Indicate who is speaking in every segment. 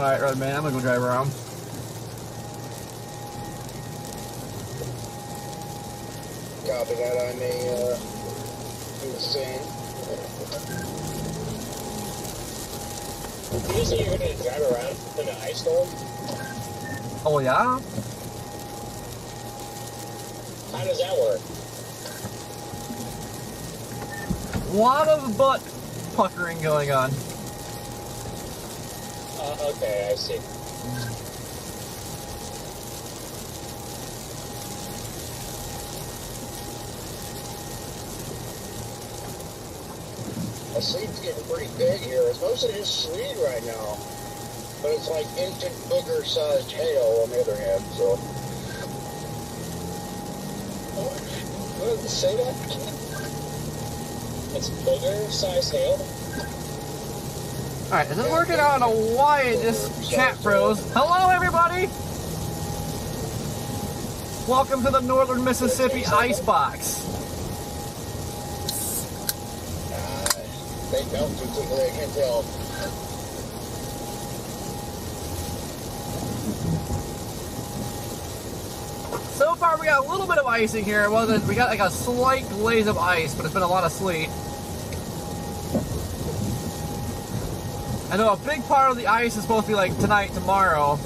Speaker 1: Alright, Red Man, I'm gonna go drive around.
Speaker 2: Copy that, I may do the same.
Speaker 3: Did you say you're going to drive around in an ice storm?
Speaker 1: Oh, yeah?
Speaker 3: How does that work?
Speaker 1: A lot of butt puckering going on.
Speaker 3: Okay, I see.
Speaker 2: The sleet's getting pretty big here. It's mostly just sleet right now. But it's like instant booger-sized hail on the other hand, so... What did it say that?
Speaker 3: It's booger-sized hail?
Speaker 1: Alright, is it working out on why this chat froze? Hello, everybody! Welcome to the Northern Mississippi Icebox.
Speaker 2: They melt too quickly, I can't tell.
Speaker 1: So far, we got a little bit of icing here. We got like a slight glaze of ice, but it's been a lot of sleet. I know a big part of the ice is supposed to be like tonight, tomorrow.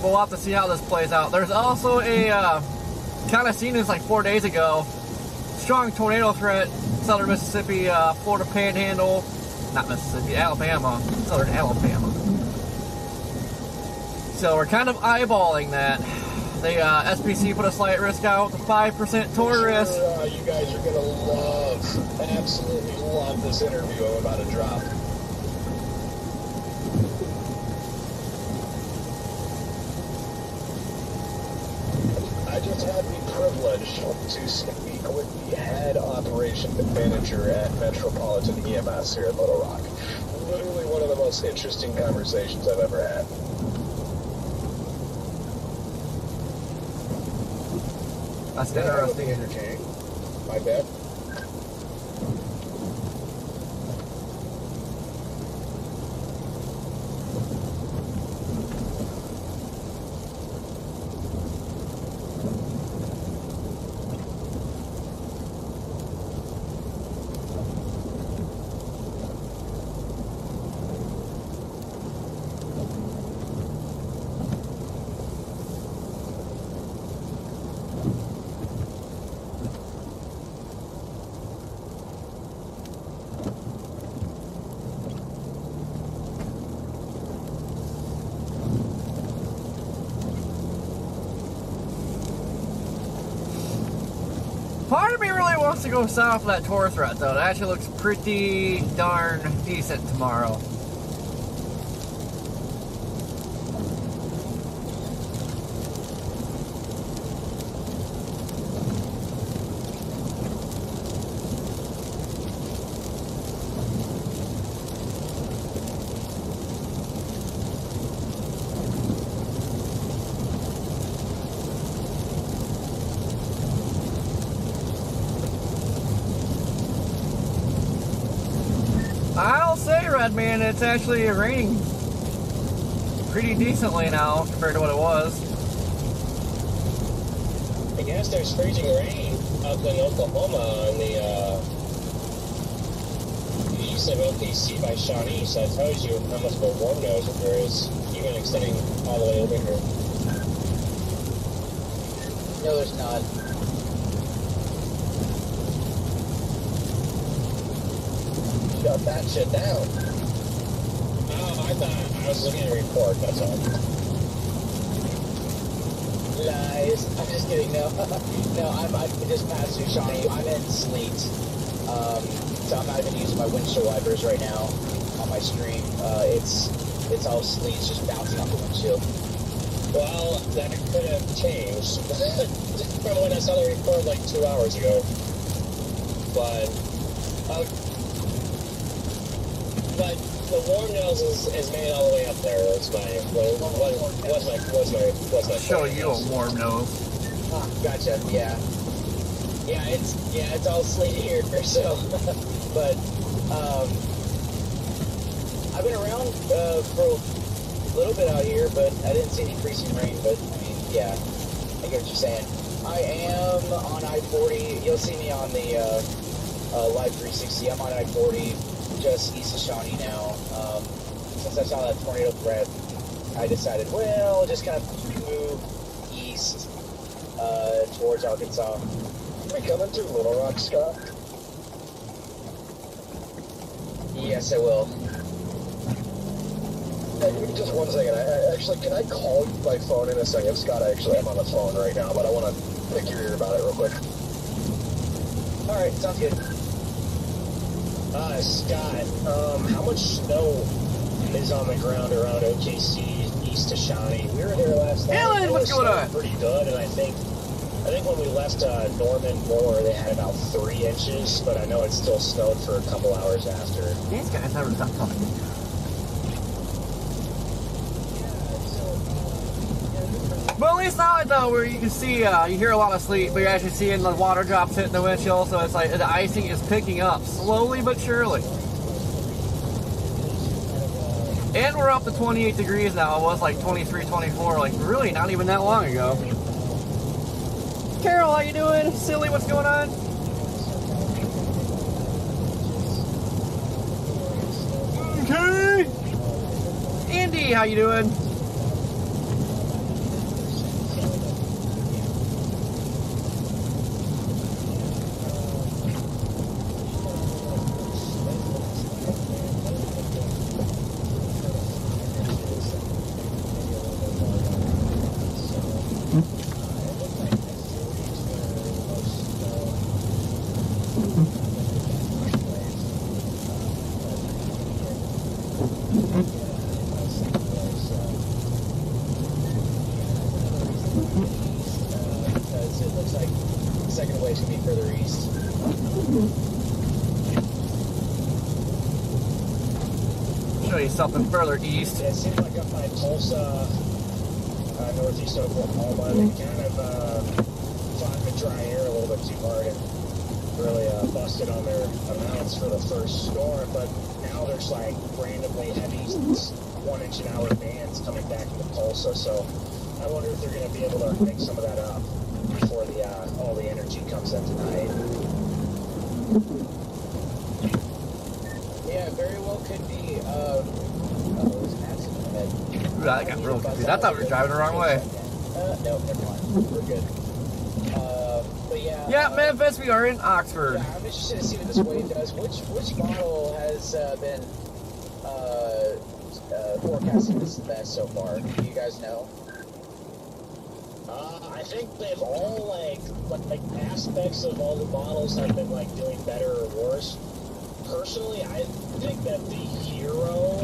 Speaker 1: We'll have to see how this plays out. There's also a, kind of seen this like 4 days ago, strong tornado threat, southern Mississippi, Florida Panhandle, not Mississippi, Alabama, southern Alabama. So we're kind of eyeballing that. The SPC put a slight risk out, the 5% tornado risk.
Speaker 2: You guys are going to love, absolutely love this interview I'm about to drop. I just had the privilege to speak with the head operation manager at Metropolitan EMS here in Little Rock. Literally one of the most interesting conversations I've ever had.
Speaker 1: That's
Speaker 2: Interesting,
Speaker 1: interesting.
Speaker 2: entertaining. My bad.
Speaker 1: Part of me really wants to go south of that tornado threat, though. It actually looks pretty darn decent tomorrow. I'll say, Red Man, it's actually raining pretty decently now compared to what it was.
Speaker 3: I guess there's freezing rain up in Oklahoma on the east of OKC by Shawnee, so that tells you how much of a warm nose there is, even extending all the way over here.
Speaker 4: No, there's not.
Speaker 2: Shut that shit down.
Speaker 3: Oh, I thought I was looking at a report, that's all.
Speaker 4: Lies. I'm just kidding. No, no. I just passed through Shawnee. I'm in sleet. So I'm not even using my windshield wipers right now on my stream. It's all sleet. It's just bouncing off the windshield.
Speaker 3: Well, that could have changed from when I saw the report like 2 hours ago. But the warm nose is made all the way up there. It's my what's my
Speaker 1: Show you a warm nose.
Speaker 4: Ah, gotcha. Yeah. It's all sleety here. So, but I've been around for a little bit out here, but I didn't see any freezing rain. But I mean, yeah, I get what you're saying. I am on I-40. You'll see me on the Live 360. I'm on I-40, just east of Shawnee now. Since I saw that tornado threat, I decided, well, just kind of move east towards Arkansas.
Speaker 2: We coming through Little Rock, Scott?
Speaker 4: Yes, I will.
Speaker 2: Hey, just one second. Actually, can I call you by phone in a second? Scott, I actually am on the phone right now, but I want to pick your ear about it real quick.
Speaker 4: All right, sounds good.
Speaker 3: Scott, how much snow is on the ground around OKC east of Shawnee? We were there last night.
Speaker 1: Alan, what's going on?
Speaker 3: Pretty good, and I think when we left Norman Moore, they had about 3 inches, but I know it still snowed for a couple hours after.
Speaker 1: These guys never stop talking. But at least now though, where you can see, you hear a lot of sleet, but you're actually seeing the water drops hitting the windshield, so it's like the icing is picking up slowly but surely. And we're up to 28 degrees now. It was like 23, 24, like really not even that long ago. Carol, how you doing? Silly, what's going on? Okay. Andy, how you doing?
Speaker 4: Because it looks like the second wave should be further east.
Speaker 1: Show you something further east.
Speaker 3: Yeah, it seems like up by Tulsa, northeast Oklahoma, they kind of fought the dry air a little bit too hard and really busted on their amounts for the first storm. But now there's like randomly heavy 1-inch-an-hour bands coming back into Tulsa. So I wonder if they're going to be able to make some of that up before the all the energy comes in tonight.
Speaker 4: Yeah, very well could be. There's an accident ahead.
Speaker 1: I got real confused. I thought we were driving the wrong way.
Speaker 4: No, never mind. We're good. But yeah.
Speaker 1: Yeah, Memphis, we are in Oxford.
Speaker 4: Yeah, I'm interested to see what this wave does. Which model has been forecasting this the best so far? Do you guys know?
Speaker 3: I think they've all like aspects of all the models have been like doing better or worse. Personally, I think that the Hero,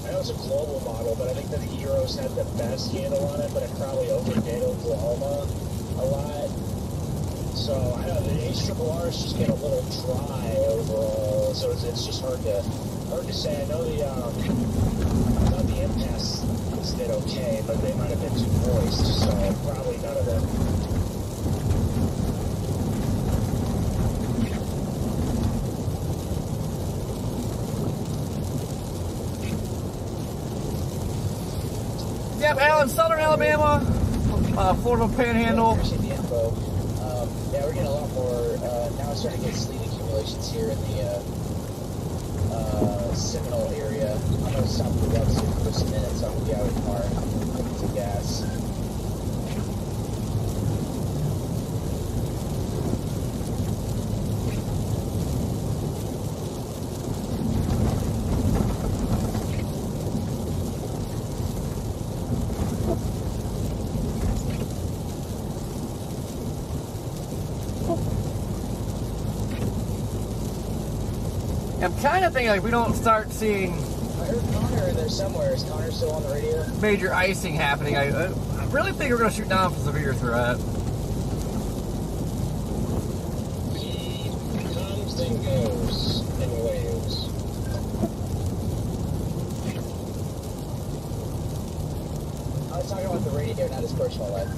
Speaker 3: I know it's a global model, but I think that the Hero's had the best handle on it, but it probably overdid Oklahoma a lot. So I don't know, the HRRR is just getting a little dry overall, so it's just hard to say. I know the Impasse did okay, but they might have been too moist, so probably none of them.
Speaker 1: Yep, Alan, Southern Alabama, Florida Panhandle.
Speaker 4: Appreciate the info. Yeah, we're getting a lot more. Now it's starting to get sleet accumulations here in the Seminole area. I'm going to stop the web soon for some minutes. I'm going to be out of the car and looking for gas.
Speaker 1: I'm kind of thinking like we don't start seeing
Speaker 4: I heard Connor in there somewhere. Is Connor still on the radio?
Speaker 1: major icing happening. I really think we're going to shoot down for severe threat.
Speaker 3: He comes and goes in waves.
Speaker 4: I was talking about the radio, not his personal life.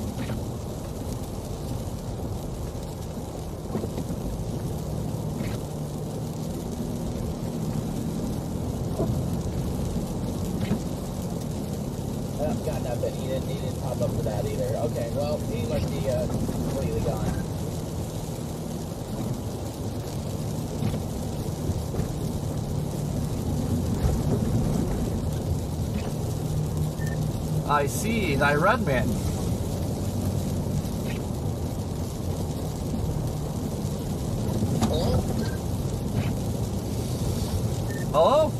Speaker 1: I see, thy red man.
Speaker 3: Hello?
Speaker 1: Hello?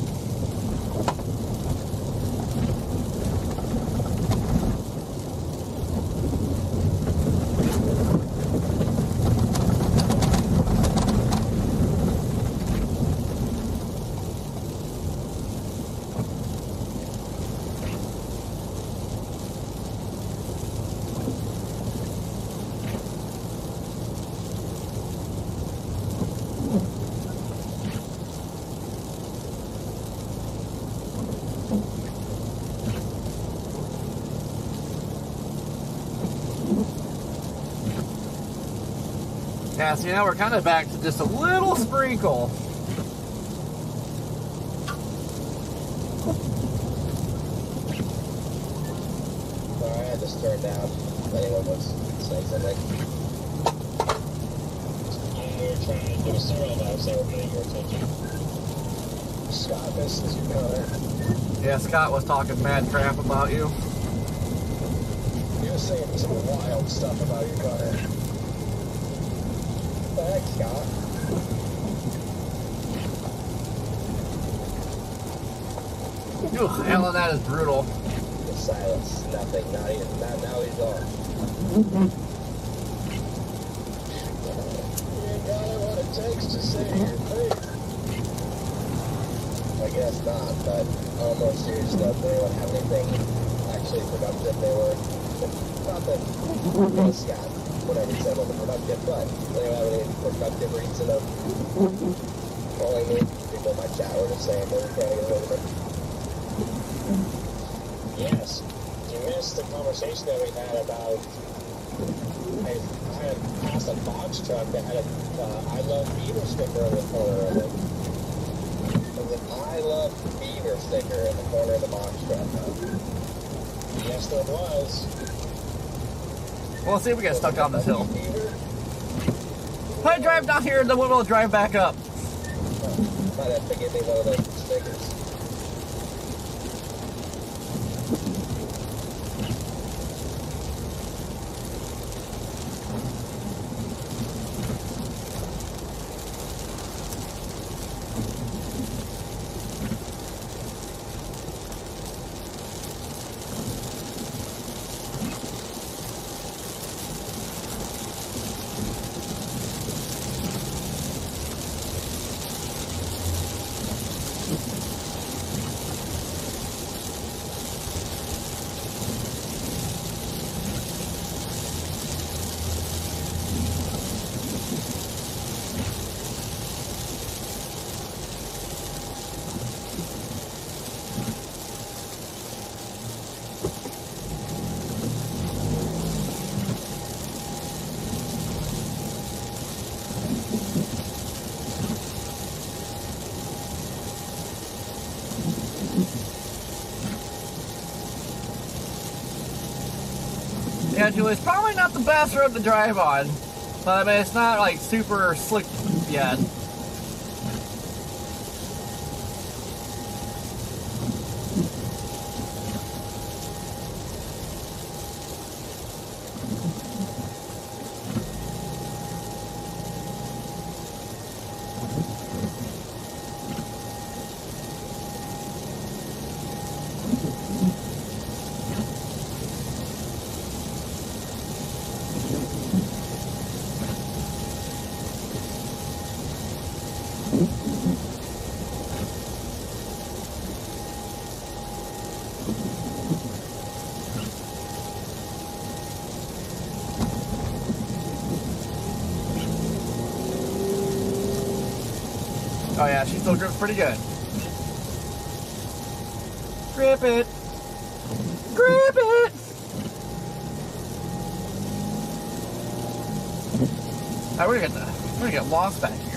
Speaker 1: Yeah, see, now we're kind of back to just a little sprinkle.
Speaker 3: Sorry, I just turned down. If anyone wants to say something. Yeah, you're trying to do a serial now, so we're getting your attention. Scott, this is your Connor.
Speaker 1: Yeah, Scott was talking mad crap about you.
Speaker 3: You were saying some wild stuff about you, Connor. Thanks, Scott.
Speaker 1: Ugh, Alan, that is brutal.
Speaker 3: The silence, nothing, not even, not now he's gone. You ain't got it what it takes to say your thing. I guess not, but on more serious stuff, they don't have anything actually productive. They were, not that, Scott, whatever he said wasn't productive, but they don't have any productive reason of calling me. People in my chat were just saying they were trying to get rid of me. Yes, you missed the conversation that we had about I had passed a box truck that had a I Love Beaver sticker in the corner of it. There was an I Love Beaver sticker in the corner of the box truck. Yes, there was.
Speaker 1: Well, let's see if we get stuck on this hill.
Speaker 3: Beaver?
Speaker 1: If I drive down here, then we'll drive back up.
Speaker 3: Might have to give me one of those stickers. Yeah, Julie, it's probably not the best road to drive on, but I mean, it's not like super slick yet. Oh yeah, she still grips pretty good. Grip it! Grip it! Alright, we're gonna get lost back here.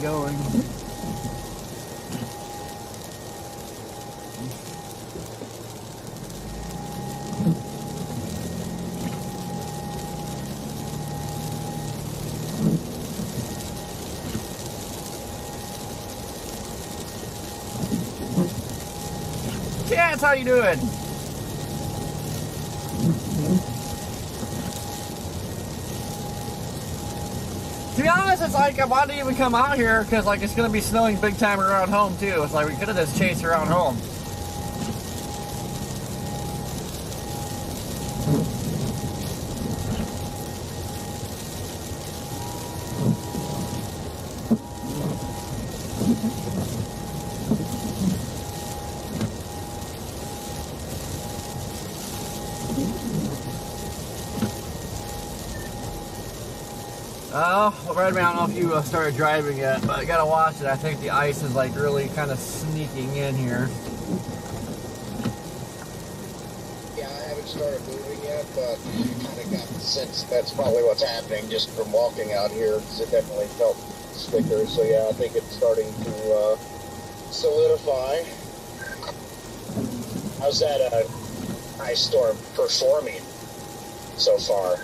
Speaker 1: going. Chance, how you doing? To be honest, it's like I wanted to even come out here because like it's gonna be snowing big time around home too. It's like we could have just chased around home. Oh, Redman, I don't know if you started driving yet, but I gotta watch it. I think the ice is like really kind of sneaking in here.
Speaker 5: Yeah, I haven't started moving yet, but I kind of got the sense that's probably what's happening just from walking out here, because it definitely felt thicker. So yeah, I think it's starting to solidify.
Speaker 3: How's that ice storm performing so far?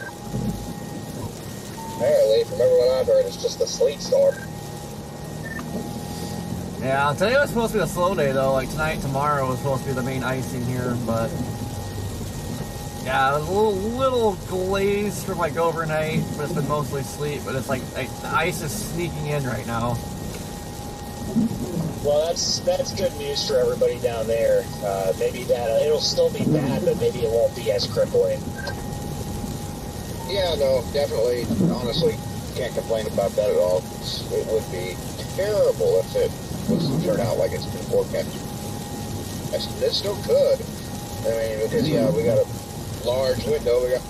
Speaker 5: Apparently, from everyone I've heard, it's just a sleet storm.
Speaker 1: Yeah, today was supposed to be a slow day though. Like tonight, tomorrow was supposed to be the main icing here, but yeah, it was a little glazed from like overnight, but it's been mostly sleet. But it's like the ice is sneaking in right now.
Speaker 3: Well, that's good news for everybody down there. Maybe that it'll still be bad, but maybe it won't be as crippling.
Speaker 5: Yeah, no, definitely, honestly, can't complain about that at all. It would be terrible if it was to turn out like it's been forecast. It still could. I mean, because, yeah, we got a large window. We got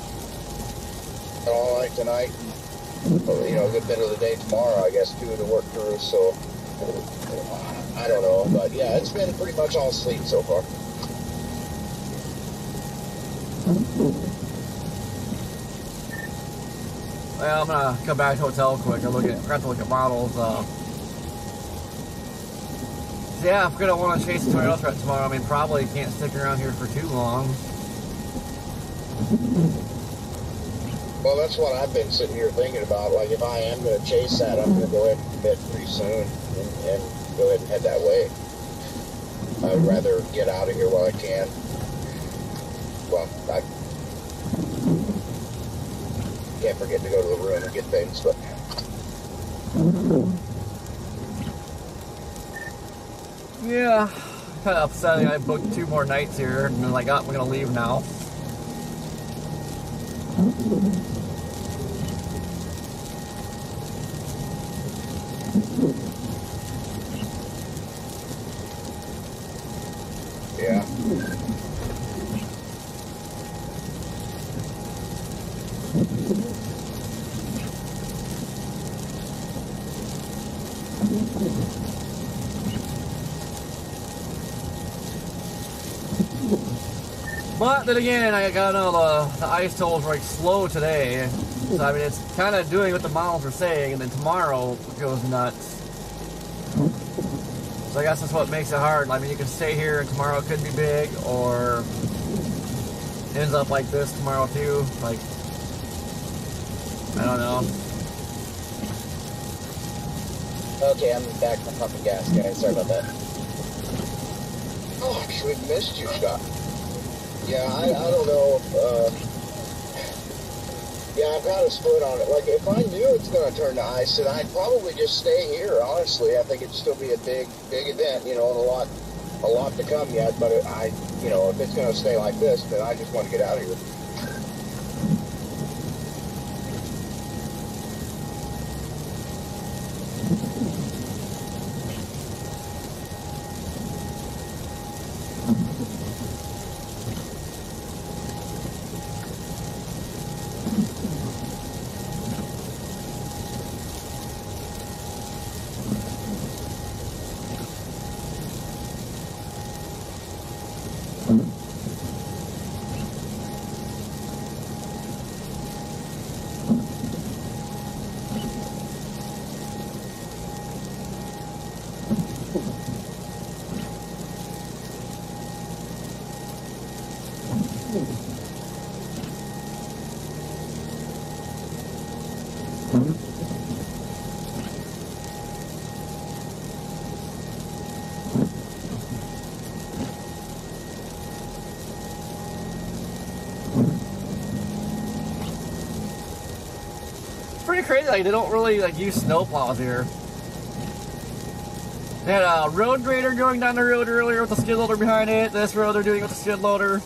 Speaker 5: all night tonight. You know, a good bit of the day tomorrow, I guess, too, to work through. So, I don't know. But, yeah, it's been pretty much all sleet so far.
Speaker 1: Well, I'm gonna come back to the hotel quick. I forgot to look at models. Yeah, I'm gonna want to chase the Toyota threat tomorrow. I mean, probably can't stick around here for too long.
Speaker 5: Well, that's what I've been sitting here thinking about. Like, if I am going to chase that, I'm going to go ahead and commit pretty soon and go ahead and head that way. I'd rather get out of here while I can. Well, I can't forget to go to the room and get things, but...
Speaker 1: Yeah, kind of upsetting. I booked 2 more nights here, and then like, oh, I'm gonna leave now.
Speaker 5: Yeah.
Speaker 1: But then again, I gotta know the ice tolls were like slow today. So I mean, it's kind of doing what the models are saying, and then tomorrow it goes nuts. So I guess that's what makes it hard. I mean, you can stay here and tomorrow it could be big, or ends up like this tomorrow too. Like, I don't know.
Speaker 4: Okay, I'm back from pumping gas, guys. Sorry about that.
Speaker 5: Oh, we missed you, Scott. Yeah, I don't know. Yeah, I've got a split on it. Like, if I knew it's going to turn to ice, then I'd probably just stay here, honestly. I think it'd still be a big event, you know, and a lot to come yet. But you know, if it's going to stay like this, then I just want to get out of here.
Speaker 1: Pretty crazy, like they don't really like use snowplows here. They had a road grader going down the road earlier with a skid loader behind it. This road they're doing it with a skid loader.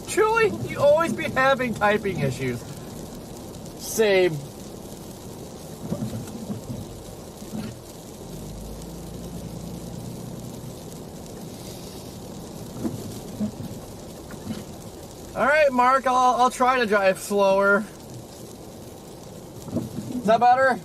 Speaker 1: Truly, you always be having typing issues. Same. Alright, Mark, I'll try to drive slower. Is that better?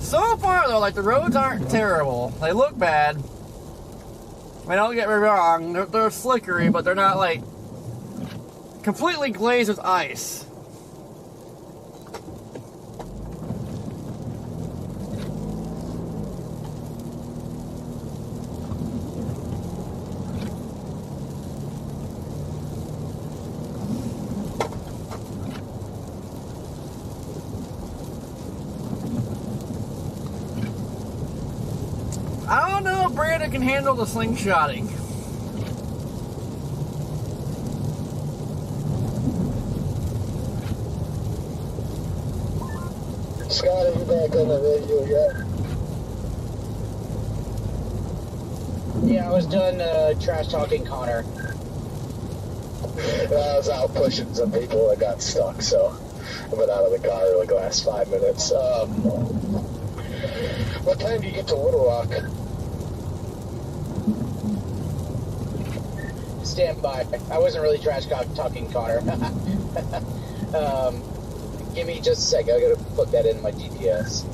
Speaker 1: So far, though, like, the roads aren't terrible. They look bad. I mean, don't get me wrong, they're slickery, but they're not, like, completely glazed with ice. I don't know if Brandon can handle the slingshotting.
Speaker 2: Scott, are you back on the radio yet?
Speaker 4: Yeah, I was done trash talking Connor.
Speaker 2: I was out pushing some people that got stuck, so I've been out of the car like the last 5 minutes. What time do you get to Little Rock?
Speaker 4: Stand by. I wasn't really trash talking Connor. Give me just a second. I gotta put that in my GPS.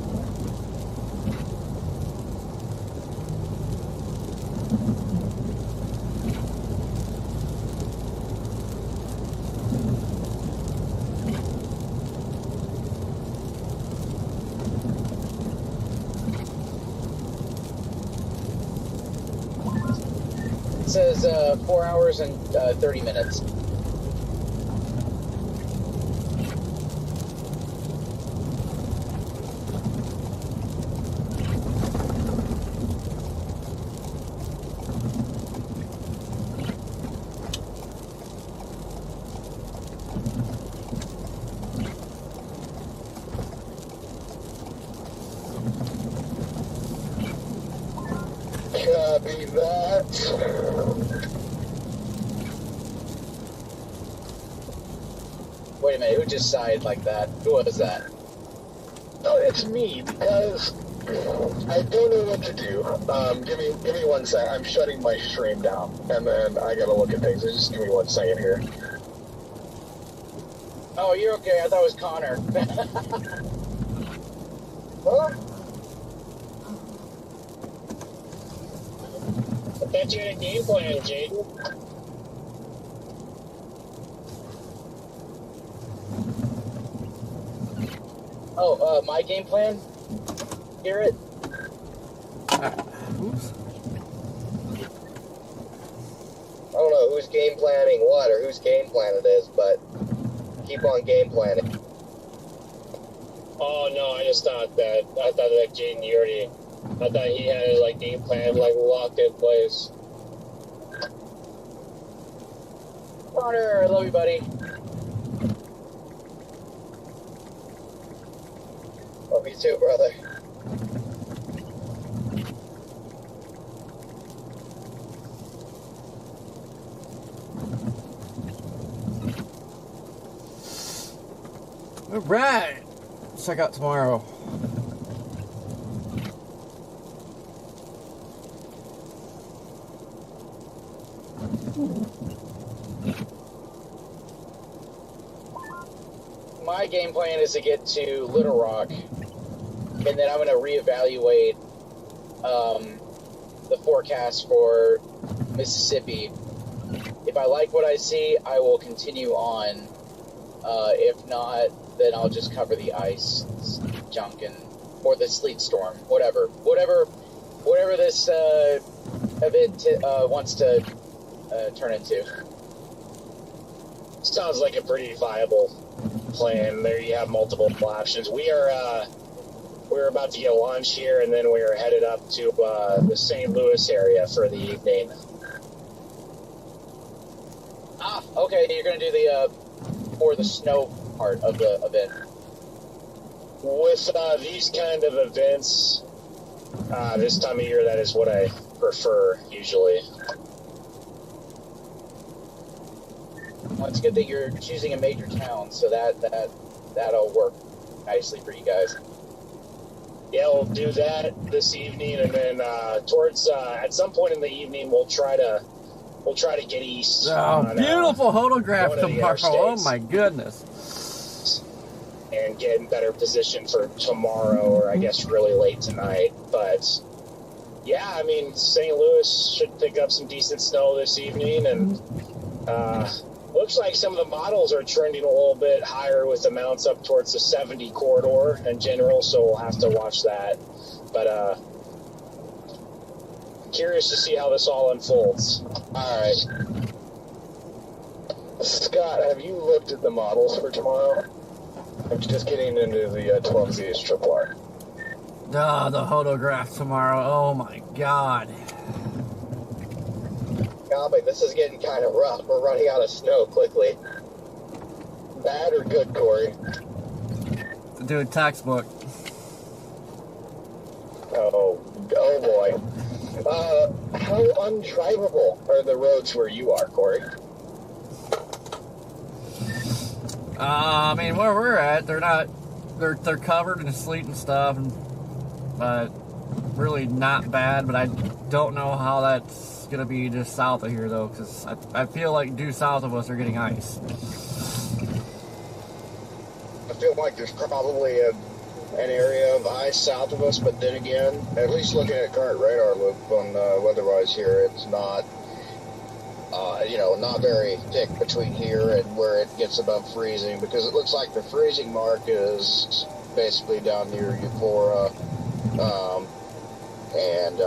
Speaker 4: It says 4 hours and 30 minutes.
Speaker 2: Copy that.
Speaker 4: Wait a minute, who just sighed like that? Who was that?
Speaker 2: Oh, it's me, because I don't know what to do. Give me 1 sec. I'm shutting my stream down, and then I gotta look at things. Just give me 1 second here.
Speaker 4: Oh, you're okay. I thought it was Connor.
Speaker 2: Huh?
Speaker 3: I thought you had a game plan, Jaden.
Speaker 4: Oh, my game plan? Hear it?
Speaker 1: Oops.
Speaker 5: I don't know who's game planning what or whose game plan it is, but keep on game planning.
Speaker 3: Oh no, I thought that Jaden, I thought he had his like game plan like locked in place.
Speaker 4: Connor, I love you, buddy.
Speaker 5: Love you too, brother.
Speaker 1: All right. Check out tomorrow.
Speaker 4: My game plan is to get to Little Rock, and then I'm going to reevaluate the forecast for Mississippi. If I like what I see, I will continue on. If not, then I'll just cover the ice junk or the sleet storm, whatever this event wants to turn into.
Speaker 3: Sounds like a pretty viable plan. There you have multiple options. We're about to get lunch here, and then we are headed up to the St. Louis area for the evening.
Speaker 4: Ah, okay, you're going to do the snow part of the event.
Speaker 3: With these kind of events, this time of year, that is what I prefer usually.
Speaker 4: Well, it's good that you're choosing a major town, so that'll work nicely for you guys.
Speaker 3: Yeah, we'll do that this evening, and then towards at some point in the evening, we'll try to get east.
Speaker 1: Oh, beautiful photograph
Speaker 3: one of the
Speaker 1: tomorrow. Oh
Speaker 3: interstates.
Speaker 1: my goodness.
Speaker 3: And get in better position for tomorrow, or I guess really late tonight. But yeah, I mean, St. Louis should pick up some decent snow this evening, and looks like some of the models are trending a little bit higher with amounts up towards the 70 corridor in general, so we'll have to watch that. But curious to see how this all unfolds.
Speaker 2: All right. Scott, have you looked at the models for tomorrow? I'm just getting into the 12Z's Triple R.
Speaker 1: Oh, the photograph tomorrow. Oh my god.
Speaker 5: Golly, this is getting kind of rough. We're running out of snow quickly.
Speaker 2: Bad or good, Corey?
Speaker 1: Do a textbook.
Speaker 2: Oh boy. How undrivable are the roads where you are, Corey?
Speaker 1: I mean, where we're at, they're covered in sleet and stuff, but really not bad. But I don't know how that's gonna be just south of here though, because I feel like due south of us are getting ice.
Speaker 5: I feel like there's probably an area of ice south of us, but then again, at least looking at current radar loop on weatherwise here, it's not, not very thick between here and where it gets above freezing, because it looks like the freezing mark is basically down near Eupora, and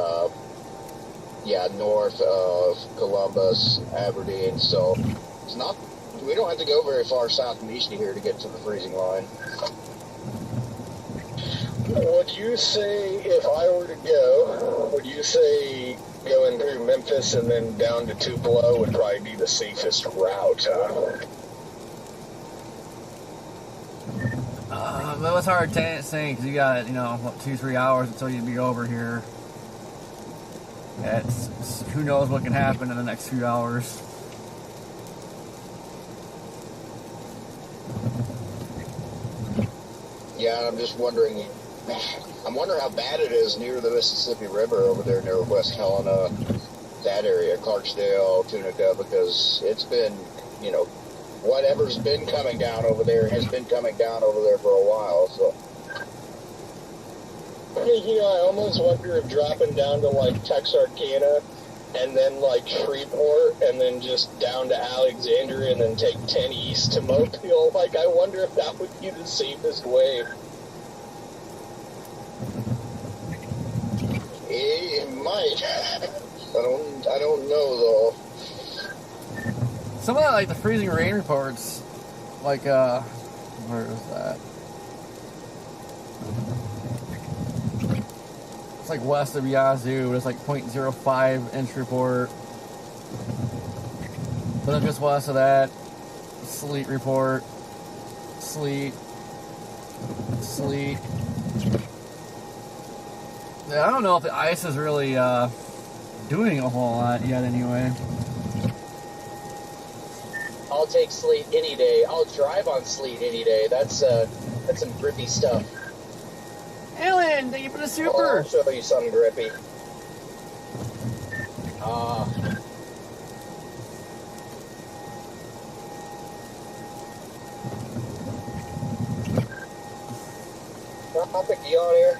Speaker 5: north of Columbus, Aberdeen, so it's not, we don't have to go very far south and east of here to get to the freezing line.
Speaker 2: Would you say, if I were to go, would you say going through Memphis and then down to Tupelo would probably be the safest route?
Speaker 1: But it's hard saying because you got 2-3 hours until you'd be over here. Who knows what can happen in the next few hours.
Speaker 5: Yeah, I'm just wondering. I'm wondering how bad it is near the Mississippi River over there near West Helena, that area, Clarksdale, Tunica, because it's been, you know, whatever's been coming down over there has been coming down over there for a while. So,
Speaker 2: You know, I almost wonder if dropping down to like Texarkana and then like Shreveport and then just down to Alexandria and then take 10 east to Mobile. Like, I wonder if that would be the safest way.
Speaker 5: it might. I don't know though.
Speaker 1: Some of that, like the freezing rain reports, like where is that? It's like west of Yazoo. It's like 0.05 inch report. But then just west of that, sleet report. Sleet. Yeah, I don't know if the ice is really doing a whole lot yet anyway.
Speaker 4: I'll take sleet any day. I'll drive on sleet any day. That's some grippy stuff.
Speaker 1: Alien, thank you for the
Speaker 5: I'll
Speaker 1: super.
Speaker 5: show you something grippy. I'll pick you on here.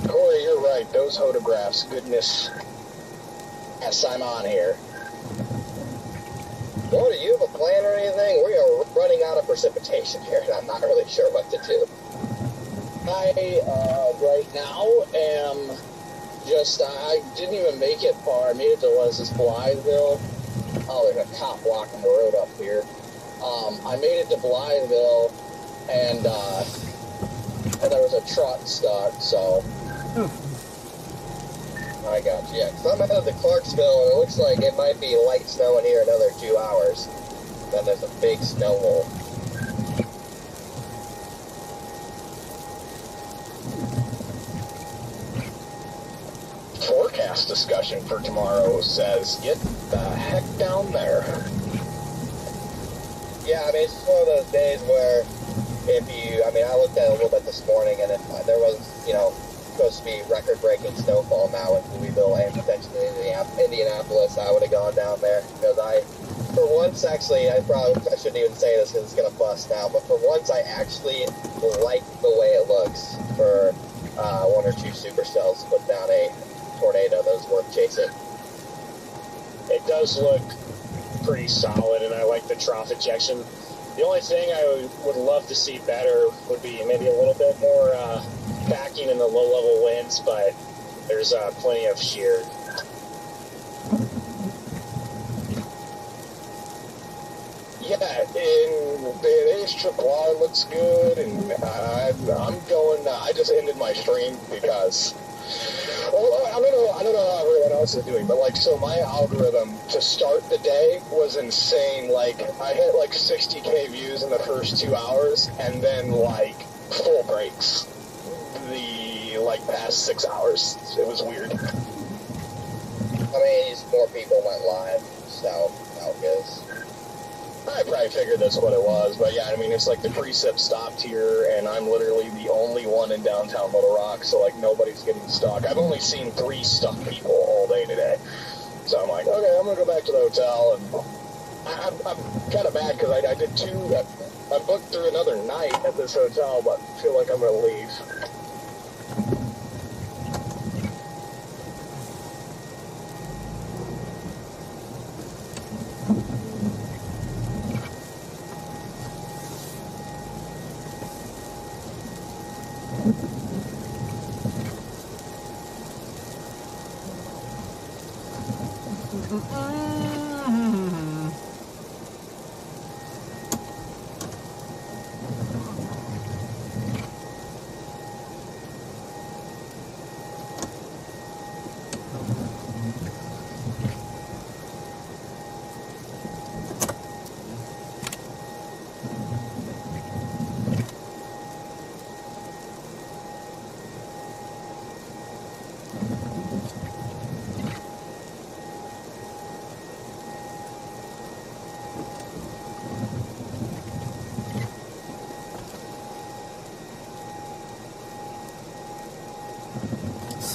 Speaker 2: Corey, you're right. Those photographs, goodness.
Speaker 5: Yes, I'm on here. What, do you have a plan or anything? We are running out of precipitation here, and I'm not really sure what to do.
Speaker 4: I, right now am just, I didn't even make it far. I made it to, what is this, Blytheville?
Speaker 5: Oh, there's a cop blocking the road up here.
Speaker 4: I made it to Blytheville, and there was a truck stuck, so.
Speaker 5: I got you. Yeah, 'cause I'm headed to Clarksville, and it looks like it might be light snow in here another 2 hours. Then there's a big snow hole.
Speaker 2: Forecast discussion for tomorrow says, get the heck down there.
Speaker 5: Yeah, I mean, it's one of those days where if you, I mean, I looked at it a little bit this morning, and if there was, you know, supposed to be record-breaking snowfall now in Louisville and potentially Indianapolis, I would have gone down there, because for once, actually, I shouldn't even say this because it's going to bust now, but for once I actually like the way it looks for 1 or 2 supercells to put down a tornado that was worth chasing.
Speaker 3: It does look pretty solid, and I like the trough ejection. The only thing I would love to see better would be maybe a little bit more backing in the low-level winds, but there's plenty of shear.
Speaker 2: Yeah, in the H Triple looks good, and I'm going. I just ended my stream because, well, I don't know how everyone else is doing, but like, so my algorithm to start the day was insane. Like, I hit like 60K views in the first 2 hours, and then like full breaks the like past 6 hours. It was weird.
Speaker 5: I mean, more people went live, so how it goes.
Speaker 2: I probably figured that's what it was, but yeah, I mean, it's like the precip stopped here, and I'm literally the only one in downtown Little Rock, so like nobody's getting stuck. I've only seen 3 stuck people all day today, so I'm like, okay, I'm gonna go back to the hotel, and I'm kind of mad because I did 2. I booked through another night at this hotel, but I feel like I'm gonna leave.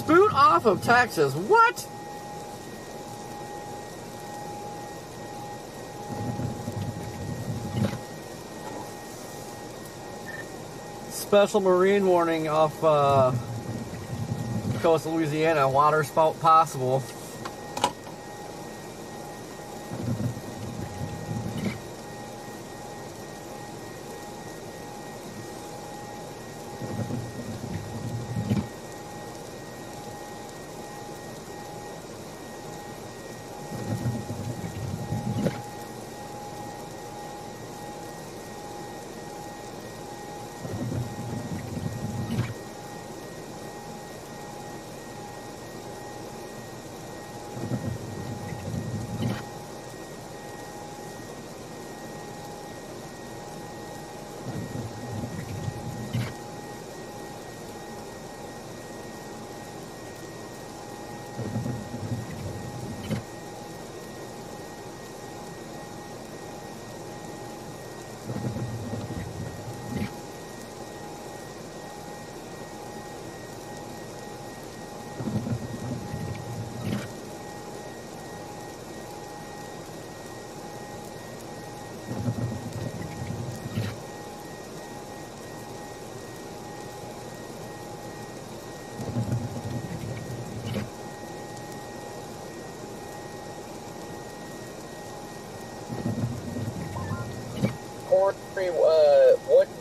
Speaker 1: Boot off of Texas. What? Special marine warning off coast of Louisiana. Water spout possible.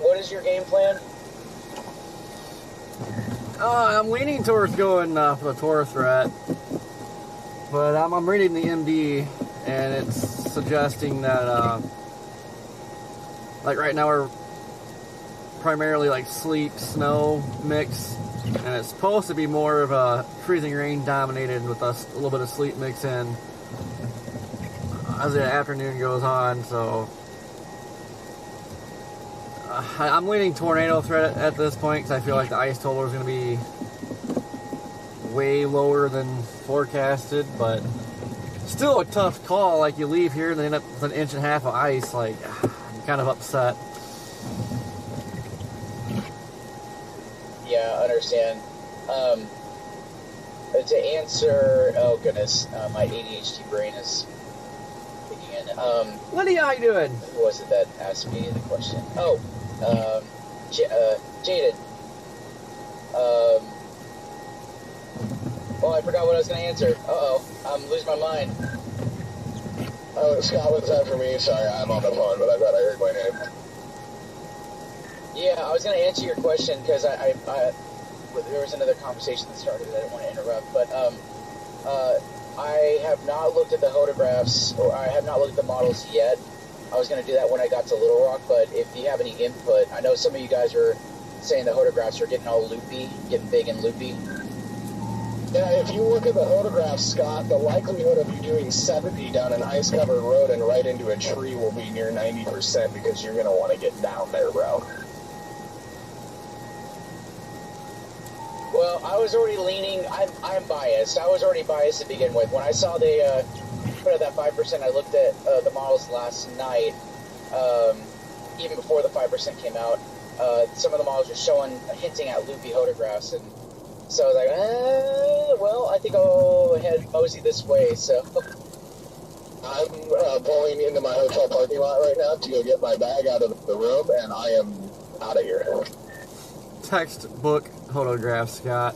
Speaker 4: What is your game plan?
Speaker 1: I'm leaning towards going for the Taurus rat, but I'm reading the MD, and it's suggesting that like right now we're primarily like sleet snow mix, and it's supposed to be more of a freezing rain dominated with a little bit of sleet mix in as the afternoon goes on. So I'm leaning tornado threat at this point because I feel like the ice total is going to be way lower than forecasted, but still a tough call. Like, you leave here and they end up with an inch and a half of ice. Like, I'm kind of upset.
Speaker 4: Yeah, I understand. To answer, oh goodness, my ADHD brain is kicking in.
Speaker 1: Lydia, how you doing?
Speaker 4: Who was it that asked me the question? Oh, Jaden. Oh, I forgot what I was going to answer. Uh-oh, I'm losing my mind.
Speaker 2: Oh, Scott was after me. Sorry, I'm on the phone, but I thought I heard my name.
Speaker 4: Yeah, I was going to answer your question because there was another conversation that started that I didn't want to interrupt, but I have not looked at the photographs, or I have not looked at the models yet. I was going to do that when I got to Little Rock, but if you have any input, I know some of you guys are saying the photographs are getting all loopy, getting big and loopy.
Speaker 2: Yeah, if you look at the photographs, Scott, the likelihood of you doing 70 down an ice-covered road and right into a tree will be near 90% because you're going to want to get down there, bro.
Speaker 4: Well, I was already leaning, I'm biased. I was already biased to begin with. When I saw they put out that 5%, I looked at the models last night, even before the 5% came out. Some of the models were hinting at loopy photographs, and so I was like, well, I think I'll head mosey this way, so.
Speaker 2: I'm pulling into my hotel parking lot right now to go get my bag out of the room, and I am out of here.
Speaker 1: Textbook photograph, Scott.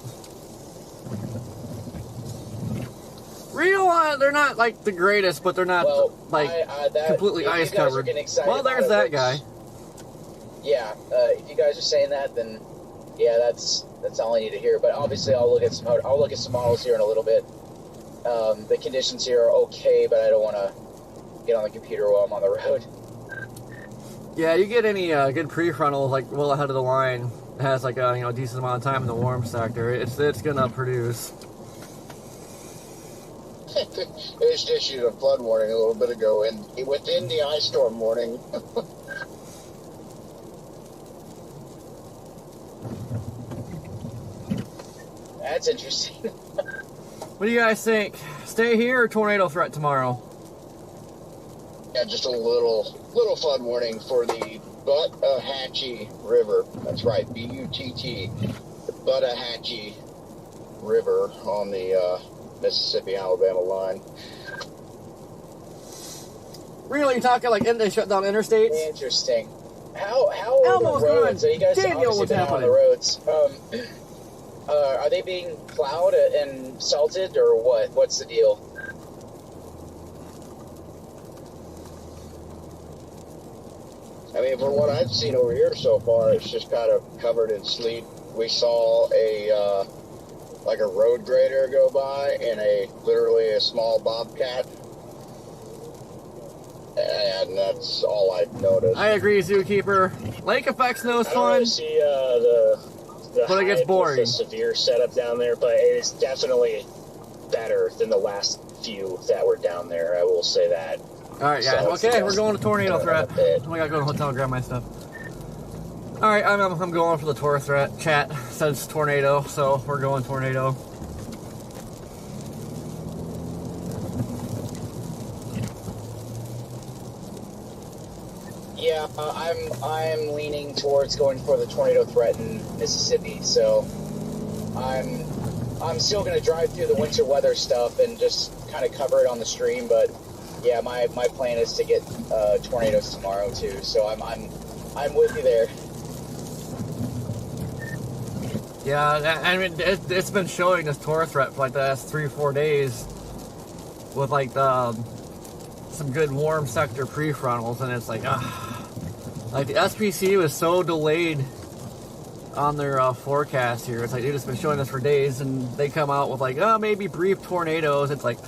Speaker 1: Real, they're not like the greatest, but they're not completely ice covered. Well, there's that guy.
Speaker 4: Yeah, if you guys are saying that, then yeah, that's all I need to hear. But obviously, I'll look at some models here in a little bit. The conditions here are okay, but I don't want to get on the computer while I'm on the road.
Speaker 1: Yeah, you get any good prefrontal, like well ahead of the line, has like a decent amount of time in the warm sector. It's gonna produce.
Speaker 5: They just issued a flood warning a little bit ago, and within the ice storm warning.
Speaker 4: That's interesting.
Speaker 1: What do you guys think? Stay here or tornado threat tomorrow?
Speaker 5: Yeah, just a little flood warning for the Buttahatchee River. That's right, B-U-T-T. The Buttahatchee river on the Mississippi-Alabama line.
Speaker 1: Really, you're talking like they shut down interstates?
Speaker 3: Interesting. How are
Speaker 1: Elmo's
Speaker 3: the roads?
Speaker 1: good.
Speaker 3: You guys
Speaker 1: Daniel,
Speaker 3: obviously
Speaker 1: what's
Speaker 3: been out on the
Speaker 1: happening?
Speaker 3: roads. Are they being plowed and salted, or what? What's the deal?
Speaker 5: I mean, from what I've seen over here so far, it's just kind of covered in sleet. We saw a like a road grader go by and literally a small bobcat, and that's all I've noticed.
Speaker 1: I agree, Zookeeper. Lake effect snow's
Speaker 3: I don't really
Speaker 1: fun.
Speaker 3: see the
Speaker 1: But it gets
Speaker 3: hype with
Speaker 1: boring.
Speaker 3: the severe setup down there, but it is definitely better than the last few that were down there. I will say that.
Speaker 1: All right, guys.
Speaker 3: So it's
Speaker 1: Okay,
Speaker 3: the
Speaker 1: we're
Speaker 3: best
Speaker 1: going to tornado threat.
Speaker 3: bit.
Speaker 1: I gotta go to the hotel and grab my stuff. All right, I'm going for the Tor threat. Chat says tornado, so we're going tornado.
Speaker 4: Yeah, I'm leaning towards going for the tornado threat in Mississippi. So I'm still going to drive through the winter weather stuff and just kind of cover it on the stream. But yeah, my plan is to get tornadoes tomorrow too. So I'm with you there.
Speaker 1: Yeah, I mean it's been showing this Tor threat for like the last 3 or 4 days with like some good warm sector prefrontals, and it's like like the SPC was so delayed on their forecast here. It's like they've just been showing us for days, and they come out with like maybe brief tornadoes. It's like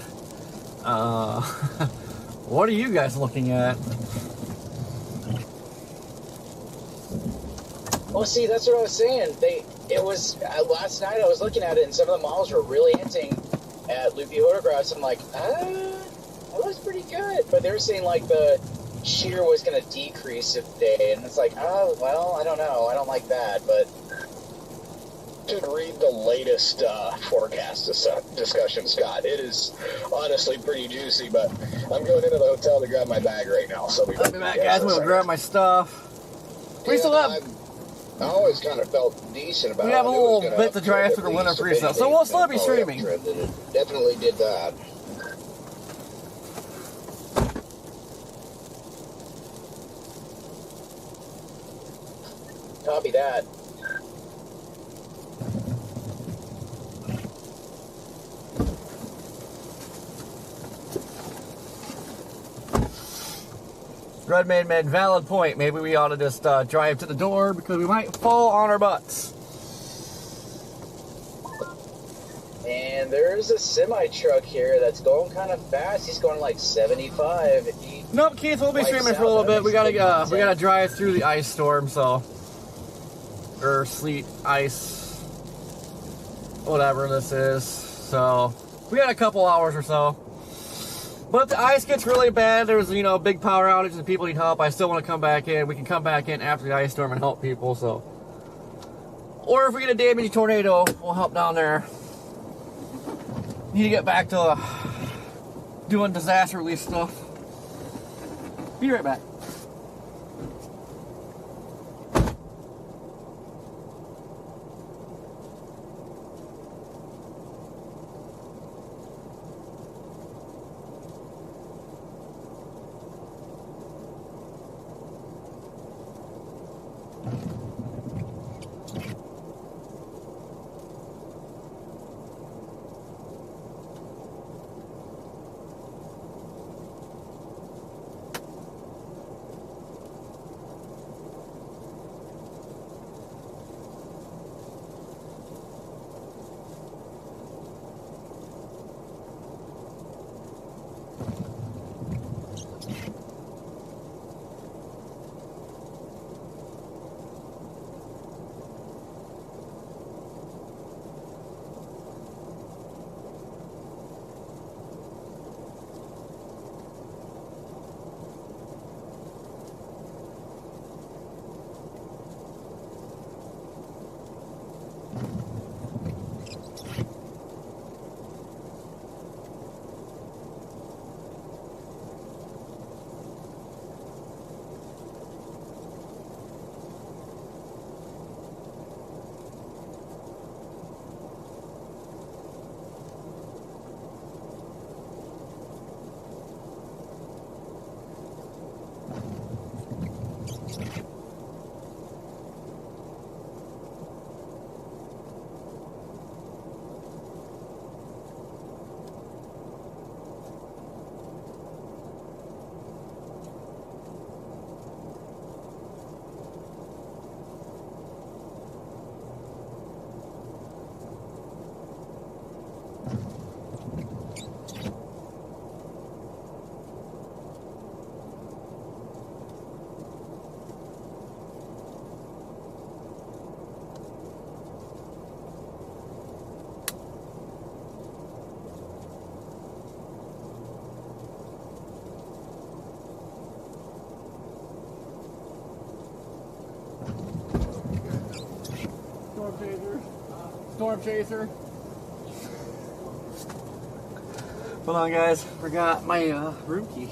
Speaker 1: what are you guys looking at?
Speaker 4: Well, see, that's what I was saying. It was last night. I was looking at it, and some of the models were really hinting at loopy photographs. I'm like, that looks pretty good. But they were saying like the shear was going to decrease today, and it's like, oh well, I don't know. I don't like that, but.
Speaker 2: To read the latest forecast discussion, Scott. It is honestly pretty juicy, but I'm going into the hotel to grab my bag right now. So
Speaker 1: I'll be back, guys. I'm gonna grab my stuff. We still have.
Speaker 5: I always kind of felt decent about it.
Speaker 1: We have a
Speaker 5: I knew it was
Speaker 1: little
Speaker 5: gonna
Speaker 1: bit to dry
Speaker 5: uptrend
Speaker 1: after
Speaker 5: at
Speaker 1: the winter
Speaker 5: least a
Speaker 1: freeze,
Speaker 5: bit.
Speaker 1: so we'll still be
Speaker 5: It
Speaker 1: streaming.
Speaker 5: It definitely did that.
Speaker 4: Copy that.
Speaker 1: Redman made valid point. Maybe we ought to just drive to the door because we might fall on our butts.
Speaker 4: And there's a semi truck here that's going kind of fast. He's going like 75.
Speaker 1: Nope, Keith, we'll be
Speaker 4: Lights
Speaker 1: streaming
Speaker 4: out,
Speaker 1: for a little
Speaker 4: that
Speaker 1: bit. We
Speaker 4: makes
Speaker 1: gotta
Speaker 4: good content.
Speaker 1: drive through the ice storm, so or sleet, ice, whatever this is. So we got a couple hours or so. But if the ice gets really bad, there's big power outages and people need help, I still want to come back in. We can come back in after the ice storm and help people. So, or if we get a damaging tornado, we'll help down there. Need to get back to doing disaster relief stuff. Be right back. Storm Chaser. Hold on, guys. Forgot my room key.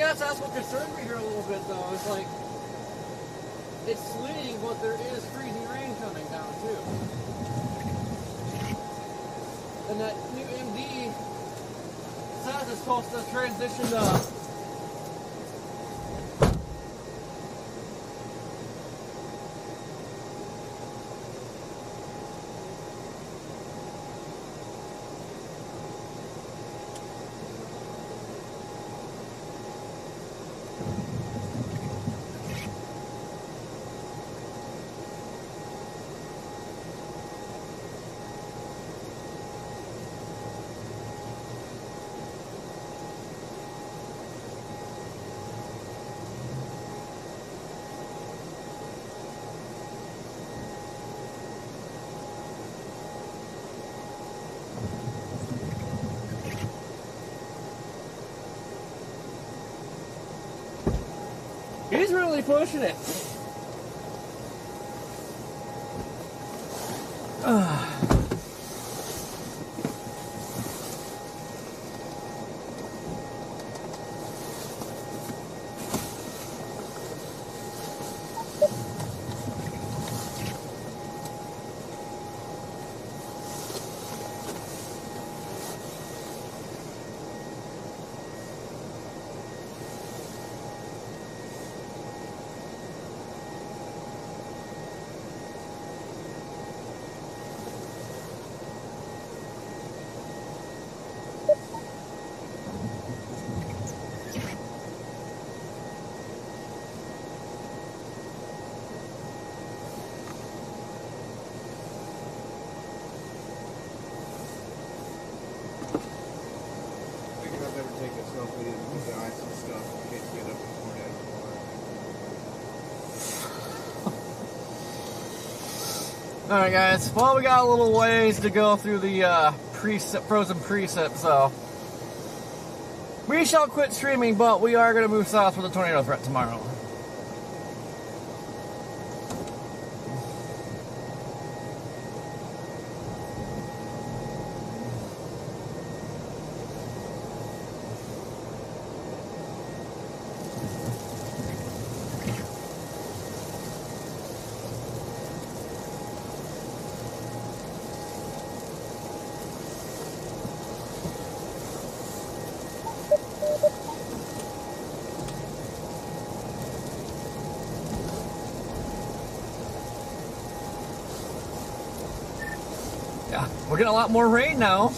Speaker 1: guess that's what concerned me here a little bit, though. It's like, it's sleeting, but there is freezing rain coming down, too. And that new MD says it's supposed to transition to he's really pushing it. Alright guys, well we got a little ways to go through the frozen precip, so we shall quit streaming, but we are going to move south for the tornado threat tomorrow. Yeah, we're getting a lot more rain now.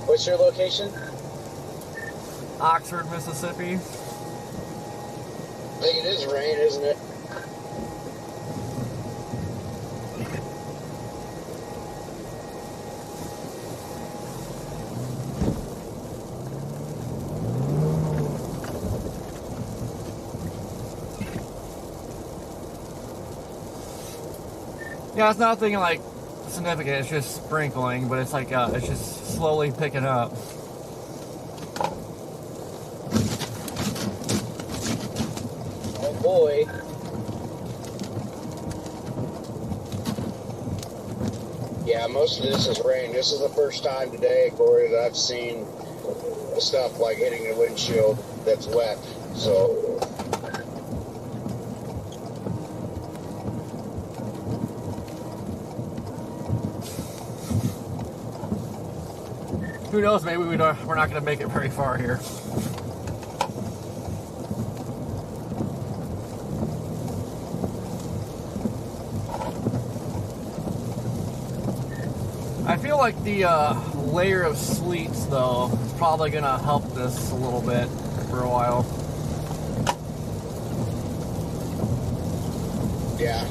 Speaker 4: What's your location?
Speaker 1: Oxford, Mississippi.
Speaker 5: I think it is rain, isn't it?
Speaker 1: Yeah, it's nothing like significant, it's just sprinkling, but it's like, it's just slowly picking up.
Speaker 4: Oh boy.
Speaker 5: Yeah, most of this is rain. This is the first time today, Corey, that I've seen the stuff like hitting the windshield that's wet. So
Speaker 1: who knows, maybe we're not going to make it very far here. I feel like the layer of sleets, though, is probably going to help this a little bit for a while.
Speaker 5: yeah.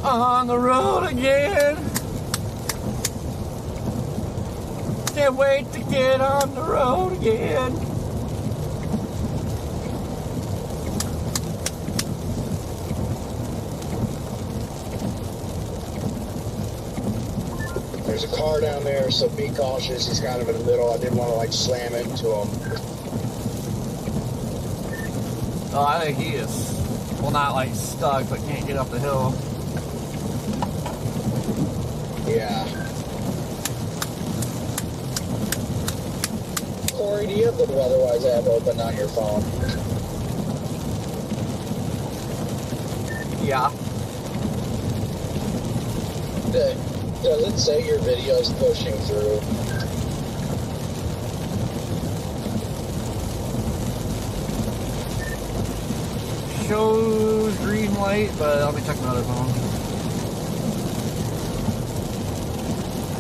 Speaker 1: on the road again. Can't wait to get on the road again.
Speaker 5: There's a car down there, so be cautious. He's kind of in the middle. I didn't want to like slam into him.
Speaker 1: Oh, I think he is. Well, not like stuck, but can't get up the hill.
Speaker 5: Yeah.
Speaker 4: Corey, do you have the Weatherwise app open on your phone?
Speaker 1: Yeah.
Speaker 4: Does it say your video's pushing through?
Speaker 1: Shows green light, but let me check my other phone.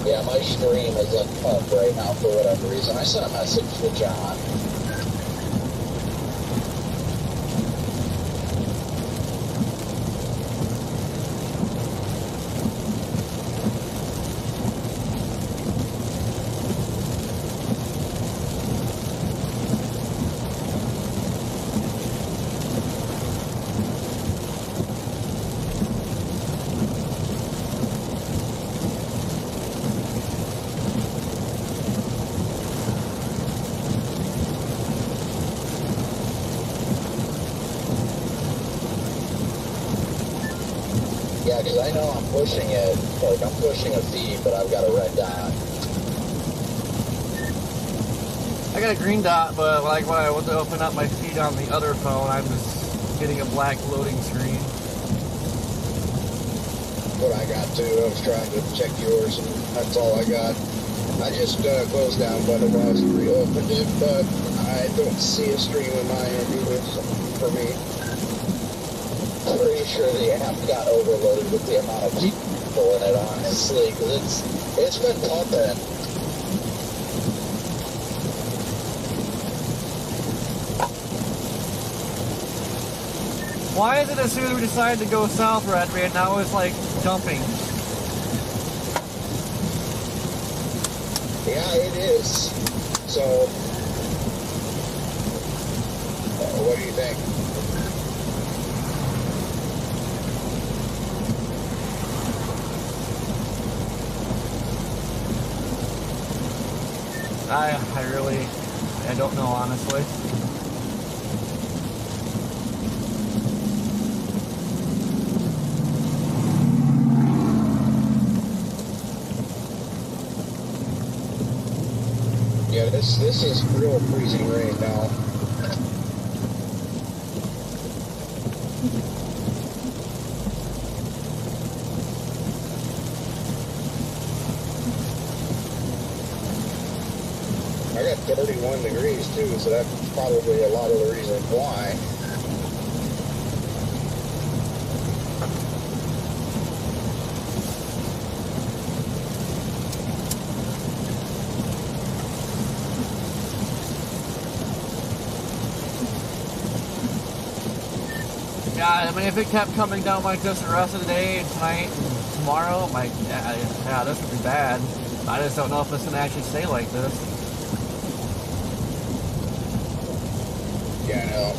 Speaker 4: Yeah, my stream is up right now for whatever reason. I sent a message to John. Yeah, because I know I'm pushing it, like I'm pushing a feed, but I've got a red dot.
Speaker 1: I got a green dot, but like when I went to open up my feed on the other phone, I'm just getting a black loading screen.
Speaker 5: What I got too, I was trying to check yours, and that's all I got. I just closed down Weatherwise and reopened it, but I don't see a stream in my end either, so for me.
Speaker 4: I'm pretty sure the app got overloaded with the amount of people in it, honestly, because it's been pumping.
Speaker 1: Why is it as soon as we decide to go south, Redman, now it's like dumping?
Speaker 5: Yeah, it is. So, what do you think?
Speaker 1: I don't know, honestly.
Speaker 5: Yeah, this is real freezing rain now. I got 31 degrees too, so that's probably a lot of the reason why.
Speaker 1: Yeah, I mean, if it kept coming down like this the rest of the day, and tonight, and tomorrow, like, yeah, this would be bad. I just don't know if it's gonna actually stay like this.
Speaker 5: Yeah, I know.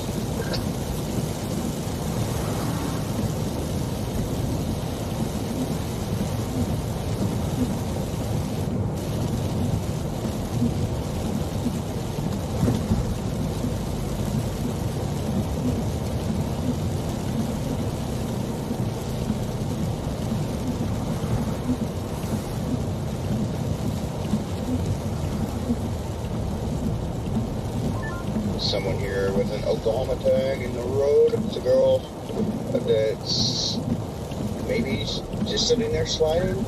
Speaker 5: Someone here with an Oklahoma tag in the road. It's a girl that's maybe just sitting there sliding.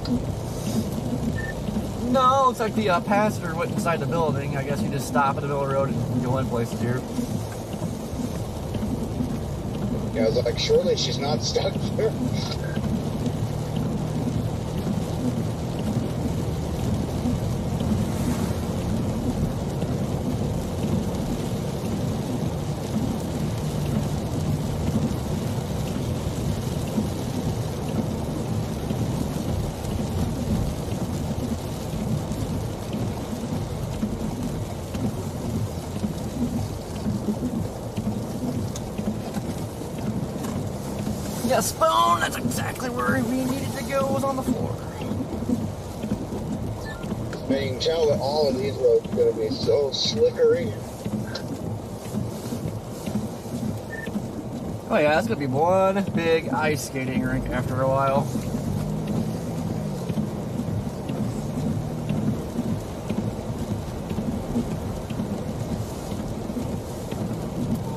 Speaker 1: No, looks like the passenger went inside the building. I guess you just stop in the middle of the road and go in places here.
Speaker 5: Yeah, I was like, surely she's not stuck there.
Speaker 1: Yeah, Spoon, that's exactly where we needed to go, was on the floor.
Speaker 5: I mean, you can tell that all of these roads are going to be so slickery.
Speaker 1: Oh yeah, that's gonna be one big ice skating rink after a while.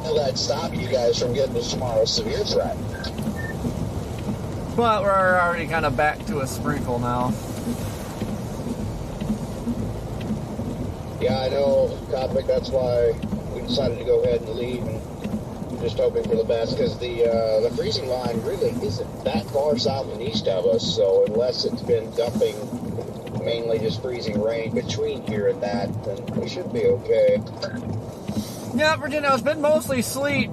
Speaker 5: Well, that'd stop you guys from getting to tomorrow's severe threat.
Speaker 1: But we're already kind of back to a sprinkle now.
Speaker 5: Yeah, I know, Topic, that's why we decided to go ahead and leave, and just hoping for the best, because the freezing line really isn't that far south and east of us, so unless it's been dumping mainly just freezing rain between here and that, then we should be okay.
Speaker 1: Yeah, Virginia, it's been mostly sleet.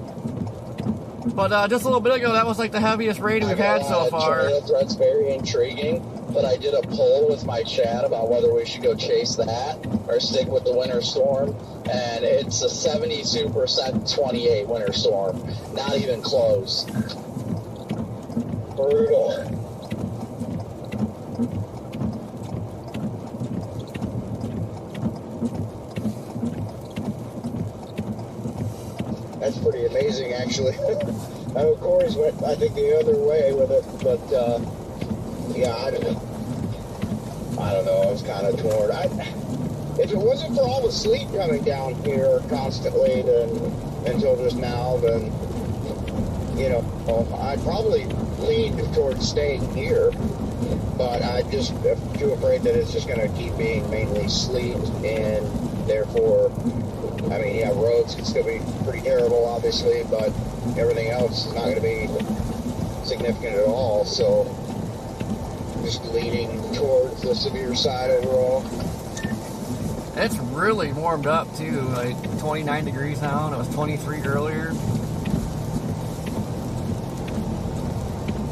Speaker 1: But just a little bit ago, that was like the heaviest rain we've had so far.
Speaker 5: Tornado threat's very intriguing, but I did a poll with my chat about whether we should go chase that or stick with the winter storm, and it's a 72% 28 winter storm. Not even close. Brutal. That's pretty amazing, actually. I know Corey's went, I think, the other way with it, but yeah, I don't know. I was kind of torn. If it wasn't for all the sleet coming down here constantly until just now, then, you know, I'd probably lean towards staying here, but I just am too afraid that it's just going to keep being mainly sleet, and therefore, I mean, yeah, roads can still be pretty terrible, obviously, but everything else is not going to be significant at all, so just leaning towards the severe side overall.
Speaker 1: It's really warmed up too, like 29 degrees now, and it was 23 earlier.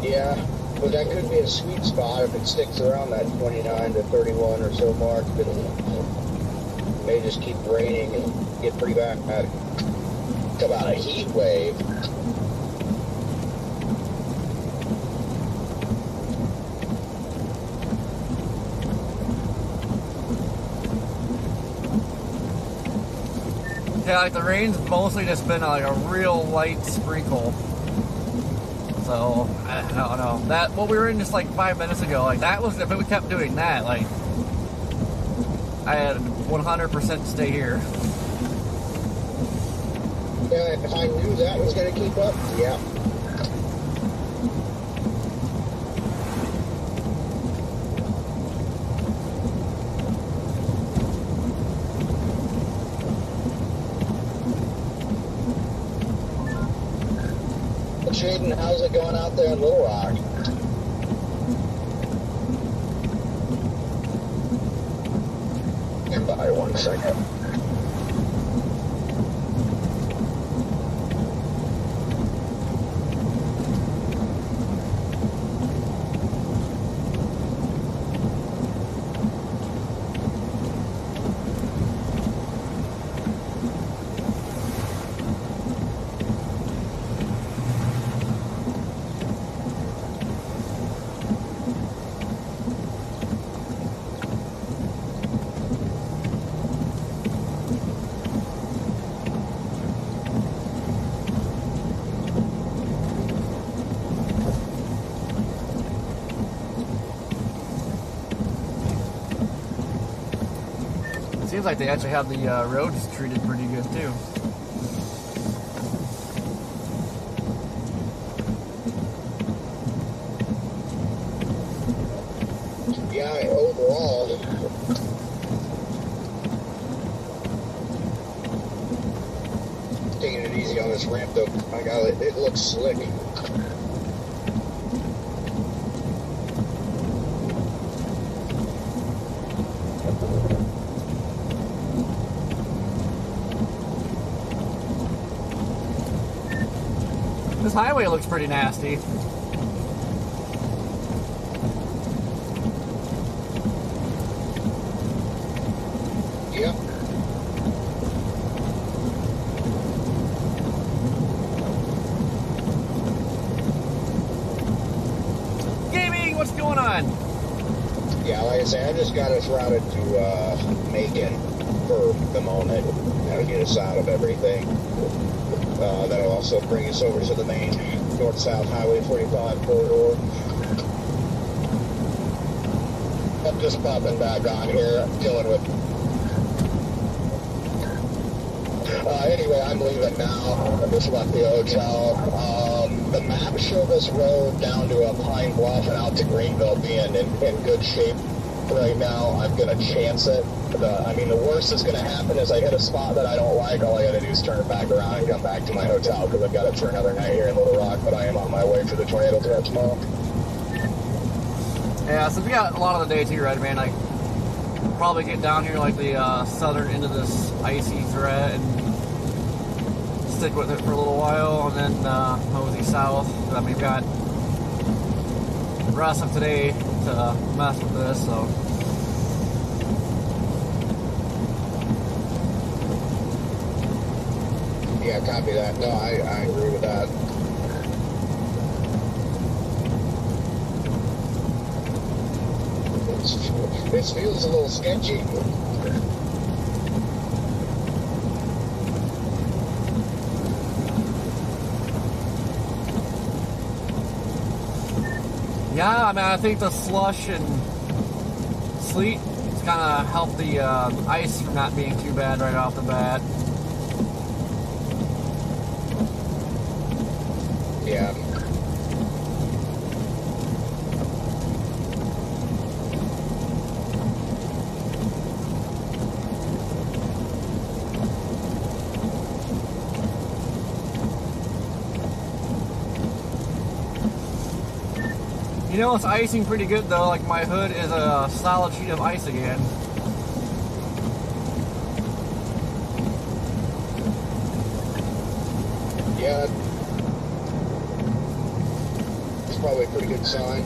Speaker 5: Yeah, but that could be a sweet spot if it sticks around that 29 to 31 or so mark, but it may just keep raining and get pretty bad. Talk about a heat wave.
Speaker 1: Yeah, like the rain's mostly just been like a real light sprinkle. So, I don't know. That, what we were in just like 5 minutes ago, like that was, if it kept doing that, like, I had 100% stay here.
Speaker 5: Yeah, if I knew that was going to keep up, yeah. Shaden, how's it going out there in Little Rock? Stand by 1 second.
Speaker 1: Seems like they actually have the roads treated pretty good too.
Speaker 5: Yeah, overall, taking it easy on this ramp though. My God, it looks slick.
Speaker 1: This highway looks pretty nasty.
Speaker 5: Yep.
Speaker 1: what's going on?
Speaker 5: Yeah, like I say, I just got us routed to Macon for the moment. Gotta get us out of everything. That'll also bring us over to the main north-south Highway 45 corridor. I'm just popping back on here. I'm dealing with... anyway, I'm leaving now. I just left the hotel. The map showed this road down to a Pine Bluff and out to Greenville being in good shape right now. I'm going to chance it. The worst that's going to happen is I hit a spot that I don't like. All I got to do is turn it back around and come back to my hotel because I've got it for another night here in Little Rock, but I am on my way for the tornado threat tomorrow.
Speaker 1: Yeah, so we got a lot of the day too, right, man? Like, probably get down here like the southern end of this icy threat and stick with it for a little while, and then mosey south. I mean, we've got the rest of today to mess with this, so.
Speaker 5: Yeah, copy that. No, I agree with that. This feels a little sketchy.
Speaker 1: Yeah, I mean, I think the slush and sleet kind of helped the ice from not being too bad right off the bat.
Speaker 5: Yeah.
Speaker 1: You know, it's icing pretty good though. Like, my hood is a solid sheet of ice again.
Speaker 5: Yeah. It's probably a pretty good sign.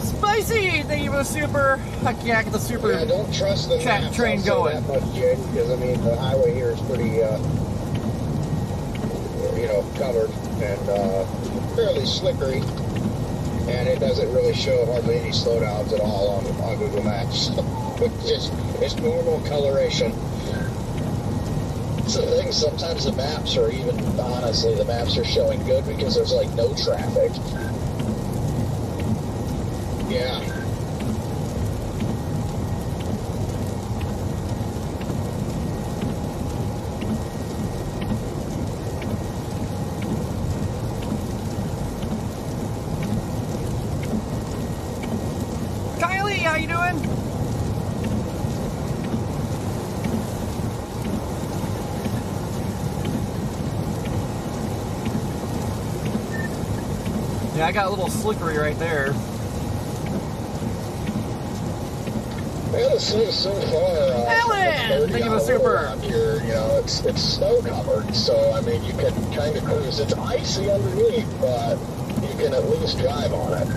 Speaker 1: Spicy! Thank you for the super. Heck yeah, get the super.
Speaker 5: Yeah, don't trust the
Speaker 1: Chat
Speaker 5: maps,
Speaker 1: train
Speaker 5: I'll say
Speaker 1: going.
Speaker 5: that much, Jake, because I mean the highway here is pretty, covered and fairly slickery, and it doesn't really show hardly any slowdowns at all on Google Maps. It's normal coloration. It's the thing. Sometimes the maps are honestly, the maps are showing good because there's like no traffic. Yeah.
Speaker 1: Kylie, how you doing? Yeah, I got a little slickery right there.
Speaker 2: I gotta say, so far,
Speaker 1: Ellen! Thank you for the super.
Speaker 2: Around here, it's snow covered, so I mean, you can kind of cruise. It's icy underneath, but you can at least drive on it.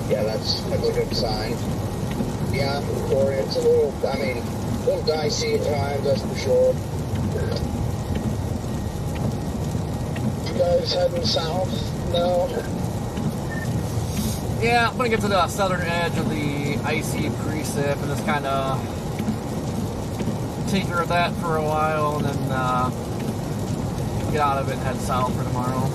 Speaker 5: Yeah, that's a good sign. Yeah, or it's a little dicey at times, that's for sure.
Speaker 2: You guys heading south now?
Speaker 1: Yeah, I'm gonna get to the southern edge of the icy precip and just kind of tinker with that for a while, and then get out of it and head south for tomorrow.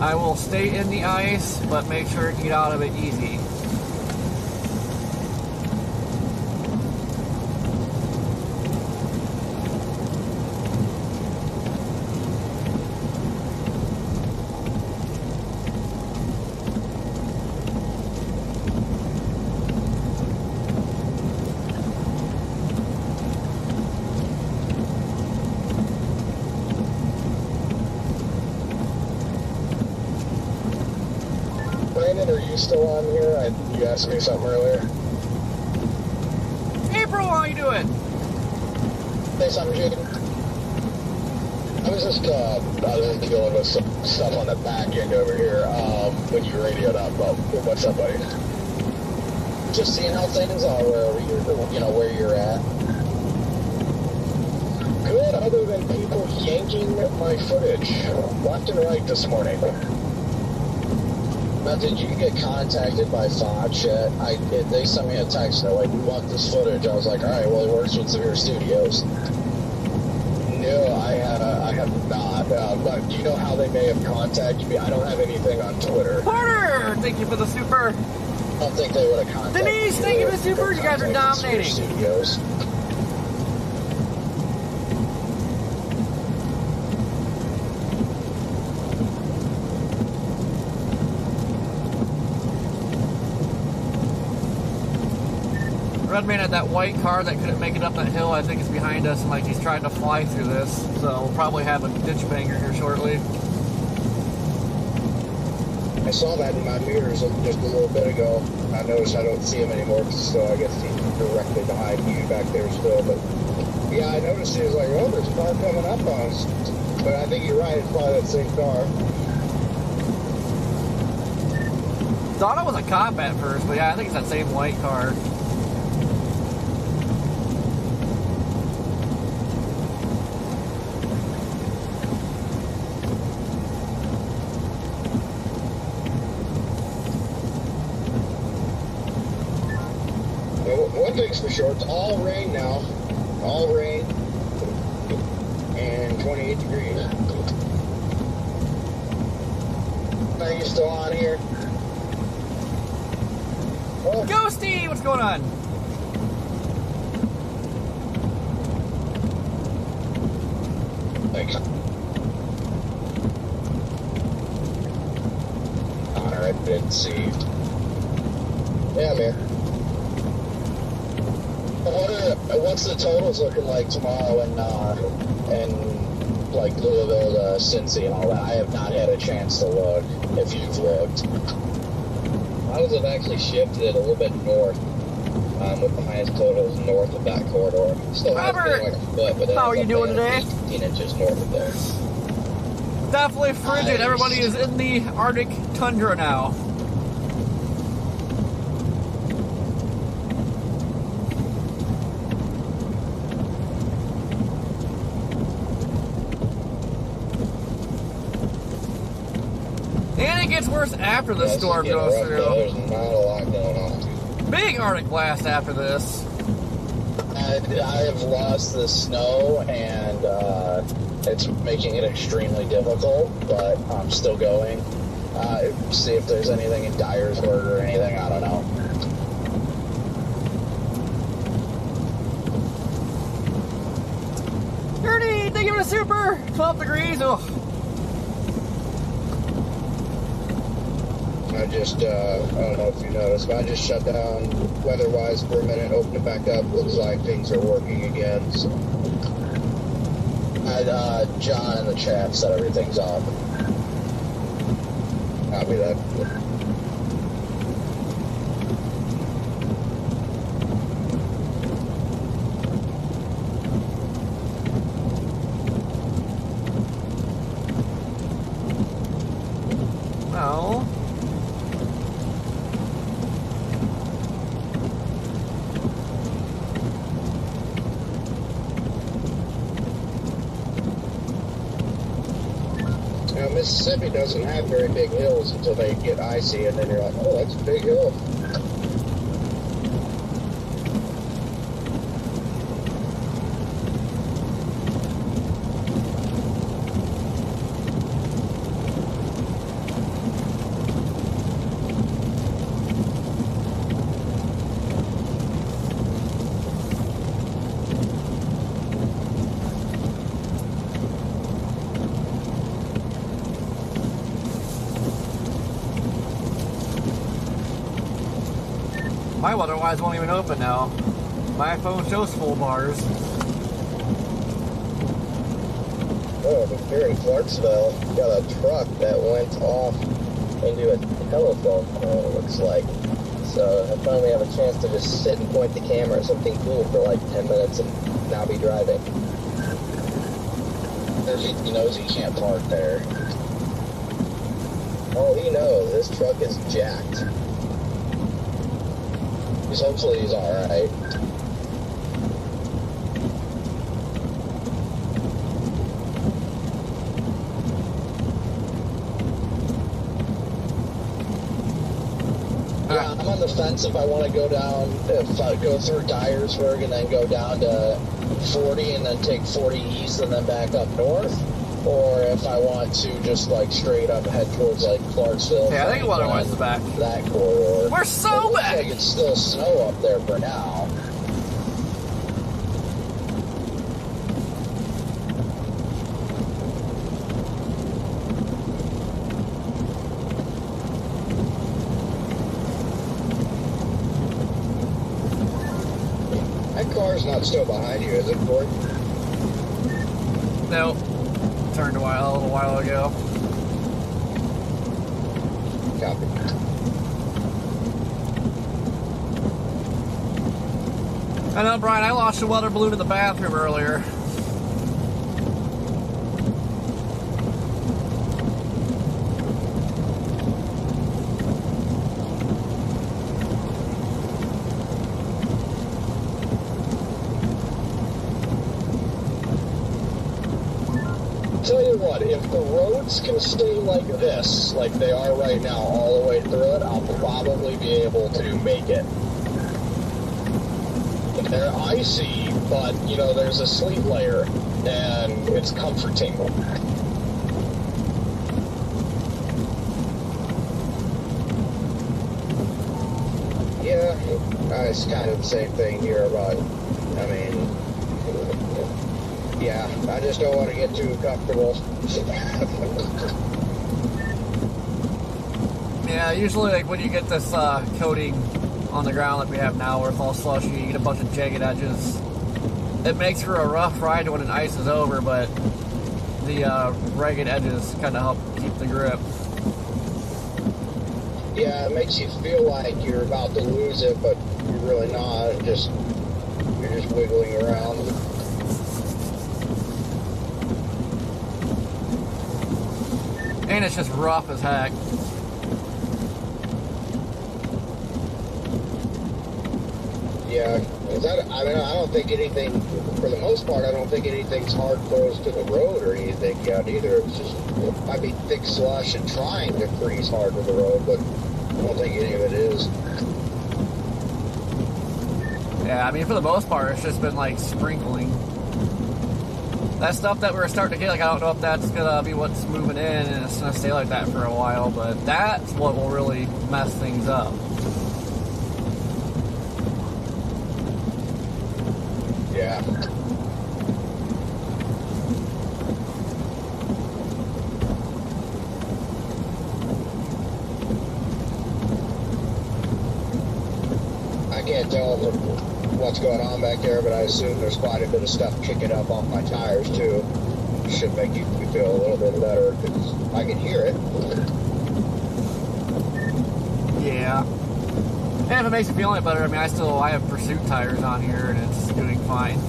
Speaker 1: I will stay in the ice, but make sure to get out of it easy.
Speaker 2: Brandon, are you still on here? You asked me something earlier.
Speaker 1: April, how you doing?
Speaker 2: Say something, Jaden. I was just dealing with some stuff on the back end over here when you radioed up. What's up, buddy?
Speaker 4: Just seeing how things are wherever where you're at.
Speaker 2: Good, other than people yanking my footage left and right this morning.
Speaker 4: Now, did you get contacted by Fox yet? They sent me a text. They're like, we want this footage. I was like, all right, well, he works with Severe Studios.
Speaker 2: No, I have not. But do you know how they may have contacted me? I don't have anything on Twitter.
Speaker 1: Porter, thank you for the super.
Speaker 4: I don't think they would have contacted
Speaker 1: Denise, thank you for the super. You guys are dominating.
Speaker 2: Studios.
Speaker 1: Redman had that white car that couldn't make it up that hill. I think it's behind us, and like he's trying to fly through this. So we'll probably have a ditch banger here shortly.
Speaker 5: I saw that in my mirrors just a little bit ago. I noticed I don't see him anymore, so I guess he's directly behind you back there still. But yeah, I noticed he was like, oh, there's a car coming up on us. But I think you're right, it's probably that same car.
Speaker 1: Thought it was a cop at first, but yeah, I think it's that same white car.
Speaker 5: One thing's for sure, it's all rain now. All rain. And 28 degrees. Are you still on here? Oh.
Speaker 1: Ghosty, what's going on?
Speaker 5: Thanks. Connor, I didn't see. Yeah, I'm here. What's the totals looking like tomorrow and like Louisville to Cincy and all that? I have not had a chance to look, if you've looked.
Speaker 4: Ours have actually shifted a little bit north, with the highest totals north of that corridor. Still has been like a foot, but
Speaker 1: how are you doing today?
Speaker 4: 15 inches north of there.
Speaker 1: Definitely frigid. Everybody is in the Arctic tundra now. And it gets worse after the storm goes through.
Speaker 5: There's not a lot going on.
Speaker 1: Big Arctic blast after this.
Speaker 4: I have lost the snow, and it's making it extremely difficult, but I'm still going. See if there's anything in Dyersburg or anything, I don't know.
Speaker 1: Ernie, thank you for the super. 12 degrees. Oh.
Speaker 5: I just, I don't know if you noticed, but I just shut down weather-wise for a minute, opened it back up. Looks like things are working again. So.
Speaker 4: John in the chat said everything's up.
Speaker 5: Copy that.
Speaker 1: Well.
Speaker 5: Mississippi doesn't have very big hills until they get icy, and then you're like, oh, that's a big hill.
Speaker 1: My weather-wise won't even open now. My phone shows full bars.
Speaker 4: Oh, here in Clarksville, got a truck that went off into a telephone pole, it looks like. So I finally have a chance to just sit and point the camera at something cool for like 10 minutes and now be driving. He knows he can't park there. Oh, he knows. This truck is jacked.
Speaker 5: Hopefully he's alright. Yeah, I'm on the fence if I want to go down, if I go through Dyersburg and then go down to 40 and then take 40 east and then back up north, or if I want to just like straight up head towards like Clarksville.
Speaker 1: Yeah, I think Waterwise is back.
Speaker 5: That corridor.
Speaker 1: We're so back!
Speaker 5: Like it's still snow up there for now. That car's not still behind you, is it, Ford?
Speaker 1: Nope. Turned a little while ago.
Speaker 5: Copy.
Speaker 1: I know, Brian, I lost a weather balloon in the bathroom earlier.
Speaker 2: Tell you what, if the roads can stay like this, like they are right now, all the way through it, I'll probably be able to make it. They're icy, but, you know, there's a sleet layer, and it's comforting.
Speaker 5: Yeah, it's kind of the same thing here, but, I mean, yeah, I just don't want to get too comfortable.
Speaker 1: Yeah, usually like when you get this coating on the ground like we have now where it's all slushy, you get a bunch of jagged edges. It makes for a rough ride when an ice is over, but the ragged edges kind of help keep the grip.
Speaker 5: Yeah, it makes you feel like you're about to lose it, but you're really not. You're just wiggling around.
Speaker 1: And it's just rough as heck.
Speaker 5: Yeah, I don't think anything, for the most part, I don't think anything's hard closed to the road or anything yet either. It's just, it might be thick slush and trying to freeze hard to the road, but I don't think any of it is.
Speaker 1: Yeah, I mean, for the most part, it's just been like sprinkling. That stuff that we're starting to get, like, I don't know if that's gonna be what's moving in and it's gonna stay like that for a while, but that's what will really mess things up.
Speaker 5: Yeah. I can't tell what's going on back there, but I assume there's quite a bit of stuff kicking up off my tires too. Should make you feel a little bit better because I can hear it.
Speaker 1: Yeah. And if it makes you feel any better, I mean, I have Pursuit tires on here and it's doing fine.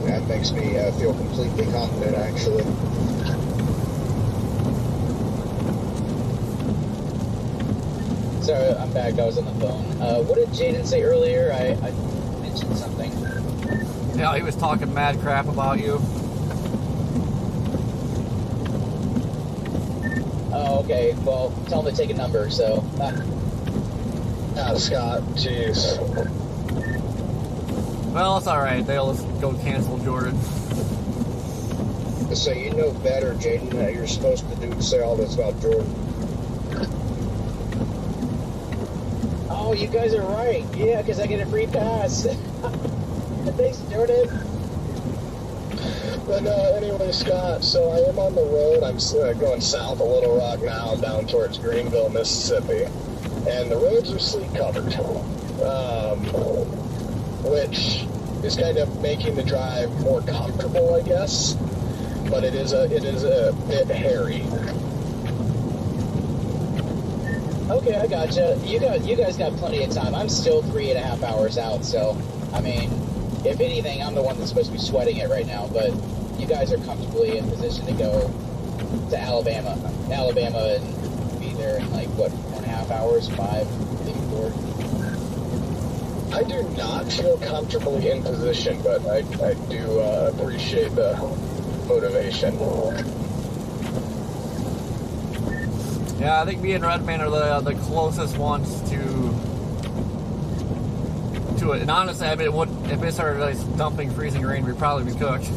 Speaker 5: That makes me feel completely confident, actually.
Speaker 4: Sorry, I'm back. I was on the phone. What did Jaden say earlier? I mentioned something.
Speaker 1: Yeah, he was talking mad crap about you.
Speaker 4: Oh, okay. Well, tell him to take a number, so...
Speaker 2: Scott, jeez.
Speaker 1: Well, it's alright. They'll just go cancel Jordan.
Speaker 5: So you know better, Jaden, that you're supposed to say all this about Jordan.
Speaker 4: Oh, you guys are right. Yeah, because I get a free pass. Thanks, Jordan.
Speaker 2: But anyway, Scott, so I am on the road. I'm going south of Little Rock now, down towards Greenville, Mississippi. And the roads are sleet covered, which is kind of making the drive more comfortable, I guess. But it is a bit hairy.
Speaker 4: Okay, I gotcha. You guys got plenty of time. I'm still 3.5 hours out, so, I mean, if anything, I'm the one that's supposed to be sweating it right now, but you guys are comfortably in position to go to Alabama and be there in, like, what, 4.5 hours, 5, maybe 4.
Speaker 2: I do not feel comfortably in position, but I do appreciate the motivation.
Speaker 1: Yeah, I think me and Redman are the closest ones to it. And honestly, I mean, if it started like dumping freezing rain, we'd probably be cooked.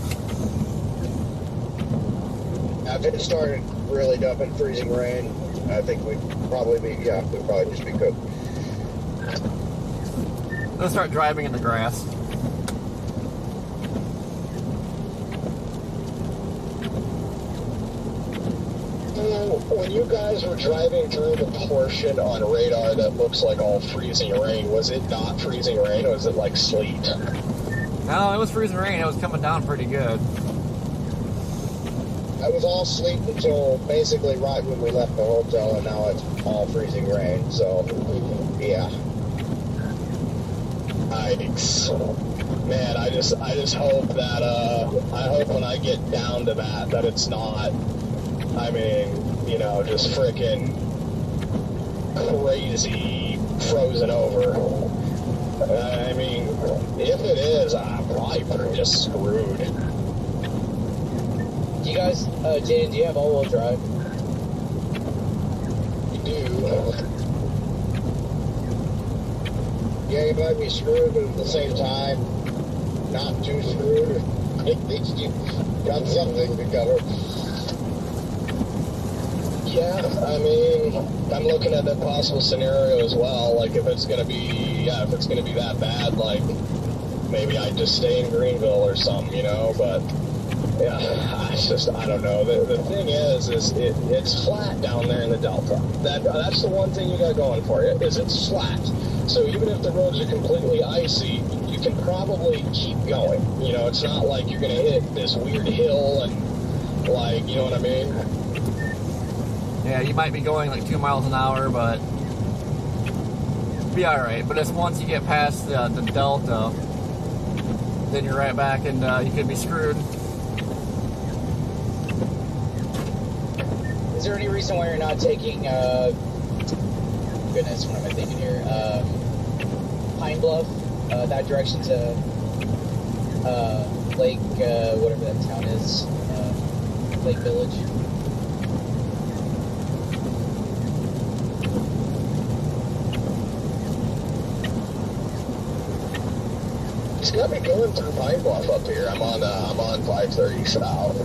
Speaker 5: If it started really dumping freezing rain, I think we'd probably just be cooked.
Speaker 1: Let's start driving in the grass.
Speaker 2: When you guys were driving through the portion on radar that looks like all freezing rain, was it not freezing rain, or was it like sleet?
Speaker 1: No, it was freezing rain. It was coming down pretty good.
Speaker 5: It was all sleet until basically right when we left the hotel, and now it's all freezing rain. So, yeah.
Speaker 2: Yikes. Man, I just hope that I hope when I get down to that it's not, I mean, you know, just freaking crazy frozen over. I mean, if it is, I'm probably just screwed.
Speaker 4: Do you guys, Jaden, do you have all-wheel drive?
Speaker 2: You do.
Speaker 5: Yeah, you might be screwed, but at the same time, not too screwed. At least you got something to cover.
Speaker 2: Yeah, I mean, I'm looking at that possible scenario as well. Like, if it's gonna be that bad, like, maybe I just stay in Greenville or something, you know, but yeah, it's just, I don't know. The thing is it's flat down there in the Delta. That's the one thing you got going for you, is it's flat. So even if the roads are completely icy, you can probably keep going. You know, it's not like you're going to hit this weird hill and, like, you know what I mean?
Speaker 1: Yeah, you might be going like 2 miles an hour, but be alright. But it's once you get past the Delta, then you're right back and you could be screwed.
Speaker 4: Is there any reason why you're not taking, goodness, what am I thinking here? Pine Bluff, that direction to Lake, whatever that town is, Lake Village.
Speaker 2: It's got me going through Pine Bluff up here. I'm on 530 south.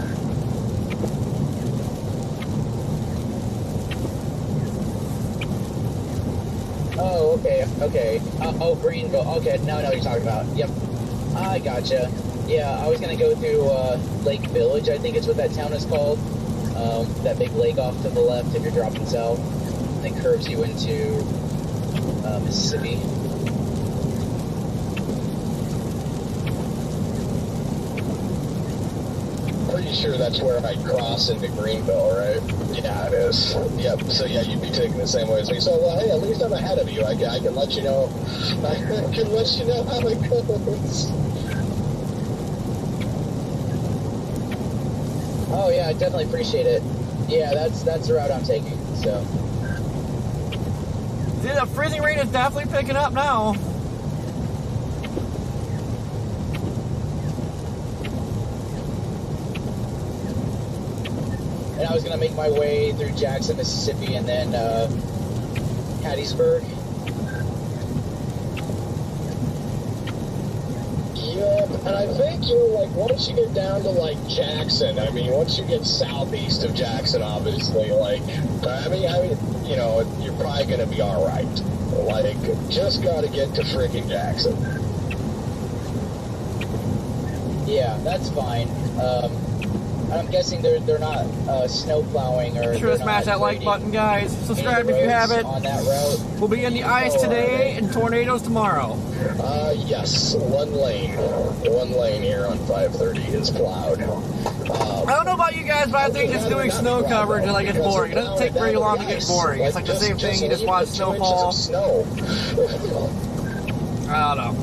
Speaker 4: Oh, okay. Oh, Greenville. Okay, now I know what you're talking about. Yep. I gotcha. Yeah, I was gonna go through Lake Village, I think is what that town is called. That big lake off to the left if you're dropping south. And it curves you into Mississippi.
Speaker 2: Pretty sure that's where I cross into Greenville, right? Yeah, it is. Yep. So yeah, you'd be taking the same way as me. So well, hey, at least I'm ahead of you. I can let you know. I can let you know how it goes.
Speaker 4: Oh yeah, I definitely appreciate it. Yeah, that's the route I'm taking. So.
Speaker 1: Dude, the freezing rain is definitely picking up now.
Speaker 4: And I was gonna make my way through Jackson, Mississippi, and then Hattiesburg.
Speaker 2: Yep, and I think you're like, once you get down to like Jackson, I mean, once you get southeast of Jackson, obviously, like, I mean, you know, you're probably gonna be all right. Like, just gotta get to freaking Jackson.
Speaker 4: Yeah, that's fine. I'm guessing they're not snow plowing or.
Speaker 1: Be sure to smash that like button, guys. Subscribe if you haven't.
Speaker 4: On that route.
Speaker 1: We'll be in the ice today and tornadoes tomorrow.
Speaker 2: Yes, one lane here on 530 is plowed.
Speaker 1: I don't know about you guys, but I think just doing snow coverage is like it's boring. It doesn't take very long to get boring. It's like the same thing. You just watch snowfall. I don't know.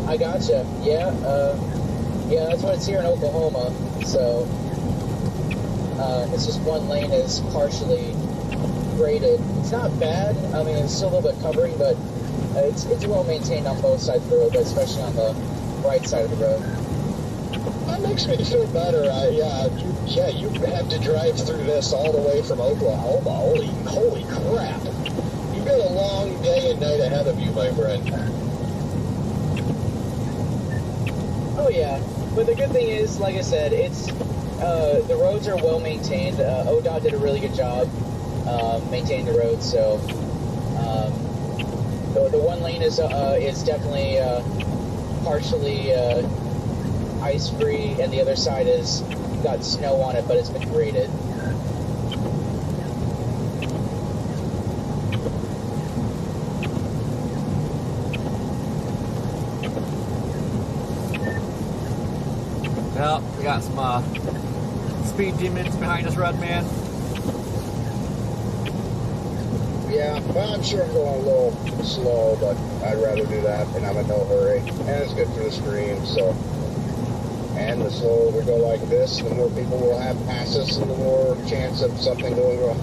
Speaker 4: I gotcha. Yeah. Yeah, that's what it's here in Oklahoma. So it's just one lane is partially graded. It's not bad. I mean, it's still a little bit covering, but it's well maintained on both sides of the road, but especially on the right side of the road.
Speaker 2: That makes me feel better. You have to drive through this all the way from Oklahoma. Holy crap! You've got a long day and night ahead of you, my friend.
Speaker 4: Oh yeah, but the good thing is, like I said, it's the roads are well maintained. ODOT did a really good job maintaining the roads. So the one lane is definitely partially ice free, and the other side is got snow on it, but it's been graded.
Speaker 1: Well, we got some speed demons behind us, Red Man.
Speaker 5: Yeah, well, I'm sure I'm going a little slow, but I'd rather do that, and I'm in no hurry. And it's good for the stream, so. And the slower we go like this, the more people will have passes, and the more chance of something going wrong.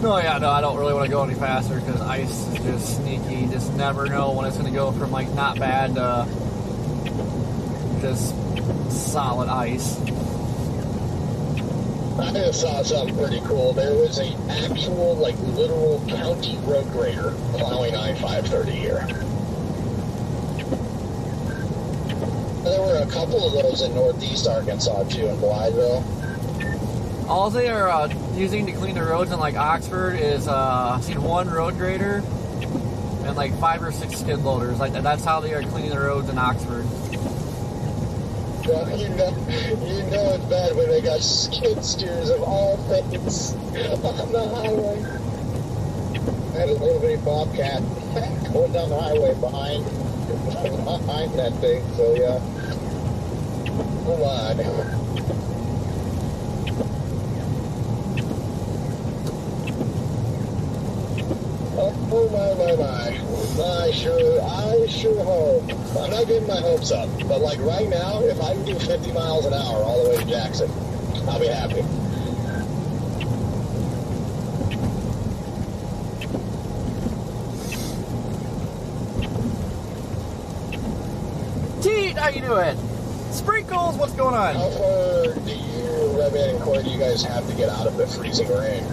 Speaker 1: No, yeah, no, I don't really want to go any faster because ice is just sneaky. You just never know when it's going to go from like not bad to just solid ice.
Speaker 2: I just saw something pretty cool. There was an actual, like, literal county road grader plowing I-530 here. There were a couple of those in northeast Arkansas, too, in Blytheville.
Speaker 1: All they are using to clean the roads in like Oxford is I've seen one road grader and like 5 or 6 skid loaders. Like that's how they are cleaning the roads in Oxford.
Speaker 2: Well, you know it's bad when they got skid steers of all things on the highway.
Speaker 5: I had a little bitty bobcat going down the highway behind that thing, so yeah.
Speaker 2: Come on. Oh my. I sure hope. I'm not getting my hopes up, but like right now, if I can do 50 miles an hour all the way to Jackson, I'll be happy.
Speaker 1: Teet, how you doing? Sprinkles, what's going on?
Speaker 2: How far do you, Redman and Corey, do you guys have to get out of the freezing rain?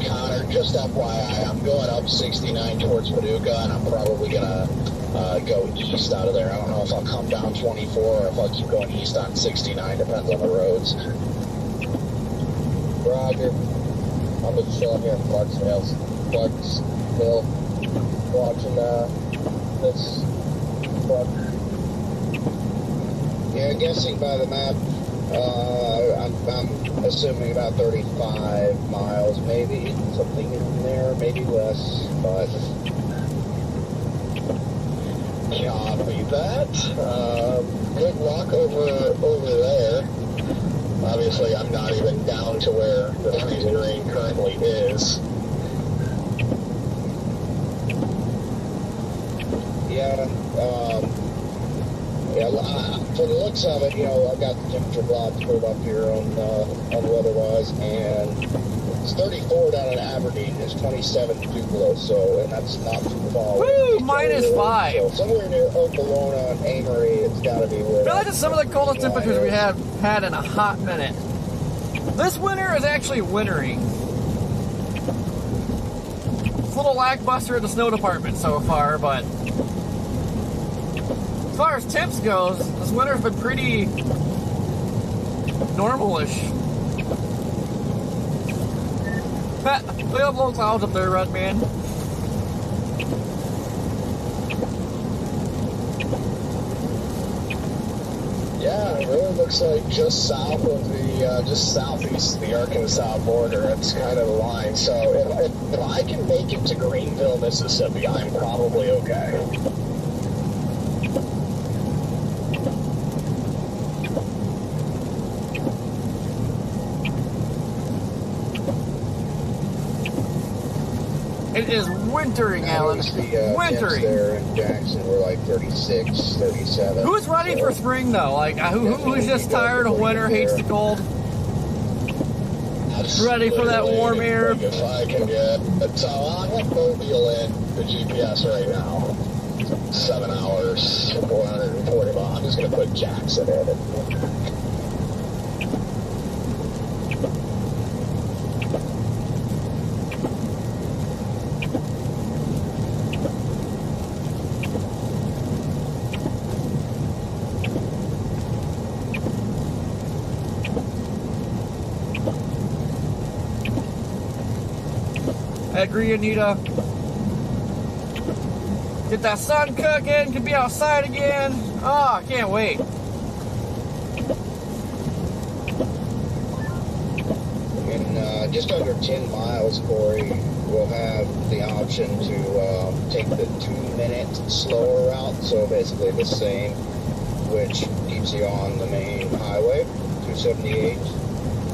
Speaker 2: Connor, just FYI, I'm going up 69 towards Paducah, and I'm probably gonna go east out of there. I don't know if I'll come down 24 or if I'll keep going east on 69, depends on the roads.
Speaker 5: Roger. I'm just chilling here in Clarksville, watching this truck. Yeah, guessing by the map, I'm assuming about 35 miles, maybe something in there, maybe less, but
Speaker 2: Copy that. Good luck over there. Obviously, I'm not even down to where the freezing rain currently is.
Speaker 5: yeah, for the looks of it, I've got the temperature blocks pulled up here on WeatherWise, and it's 34 down in Aberdeen. It's 27 Tupelo, and that's not too far.
Speaker 1: Woo, -5.
Speaker 5: So somewhere near Oklahoma and Amory, it's got to be where.
Speaker 1: I feel like it's some of the coldest temperatures we have had in a hot minute. This winter is actually wintering. It's a little lackluster at the snow department so far, but as far as temps goes, this winter's been pretty normalish. We have low clouds up there, Red Man.
Speaker 2: Yeah, it really looks like just south of the, just southeast of the Arkansas border. It's kind of the line. So if I can make it to Greenville, Mississippi, I'm probably okay.
Speaker 1: It is wintering,
Speaker 5: I
Speaker 1: Alan.
Speaker 5: noticed the temps
Speaker 1: Wintering.
Speaker 5: there in Jackson were like 36, 37.
Speaker 1: Who's ready for spring though? Like who's just tired of winter, hates the cold? Ready for that warm air?
Speaker 2: Like if I can get I'm like Mobile in the GPS right now. 7 hours, 440 miles. I'm just gonna put Jackson in it.
Speaker 1: I agree, Anita. Get that sun cooking, can be outside again. Oh, I can't wait.
Speaker 5: In just under 10 miles, Corey, we'll have the option to take the 2-minute slower route, so basically the same, which keeps you on the main highway, 278,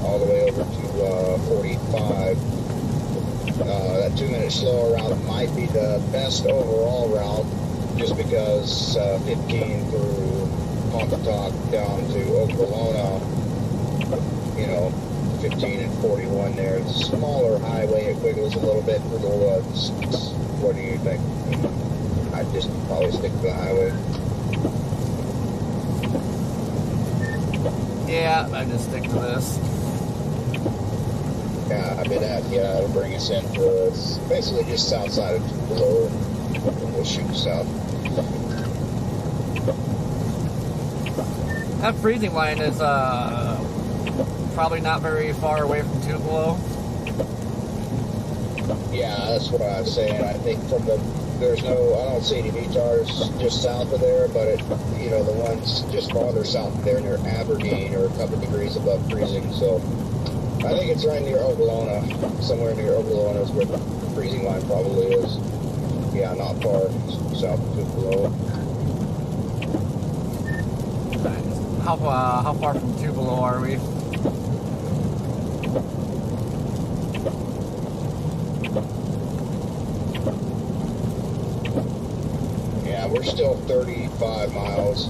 Speaker 5: all the way over to 45. That 2-minute slower route might be the best overall route, just because 15 through Pontotoc down to Okolona, 15 and 41 there. It's a smaller highway. It wiggles a little bit for the woods. What do you think? I'd just probably stick to the highway.
Speaker 1: Yeah, I just stick to this.
Speaker 5: Yeah, I mean, it'll bring us in for basically just south side of Tupelo, and we'll shoot south.
Speaker 1: That freezing line is probably not very far away from Tupelo.
Speaker 5: Yeah, that's what I was saying. I think I don't see any VTOLs just south of there, but the ones just farther south there near Aberdeen are a couple degrees above freezing, so I think it's right near Okolona. Somewhere near Okolona is where the freezing line probably is. Yeah, not far south of Tupelo.
Speaker 1: How far from Tupelo are we?
Speaker 5: Yeah, we're still 35 miles.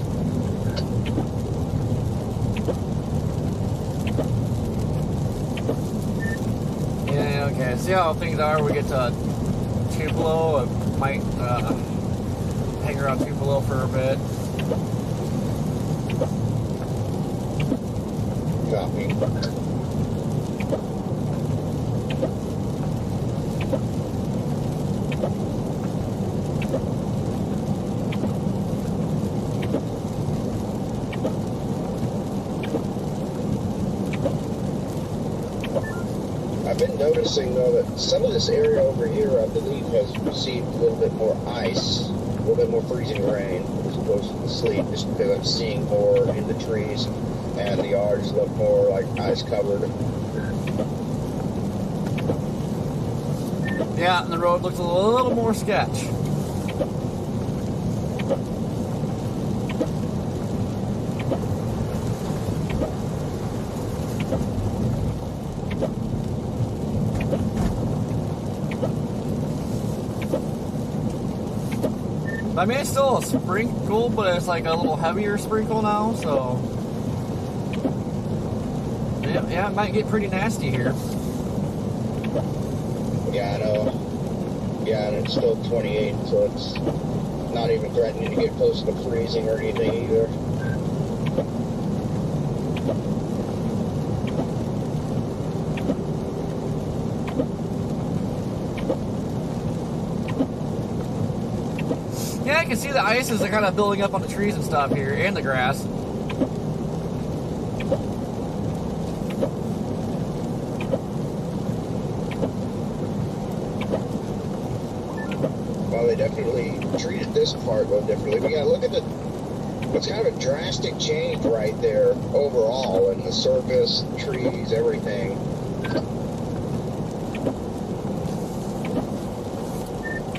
Speaker 1: Yeah, okay. See how things are when we get to Tupelo. It might hang around Tupelo for a bit.
Speaker 5: Copy. I've been noticing, though, that some of this area over here, I believe, has received a little bit more ice, a little bit more freezing rain, as opposed to the sleet, just because I'm seeing more in the trees, and the yards look more like ice covered.
Speaker 1: Yeah, and the road looks a little more sketch. I mean, it's still a sprinkle, but it's like a little heavier sprinkle now, so yeah, it might get pretty nasty here.
Speaker 5: Yeah, I know. Yeah, and it's still 28, so it's not even threatening to get close to freezing or anything either.
Speaker 1: Yeah, I can see the ice is kind of building up on the trees and stuff here, and the grass.
Speaker 5: Well, they definitely treated this part a little differently. But yeah, look at it's kind of a drastic change right there overall in the surface, trees, everything.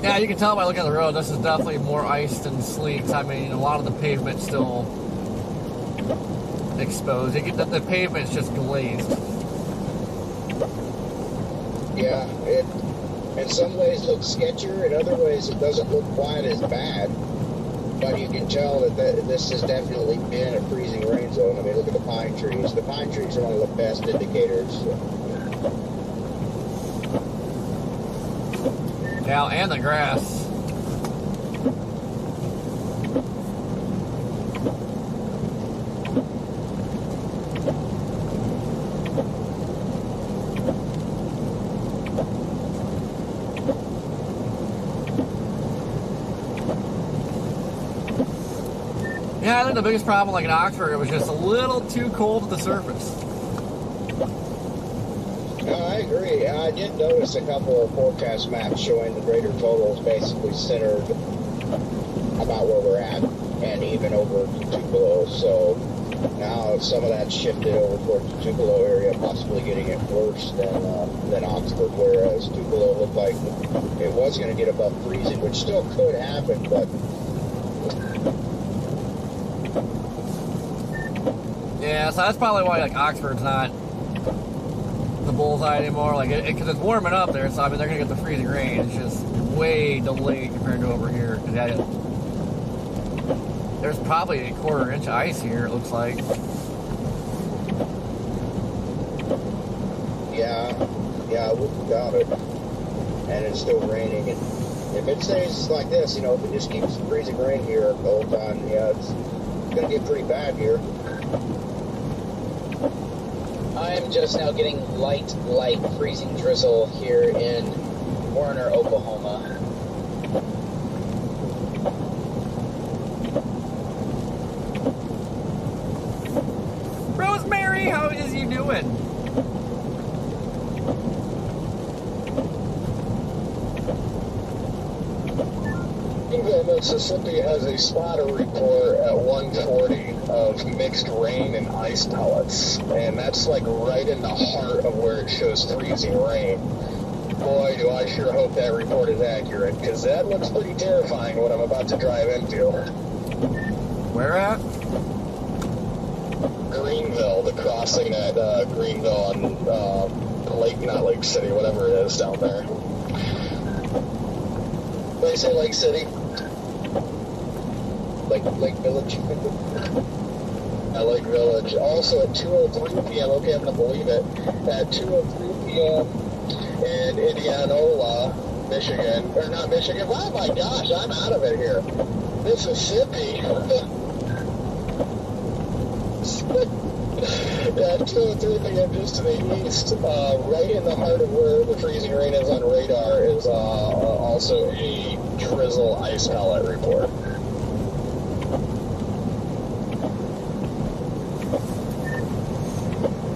Speaker 1: Yeah, you can tell by looking at the road, this is definitely more ice than sleet. I mean, a lot of the pavement's still exposed. The pavement's just glazed.
Speaker 5: Yeah, In some ways, it looks sketchier. In other ways, it doesn't look quite as bad. But you can tell that this has definitely been a freezing rain zone. I mean, look at the pine trees. The pine trees are one of the best indicators.
Speaker 1: Yeah, and the grass. Yeah, I think the biggest problem, like in Oxford, it was just a little too cold at the surface.
Speaker 5: No, I agree. I did notice a couple of forecast maps showing the greater totals basically centered about where we're at, and even over Tupelo. So now some of that's shifted over towards the Tupelo area, possibly getting it worse than Oxford, whereas Tupelo looked like it was going to get above freezing, which still could happen, but
Speaker 1: Yeah, so that's probably why like Oxford's not the bullseye anymore. Like, because it's warming up there, so I mean they're gonna get the freezing rain. It's just way delayed compared to over here. Cause there's probably a quarter-inch of ice here. It looks like.
Speaker 5: yeah, I wouldn't doubt it. And it's still raining. And if it stays like this, if it just keeps freezing rain here the whole time, yeah, it's gonna get pretty bad here.
Speaker 4: I'm just now getting light freezing drizzle here in Warner, Oklahoma.
Speaker 1: Rosemary, how is you doing?
Speaker 2: Greenville, Mississippi has a spotter report at 1:40 of mixed rain and ice pellets, and that's like right in the heart of where it shows freezing rain. Boy, do I sure hope that report is accurate, because that looks pretty terrifying what I'm about to drive into.
Speaker 1: Where at?
Speaker 2: Greenville, the crossing at Greenville on Lake City, whatever it is down there. They say Lake City.
Speaker 5: Lake Village.
Speaker 2: At Lake Village. Also at 2:03 p.m., okay, I'm going to believe it, at 2:03 p.m. in Indianola, Michigan, or not Michigan, oh my gosh, I'm out of it here. Mississippi. At 2:03 p.m. just to the east, right in the heart of where the freezing rain is on radar, is also a drizzle ice pellet report.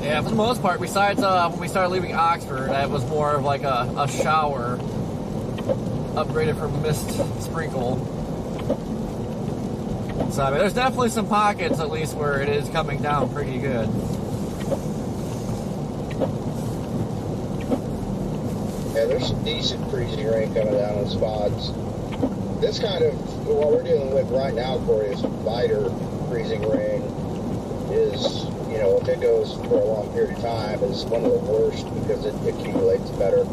Speaker 1: Yeah, for the most part, besides when we started leaving Oxford, that was more of like a shower, upgraded from mist sprinkle. So I mean, there's definitely some pockets, at least, where it is coming down pretty good.
Speaker 5: Yeah, there's some decent freezing rain coming down in spots. This kind of, what we're dealing with right now, Corey, is lighter freezing rain. Is, if it goes for a long period of time, is one of the worst because it accumulates better.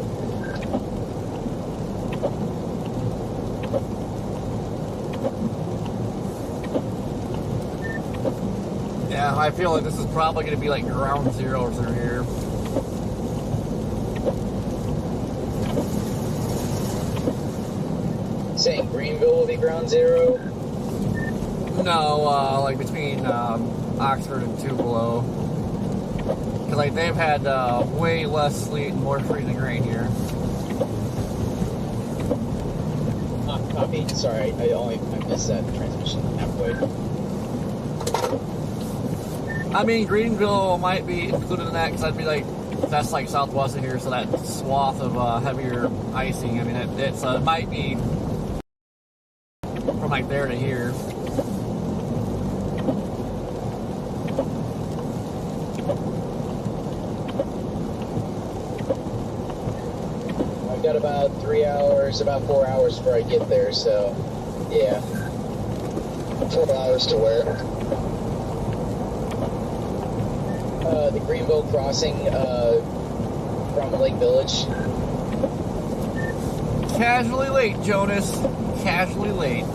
Speaker 1: Yeah, I feel like this is probably going to be like ground zero through here.
Speaker 4: Saying Greenville will be ground zero?
Speaker 1: No, like between Oxford and Tupelo. Because like they've had way less sleet and more freezing rain here.
Speaker 4: Copy. Sorry, I missed that transmission halfway.
Speaker 1: I mean, Greenville might be included in that because I'd be like, that's like southwest of here, so that swath of heavier icing. I mean, it might be from like there to here.
Speaker 4: I've got about 3 hours, about 4 hours before I get there, so yeah.
Speaker 2: 4 hours to where?
Speaker 4: The Greenville crossing from Lake Village.
Speaker 1: Casually late, Jonas. Casually late.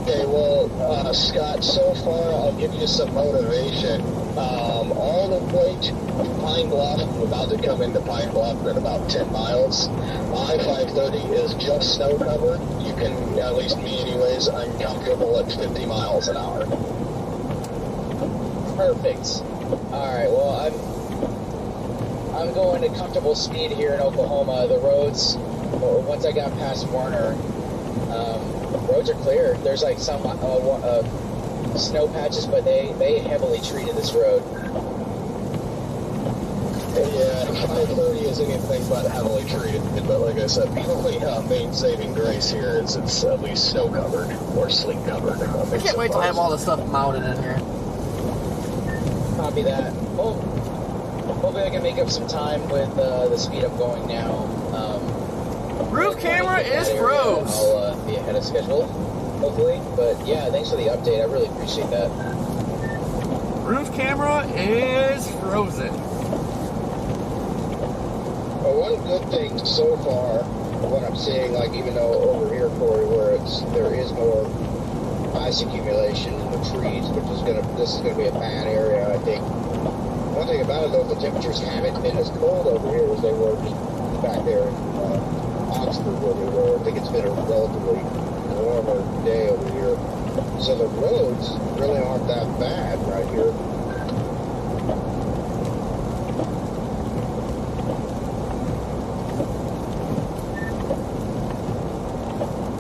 Speaker 2: Okay, well, Scott, so far I'll give you some motivation. All the way to Pine Bluff, I'm about to come into Pine Bluff in about 10 miles. I-530 is just snow covered. You can, at least me anyways, I'm comfortable at 50 miles an hour.
Speaker 4: Perfect. Alright, well, I'm going at comfortable speed here in Oklahoma. The roads, once I got past Warner, roads are clear. There's like some snow patches, but they heavily treated this road.
Speaker 2: Yeah, 530 is anything but heavily treated. But like I said, the only main saving grace here is it's at least snow covered or sleet covered.
Speaker 1: I can't wait till I have all this stuff mounted in here.
Speaker 4: Copy that. Well, hopefully I can make up some time with the speed I'm going now.
Speaker 1: Roof camera is froze.
Speaker 4: I'll be ahead of schedule, hopefully. But yeah, thanks for the update. I really appreciate that.
Speaker 1: Roof camera is frozen.
Speaker 5: Well, one good thing so far, what I'm seeing, like even though over here, Corey, where there is more ice accumulation in the trees, this is gonna be a bad area, I think. One thing about it though, the temperatures haven't been as cold over here as they were back there in Oxford where we were. I think it's been a relatively warmer day over here. So the roads really aren't that bad right here.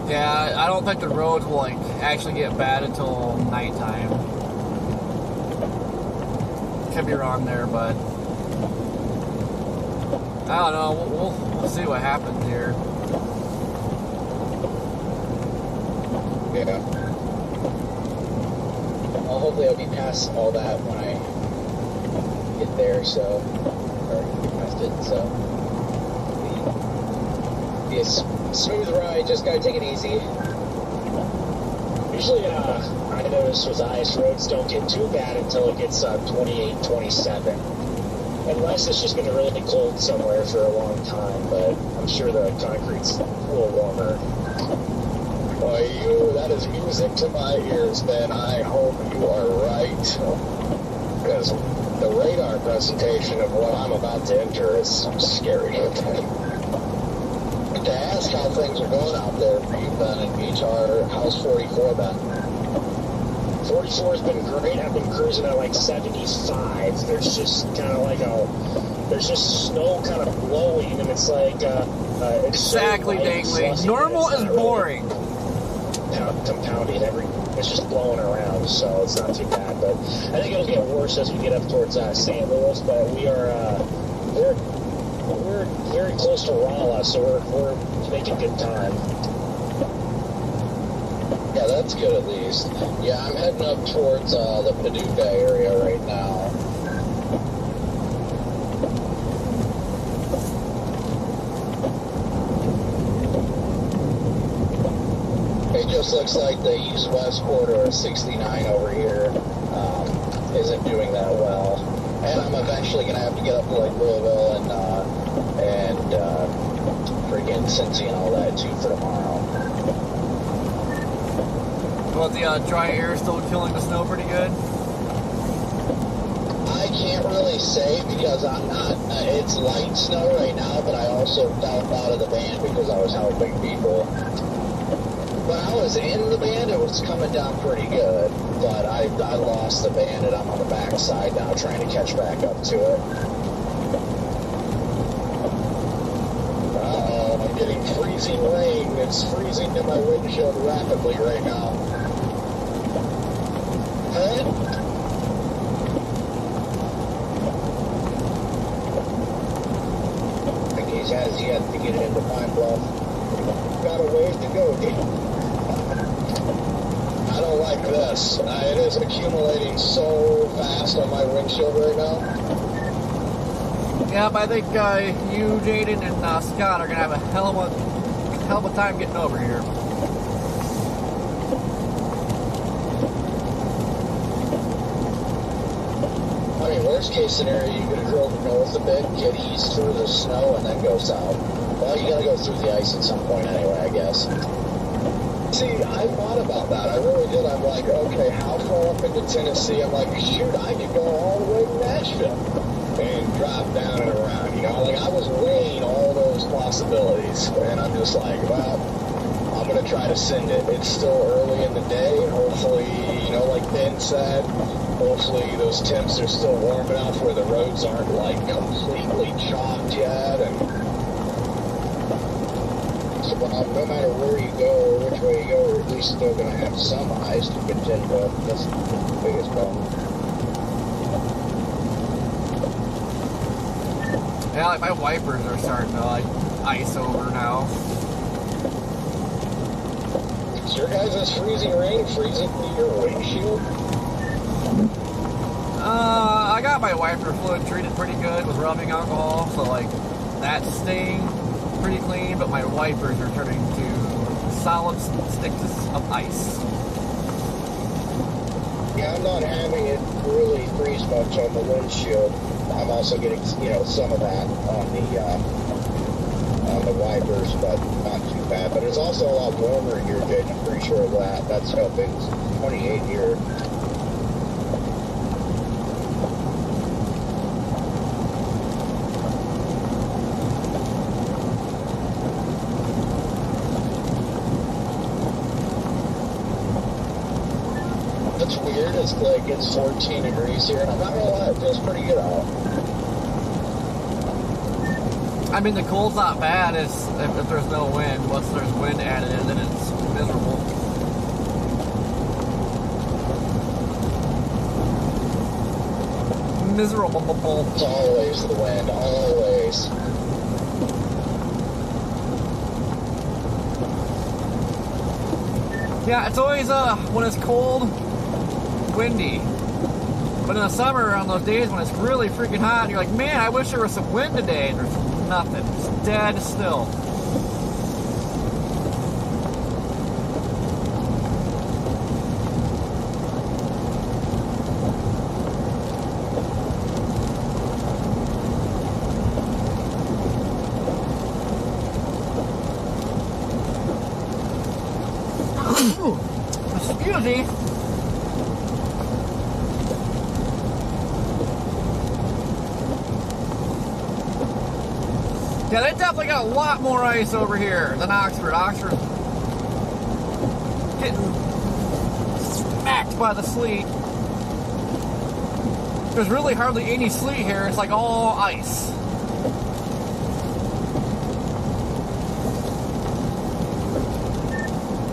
Speaker 1: Yeah, I don't think the roads will like actually get bad until nighttime. Could be wrong there, but I don't know. We'll see what happens here.
Speaker 4: Yeah. Well, hopefully I'll be past all that when I get there, or past it, so. Be a smooth ride, just gotta take it easy.
Speaker 3: Usually, I notice with ice, roads don't get too bad until it gets 28, 27. Unless it's just been really cold somewhere for a long time, but I'm sure the concrete's a little warmer.
Speaker 2: Boy, that is music to my ears, Ben. I hope you are right. Because the radar presentation of what I'm about to enter is scary. To ask how things are going out there for you, Ben, and BHR, how's 44 been?
Speaker 3: 44 has been great. I've been cruising at like 75. There's just kind of like there's just snow kind of blowing, and it's like, it's
Speaker 1: Exactly,
Speaker 3: so light,
Speaker 1: Dingley.
Speaker 3: fluffy,
Speaker 1: Normal
Speaker 3: it's
Speaker 1: is
Speaker 3: not really
Speaker 1: boring.
Speaker 3: compounding it's just blowing around, so it's not too bad. But I think it'll get worse as we get up towards St. Louis. But we're very close to Rolla, so we're making good time.
Speaker 5: Yeah, that's good at least. Yeah, I'm heading up towards the Paducah area right now. It just looks like the east-west corridor of 69 over here isn't doing that well. And I'm eventually going to have to get up to like Louisville and freaking Cincy and all that too for tomorrow.
Speaker 1: Well, the dry air is still killing the snow pretty good.
Speaker 5: I can't really say because I'm not, it's light snow right now, but I also fell out of the band because I was helping people. When I was in the band, it was coming down pretty good, but I lost the band and I'm on the back side now trying to catch back up to it.
Speaker 2: I'm getting freezing rain. It's freezing in my windshield rapidly right now. Hey?
Speaker 5: I think he has yet to get it into Pine Bluff.
Speaker 2: Got a ways to go, dude. I don't like this. It is accumulating so fast on my windshield right now.
Speaker 1: Yeah, but I think you, Jaden, and Scott are gonna have a hell of a time getting over here.
Speaker 5: I mean, worst case scenario, you could drove north a bit, get east through the snow, and then go south. Well, you gotta go through the ice at some point anyway, I guess.
Speaker 2: See, I thought about that. I really did. I'm like, okay, how far up into Tennessee? I'm like, shoot, I could go all the way to Nashville and drop down and around. You know, like I was weighing all those possibilities, and I'm just like, well, I'm gonna try to send it. It's still early in the day. Hopefully, you know, like Ben said, hopefully those temps are still warm enough where the roads aren't like completely chopped yet, and
Speaker 5: So no matter where you go or which way you go, we're at least still going to have some ice to contend with. That's the biggest problem.
Speaker 1: Yeah, like my wipers are starting to like ice over now.
Speaker 2: is your guys' freezing rain freezing your windshield?
Speaker 1: I got my wiper fluid treated pretty good with rubbing alcohol, so like that's staying pretty clean, but my wipers are turning to solid sticks of ice.
Speaker 5: Yeah, I'm not having it really freeze much on the windshield. I'm also getting, you know, some of that on the wipers, but not too bad. But it's also a lot warmer here, Jaden. I'm pretty sure of that. That's helping. It's 28 here.
Speaker 2: It's weird. It's like it's 14 degrees here, and I'm not gonna lie, it feels pretty good out.
Speaker 1: I mean, the cold's not bad if there's no wind. Once there's wind added in, then it's miserable. Miserable.
Speaker 2: It's always the wind, always.
Speaker 1: Yeah, it's always when it's cold, windy. But in the summer, on those days when it's really freaking hot, you're like, man, I wish there was some wind today. And there's nothing. It's dead still. Excuse me. Yeah, they definitely got a lot more ice over here than Oxford. Oxford's getting smacked by the sleet. There's really hardly any sleet here. It's like all ice.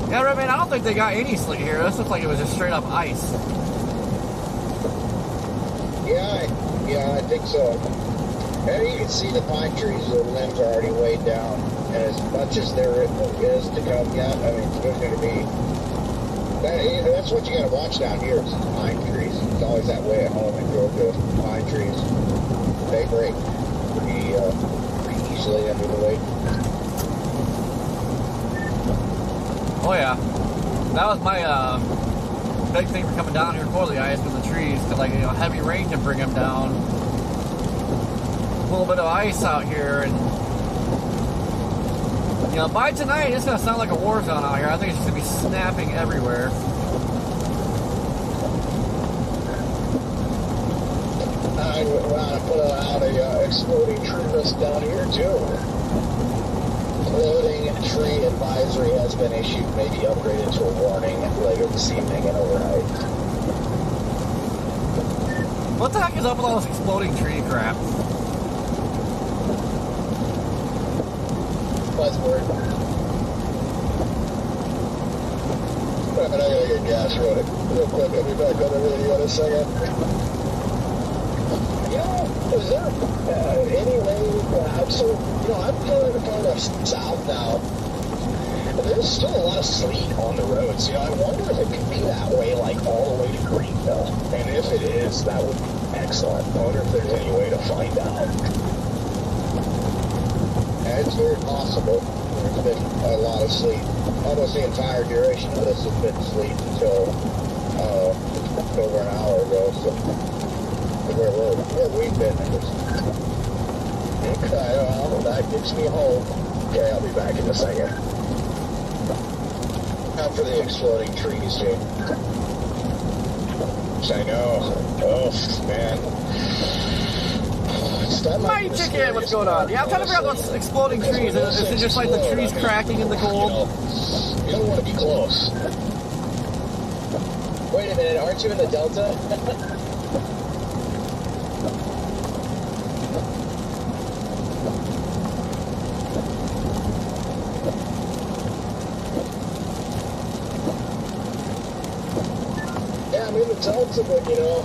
Speaker 1: Yeah, I mean, I don't think they got any sleet here. This looks like it was just straight up ice.
Speaker 5: Yeah, I think so. And you can see the pine trees, the limbs are already weighed down. And as much as there is to come yet, I mean, there's going to be... That's what you got to watch down here, is pine trees. It's always that way at home in Georgia. Pine trees, they break pretty easily under the weight.
Speaker 1: Oh yeah, that was my big thing for coming down here for the ice with the trees, because like, you know, heavy rain can bring them down. A little bit of ice out here, and you know, by tonight it's gonna sound like a war zone out here. I think it's just gonna be snapping everywhere.
Speaker 2: I would want to put out a exploding tree list down here too. Floating tree advisory has been issued, maybe upgraded to a warning later this evening and overnight.
Speaker 1: What the heck is up with all this exploding tree crap?
Speaker 2: Buzzword. I gotta get gas running real quick. I'll be back on the radio in a second. You know, is there any way, so, you know, I'm kind of south now. There's still a lot of sleet on the roads. You know, I wonder if it could be that way, like, all the way to Greenville. And if it is, that would be excellent. I wonder if there's any way to find out.
Speaker 5: Yeah, it's very possible. There's been a lot of sleet. Almost the entire duration of this has been sleet until over an hour ago. So where we've been. Okay, well, that gives me hope. Okay, I'll be back in a second. After the exploding trees, Jake. I know. Oh, man.
Speaker 1: My chicken, what's going on? Yeah, I'm trying to figure out what's exploding trees. Is it just like the trees cracking in the cold?
Speaker 2: You don't want to be close.
Speaker 4: Wait a minute, aren't you in the Delta?
Speaker 2: Yeah, I'm in the Delta, but you know,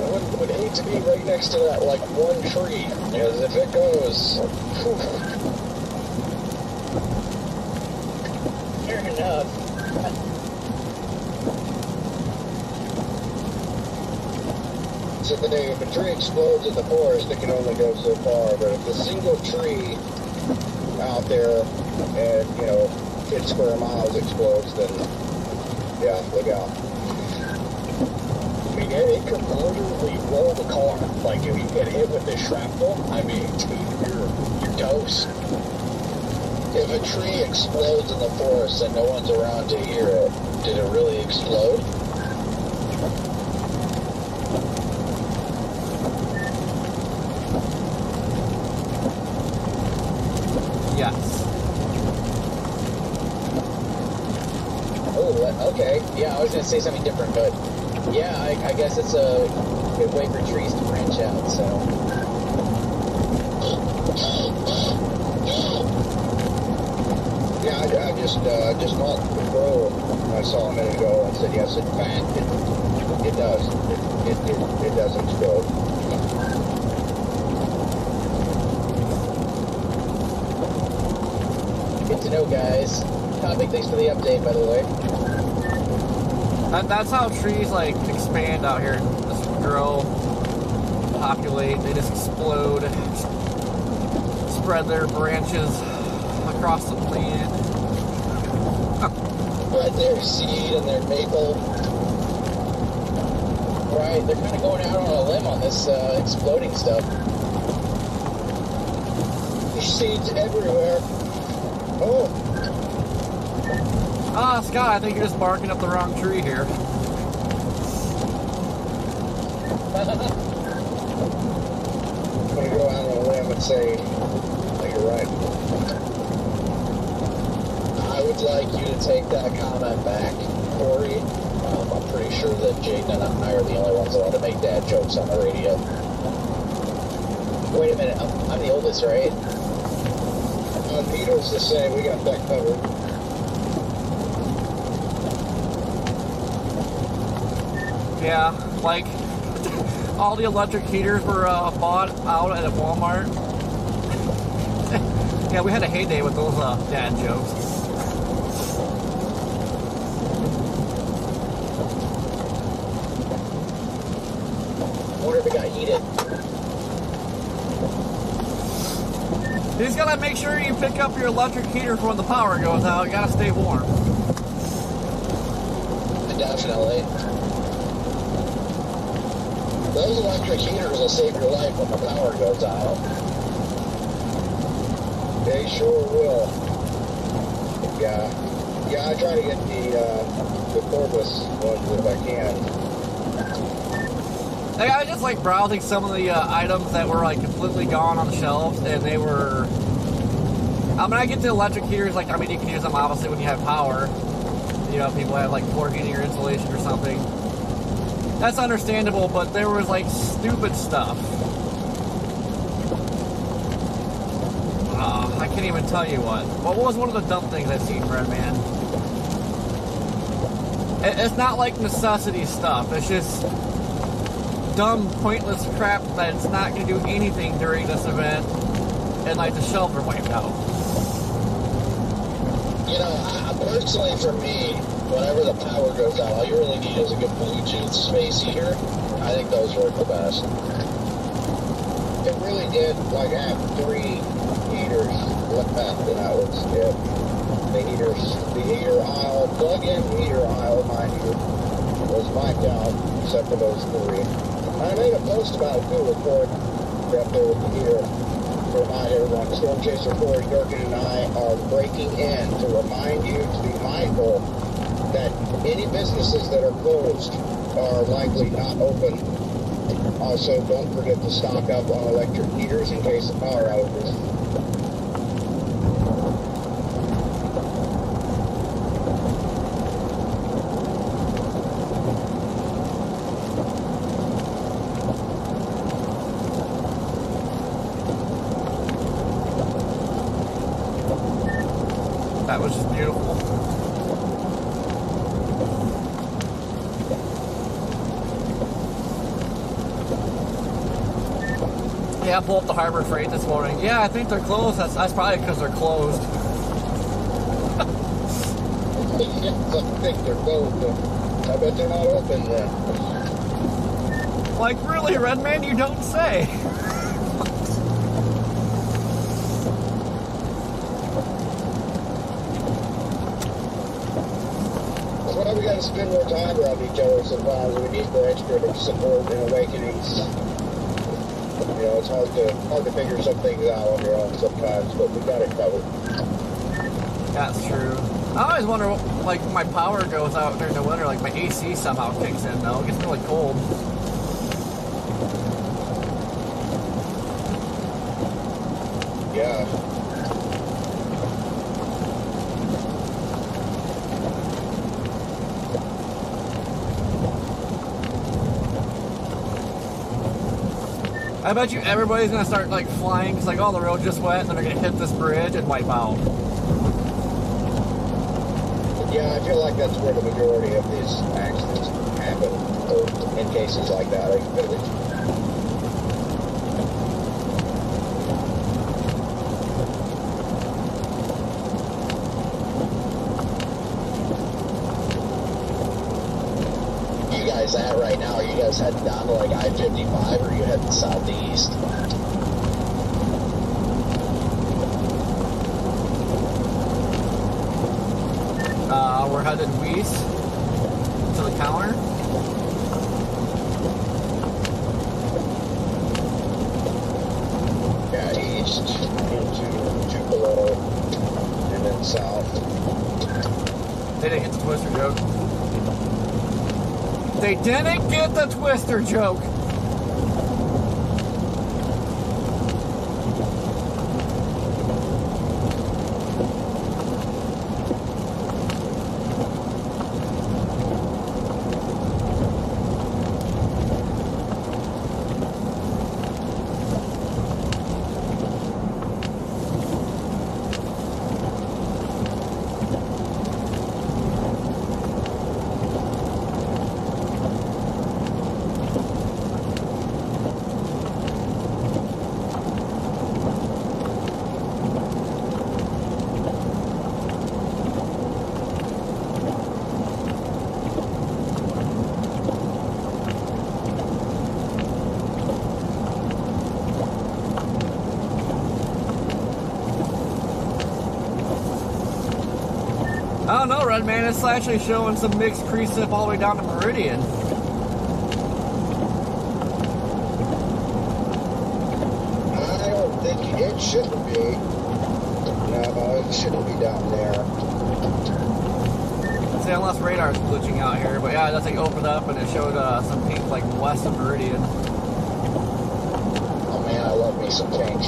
Speaker 2: I would hate to be right next to that, like, one tree, because if it goes, whew.
Speaker 4: Fair enough.
Speaker 5: So if a tree explodes in the forest, it can only go so far, but if a single tree out there and, 10 square miles explodes, then, yeah, look out.
Speaker 2: I mean, it could literally roll the car. Like, if you get hit with this shrapnel, I mean, dude, you're toast.
Speaker 5: If a tree explodes in the forest and no one's around to hear it, did it really explode?
Speaker 1: Yes.
Speaker 4: Oh, okay. Yeah, I was going to say something different, but yeah, I guess it's a good way for trees to branch out, so.
Speaker 5: Yeah, I just marked the crow I saw a minute ago and said, yes, in fact, it does. It does explode.
Speaker 4: Good to know, guys. Topic, thanks for the update, by the way.
Speaker 1: That's how trees like expand out here. Just grow, populate. They just explode, spread their branches across the land.
Speaker 5: Right there, seed and their maple.
Speaker 4: Right, they're kind of going out on a limb on this exploding stuff.
Speaker 5: There's seeds everywhere. Oh.
Speaker 1: Ah, Scott, I think you're just barking up the wrong tree here.
Speaker 5: I'm going to go out on a limb and say, oh, you're right.
Speaker 4: I would like you to take that comment back, Corey. I'm pretty sure that Jaden and I are the only ones allowed to make dad jokes on the radio. Wait a minute, I'm the oldest, right?
Speaker 5: Peter's the same. We got that covered.
Speaker 1: Yeah, like all the electric heaters were bought out at Walmart. Yeah, we had a heyday with those dad jokes.
Speaker 4: I wonder if it got heated.
Speaker 1: You just gotta make sure you pick up your electric heater for when the power goes out. You gotta stay warm.
Speaker 4: Definitely.
Speaker 5: Those electric heaters will save your life when the power goes out. They sure will. Yeah, I try to get the cordless ones if I can.
Speaker 1: Like, I was just like browsing some of the items that were like completely gone on the shelves, and they were. I mean, I get the electric heaters. Like, I mean, you can use them obviously when you have power. You know, people have like poor heating or insulation or something. That's understandable, but there was like stupid stuff. I can't even tell you what. What was one of the dumb things I've seen, Red Man? It's not like necessity stuff. It's just dumb, pointless crap that's not going to do anything during this event, and like the shelves are wiped out.
Speaker 5: You know, personally for me, whenever the power goes out, all you really need is a good Bluetooth space heater. I think those work the best. It really did, like, have 3 heaters left, and that was it. The heater aisle, plug-in heater aisle, mind you, was wiped out, except for those 3. I made a post about it too, report up there with the heater to remind everyone. Storm Chaser Corey Durkin and I are breaking in to remind you to be mindful that any businesses that are closed are likely not open. Also, don't forget to stock up on electric heaters in case of power outages.
Speaker 1: That was just beautiful. Yeah, I pulled up the Harbor Freight this morning. Yeah, I think they're closed. That's probably because they're closed.
Speaker 5: I think they're closed. I bet they're not open then.
Speaker 1: Like, really, Redman? You don't say.
Speaker 5: That's why we got to spend more time around each other sometimes. We need the extra support and awakenings. You know, it's hard to figure some things out on your own sometimes, but we got it covered.
Speaker 1: That's true. I always wonder, like, my power goes out during the winter, like my AC somehow kicks in, though. It gets really cold.
Speaker 5: Yeah.
Speaker 1: I bet you everybody's gonna start, like, flying, because, like, oh, the road just went, and then they're gonna hit this bridge and wipe out.
Speaker 5: Yeah, I feel like that's where the majority of these accidents happen, or in cases like that. You guys at right now? Are you guys heading down to like I-55, or are you heading southeast?
Speaker 1: We're headed west to the counter.
Speaker 5: Yeah, east into Tupelo, and then south.
Speaker 1: They didn't get the Twister joke. They didn't get the Twister joke. I don't know, Redman. It's actually showing some mixed precip all the way down to Meridian.
Speaker 5: I don't think it shouldn't be. No, it shouldn't be down there.
Speaker 1: See, unless radar's glitching out here. But yeah, that's like opened up and it showed some pink like west of Meridian.
Speaker 5: Oh man, I love me some pink.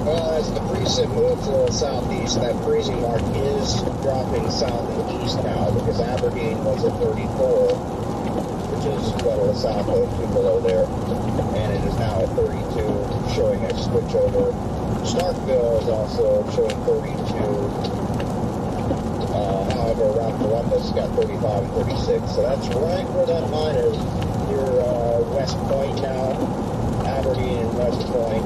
Speaker 5: Well, as the precip moves a little southeast, that freezing mark is dropping south and east now, because Aberdeen was at 34, which is a little south of Tupelo there, and it is now at 32, showing a switch over. Starkville is also showing 32. However, around Columbus got 35 and 36, so that's right where that line is. Your West Point now, Aberdeen and West Point.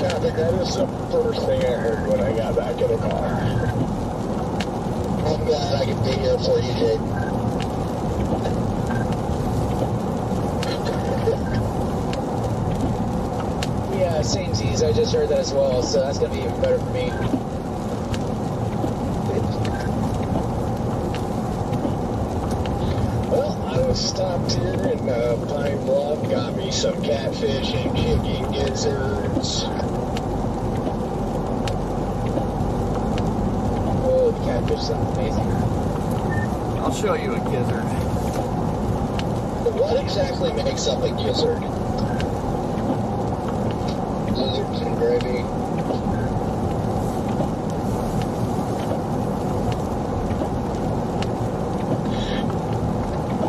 Speaker 5: I think that is the first thing I heard when I got back in the car. I'm glad I could be here for you, Jake.
Speaker 4: Yeah, samesies. Jeez, I just heard that as well, so that's gonna be even better for me.
Speaker 2: Well, I was stopped here in Pine Bluff, got me some catfish and kicking gizzards.
Speaker 4: Oh, the catfish sounds amazing.
Speaker 1: I'll show you a gizzard.
Speaker 2: What exactly makes up a gizzard?
Speaker 5: Gizzards and gravy.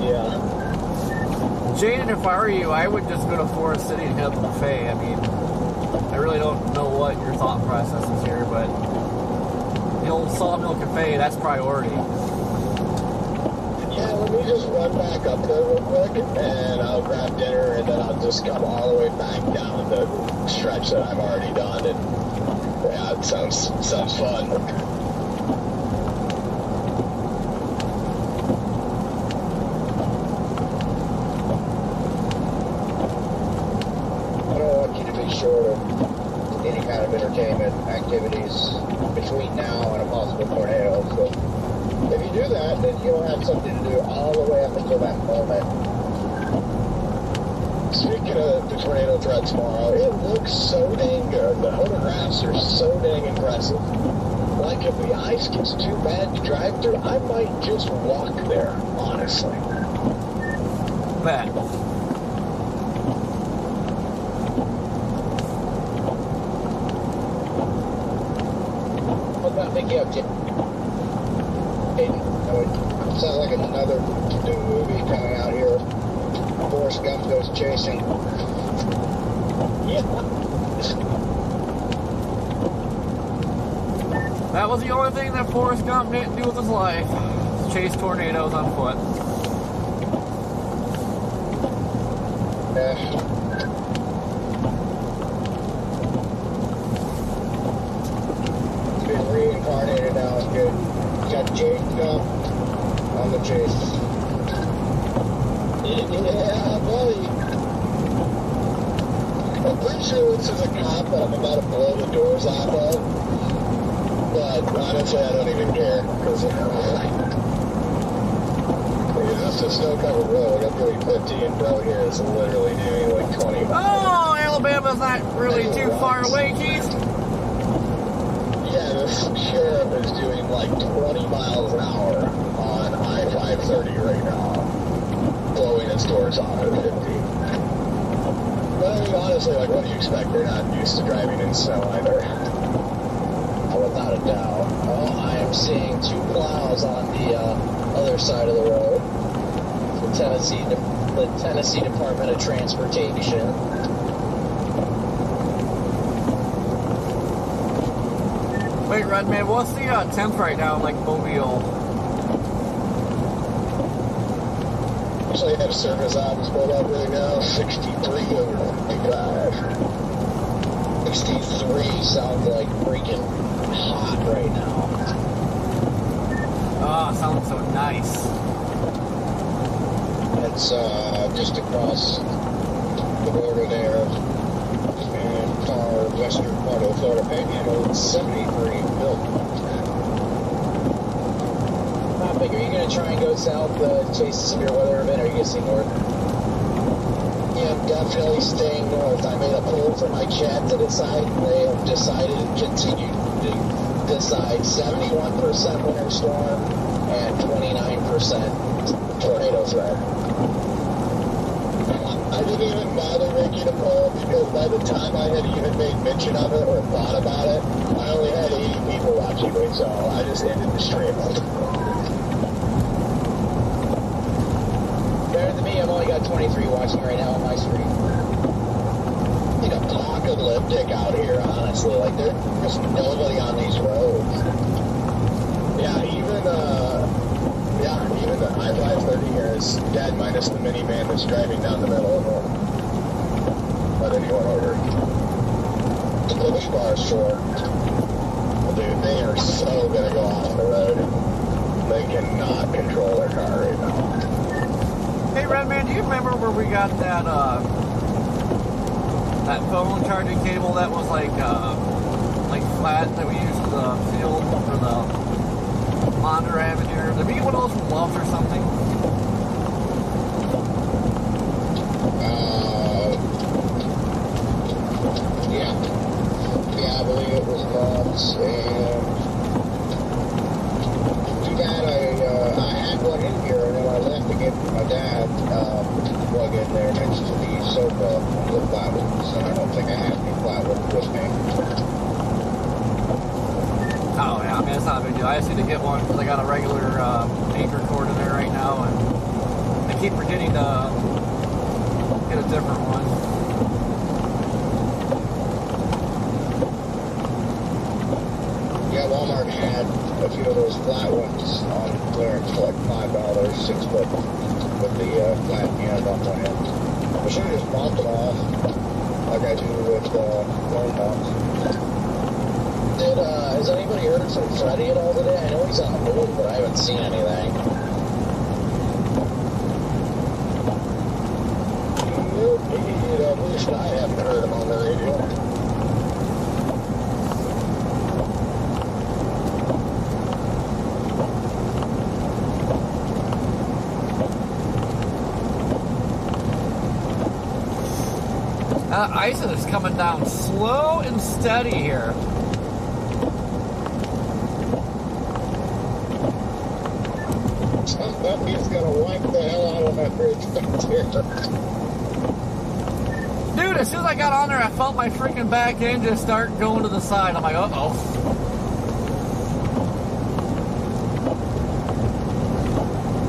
Speaker 2: Yeah.
Speaker 1: Jaden, if I were you, I would just go to Forest City and hit up the buffet. I mean, I really don't know what your thought process is here, but the old Sawmill Cafe, that's priority.
Speaker 2: Yeah, let me just run back up there real quick, and I'll grab dinner, and then I'll just come all the way back down the stretch that I've already done, and yeah, it sounds fun.
Speaker 5: I don't want you to be short of any kind of entertainment activities between now and a possible tornado. So if you do that, then you'll have something to do all the way up until that moment.
Speaker 2: Speaking of the tornado threat tomorrow, it looks so dang good. The photographs are so dang impressive. Like, if the ice gets too bad to drive through, I might just walk there, honestly.
Speaker 1: Bet.
Speaker 4: What about Mickey up, Jim?
Speaker 5: It sounds like another new movie coming out here. Forrest Gump goes chasing.
Speaker 2: Yeah.
Speaker 1: That was the only thing that Forrest Gump didn't do with his life. Chase tornadoes on foot.
Speaker 5: Yeah. He's been reincarnated now. It's good. Got Jake Gump on the chase.
Speaker 2: Yeah, buddy. I'm pretty sure this is a cop that I'm about to blow the doors off of. But honestly, I don't even care. Because, it's a snow-covered road. I'm doing 50, and bro here is literally doing like 20 miles.
Speaker 1: Oh, Alabama's not really too far away, Keith.
Speaker 2: Yeah, this sheriff is doing like 20 miles an hour on I-530 right now. Blowing his doors off at 50. But I mean, honestly, like, what do you expect? They're not used to driving in snow either.
Speaker 4: Without a doubt. Oh, I am seeing two plows on the other side of the road. The Tennessee Department of Transportation.
Speaker 1: Wait, Redman, what's the temp right now in, like, Mobile?
Speaker 2: Actually, I have service hours pulled up right now, 63 over 55.
Speaker 4: 63 sounds like freaking hot right now.
Speaker 1: Oh, sounds so nice.
Speaker 5: It's just across the border there. And our western part of the Florida Panhandle, it's 73 built.
Speaker 4: How big are you going to try and go south to chase the severe weather event, or are you going to stay north?
Speaker 2: Yeah, I'm definitely staying north. I made a poll for my chat to decide, and they have decided and continue to decide 71% winter storm and 29% tornado threat. I didn't even bother making a poll because by the time I had even made mention of it or thought about it, I only had 80 people watching me, so I just ended the stream.
Speaker 4: Better than me, I've only got 23 watching right now on my stream.
Speaker 2: Like apocalyptic out here, honestly. Like, there's nobody on these roads. Yeah, even the I-530 here is dead minus the minivan that's driving down the middle of it. Let anyone over. The push bar is short. Dude, they are so gonna go off the road. They cannot control their car right now.
Speaker 1: Hey, Redman, do you remember where we got that, that phone charging cable that was like flat that we used for the field for the monitor I have in here. Did we get one of those from Love's or something?
Speaker 5: Yeah, I believe it was Love's, and too bad I had one in here, and then I left to get my dad plug in there next to the sofa, the plywood, so I don't think I have any plywood with me.
Speaker 1: Oh yeah, I mean, it's not a big deal. I just need to get one because I got a regular anchor cord in there right now, and I keep forgetting to get a different one.
Speaker 5: Yeah, Walmart had a few of those flat ones on clearance for like $5, 6 foot, with the flat end on one end. I should have just popped them off, like I do with phone mounts.
Speaker 3: Has anybody heard from Freddie at all today? I know he's on the move, but I haven't seen anything.
Speaker 5: Nope, at least I haven't heard him on the radio.
Speaker 1: Ice is coming down slow and steady here.
Speaker 5: Somebody's gonna wipe the hell out of that bridge back there.
Speaker 1: Dude, as soon as I got on there, I felt my freaking back end just start going to the side. I'm like, uh-oh.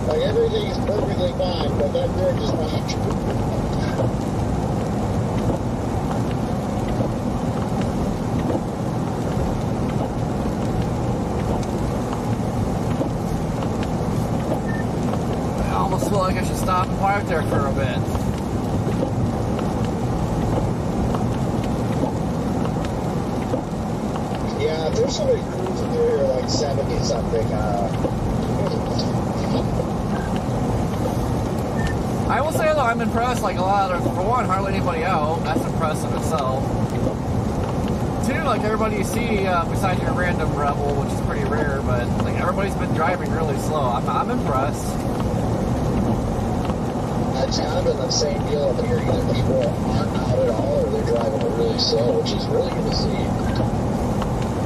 Speaker 5: Like, everything's perfectly fine, but that bridge is not.
Speaker 1: I almost feel like I should stop and park there for a bit.
Speaker 5: Yeah, if there's somebody cruising through here like 70 something,
Speaker 1: I will say though, I'm impressed. Like a lot of, for one, hardly anybody out. That's impressive itself. Two, like everybody you see, besides your random rebel, which is pretty rare, but like everybody's been driving really slow. I'm impressed.
Speaker 3: It's kind of been the same deal up here. Either people aren't out at all, or they're driving really slow, which is really good to see.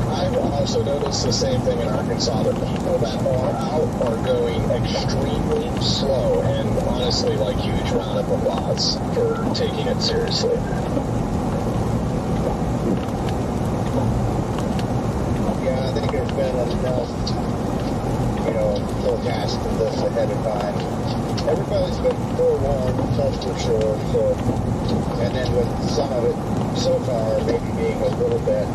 Speaker 2: I've also noticed the same thing in Arkansas. The people that are out are going extremely slow, and honestly, like, huge round of applause for taking it seriously.
Speaker 5: yeah, I think there's been enough, forecast for this ahead of time. Everybody's been forewarned, that's for sure, so, and then with some of it so far maybe being a little bit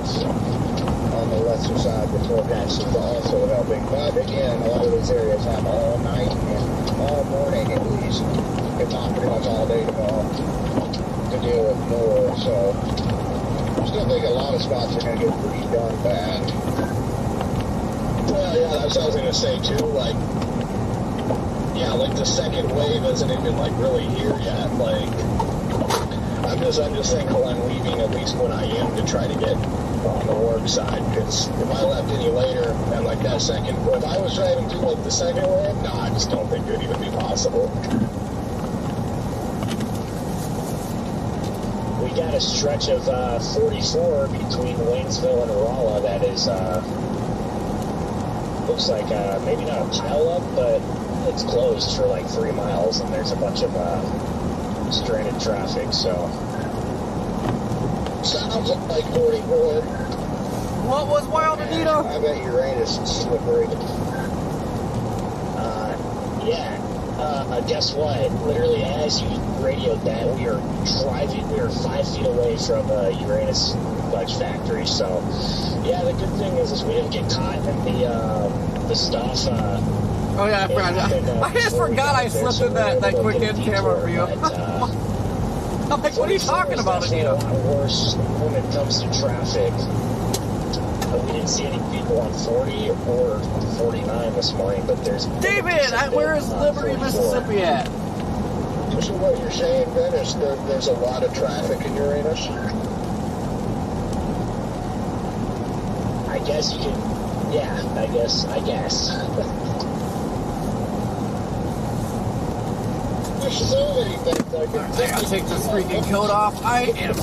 Speaker 5: on the lesser side, the forecast is also helping. But again, a lot of those areas have all night and all morning at least, if not pretty much all day tomorrow, to deal with more. So I still think a lot of spots are going to get pretty darn bad.
Speaker 2: Well, yeah, that's what I was going to say, too. Like, yeah, like the second wave isn't even, like, really here yet. Like, I'm just thankful I'm leaving at least when I am to try to get on the work side, because if I left any later and like that second, if I was driving through like the second wave, no, I just don't think it would even be possible.
Speaker 3: We got a stretch of 44 between Waynesville and Rolla that is, looks like maybe not a pile up, but it's closed for like 3 miles, and there's a bunch of stranded traffic, so.
Speaker 5: Sounds like 44.
Speaker 1: What was Wild Anita?
Speaker 5: I bet Uranus is slippery.
Speaker 3: Guess what? Literally, as you radioed that, we are 5 feet away from Uranus Fudge Factory. So, yeah, the good thing is we didn't get caught in the stuff.
Speaker 1: Oh yeah, I forgot. I just forgot I slipped in that quick in camera view. I'm like, what are you talking about, Anita?
Speaker 3: A lot worse when it comes to traffic. We didn't see any people on 40 or 49 this morning, but there's...
Speaker 1: David, where is Liberty, Mississippi at?
Speaker 2: So what you're saying, Ben, is there's a lot of traffic in Uranus?
Speaker 3: I guess you can. Yeah, I guess.
Speaker 2: There's so many things I can
Speaker 1: I gotta take this freaking coat off. I am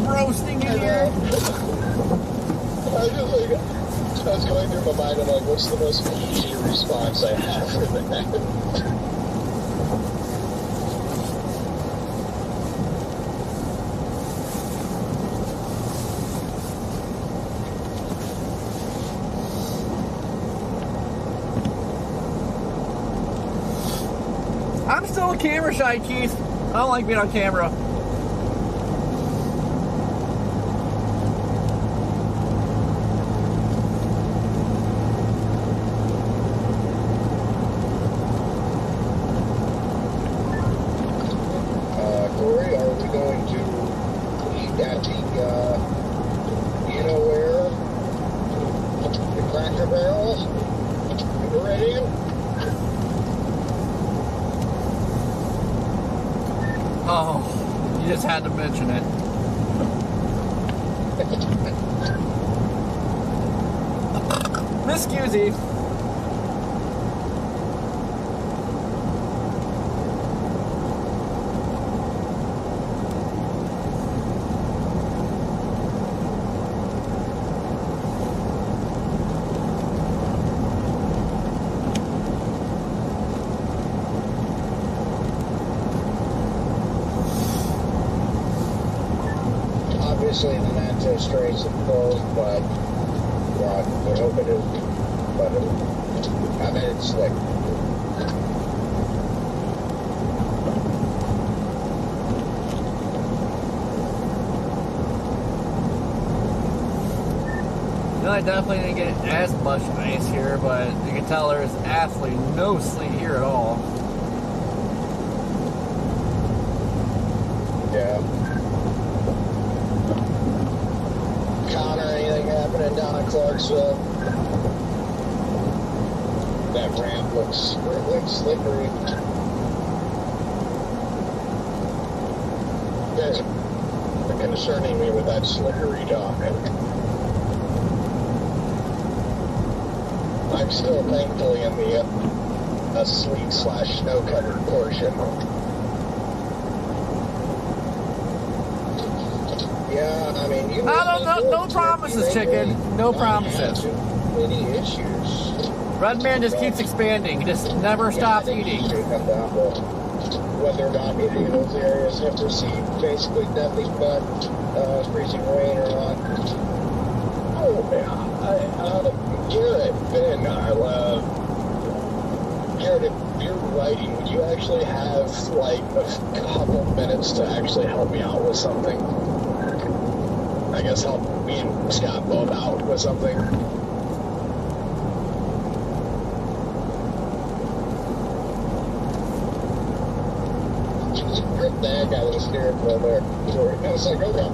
Speaker 1: roasting in here.
Speaker 2: I was going through my mind and like, what's the most PG response I have for that?
Speaker 1: I'm still camera shy, Keith. I don't like being on camera.
Speaker 5: Corey, are we going to eat at the, you know where? The Cracker Barrel? In Meridian?
Speaker 1: Oh, you just had to mention it. Miss Cusey.
Speaker 5: Obviously, the Nantes Straits are closed, but we're hoping to. But I mean, it's slick.
Speaker 1: You know, I definitely didn't get as much ice here, but you can tell there's absolutely no sleet here at all.
Speaker 5: Yeah. Connor, anything happening down in Clarksville? That ramp looks slippery.
Speaker 2: Guys are concerning me with that slippery dock. I'm still thankfully in the sleet/snow covered portion.
Speaker 5: Yeah, I mean, you.
Speaker 1: No promises, chicken. No promises.
Speaker 5: Too many issues.
Speaker 1: Red Man just keeps expanding. He just never stops eating.
Speaker 5: It come down to whether or not any of those areas have received basically nothing but freezing rain or not.
Speaker 2: Oh, yeah. Garrett, Ben, Garrett, if you're writing, would you actually have like a couple minutes to actually help me out with something? I guess help me and Scott both out with something.
Speaker 5: Just rip the heck out of the steering wheel there. I was like, okay.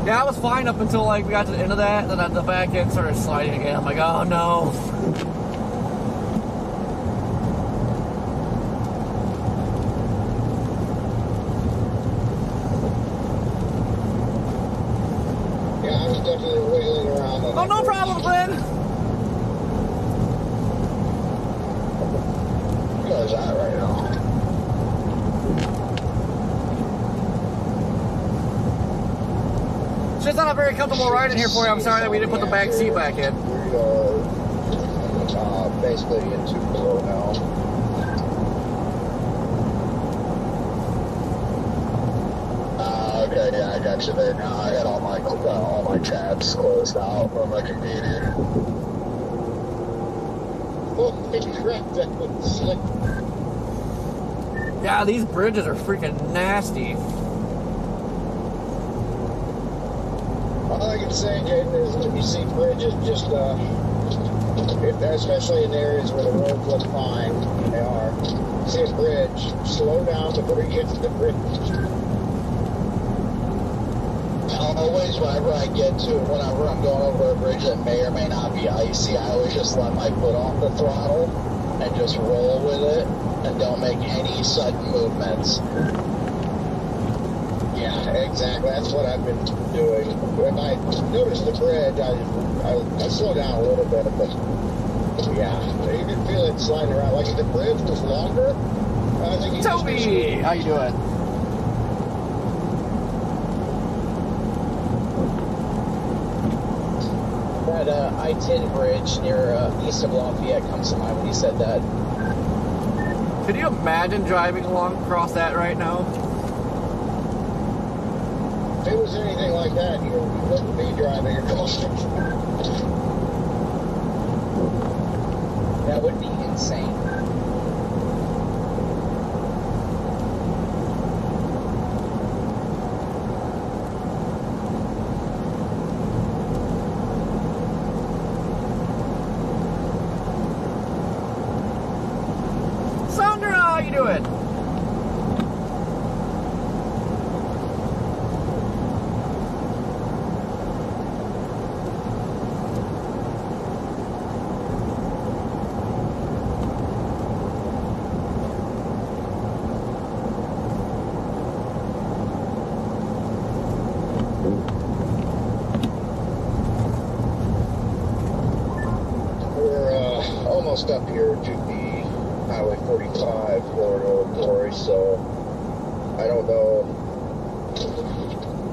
Speaker 1: Yeah, I was fine up until like we got to the end of that, and then the back end started sliding again. I'm like, oh no.
Speaker 5: Yeah, I was definitely wiggling around on
Speaker 1: Oh,
Speaker 5: that
Speaker 1: no
Speaker 5: bridge.
Speaker 1: problem, Glenn.
Speaker 2: Where's that right now?
Speaker 1: It's just not a very comfortable ride in here for you. I'm sorry that we didn't put the back seat back in.
Speaker 5: We are basically into below now.
Speaker 2: Okay, yeah, I got you there now. I got all my tabs closed out on my computer.
Speaker 5: Holy crap, that was slick.
Speaker 1: Yeah, these bridges are freaking nasty.
Speaker 5: All I can say, Jaden, is when you see bridges, just, especially in areas where the roads look fine, they are, see a bridge, slow down before you get to the bridge.
Speaker 2: Always, whenever I get to, whenever I'm going over a bridge that may or may not be icy, I always just let my foot off the throttle
Speaker 5: and just roll with it and don't make any sudden movements. Yeah, exactly. That's what I've been doing. When I notice the bridge, I slow down a little bit, but yeah, you can feel it sliding around. Like if the bridge was longer, I think you
Speaker 1: Toby, how you doing?
Speaker 4: That I-10 bridge near east of Lafayette comes to mind when you said that.
Speaker 1: Could you imagine driving along across that right now?
Speaker 5: If it was anything like that, you wouldn't be driving across it.
Speaker 4: That would be insane.
Speaker 1: Sandra, how you doing?
Speaker 5: We're almost up here to the Highway 45 corridor, Corey, so I don't know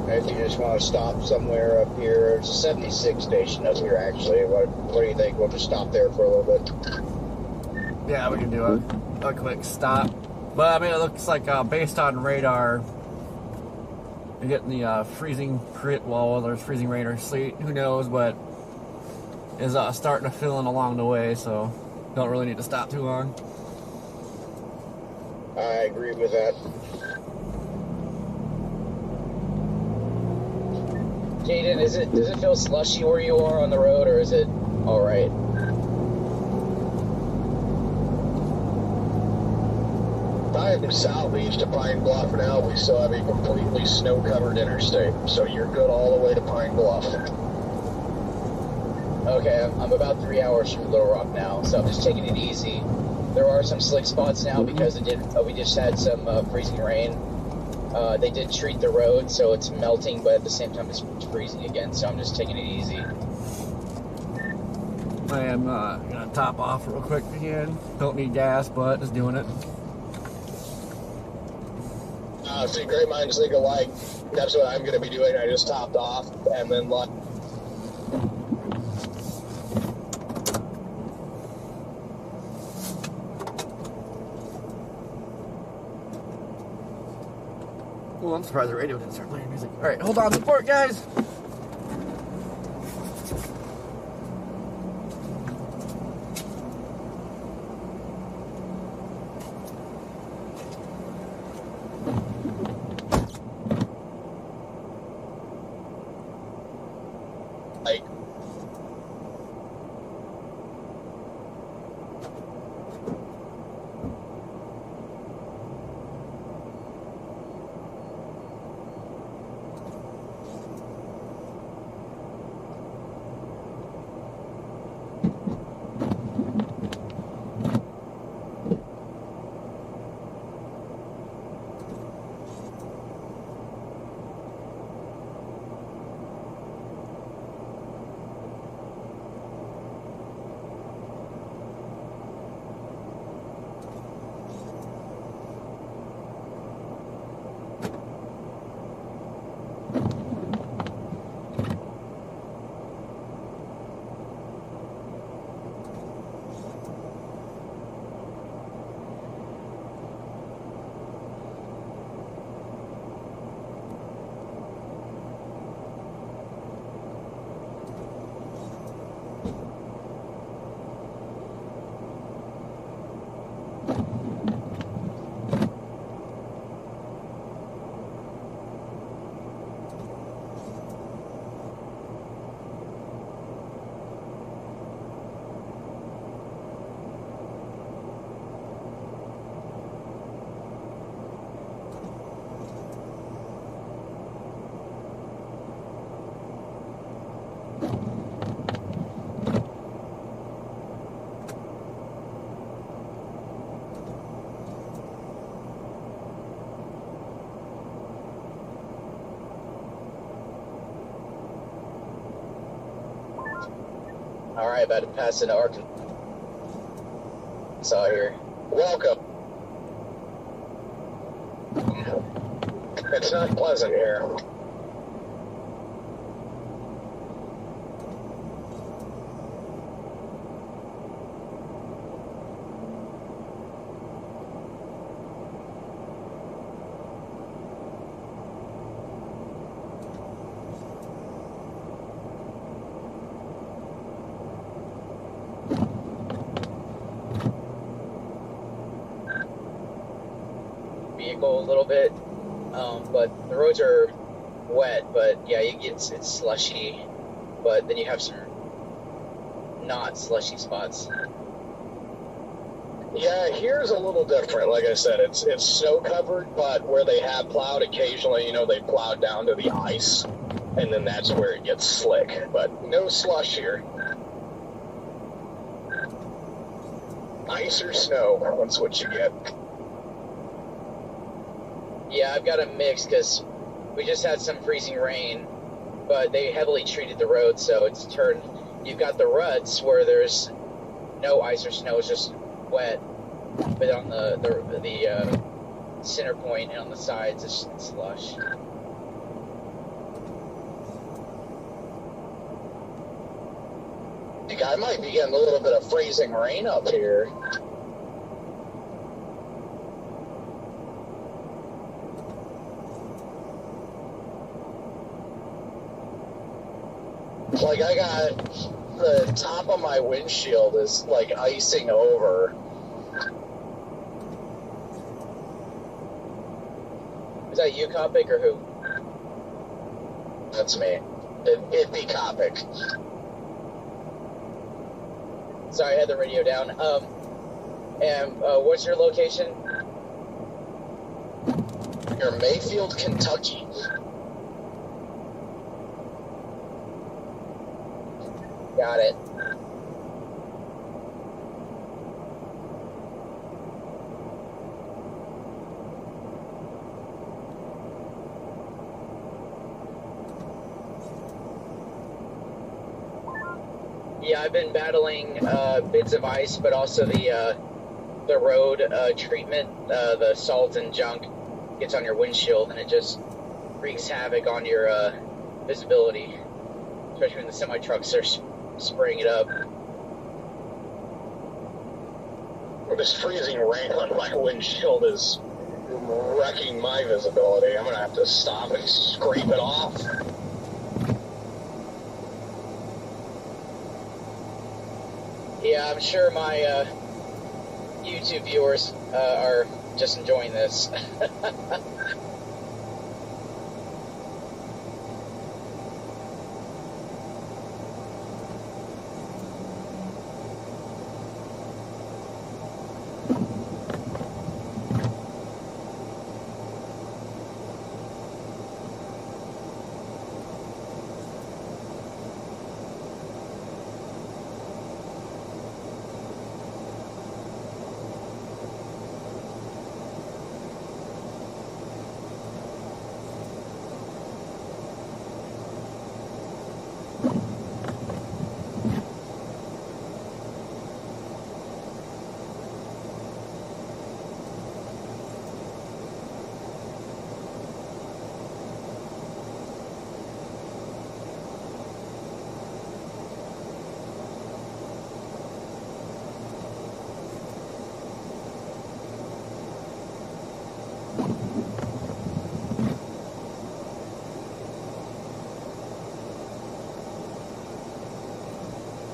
Speaker 5: if you just want to stop somewhere up here. There's a 76 station up here, actually. What do you think? We'll just stop there for a little bit.
Speaker 1: Yeah, we can do a quick stop. But I mean, it looks like based on radar, you're getting the freezing crit wall, whether it's freezing rain or sleet, who knows, but is starting to fill in along the way, so don't really need to stop too long.
Speaker 5: I agree with that.
Speaker 4: Jaden, does it feel slushy where you are on the road, or is it all right?
Speaker 2: I'm southeast of Pine Bluff now. We still have a completely snow-covered interstate, so you're good all the way to Pine Bluff.
Speaker 4: Okay, I'm about 3 hours from Little Rock now, so I'm just taking it easy. There are some slick spots now because we just had some freezing rain. They did treat the road, so it's melting, but at the same time it's freezing again, so I'm just taking it easy.
Speaker 1: I am gonna top off real quick again. Don't need gas, but just doing it.
Speaker 2: See, great minds think alike. That's what I'm going to be doing. I just topped off and then like.
Speaker 1: Well, I'm surprised the radio didn't start playing music. All right, hold on, support, guys.
Speaker 2: Like,
Speaker 4: Alright, about to pass into Arkansas here.
Speaker 2: Welcome. It's not pleasant here.
Speaker 4: Vehicle a little bit, but the roads are wet, but yeah, it's slushy, but then you have some not slushy spots.
Speaker 2: Yeah, here's a little different. Like I said, it's snow covered, but where they have plowed, occasionally, you know, they plowed down to the ice, and then that's where it gets slick. But no slush here. Ice or snow, that's what you get.
Speaker 4: Yeah, I've got a mix because we just had some freezing rain, but they heavily treated the road, so it's turned. You've got the ruts where there's no ice or snow, it's just wet, but on the center point and on the sides it's slush.
Speaker 2: I think I might be getting a little bit of freezing rain up here. Like, I got the top of my windshield is like icing over.
Speaker 4: Is that you, Copic, or who?
Speaker 2: That's me. It'd be Copic.
Speaker 4: Sorry, I had the radio down. And what's your location?
Speaker 2: You're Mayfield, Kentucky.
Speaker 4: Got it. Yeah, I've been battling bits of ice, but also the road treatment, the salt and junk gets on your windshield, and it just wreaks havoc on your visibility, especially when the semi-trucks are spraying it up.
Speaker 2: This freezing rain on my windshield is wrecking my visibility. I'm going to have to stop and scrape it off.
Speaker 4: Yeah, I'm sure my YouTube viewers are just enjoying this.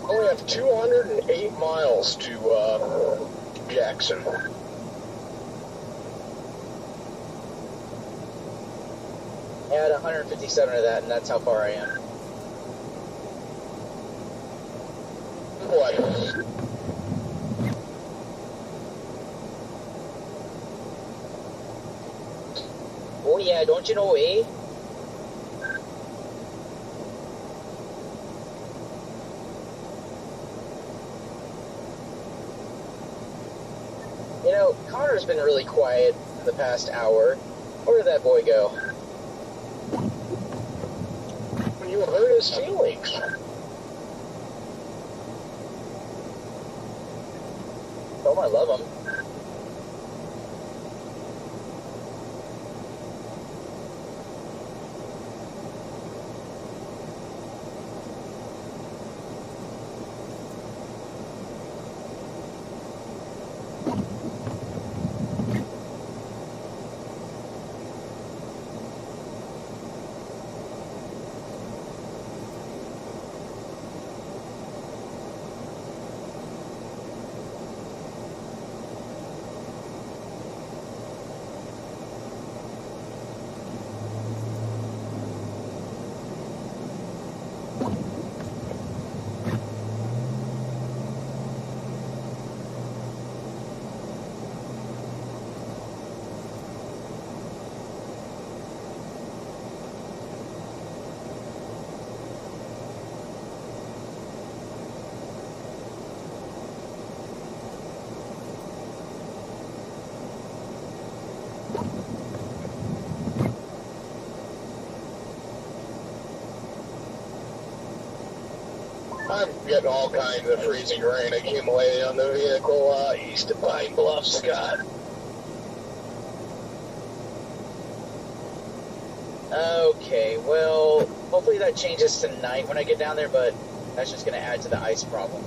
Speaker 2: We have 208 miles to Jackson.
Speaker 4: Add 157 of that, and that's how far I am.
Speaker 2: What?
Speaker 4: Oh yeah, don't you know, eh? You know, Connor's been really quiet for the past hour. Where did that boy go?
Speaker 2: You hurt his feelings.
Speaker 4: told him I love him.
Speaker 5: I'm getting all kinds of freezing rain accumulated on the vehicle east of Pine Bluff, Scott.
Speaker 4: Okay, well, hopefully that changes tonight when I get down there, but that's just going to add to the ice problem.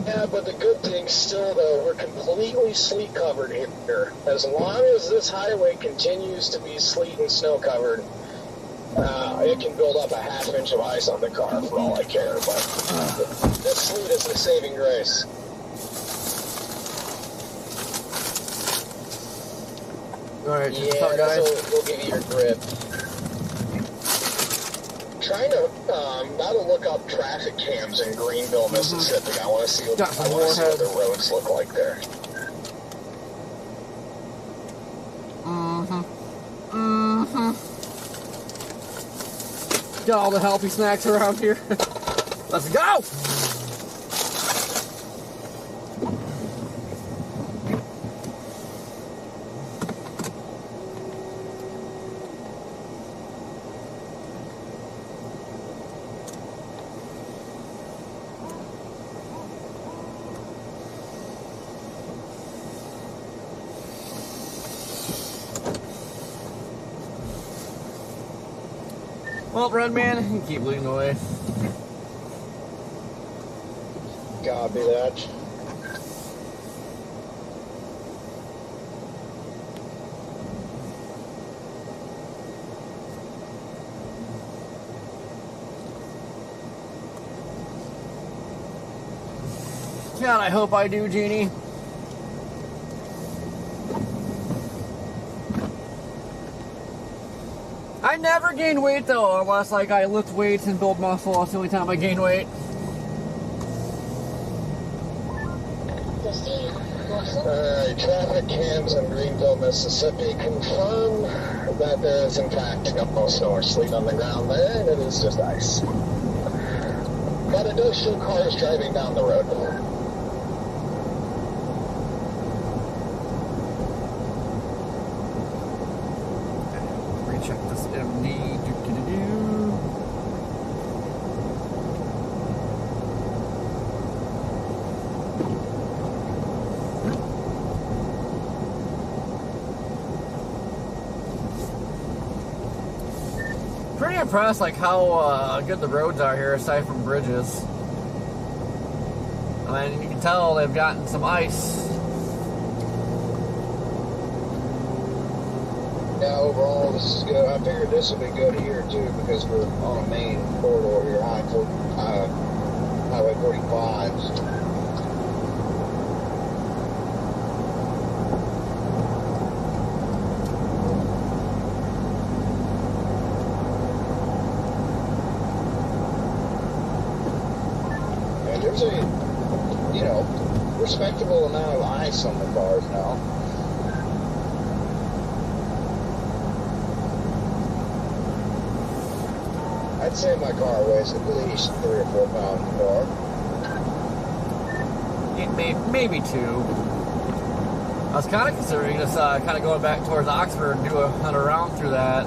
Speaker 2: Yeah, but the good thing still, though, we're completely sleet covered here. As long as this highway continues to be sleet and snow covered, it can build up a half inch of ice on the car for all I care. But this sleet is the saving grace.
Speaker 1: Alright,
Speaker 4: Yeah,
Speaker 1: sorry guys.
Speaker 4: will give you your grip.
Speaker 2: Trying to now to look up traffic cams in Greenville, Mississippi. I want to see what
Speaker 1: Got some
Speaker 2: what
Speaker 1: warheads.
Speaker 2: the roads look like there.
Speaker 1: Got all the healthy snacks around here. Let's go! Well, Red Man, you can keep leading the way.
Speaker 2: Copy that.
Speaker 1: God, I hope I do, Jeannie. I never gain weight though, unless like I lift weights and build muscle. That's the only time I gain weight.
Speaker 2: Alright, traffic cams in Greenville, Mississippi confirm that there is in fact no snow or sleet on the ground there, and it is just ice. But it does show cars driving down the road.
Speaker 1: Recheck this MD. Do-do-do-do. Pretty impressed, like how good the roads are here, aside from bridges. I mean, you can tell they've gotten some ice.
Speaker 5: Yeah, overall, this is good. I figured this would be good here, too, because we're on a main corridor here, Highway 45. And there's a, respectable amount of ice on the cars now. I'd say my car weighs at least 3 or 4 pounds more.
Speaker 1: Maybe 2. I was kind of considering just kind of going back towards Oxford and do another round through that.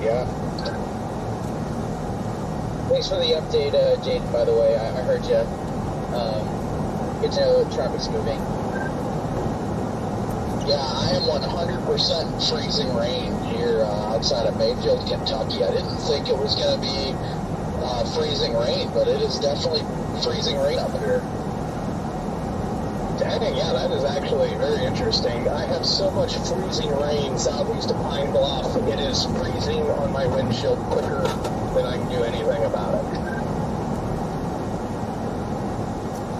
Speaker 5: Yeah.
Speaker 4: Thanks for the update, Jaden, by the way. I heard you. Good to know that traffic's moving.
Speaker 5: Yeah, I am 100% freezing rain here outside of Mayfield, Kentucky. I didn't think it was going to be freezing rain, but it is definitely freezing rain up here.
Speaker 2: Dang, yeah, that is actually very interesting. I have so much freezing rain southeast of Pine Bluff. It is freezing on my windshield quicker than I can do anything about it.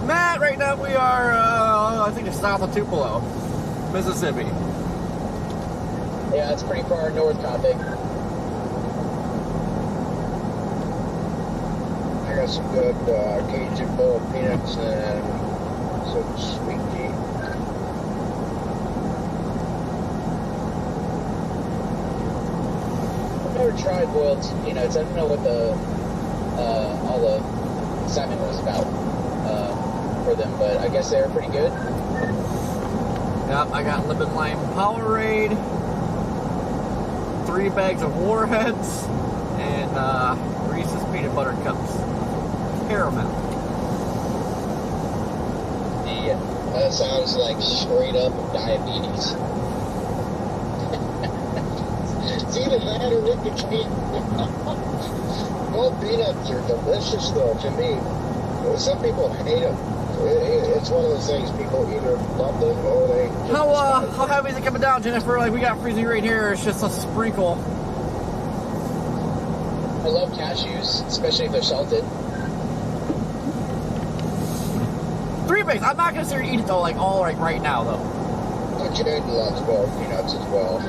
Speaker 1: Matt, right now we are, I think it's south of Tupelo, Mississippi.
Speaker 4: Yeah, it's pretty far north, Copy.
Speaker 5: I got some good Cajun boiled peanuts and some sweet tea.
Speaker 4: I've never tried boiled peanuts. I don't know what the all the excitement was about for them, but I guess they were pretty good.
Speaker 1: Yep, I got lemon lime Powerade, 3 bags of Warheads, and Reese's peanut butter cups. Caramel.
Speaker 5: Yeah, that sounds like straight up diabetes. It's either that or nicotine. Well, peanuts are delicious, though, to me. Some people hate them. It's one of those things, people either love them or they just
Speaker 1: How heavy is it coming down, Jennifer? Like, we got freezing right here. It's just a sprinkle.
Speaker 4: I love cashews, especially if they're salted.
Speaker 1: 3 bags. I'm not gonna sit here and eat it though, like all like right now though.
Speaker 5: Jaden loves boiled peanuts as well.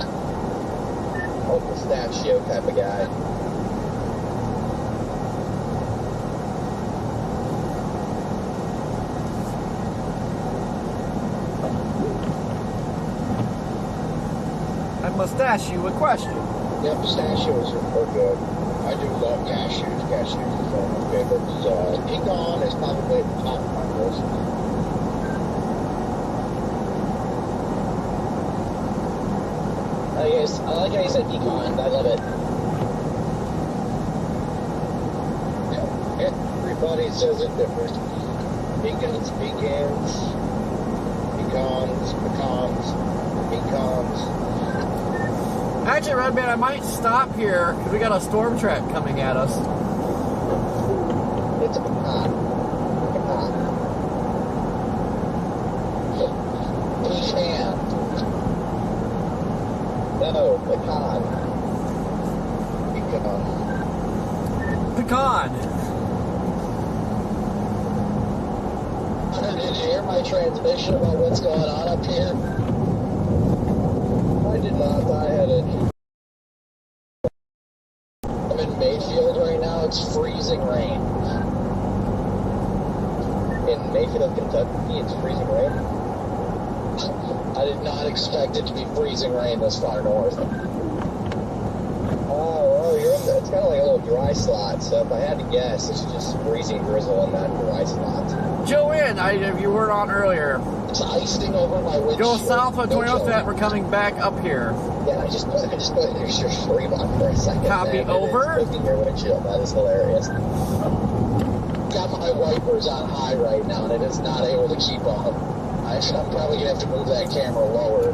Speaker 4: Old pistachio type of guy.
Speaker 1: I must ask you a question.
Speaker 5: Yeah, pistachios are good. I do love cashews. Cashews is one of my favorites. Pecan is probably at the top of my list.
Speaker 4: I like how you said pecan. I love it.
Speaker 5: Everybody says it different. Pecans, pecans, pecans, pecans, pecans.
Speaker 1: Actually, Redman, I might stop here because we got a storm track coming at us.
Speaker 5: It's a pecan. Pecan. Pecan. No, pecan. Pecan.
Speaker 1: Pecan.
Speaker 5: Did you hear my transmission about what's going on up here? I did not. I had it. I'm in Mayfield right now. It's freezing rain. In Mayfield, Kentucky, it's freezing rain. I did not expect it to be freezing rain this far north. Oh, well, you're in it's kind of like a little dry slot, so if I had to guess, it's just freezing drizzle in that dry slot.
Speaker 1: Joanne, if you weren't on earlier,
Speaker 5: It's icing over my windshield.
Speaker 1: go south of
Speaker 5: No
Speaker 1: 20th
Speaker 5: joke.
Speaker 1: We're coming back up here.
Speaker 5: Yeah, I just put your stream on for a second.
Speaker 1: Copy,
Speaker 5: man,
Speaker 1: over.
Speaker 5: It's making your windshield. That is hilarious. Got my wipers on high right now, and it is not able to keep up. I'm probably gonna have to move that camera lower.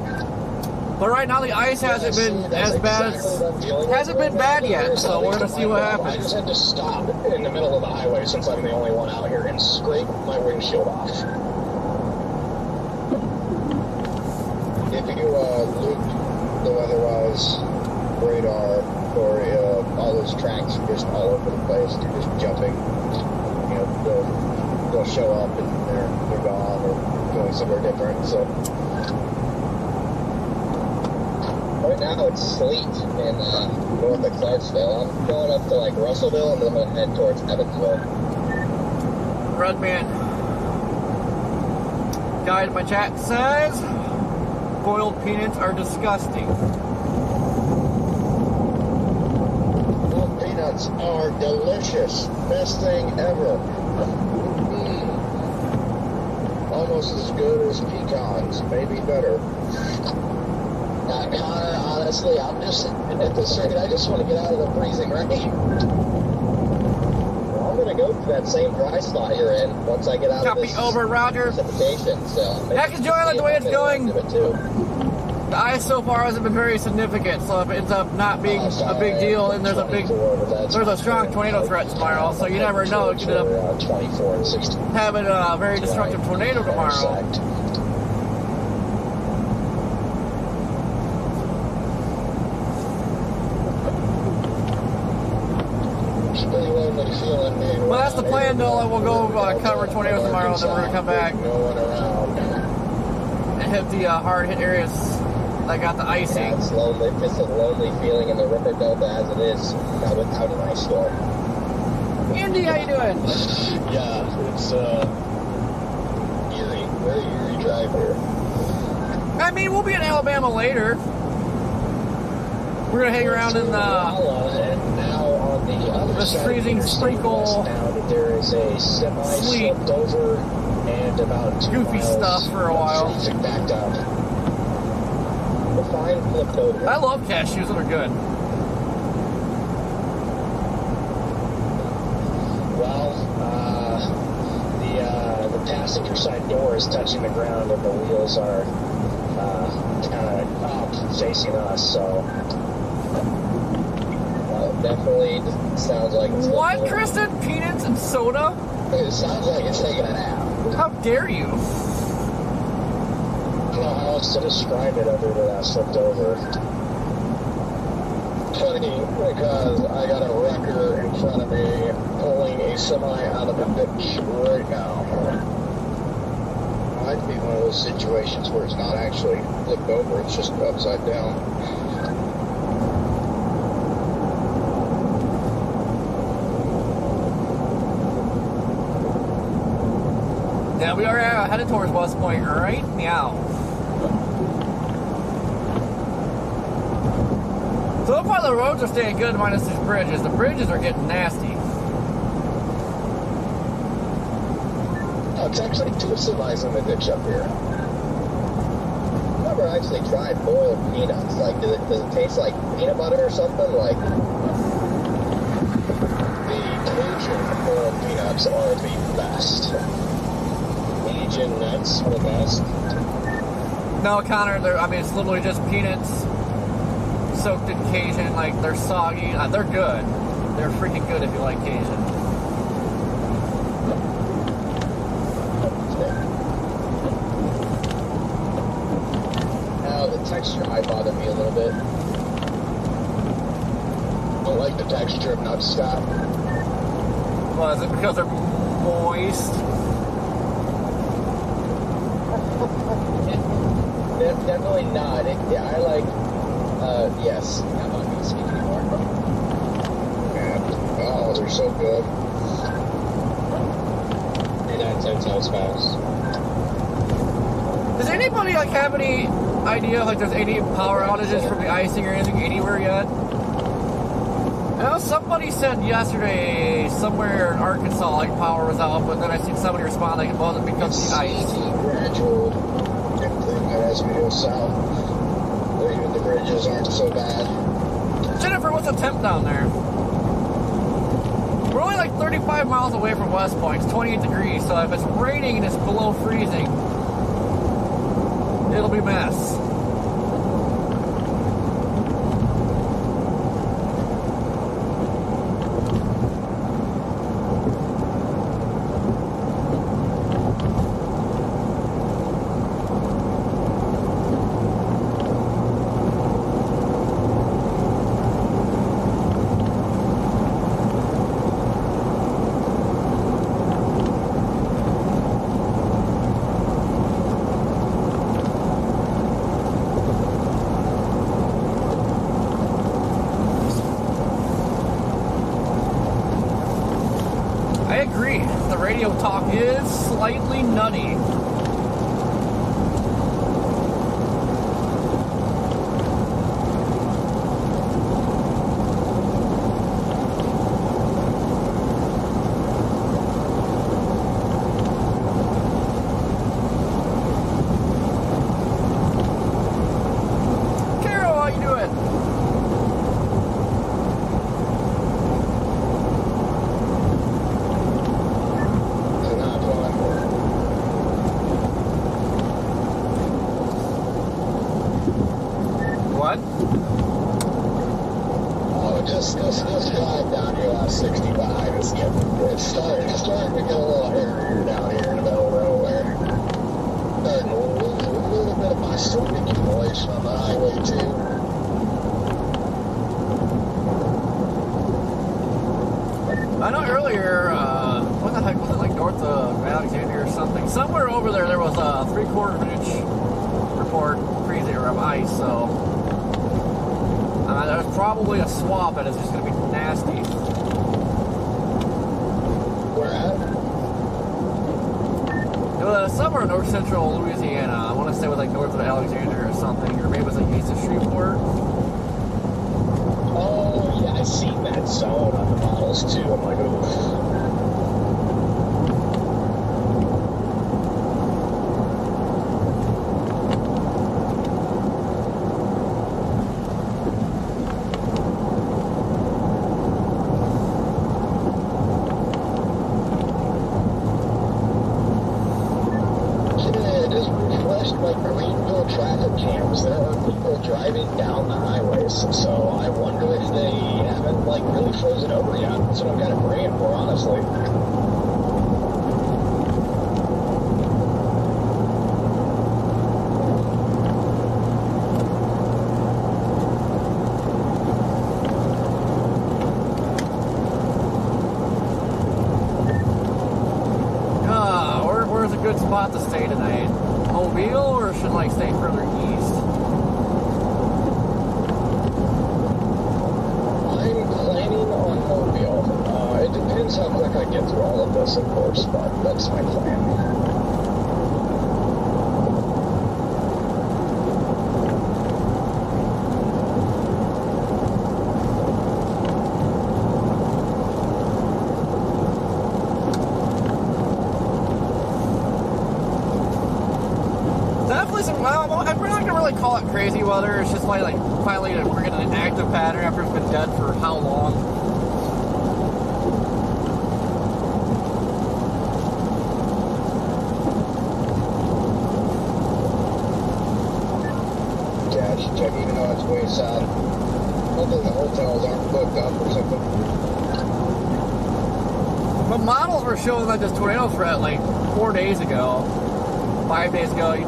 Speaker 1: But right now the ice hasn't been
Speaker 2: That's
Speaker 1: as bad
Speaker 2: exactly
Speaker 1: as
Speaker 2: what I'm dealing with
Speaker 1: hasn't
Speaker 2: right
Speaker 1: been
Speaker 2: now.
Speaker 1: bad yet.
Speaker 2: There's
Speaker 1: So we're
Speaker 2: at
Speaker 1: gonna
Speaker 2: least
Speaker 1: see what
Speaker 2: I
Speaker 1: happens.
Speaker 2: just had to stop in the middle of the highway since I'm the only one out here and scrape my windshield off.
Speaker 5: If you looped the weather-wise radar or all those tracks are just all over the place, they're just jumping. You know, they'll show up and they're gone or going somewhere different. So right now it's sleet in north of Clarksville. I'm going up to like Russellville and then I'm gonna head towards Evansville.
Speaker 1: Redman. Guy in my chat says boiled peanuts are disgusting.
Speaker 5: Boiled peanuts are delicious. Best thing ever. Almost as good as pecans, maybe better.
Speaker 2: Connor, honestly, I'm just at the circuit. I just want to get out of the freezing rain.
Speaker 6: go to that same dry spot you're in once I get out
Speaker 1: Copy
Speaker 6: of this
Speaker 1: over, Roger.
Speaker 6: precipitation. So
Speaker 1: Heck, enjoy it the way it's going.
Speaker 6: Do it too.
Speaker 1: The ice so far hasn't been very significant, so if it ends up not being a big deal, and there's a strong tornado threat tomorrow, so you never know. It could end up
Speaker 3: 24 and 16.
Speaker 1: having a very destructive tornado tomorrow. Well, that's the plan, though. We'll go cover tornadoes tomorrow, and then we're going to come back and hit the hard-hit areas that got the icing.
Speaker 6: Yeah, it's lonely. It's a lonely feeling in the River Delta as it is without an ice storm.
Speaker 1: Andy, how you doing?
Speaker 2: Yeah, it's eerie, very eerie drive here.
Speaker 1: I mean, we'll be in Alabama later. We're going to hang around in the...
Speaker 3: And now on the other
Speaker 1: This
Speaker 3: side
Speaker 1: freezing
Speaker 3: of the
Speaker 1: sprinkle
Speaker 3: now that there is a semi
Speaker 1: sleet
Speaker 3: slipped over and about 2
Speaker 1: goofy
Speaker 3: miles
Speaker 1: stuff for a while.
Speaker 3: traffic backed up.
Speaker 6: The fine flipped over.
Speaker 1: I love cashews, they're good.
Speaker 3: Well, the passenger side door is touching the ground and the wheels are kind of up facing us, so
Speaker 6: Definitely sounds like it's
Speaker 1: What, Kristen? Peanuts and soda?
Speaker 6: It sounds like it's taking a nap.
Speaker 1: How dare you?
Speaker 3: I don't know how else to describe it other than I slipped over.
Speaker 2: Funny, because I got a wrecker in front of me pulling a semi out of a ditch right now.
Speaker 5: Might be one of those situations where it's not actually flipped over, it's just upside down.
Speaker 1: Yeah, we are headed towards West Point right now. So far the roads are staying good minus these bridges. The bridges are getting nasty.
Speaker 2: Oh, it's actually 2 semis in the ditch up here.
Speaker 6: I've never actually tried boiled peanuts. Like, does it taste like peanut butter or something? Like,
Speaker 2: The Cajun boiled peanuts are the best.
Speaker 3: Cajun nuts are the best.
Speaker 1: No, Connor, I mean, it's literally just peanuts soaked in Cajun. Like, they're soggy. They're good. They're freaking good if you like Cajun.
Speaker 6: now the texture might bother me a little bit.
Speaker 2: I like the texture of nuts stop.
Speaker 1: Well, is it because they're moist?
Speaker 6: Definitely not. I like, yes. I'm not going to speak anymore.
Speaker 5: Yeah. Oh, they're so good.
Speaker 3: 9 cents house fast.
Speaker 1: Does anybody like have any idea like there's any power outages from the icing or anything anywhere yet? I know somebody said yesterday somewhere in Arkansas like power was out, but then I seen somebody respond like it wasn't because of the ice.
Speaker 5: Gradual improvement as we go south. Where even the bridges aren't so bad.
Speaker 1: Jennifer, what's the temp down there? We're only like 35 miles away from West Point. It's 28 degrees, so if it's raining and it's below freezing, it'll be a mess. I agree. The radio talk is slightly nutty. Carol, how you doing? What?
Speaker 2: Oh, just this drive down here last 65 is it's starting to get a little hairier down here in the middle of nowhere. Starting to lose a little bit of my sweet accumulation on the highway too.
Speaker 1: I know earlier, what the heck was it, like north of Alexandria or something? Somewhere over there, there was a 3/4 inch report pre-zero of ice, so there's probably a swamp and it's just going to be nasty.
Speaker 2: Where at?
Speaker 1: It was somewhere in north central Louisiana. I want to say it was like north of Alexandria or something, or maybe it was like east of Shreveport.
Speaker 3: Oh, yeah, I've seen that zone on the models too. I'm like, ooh.
Speaker 2: So I wonder if they haven't like really frozen over yet. That's what I'm kind of praying for, honestly.
Speaker 1: Where's a good spot to stay tonight? Mobile, or should I stay further east?
Speaker 2: It depends how quick I get through all of this, of course, but that's my plan.
Speaker 1: Definitely some, well, we're not going to really call it crazy weather. It's just like finally we're getting an active pattern after it's been dead for how long?
Speaker 5: Check even though it's way south. Hopefully the hotels aren't booked up or something.
Speaker 1: But models were showing like this tornado threat like 4 days ago, 5 days ago. I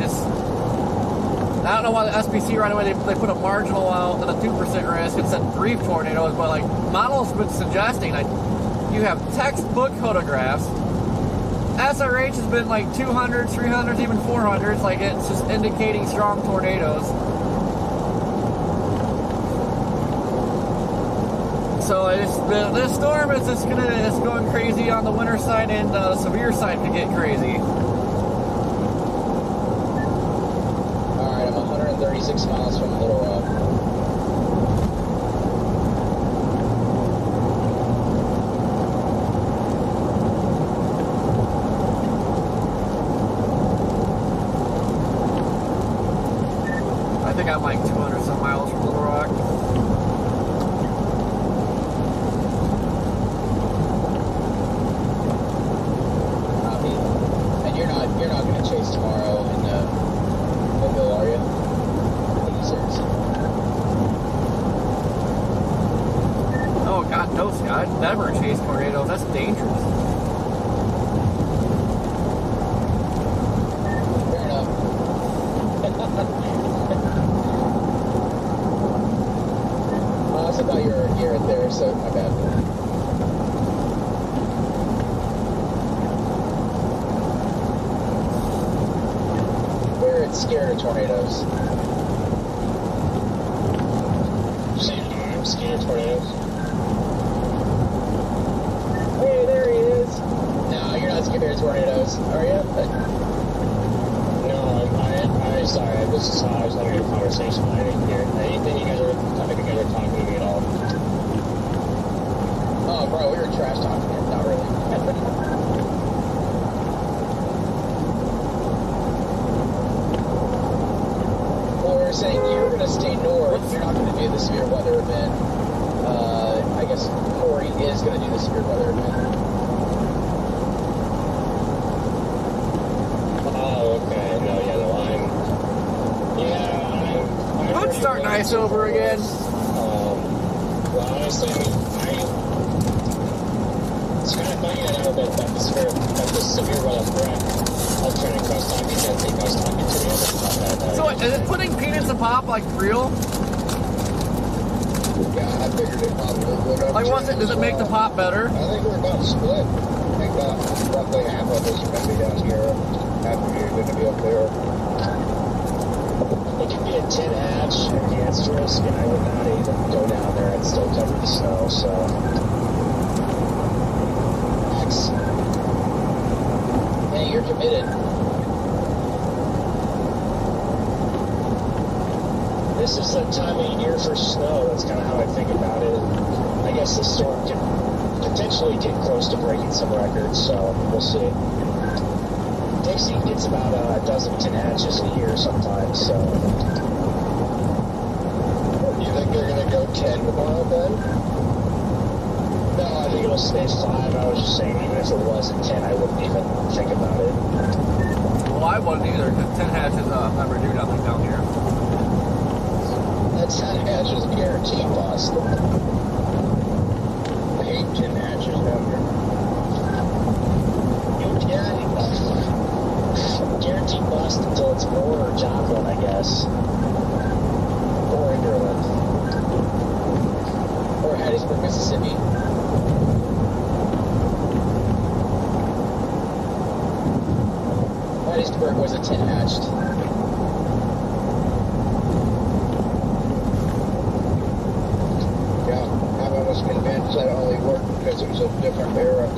Speaker 1: don't know why the SPC right away they put a marginal out and a 2% risk and said brief tornadoes, but like models have been suggesting like you have textbook photographs. SRH has been like 200s, 300s, even 400s. Like it's just indicating strong tornadoes. So this storm is just it's going crazy on the winter side, and the severe side could get crazy.
Speaker 4: All right, I'm 136 miles from Little Rock.
Speaker 1: I think I'm like 200 some miles from Little Rock.
Speaker 4: You're not going to chase tomorrow in Mobile, are you? Are you serious?
Speaker 1: Oh God, no, Scott! I'd never chase tornadoes. That's dangerous.
Speaker 4: Fair enough. I also thought you were right there, so my bad. Scared of tornadoes.
Speaker 3: I'm scared of tornadoes.
Speaker 4: Hey, there he is. No, you're not scared of tornadoes, are you?
Speaker 3: No, I'm sorry. I was having a conversation. I didn't hear anything you guys are talking to me at all.
Speaker 4: Oh, bro, we were trash talking it. Not really. Saying you're going to stay north, you're not going to do the severe weather event. I guess Corey is going to do the severe weather event.
Speaker 3: Oh, okay. No, I'm
Speaker 1: Starting ice over again.
Speaker 3: Well, honestly, I mean, it's kind of funny that now that the severe weather threat alternative cross talking to the cross talking to the other.
Speaker 1: So is it putting peanuts in pop like real?
Speaker 5: Yeah, I figured it probably would.
Speaker 1: Like does it make the pop better?
Speaker 5: I think we're about split. I think about roughly half of us are going to be down here. Half of you are going to be up there.
Speaker 3: It can be a 10 hatch and the asterisk, and I would not even go down there and still cover the snow, so.
Speaker 4: Max. Hey, you're committed.
Speaker 3: This is the time of year for snow. That's kind of how I think about it. I guess the storm can potentially get close to breaking some records, so we'll see. Dixie gets about a dozen 10 hatches a year sometimes, so.
Speaker 5: You think they're going to go 10 tomorrow then?
Speaker 3: No, I think it'll stay 5. I was just saying, even if it wasn't 10, I wouldn't even think about it.
Speaker 1: Well, I wouldn't either, because 10 hatches never do nothing down here.
Speaker 5: That 10 hatches guaranteed bust. I hate 10 hatches down here.
Speaker 3: Guaranteed bust until it's Moore or Joplin, I guess.
Speaker 4: Or Enderland. Or Hattiesburg, Mississippi. Hattiesburg was a 10 hatched.
Speaker 5: Yeah, I'm almost convinced that only worked because it was a different era.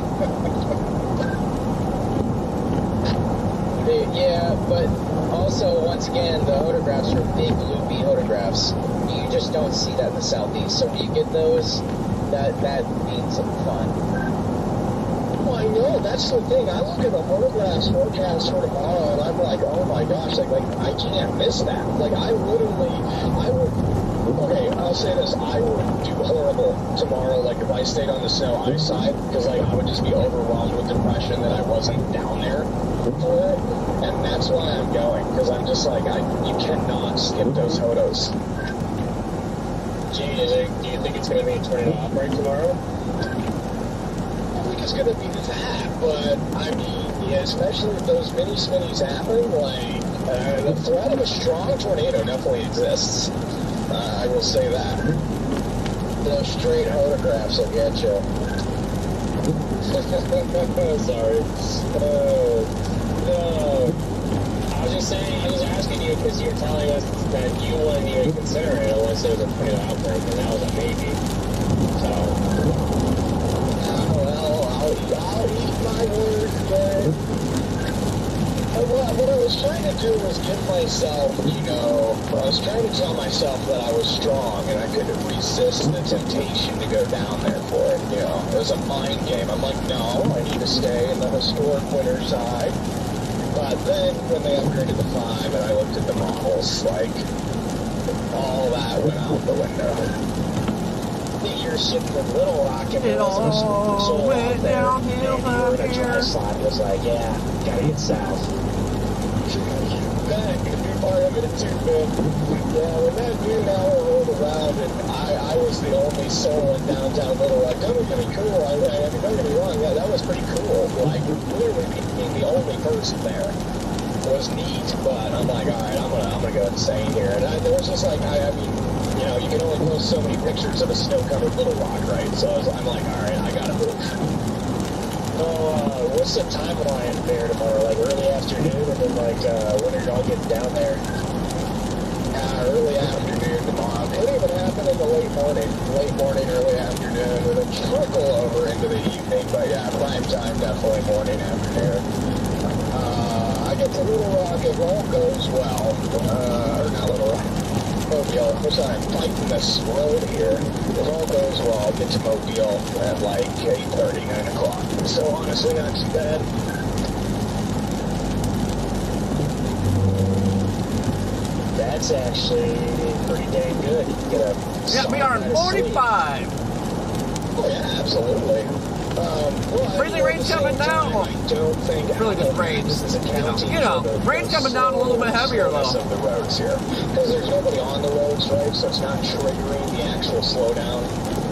Speaker 4: Yeah, but also, once again, the photographs are big, loopy photographs. You just don't see that in the southeast. So when you get those, that means some fun.
Speaker 6: Well, I know, that's the thing. I look at the photographs forecast for tomorrow, and I'm like, oh my gosh, like I can't miss that. Like, I would, okay, I'll say this, I would do horrible tomorrow, like, if I stayed on the snow ice side, because, like, I would just be overwhelmed with depression that I wasn't down there for it, and that's why I'm going, because I'm just like, you cannot skip those photos.
Speaker 3: Gee, do you think it's going to be a tornado outbreak tomorrow?
Speaker 6: I think it's going to be that, but, I mean, yeah, especially if those mini-smitties happen, like, the threat of a strong tornado definitely exists. I will say that. Those straight photographs will get you.
Speaker 3: Sorry. No. I was just saying, I was asking you because you were telling us that you wouldn't even consider it unless there was a tornado outbreak, and that was a maybe. So.
Speaker 6: Well, I'll eat my word, but what I was trying to do was give myself, I was trying to tell myself that I was strong and I could resist the temptation to go down there for it, It was a mind game. I'm like, no, I need to stay in the historic winter side. But then when they upgraded the 5 and I looked at the models, like, all that went out the window.
Speaker 3: You're sitting in Little Rock and
Speaker 1: It all went downhill from
Speaker 3: the
Speaker 1: here.
Speaker 3: tri-slide was like, yeah, gotta get south.
Speaker 6: That could be part of it too, man. Yeah, when that noon hour rolled around and I was the only soul in downtown Little Rock, that was pretty cool. I mean, don't get me wrong, yeah, that was pretty cool. Like, literally being the only person there was neat, but I'm like, alright, I'm gonna go insane here. And there was just like, I mean, you can only post so many pictures of a snow-covered Little Rock, right? So I'm like, alright, I gotta move.
Speaker 3: What's the timeline there tomorrow? Like early afternoon, and then like when are y'all getting down there?
Speaker 6: Early afternoon tomorrow. Could even happen in the late morning, early afternoon, with a trickle over into the evening. But yeah, prime time definitely morning, afternoon. I get to Little Rock if all goes well. Or not Little Rock. Mobile. I'm sorry, I'm fighting this road here. If all goes well, I'll get to Mobile at like 8:30, 9 o'clock. So honestly, not too bad.
Speaker 3: That's actually pretty dang good. You can get a
Speaker 1: Yeah, we are in 45.
Speaker 6: Oh yeah, absolutely.
Speaker 1: Freezing rain's coming down.
Speaker 2: I don't think
Speaker 1: It's really just rain.
Speaker 2: this is accounting
Speaker 1: rain's coming down a little bit heavier though.
Speaker 2: of the roads here, because there's nobody on the roads, right? So it's not triggering the actual slowdown.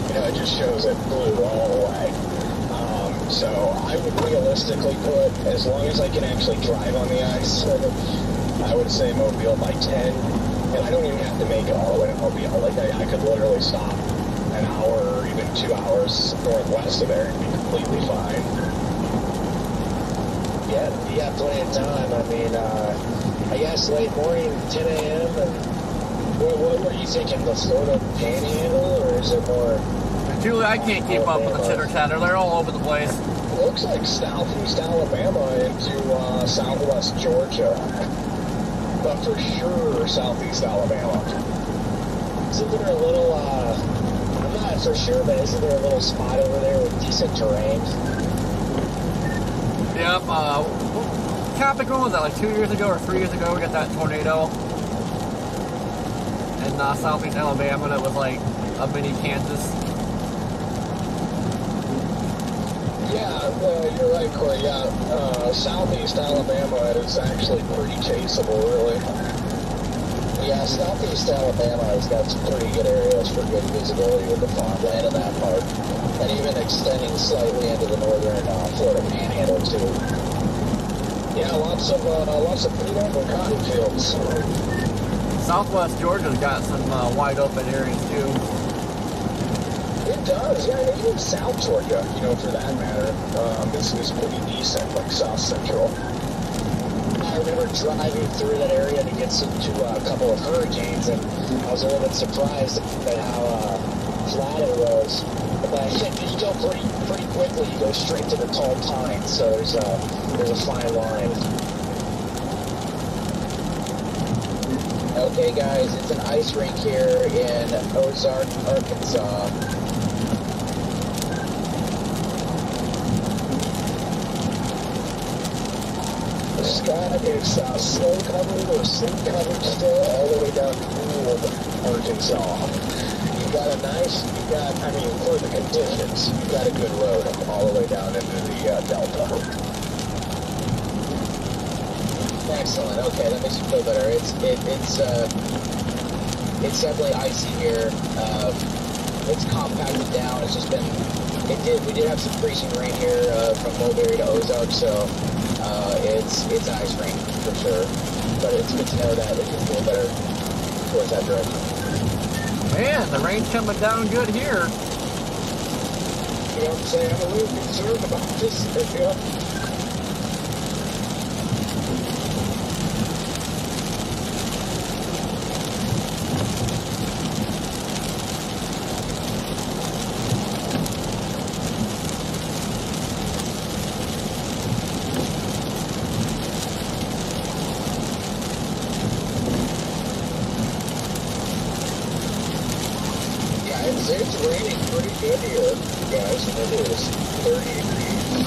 Speaker 2: You know, it just shows it blue all the way. So I would realistically put, as long as I can actually drive on the ice, I would say Mobile by 10. And I don't even have to make it all the way to Mobile. Like, I could literally stop an hour or even 2 hours northwest of there and be completely fine.
Speaker 3: Yeah, you got plenty of time. I mean, I guess late morning, 10 a.m. And what were you thinking? The Florida Panhandle, or is it more?
Speaker 1: Julie, I can't keep up with the chitter chatter. They're all over the place.
Speaker 2: Looks like southeast Alabama into southwest Georgia. But for sure, southeast Alabama.
Speaker 3: Isn't there a little, I'm not for sure, but isn't there a little spot over there with decent terrain?
Speaker 1: Yep, Capricorn, was that like 2 years ago or 3 years ago? We got that tornado in southeast Alabama that was like a mini Kansas.
Speaker 2: Yeah, you're right, Corey. Yeah, southeast Alabama is actually pretty chaseable, really.
Speaker 3: Yeah, southeast Alabama has got some pretty good areas for good visibility with the farmland in that part. And even extending slightly into the northern Florida Panhandle, too.
Speaker 2: Yeah, lots of pretty open cotton fields.
Speaker 1: Southwest Georgia's got some wide open areas too.
Speaker 2: It does, yeah, and even South Georgia, you know, for that matter, is pretty decent, like South Central.
Speaker 3: I remember driving through that area to get to a couple of hurricanes, and I was a little bit surprised at how flat it was. But you go pretty quickly. You go straight to the tall pines, so there's a fine line.
Speaker 4: Okay, guys, it's an ice rink here in Ozark, Arkansas.
Speaker 2: The sky is snow covered or sleet covered still all the way down to Gould, Arkansas. You've got I mean, for the conditions, you've got a good road all the way down into the Delta.
Speaker 4: Excellent. Okay, that makes me feel better. It's definitely icy here. It's compacted down. It's just been. We did have some freezing rain here from Mulberry to Ozark, so it's ice rain for sure. But it's good to know that it can feel better towards that direction.
Speaker 1: Man, the rain's coming down good here.
Speaker 2: You know what I'm saying? I'm a little concerned about this. You know? It's raining pretty good here, guys. It is 30 degrees.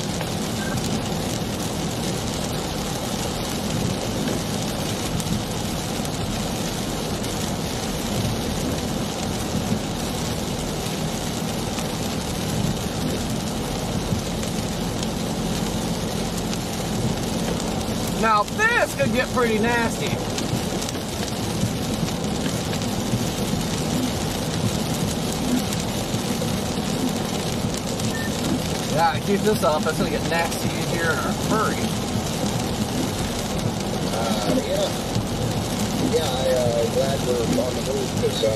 Speaker 1: Now this could get pretty nasty. Yeah, keep this up. It's gonna get nasty here in a hurry.
Speaker 5: I'm glad we're on the move because I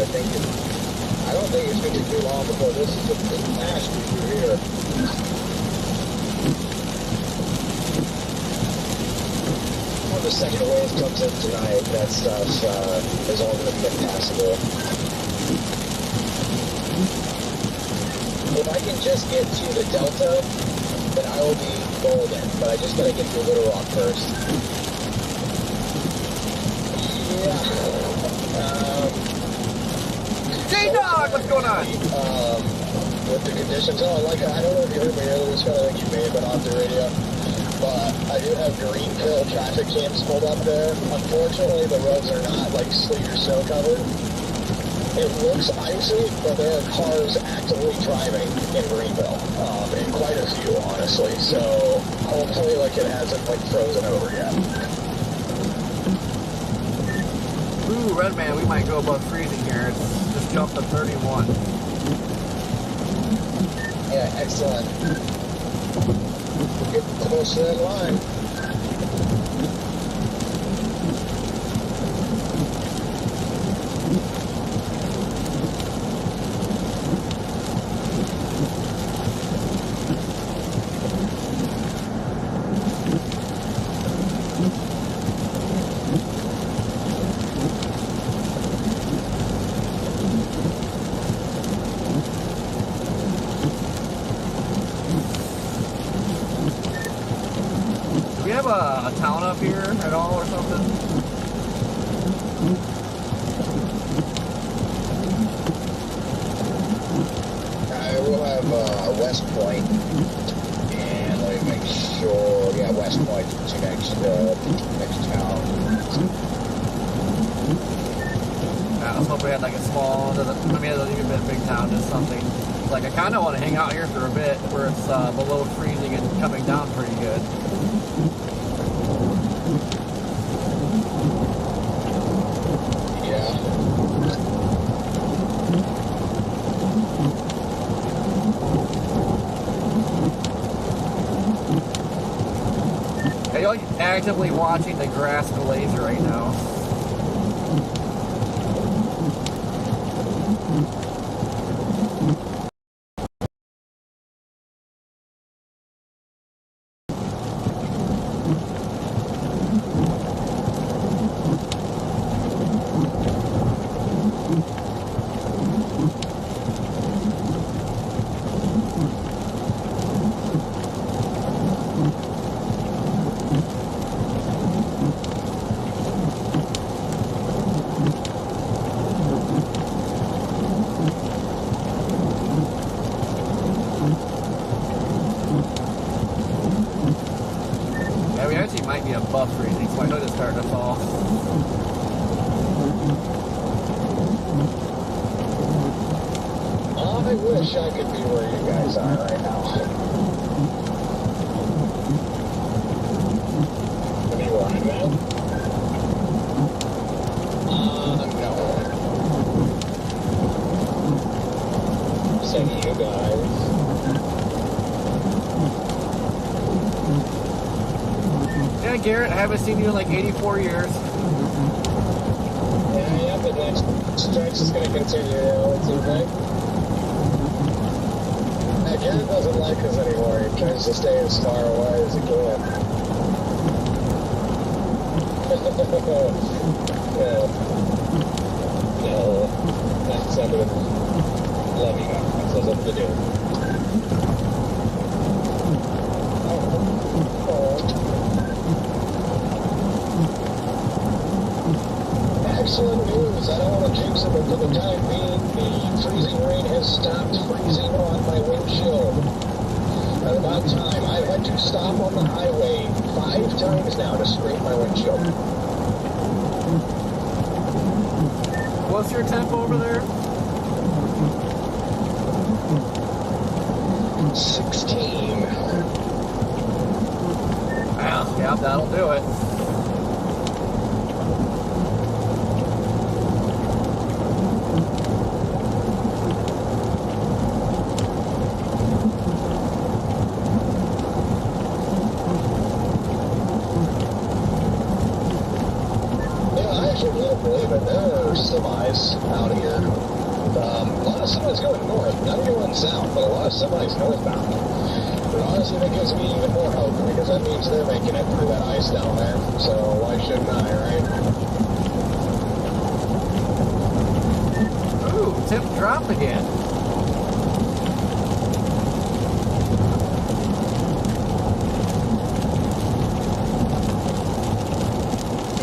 Speaker 5: don't think it's going to be too long before this is a nasty through here.
Speaker 3: When the second wave comes in tonight, that stuff is all going to be impassable.
Speaker 4: If I can just get to the Delta, then I will be golden. But I just gotta get to Little Rock first.
Speaker 2: Yeah.
Speaker 1: J-Dog, what's going on?
Speaker 2: With the conditions, I don't know if you heard me earlier, this kind of thing you may have been off the radio, but I do have Greenville traffic cams pulled up there. Unfortunately, the roads are not like sleet or snow covered. It looks icy, but there are cars actively driving in Greenville, and quite a few, honestly. So hopefully, like, it hasn't like frozen over yet.
Speaker 1: Ooh, Redman, we might go above freezing here. It's just jumped to 31.
Speaker 5: Yeah, excellent. We're getting close to that line.
Speaker 1: Do we have a town up here at all or something?
Speaker 5: I will have West Point, and let me make sure. Yeah, West Point is your next town.
Speaker 1: I was hoping we had like a small, I mean, it doesn't even be a big town, just something. Like, I kind of want to hang out here for a bit where it's below freezing and coming down pretty good.
Speaker 5: Yeah.
Speaker 1: Are you like actively watching the grass glaze right now? Yeah, we actually might be above freezing, so I know it's starting to fall.
Speaker 2: I wish I could be where you guys are right now. Have you run, man? No. Send you guys.
Speaker 1: Yeah, Garrett, I haven't seen you in like 84 years.
Speaker 2: Yeah, the next stretch is going to continue, it seems like. Garrett doesn't like us anymore. He tries to stay as far away as he can. Yeah. No, that's something. Love you. That's something to do. Excellent news. I don't want to jinx it, but for the time being, the freezing rain has stopped freezing on my windshield. At about time, I've had to stop on the highway 5 times now to scrape my windshield.
Speaker 1: What's your temp over there?
Speaker 2: 16.
Speaker 1: Yeah, that'll do it.
Speaker 2: Believe it, there are semis out here. A lot of semis going north, not everyone south, but a lot of semis northbound. But honestly, that gives me even more hope, because that means they're making it through that ice down there. So why shouldn't I, right?
Speaker 1: Ooh, temp dropped again.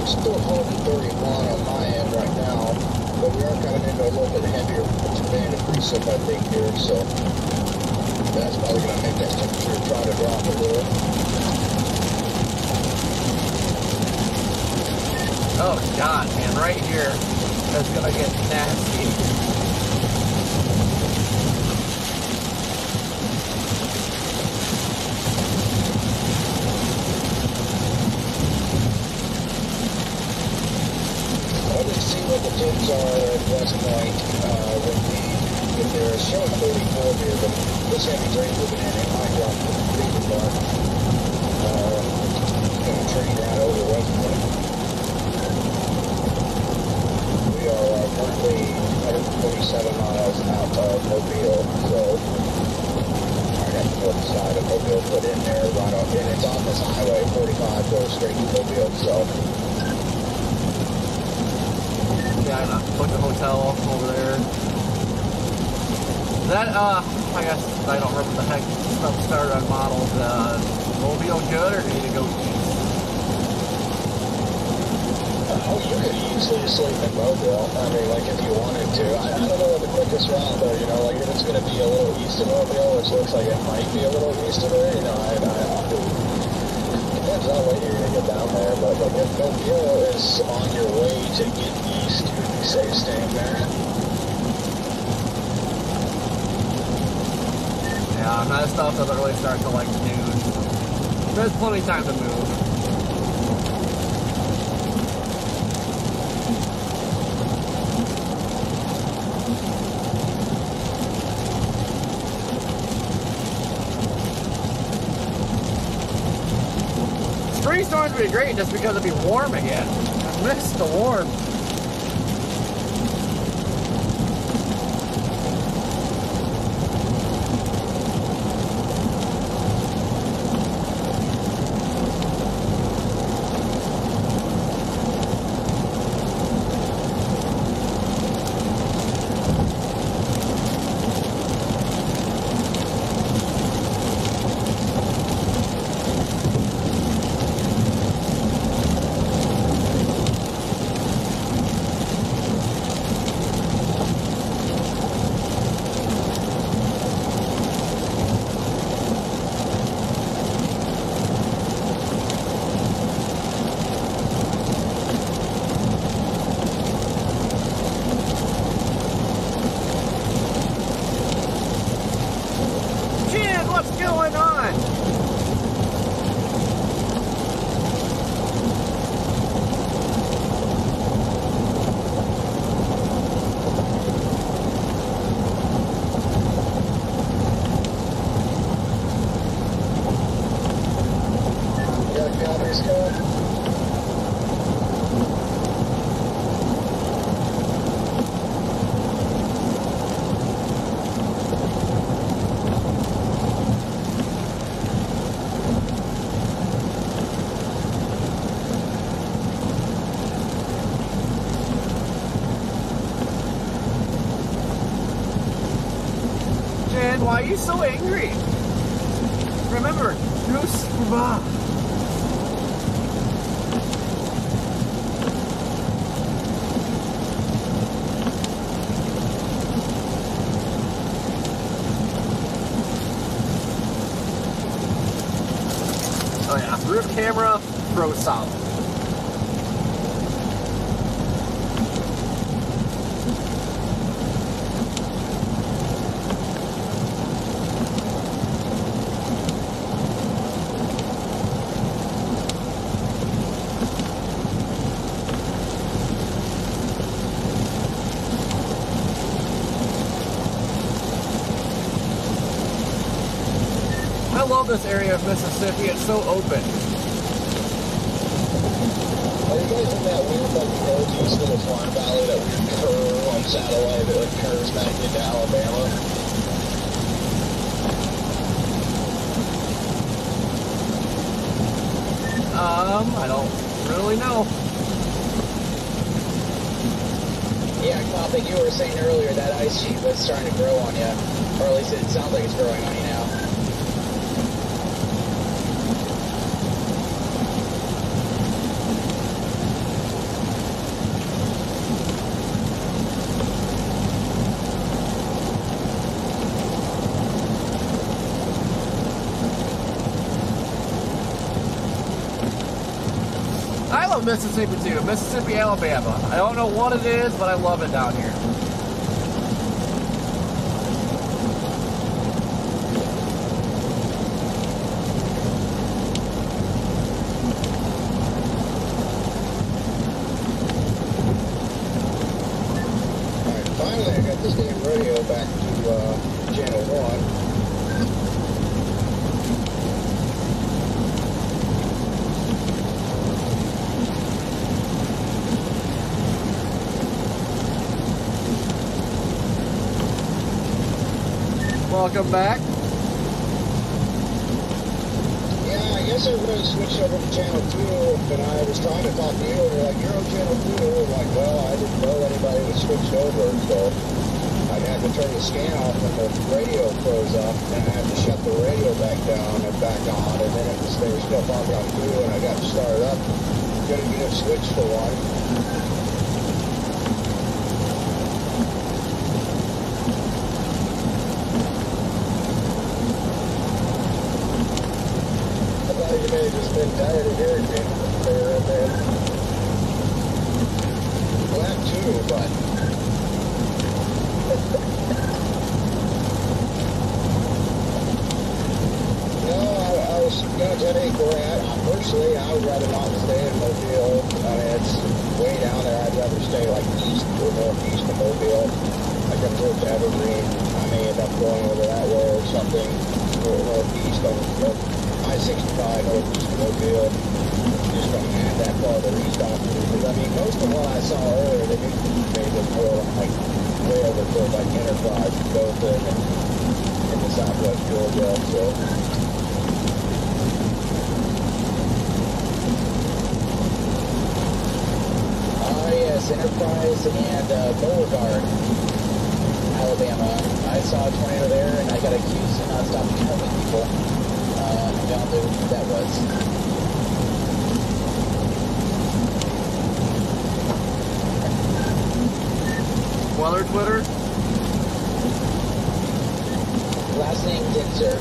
Speaker 5: Still holding 31 on my end right now, but we are coming into a little bit heavier band of precip, I think, here, so that's probably going to make that temperature try to drop a little.
Speaker 1: Oh, God, man, right here. It's gonna get nasty.
Speaker 5: Let me see what the temps are at West Point if they're showing 34 here, but this heavy rain moving in, it might drop to the freezing mark. Going to train right over West Point. We are currently 147 miles out of Mobile, so I got the north side of Mobile put in there, right off, and it's on this highway, 45 goes straight to Mobile, so.
Speaker 1: Yeah, I booked a hotel over there. That, I guess, I don't remember the heck stuff started on models. Mobile good, or do you need to go east?
Speaker 3: Oh, you could easily sleep in Mobile. I mean, like, if you wanted to. I don't know what the quickest route, though, you know, like, if it's going to be a little east of Mobile, which looks like it might be a little east of there, you know, depends on when you're going to get down there, but, like, if Mobile is on your way to get east, you'd be safe staying there.
Speaker 1: Yeah, that stuff doesn't really start till like noon. There's plenty of time to move. Spring storms would be great just because it'd be warm again. I miss the warm. Why are you so angry? Remember, you survive. Oh yeah, roof camera, pro solid. I love this area of Mississippi. It's so open.
Speaker 3: Are you guys in that weird, like, northeast little farm valley, that weird curve on satellite that, like, curves back into Alabama?
Speaker 1: I don't really know.
Speaker 4: Yeah, I think you were saying earlier that ice sheet was starting to grow on you, or at least it sounds like it's growing on you now.
Speaker 1: love Mississippi too. Mississippi, Alabama. I don't know what it is, but I love it down here.
Speaker 5: Alright, finally I got this damn radio back to channel 1.
Speaker 1: Welcome back.
Speaker 5: Yeah, I guess everybody switched over to channel 2, and I was trying to talk to you, and they're like, you're on channel 2. I'm like, well, I didn't know anybody was switched over, so I had to turn the scan off when the radio froze up, and I had to shut the radio back down and back on, and then they were still talking on 2, and I got to start up. Gonna get it switched for one. You may have just been tired of hearing me there and then. Well, that too, but... No, I was going to tell you where personally, I would rather not stay in Mobile. I mean, it's way down there. I'd rather stay like east or northeast of Mobile. Like up towards Evergreen. I may end up going over that way or something. Or northeast on I-65 northeast of Mobile. Just don't have that far to east off because I mean most of what I saw earlier they made it more like way over toward like Enterprise, Dothan, and in the southwest Georgia. So
Speaker 4: yes, Enterprise and Beauregard, Alabama. I saw a tornado there, and I got accused of not stopping helping people. Y'all knew who that was.
Speaker 1: Weather Twitter.
Speaker 4: Last name Dinser.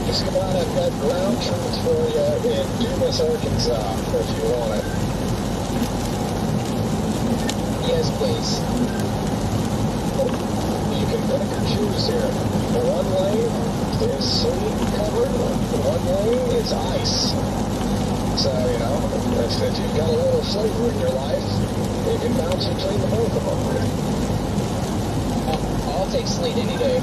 Speaker 2: Just come on, I've got ground truth for you in Dumas, Arkansas, if you want it.
Speaker 4: Yes, please.
Speaker 2: You can pick or choose here. One lane is sleet covered, one lane is ice. So, you know, if you've got a little flavor in your life, you can bounce between the both of them.
Speaker 4: I'll take sleet any day.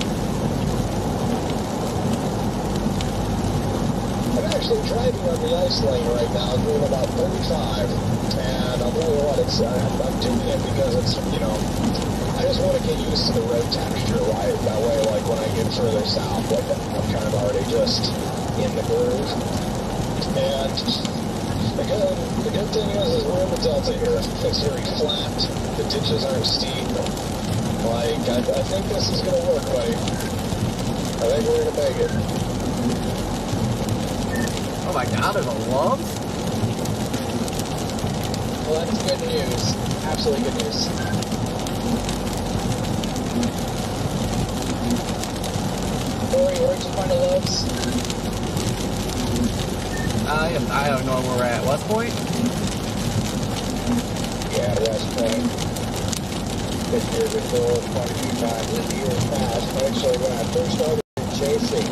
Speaker 2: I'm actually driving on the ice lane right now, doing about 35, and I'll tell you what, I'm doing it because it's, you know, I just want to get used to the road texture, right? That way, like, when I get further south, like, I'm kind of already just in the groove. And the good thing is we're in the Delta here. It's very flat. The ditches aren't steep. Like, I think this is going to work, buddy. I think we're going to make it.
Speaker 1: Oh my God, there's a love?
Speaker 4: Well, that's good news. Absolutely good news. Corey, where'd you find the loves?
Speaker 1: I don't know where we're at. West Point?
Speaker 5: yeah, West Point. Been here before quite a few times in years past. Actually, when I first started chasing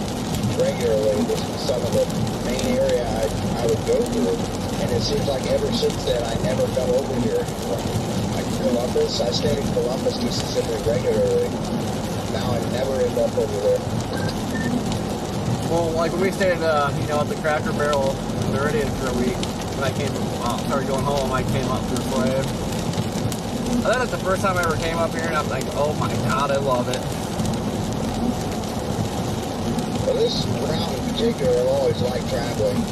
Speaker 5: regularly, this was some of the main area I would go through, and it seems like ever since then I never come over here anymore. Like Columbus, I stayed in Columbus, Mississippi regularly. Now I never end up over there.
Speaker 1: Well, like when we stayed, you know, at the Cracker Barrel in Meridian for a week, when I started going home, I came up through Slave. I thought it's the first time I ever came up here, and I'm like, oh my God, I love it.
Speaker 5: Well, this route in particular, I've always liked traveling.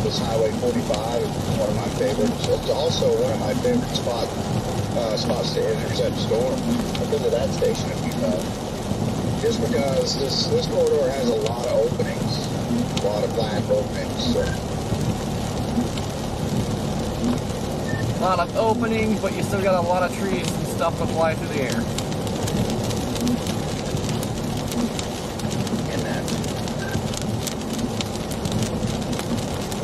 Speaker 5: This Highway 45 is one of my favorites. It's also one of my favorite spots to intercept storm. I've been to that station a few times. Just because this corridor has a lot of openings, a lot of black openings. So.
Speaker 1: A lot of openings, but you still got a lot of trees and stuff to fly through the air.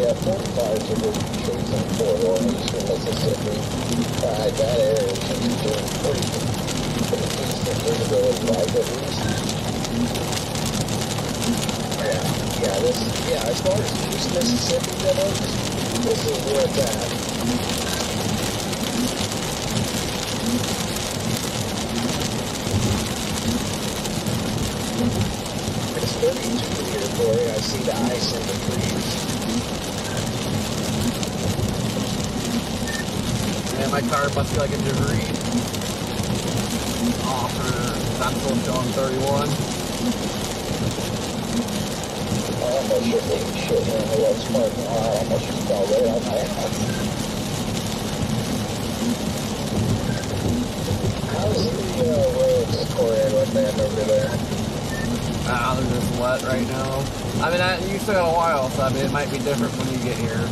Speaker 6: Yeah, 45s are just chasing 401 eastern Mississippi. That area should be doing pretty decent visibility, right, at least? Yeah, as far as East Mississippi goes, this is where it's at. It's 32 here, Corey. I see the ice in the trees.
Speaker 1: And my car must be like a degree off, or I'm still showing 31.
Speaker 6: I almost should be shit in the West Park. I almost just fell right on my ass. How's the roads, Corey, and what band over there?
Speaker 1: They're just wet right now. I mean, you still got a while, so I mean, it might be different when you get here.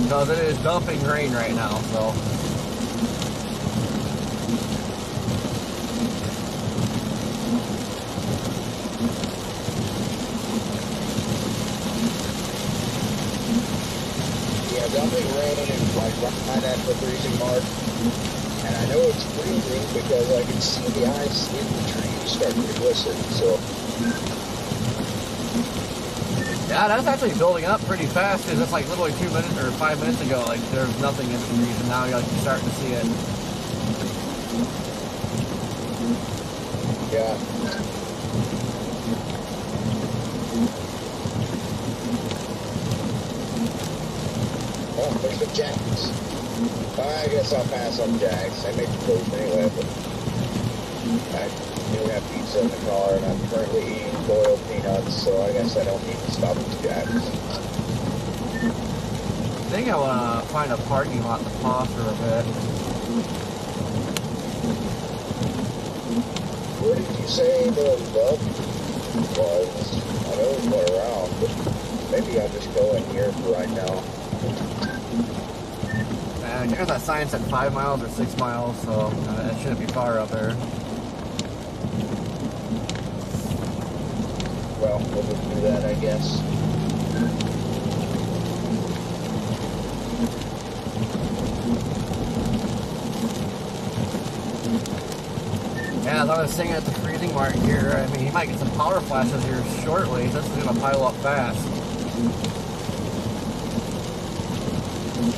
Speaker 1: Because it is dumping rain right now, so.
Speaker 6: Yeah, dumping rain and like right at the freezing mark. And I know it's freezing because I can see the ice in the trees starting to glisten, so.
Speaker 1: Yeah, that's actually building up pretty fast, because it's like literally 2 minutes or 5 minutes ago, like there's nothing in the trees, and now you're like starting to see it.
Speaker 6: Yeah. Oh, there's the Jags. I guess I'll pass on Jags. They make the toast anyway, but I do have pizza in the car, and I'm currently eating boiled peanuts, so I guess I don't need to stop at the Jags.
Speaker 1: I think I want to find a parking lot to pause for a bit.
Speaker 6: Where did you say the love was? I know it's one around, but maybe I'll just go in here for right now.
Speaker 1: And I got that sign said 5 miles or 6 miles, so it shouldn't be far up there.
Speaker 6: Well, we'll just do that, I guess.
Speaker 1: Yeah, as I was saying at the freezing mark here, I mean, you might get some power flashes here shortly. This is going to pile up fast.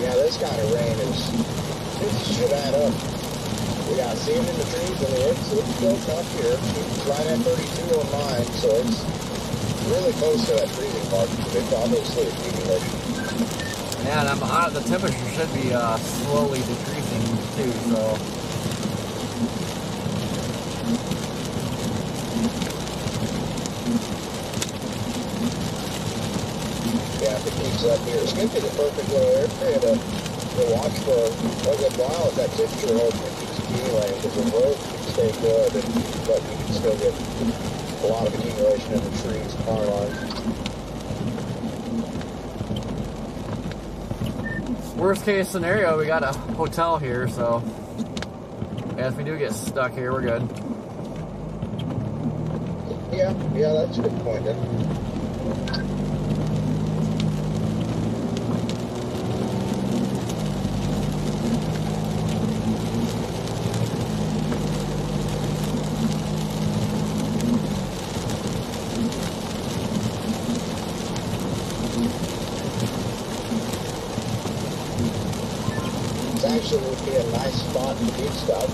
Speaker 6: Yeah, this kind of rain it should add up. We got sand in the trees and it's built up here. It's right at 32 on mine, so it's really close to that freezing mark. It's obviously accumulating.
Speaker 1: Yeah, and the temperature should be slowly decreasing too, so.
Speaker 6: Yeah, if it keeps up here, it's going to be the perfect little area to watch for a good while if that temperature holds and keeps accumulating, because the road can stay good, but you can still get a lot of accumulation in the trees and power lines.
Speaker 1: Worst case scenario, we got a hotel here, so yeah, if we do get stuck here, we're good.
Speaker 6: Yeah, that's a good point then. Actually would be a nice spot to do stuff.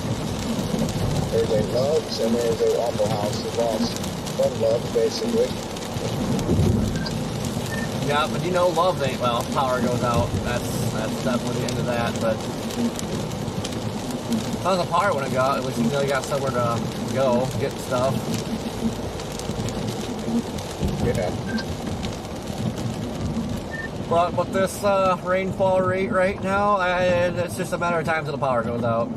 Speaker 6: There's a Love's and there's a Waffle House. There's lost one Love, basically.
Speaker 1: Yeah, but you know Love's ain't, well, if power goes out, that's definitely the end of that, but as long as the power wouldn't go out, at least you know you got somewhere to go, get stuff.
Speaker 6: Yeah.
Speaker 1: But with this rainfall rate right now, it's just a matter of time till the power goes out.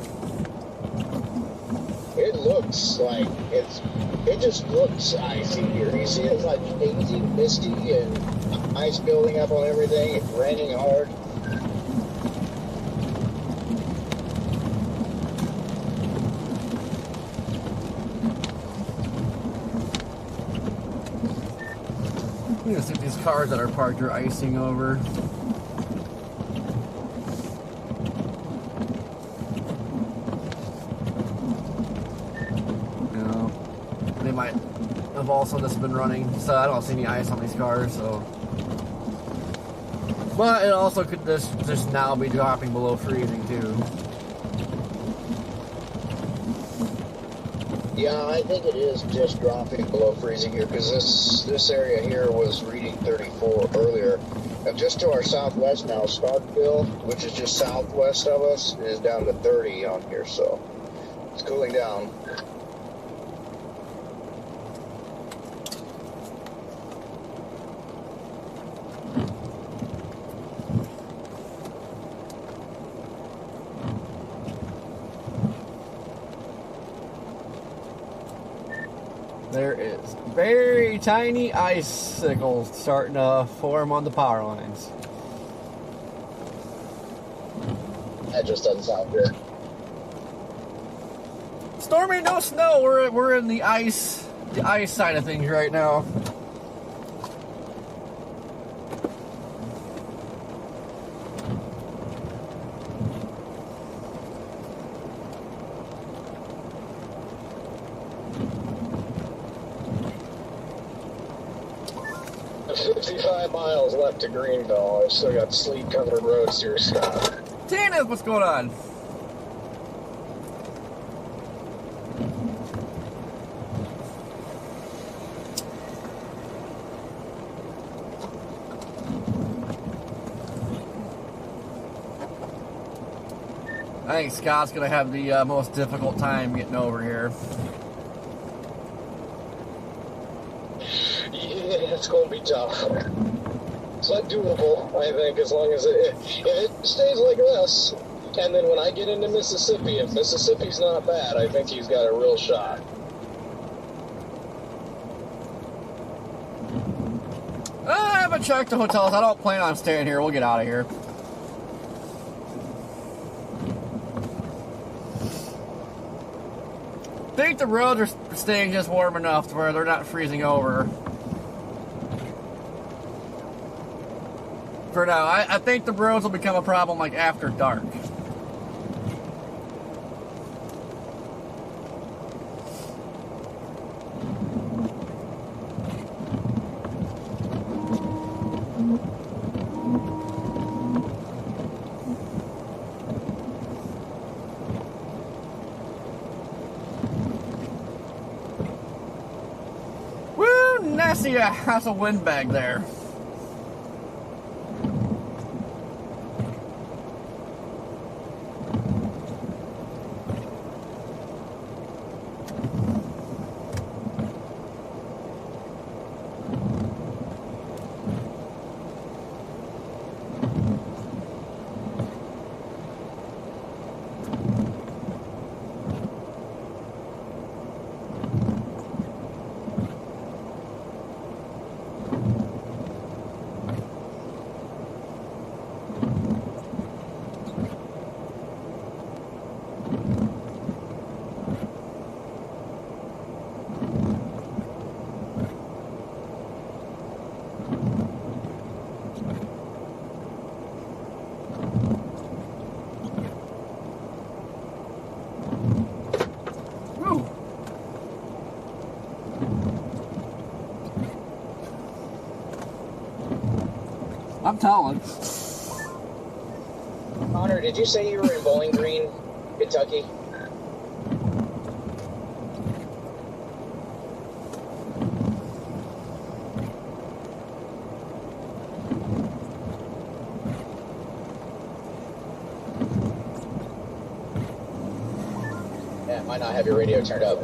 Speaker 6: It looks like it just looks icy here. You see it's like hazy, misty, and ice building up on everything. It's raining hard.
Speaker 1: I'm gonna see if these cars that are parked are icing over. No. They might have also just been running, so I don't see any ice on these cars, so. But it also could just now be dropping below freezing too.
Speaker 5: Yeah, I think it is just dropping below freezing here because this area here was reading 34 earlier. And just to our southwest now, Starkville, which is just southwest of us, is down to 30 on here, so it's cooling down.
Speaker 1: There is very tiny icicles starting to form on the power lines.
Speaker 5: That just doesn't sound good.
Speaker 1: Stormy, no snow. We're in the ice side of things right now.
Speaker 2: Miles left to Greenville. I've still got sleet-covered roads here, Scott.
Speaker 1: Tina, what's going on? I think Scott's going to have the most difficult time getting over here.
Speaker 2: Yeah, it's going to be tough. It's not doable, I think, as long as if it stays like this. And then when I get into Mississippi, if Mississippi's not bad, I think he's got a real shot.
Speaker 1: I haven't checked the hotels. I don't plan on staying here. We'll get out of here. I think the roads are staying just warm enough to where they're not freezing over. For now, I think the roads will become a problem like after dark. Woo, nasty has a windbag there. I'm telling.
Speaker 4: Connor, did you say you were in Bowling Green, Kentucky? Yeah, might not have your radio turned up.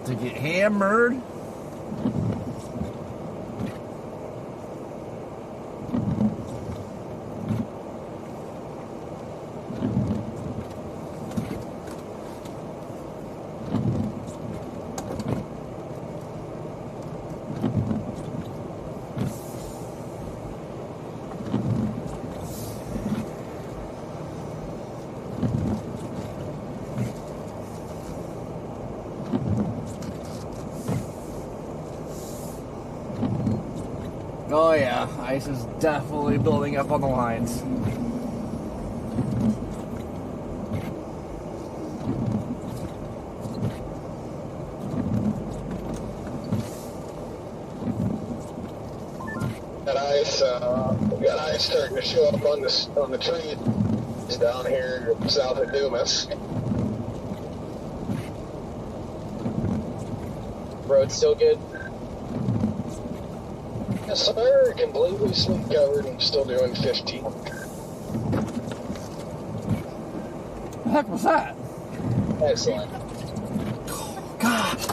Speaker 1: about to get hammered. Oh yeah, ice is definitely building up on the lines.
Speaker 6: Got ice starting to show up on the trees down here south of Dumas.
Speaker 4: Road's still good?
Speaker 6: Yes, sir. Completely sleep covered and still doing 15.
Speaker 1: What the heck was that?
Speaker 4: Excellent.
Speaker 1: Gosh.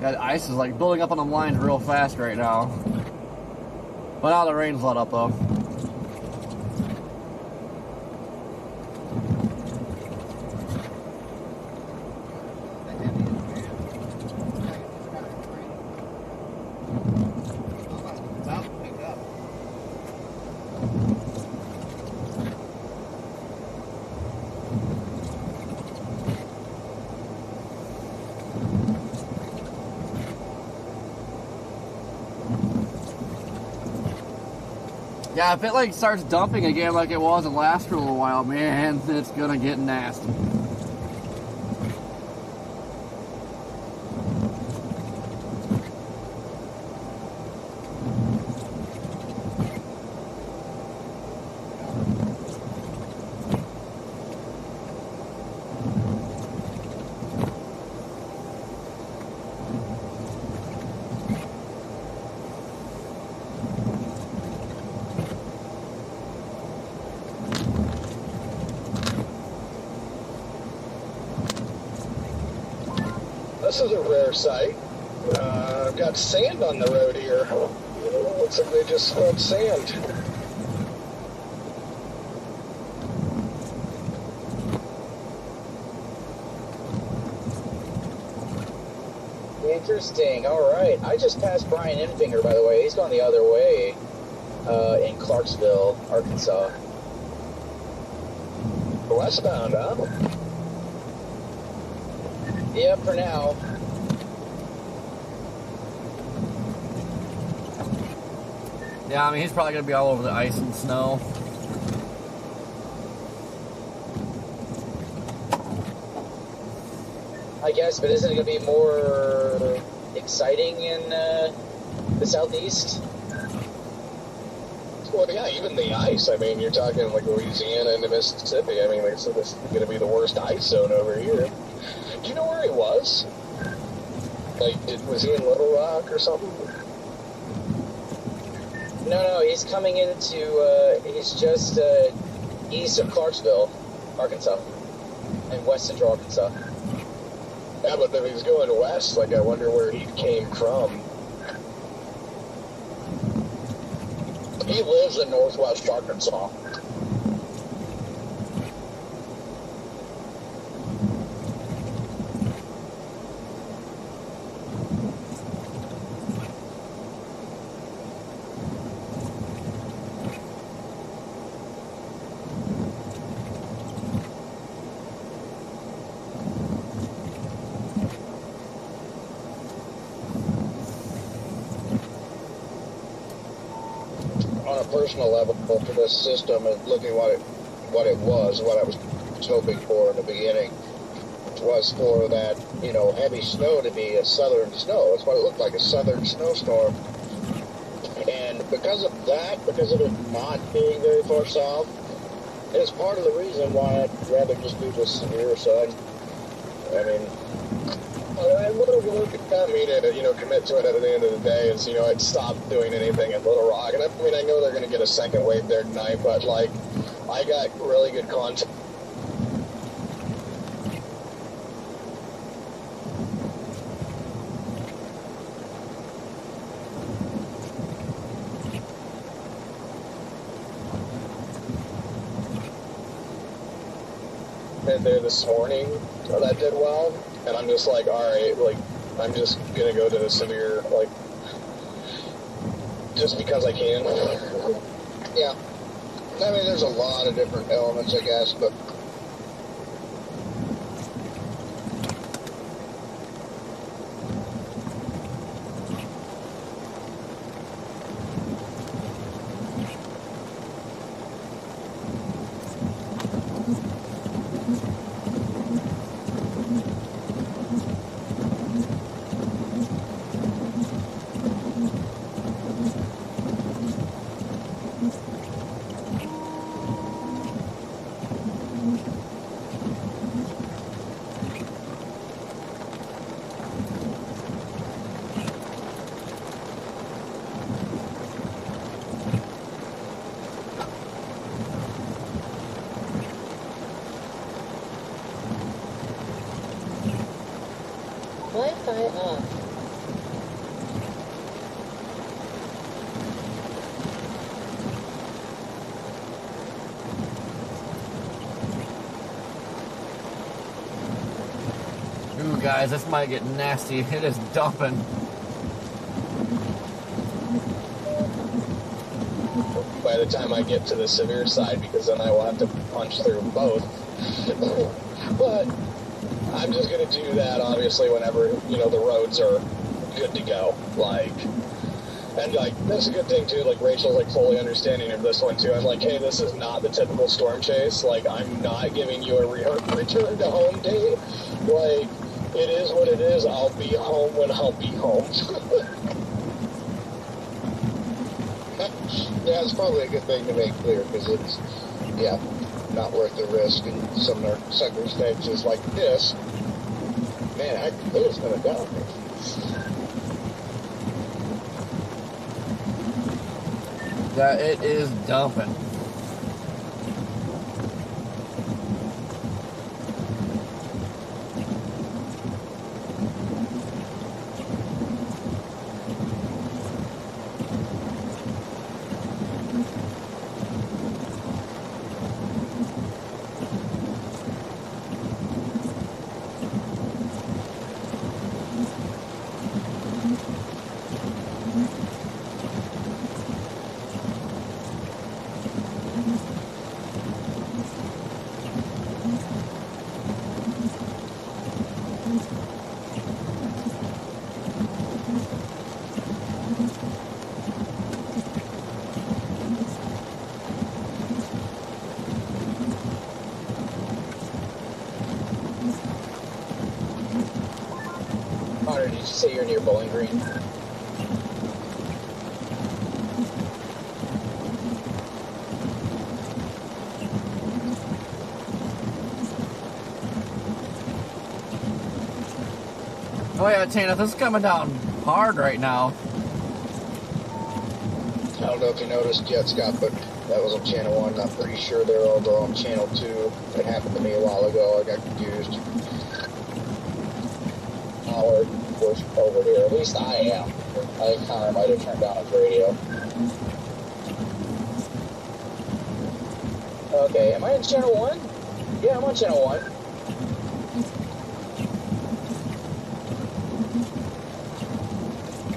Speaker 1: That ice is like building up on them lines real fast right now. But now the rain's let up though. Yeah, if it like starts dumping again like it was in last for a little while, man, it's gonna get nasty.
Speaker 6: This is a rare sight. Got sand on the road here. Looks like they just spread sand.
Speaker 4: Interesting. All right. I just passed Brian Enfinger, by the way. He's going the other way in Clarksville, Arkansas.
Speaker 6: Westbound, huh?
Speaker 4: Yeah, for now.
Speaker 1: Yeah, I mean, he's probably gonna be all over the ice and snow.
Speaker 4: I guess, but isn't it going to be more exciting in the southeast?
Speaker 6: Well, yeah, even the ice. I mean, you're talking like Louisiana into Mississippi. I mean, this is going to be the worst ice zone over here. Do you know where he was? Like, was he in Little Rock or something?
Speaker 4: No, he's coming into, he's just east of Clarksville, Arkansas, and west central Arkansas.
Speaker 6: Yeah, but if he's going west, like, I wonder where he came from.
Speaker 5: He lives in northwest Arkansas. On a personal level, for this system and looking what it was, what I was hoping for in the beginning, was for that, heavy snow to be a southern snow. It's what it looked like, a southern snowstorm. And because of that, because of it not being very far south, it's part of the reason why I'd rather just do this severe sun. I mean,
Speaker 6: And what
Speaker 5: what got me to, commit to it at the end of the day is, I'd stopped doing anything in Little Rock. And I mean, I know they're going to get a second wave there tonight, but, like, I got really good content. There this morning that did well, and I'm just like, alright, like, I'm just gonna go to the severe, like, just because I can. Yeah. I mean, there's a lot of different elements, I guess, but
Speaker 7: Wi-Fi off.
Speaker 1: Ooh, guys, this might get nasty. It is dumping.
Speaker 2: By the time I get to the severe side, because then I will have to punch through both. But I'm just going to do that, obviously, whenever, the roads are good to go. And that's a good thing, too. Like, Rachel's, fully understanding of this one, too. I'm like, hey, this is not the typical storm chase. Like, I'm not giving you a return to home date. Like, it is what it is. I'll be home when I'll be home.
Speaker 5: yeah, it's probably a good thing to make clear, because it's, not worth the risk in some circumstances like this. Man, it was going to go.
Speaker 1: Yeah, it is dumping.
Speaker 4: Connor, did you say you're near Bowling Green?
Speaker 1: Oh yeah, Tina, this is coming down hard right now.
Speaker 5: I don't know if you noticed yet, Scott, but that was on Channel 1. I'm pretty sure they're over on Channel 2. It happened to me a while ago. I got confused.
Speaker 4: Howard was over here. At least I am. I think Connor might have turned down his radio. Okay, am I in Channel 1? Yeah, I'm on Channel 1.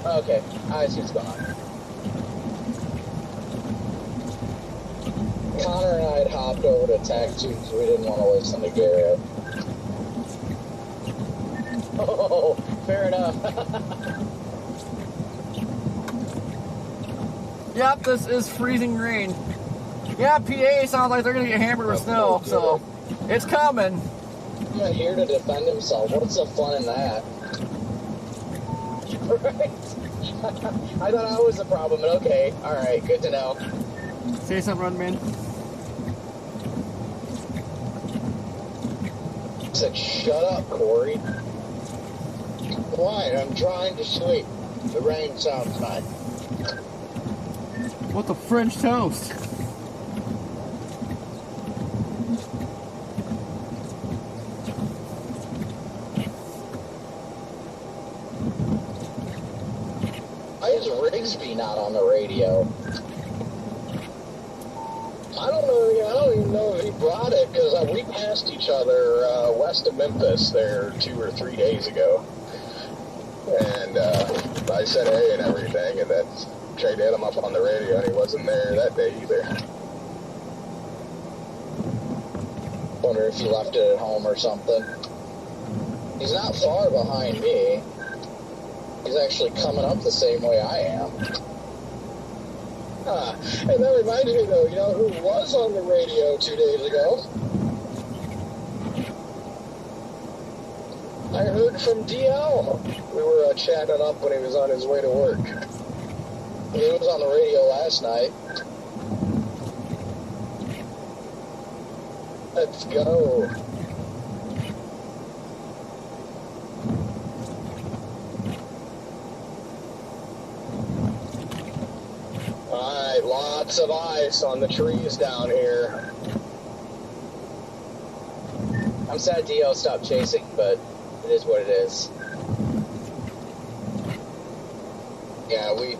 Speaker 4: Okay, I see what's going on. Connor and I had hopped over to Tag 2 because we didn't want to listen to Garrett. Oh, fair enough.
Speaker 1: Yep, this is freezing rain. Yeah, PA sounds like they're gonna get hammered with snow, so it's coming.
Speaker 4: He's not here to defend himself. What's the fun in that? Right? I thought I was the problem, but okay. Alright, good to know.
Speaker 1: Say something, Runman.
Speaker 4: I said, shut up, Corey.
Speaker 5: quiet. I'm trying to sleep. The rain sounds nice.
Speaker 1: What the French toast?
Speaker 3: Why is Rigsby not on the radio?
Speaker 2: I don't know. I don't even know if he brought it because we passed each other west of Memphis there 2 or 3 days ago, and I said hey and everything, and then tried to hit him up on the radio, and he wasn't there that day either.
Speaker 3: Wonder if he left it at home or something. He's not far behind me. He's actually coming up the same way I am.
Speaker 2: And that reminds me, though, you know who was on the radio 2 days ago? I heard from DL. We were chatting up when he was on his way to work.
Speaker 3: He was on the radio last night.
Speaker 2: Let's go. Alright, lots of ice on the trees down here.
Speaker 4: I'm sad DL stopped chasing, but it is what it is.
Speaker 5: Yeah, we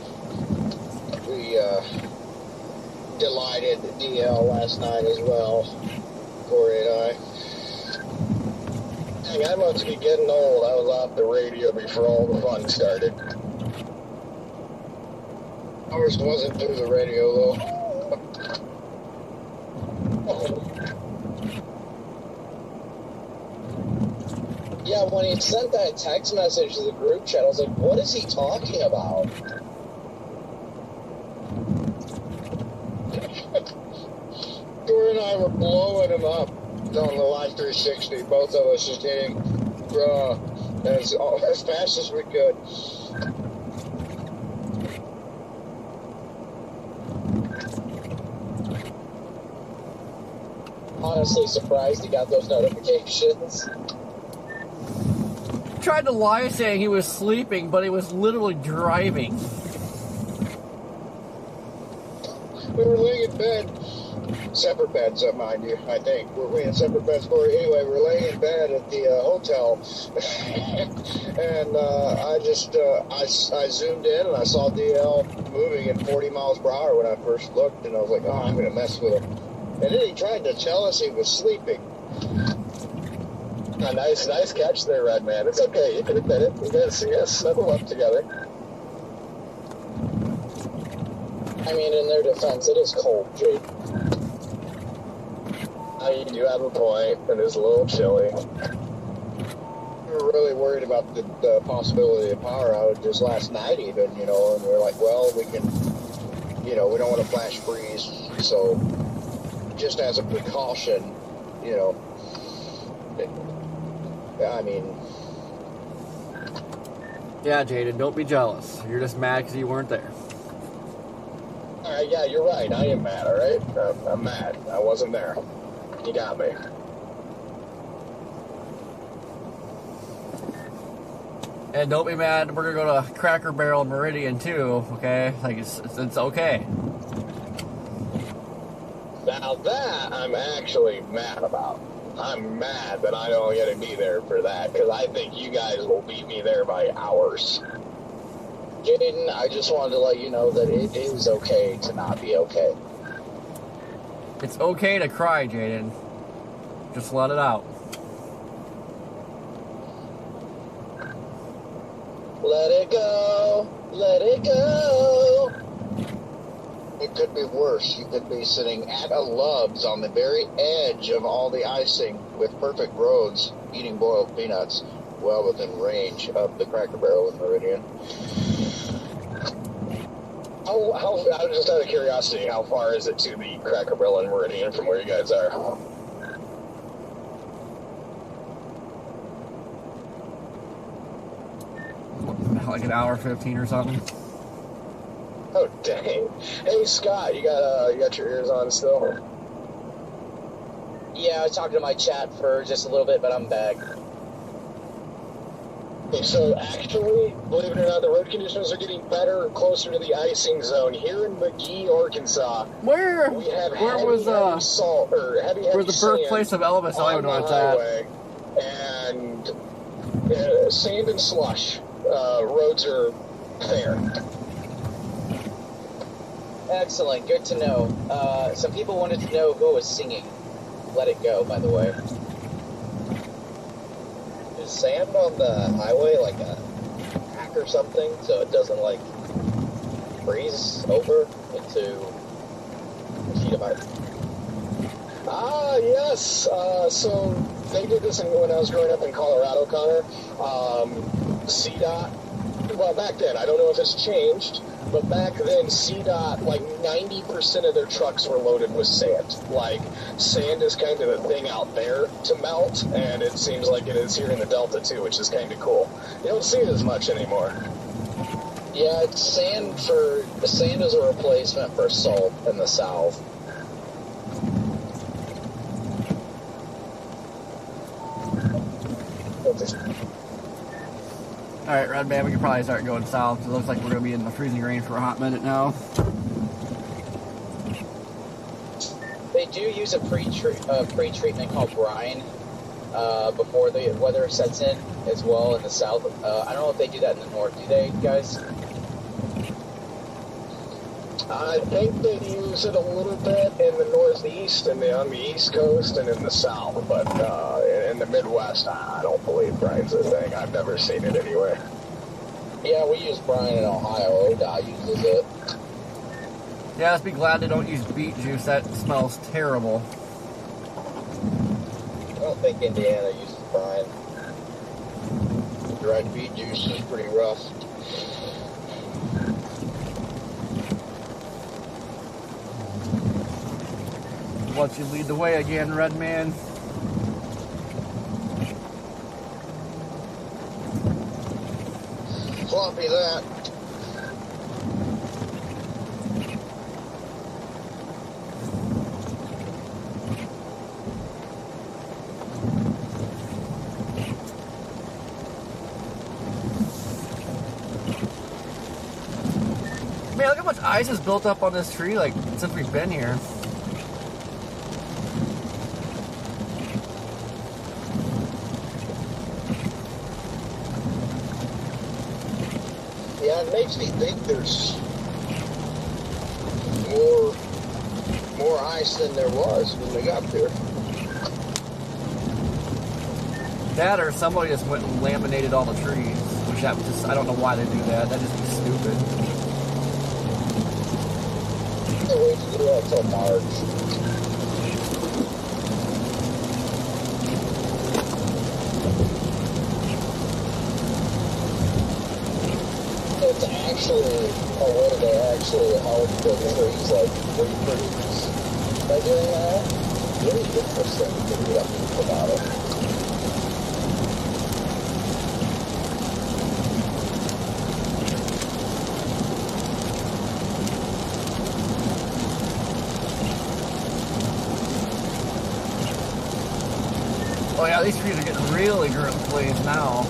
Speaker 5: delighted DL last night as well, Corey and I.
Speaker 2: Dang, I must be getting old. I was off the radio before all the fun started.
Speaker 5: Ours wasn't through the radio, though.
Speaker 3: Yeah, when he sent that text message to the group chat, I was like, what is he talking about?
Speaker 5: Corey and I were blowing him up on the Live 360. Both of us just hitting as fast as we could.
Speaker 3: Honestly surprised he got those notifications.
Speaker 1: Tried to lie saying he was sleeping, but he was literally driving.
Speaker 5: We were laying in bed. Separate beds, mind you, I think. We're in separate beds, Corey. Anyway, we're laying in bed at the hotel. And I zoomed in and I saw DL moving at 40 miles per hour when I first looked, and I was like, oh, I'm going to mess with him. And then he tried to tell us he was sleeping.
Speaker 2: A nice catch there, Redman. It's okay. You can admit it. You guys see us snuggle up together.
Speaker 3: I mean, in their defense, it is cold, Jake.
Speaker 2: You do have a point. It is a little chilly.
Speaker 5: We were really worried about the possibility of power outages last night even, and we were like, well, we can, we don't want to flash freeze, so just as a precaution, I mean...
Speaker 1: Yeah, Jaden, don't be jealous. You're just mad because you weren't there.
Speaker 2: Alright, yeah, you're right. I am mad, alright? I'm mad. I wasn't there. You got me.
Speaker 1: And don't be mad, we're going to go to Cracker Barrel Meridian too, okay? Like, it's okay.
Speaker 2: Now that I'm actually mad about. I'm mad that I don't get to be there for that, because I think you guys will beat me there by hours.
Speaker 3: Jaden, I just wanted to let you know that it is okay to not be okay.
Speaker 1: It's okay to cry, Jaden. Just let it out.
Speaker 3: Let it go. Let it go.
Speaker 5: It could be worse. You could be sitting at a Love's on the very edge of all the icing with perfect roads, eating boiled peanuts, well within range of the Cracker Barrel in Meridian.
Speaker 2: How, just out of curiosity, how far is it to the Cracker Barrel in Meridian from where you guys are?
Speaker 1: Like an hour 15 or something.
Speaker 2: Oh dang! Hey Scott, you got your ears on still?
Speaker 4: Yeah, I was talking to my chat for just a little bit, but I'm back.
Speaker 2: So actually, believe it or not, the road conditions are getting better and closer to the icing zone. Here in McGee, Arkansas,
Speaker 1: Where
Speaker 2: we have
Speaker 1: was
Speaker 2: heavy salt, or heavy
Speaker 1: where's the
Speaker 2: sand
Speaker 1: birthplace of Elvis? I don't even know
Speaker 2: on
Speaker 1: where
Speaker 2: the
Speaker 1: it's at.
Speaker 2: highway, and sand and slush. Roads are fair.
Speaker 4: Excellent. Good to know. Some people wanted to know who was singing Let It Go, by the way.
Speaker 5: Is sand on the highway like a pack or something so it doesn't like freeze over into a sheet of ice?
Speaker 2: Ah, yes. So they did this when I was growing up in Colorado, Connor. CDOT, well, back then, I don't know if it's changed, but back then, CDOT, like 90% of their trucks were loaded with sand. Like, sand is kind of a thing out there to melt, and it seems like it is here in the Delta, too, which is kind of cool. You don't see it as much anymore.
Speaker 5: Yeah, it's sand is a replacement for salt in the South.
Speaker 1: Alright, Red Man, we can probably start going south. It looks like we're going to be in the freezing rain for a hot minute now.
Speaker 4: They do use a pre-treatment called brine before the weather sets in as well in the south. I don't know if they do that in the north. Do they, guys?
Speaker 2: I think they use it a little bit in the Northeast and on the East Coast and in the South, but in the Midwest, I don't believe brine's a thing. I've never seen it anywhere.
Speaker 5: Yeah, we use brine in Ohio. ODOT uses it.
Speaker 1: Yeah, let's be glad they don't use beet juice. That smells terrible.
Speaker 5: I don't think Indiana uses brine. Dried beet juice is pretty rough.
Speaker 1: Let you lead the way again, Red Man.
Speaker 5: Floppy that.
Speaker 1: Man, look how much ice is built up on this tree, like, since we've been here.
Speaker 5: Yeah, it makes me think there's more ice than there was when we got there.
Speaker 1: That or somebody just went and laminated all the trees. Which that just, I don't know why they do that. That just be stupid.
Speaker 5: They wait to do that until March. It's actually, or what do they actually help the trees like reproduce by doing that? Really interesting to read up about it.
Speaker 1: Oh yeah, these trees are getting really glazed now.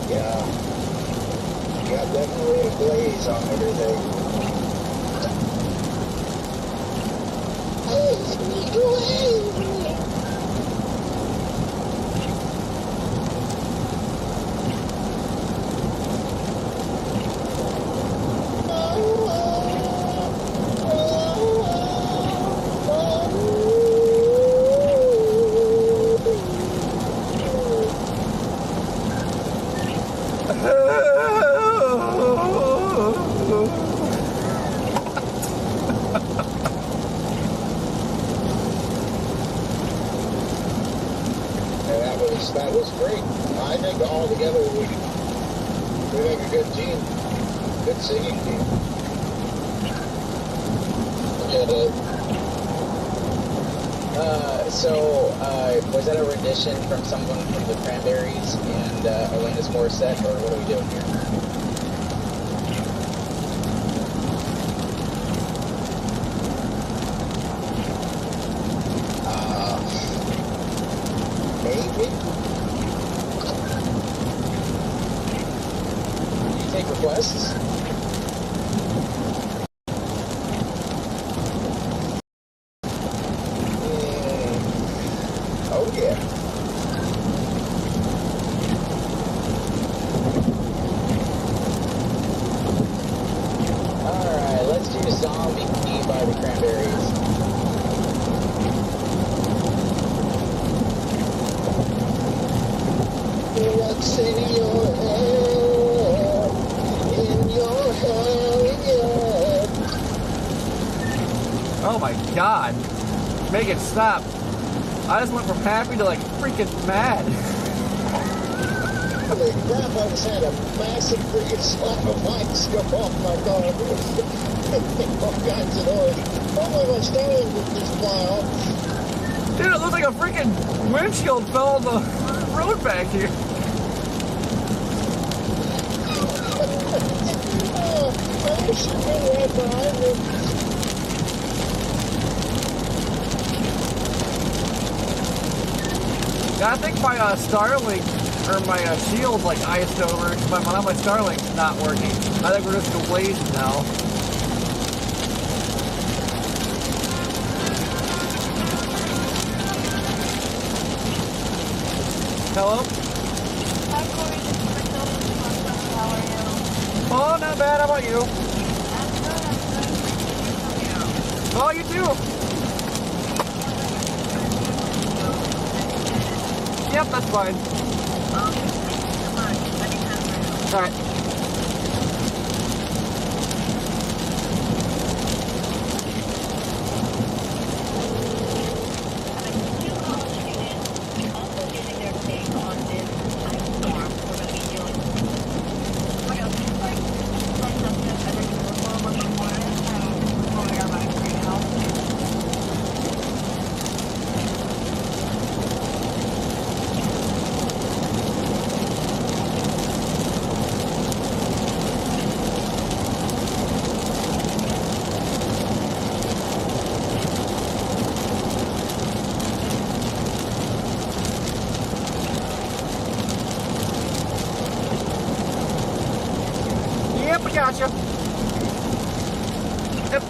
Speaker 5: Yeah. Got definitely a glaze on everything. Hey, sneak away! That was great. I think all together we make a good team. Good singing team.
Speaker 4: Was that a rendition from someone from the Cranberries and Alanis Morissette, or what are we doing here?
Speaker 5: Maybe.
Speaker 4: You take requests?
Speaker 5: Oh, yeah.
Speaker 4: Alright, let's do Zombie by the Cranberries.
Speaker 5: What's in your head? In your head.
Speaker 1: Oh my god. Make it stop. I just went from happy to like freaking mad.
Speaker 5: Holy crap, I just had a massive freaking slap of ice go off my car. All kinds of noise. Probably my styling with this plow.
Speaker 1: Dude, it looks like a freaking windshield fell on the road back here.
Speaker 5: I wish you been right behind me.
Speaker 1: I think my Starlink or my shield's like iced over. Now my Starlink's not working. I think we're just glazed now. Hello?
Speaker 7: Hi, Corey. This is Priscilla from Podcast. How are you?
Speaker 1: Oh, not bad. How about you?
Speaker 7: I'm good. I'm good.
Speaker 1: Oh, you too. Yep, that's fine. All right. Gotcha. Yep.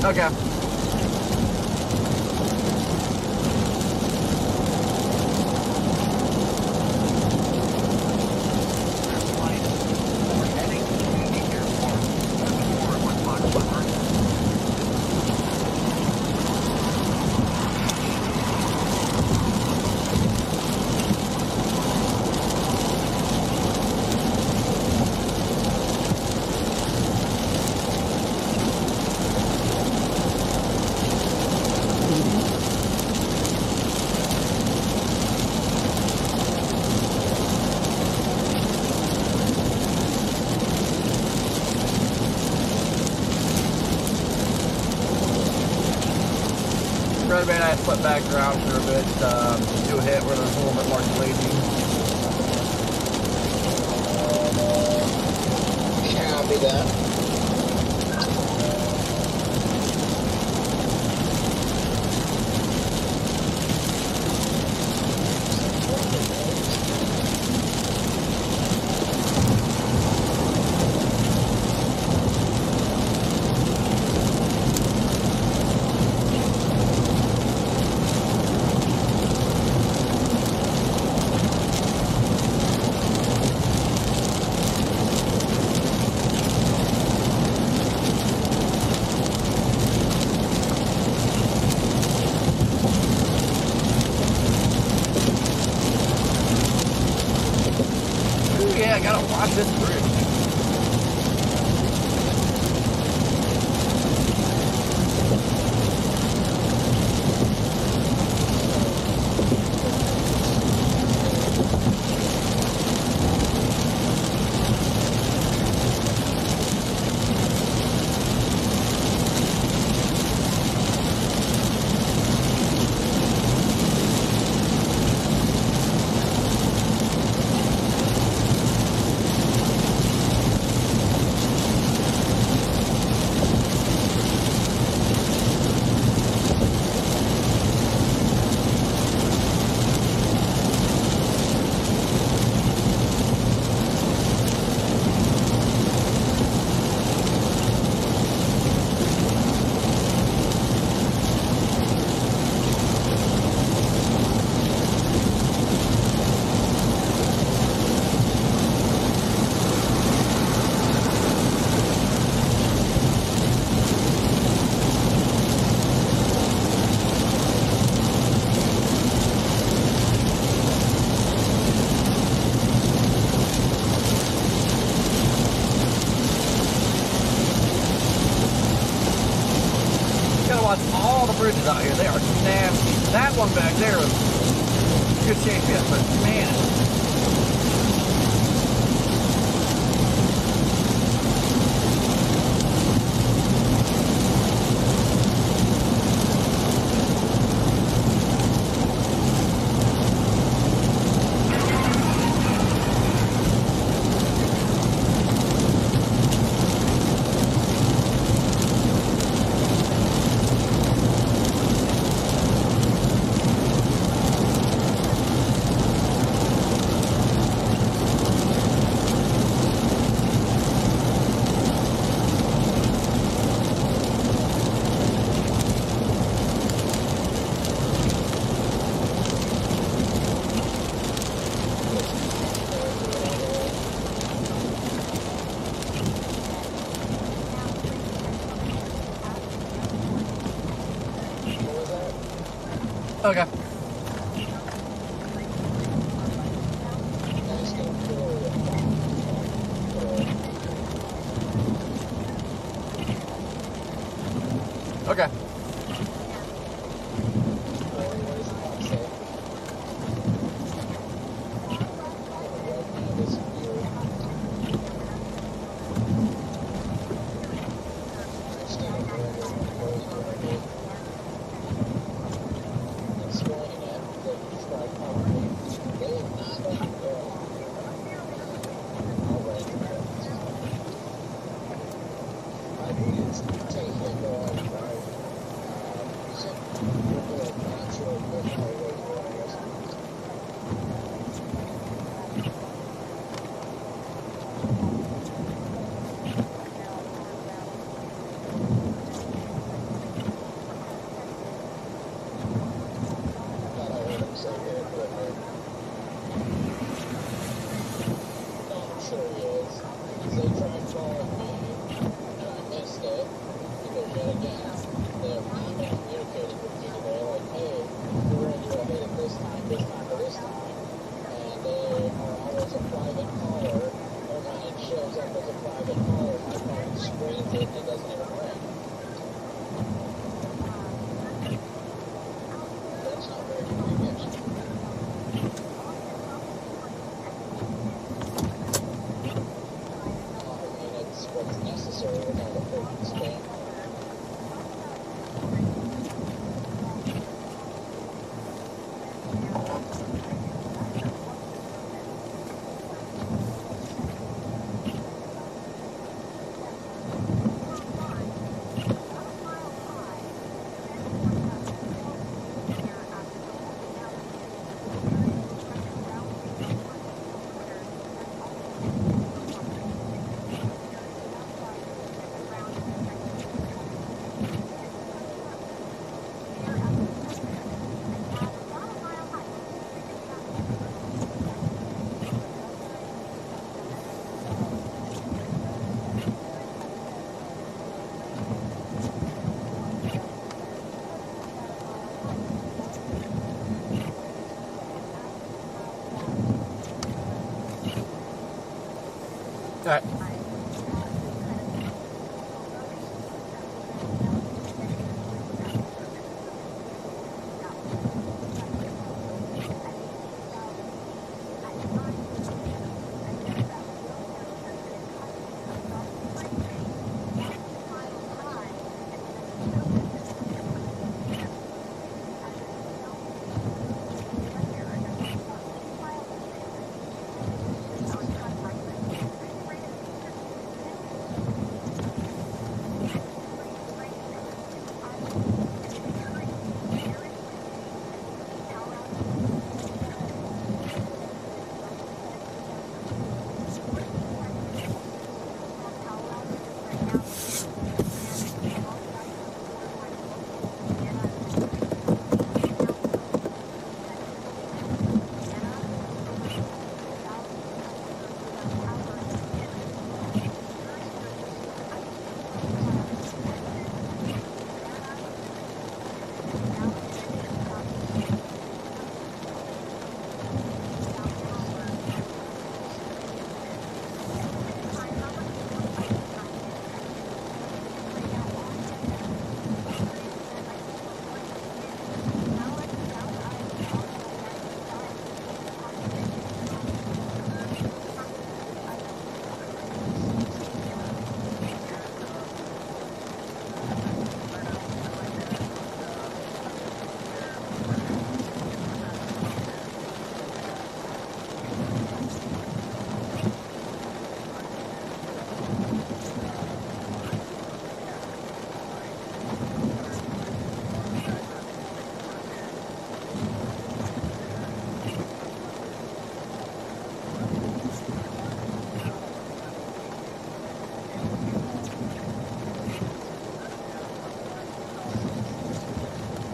Speaker 1: Okay. maybe I flip back around for a bit, do a hit where there's a little bit more glazing.
Speaker 5: Copy that.
Speaker 1: I gotta watch this bridge. Watch all the bridges out here. They are nasty. That one back there was good shape yet, but man. Okay. Okay. Alright.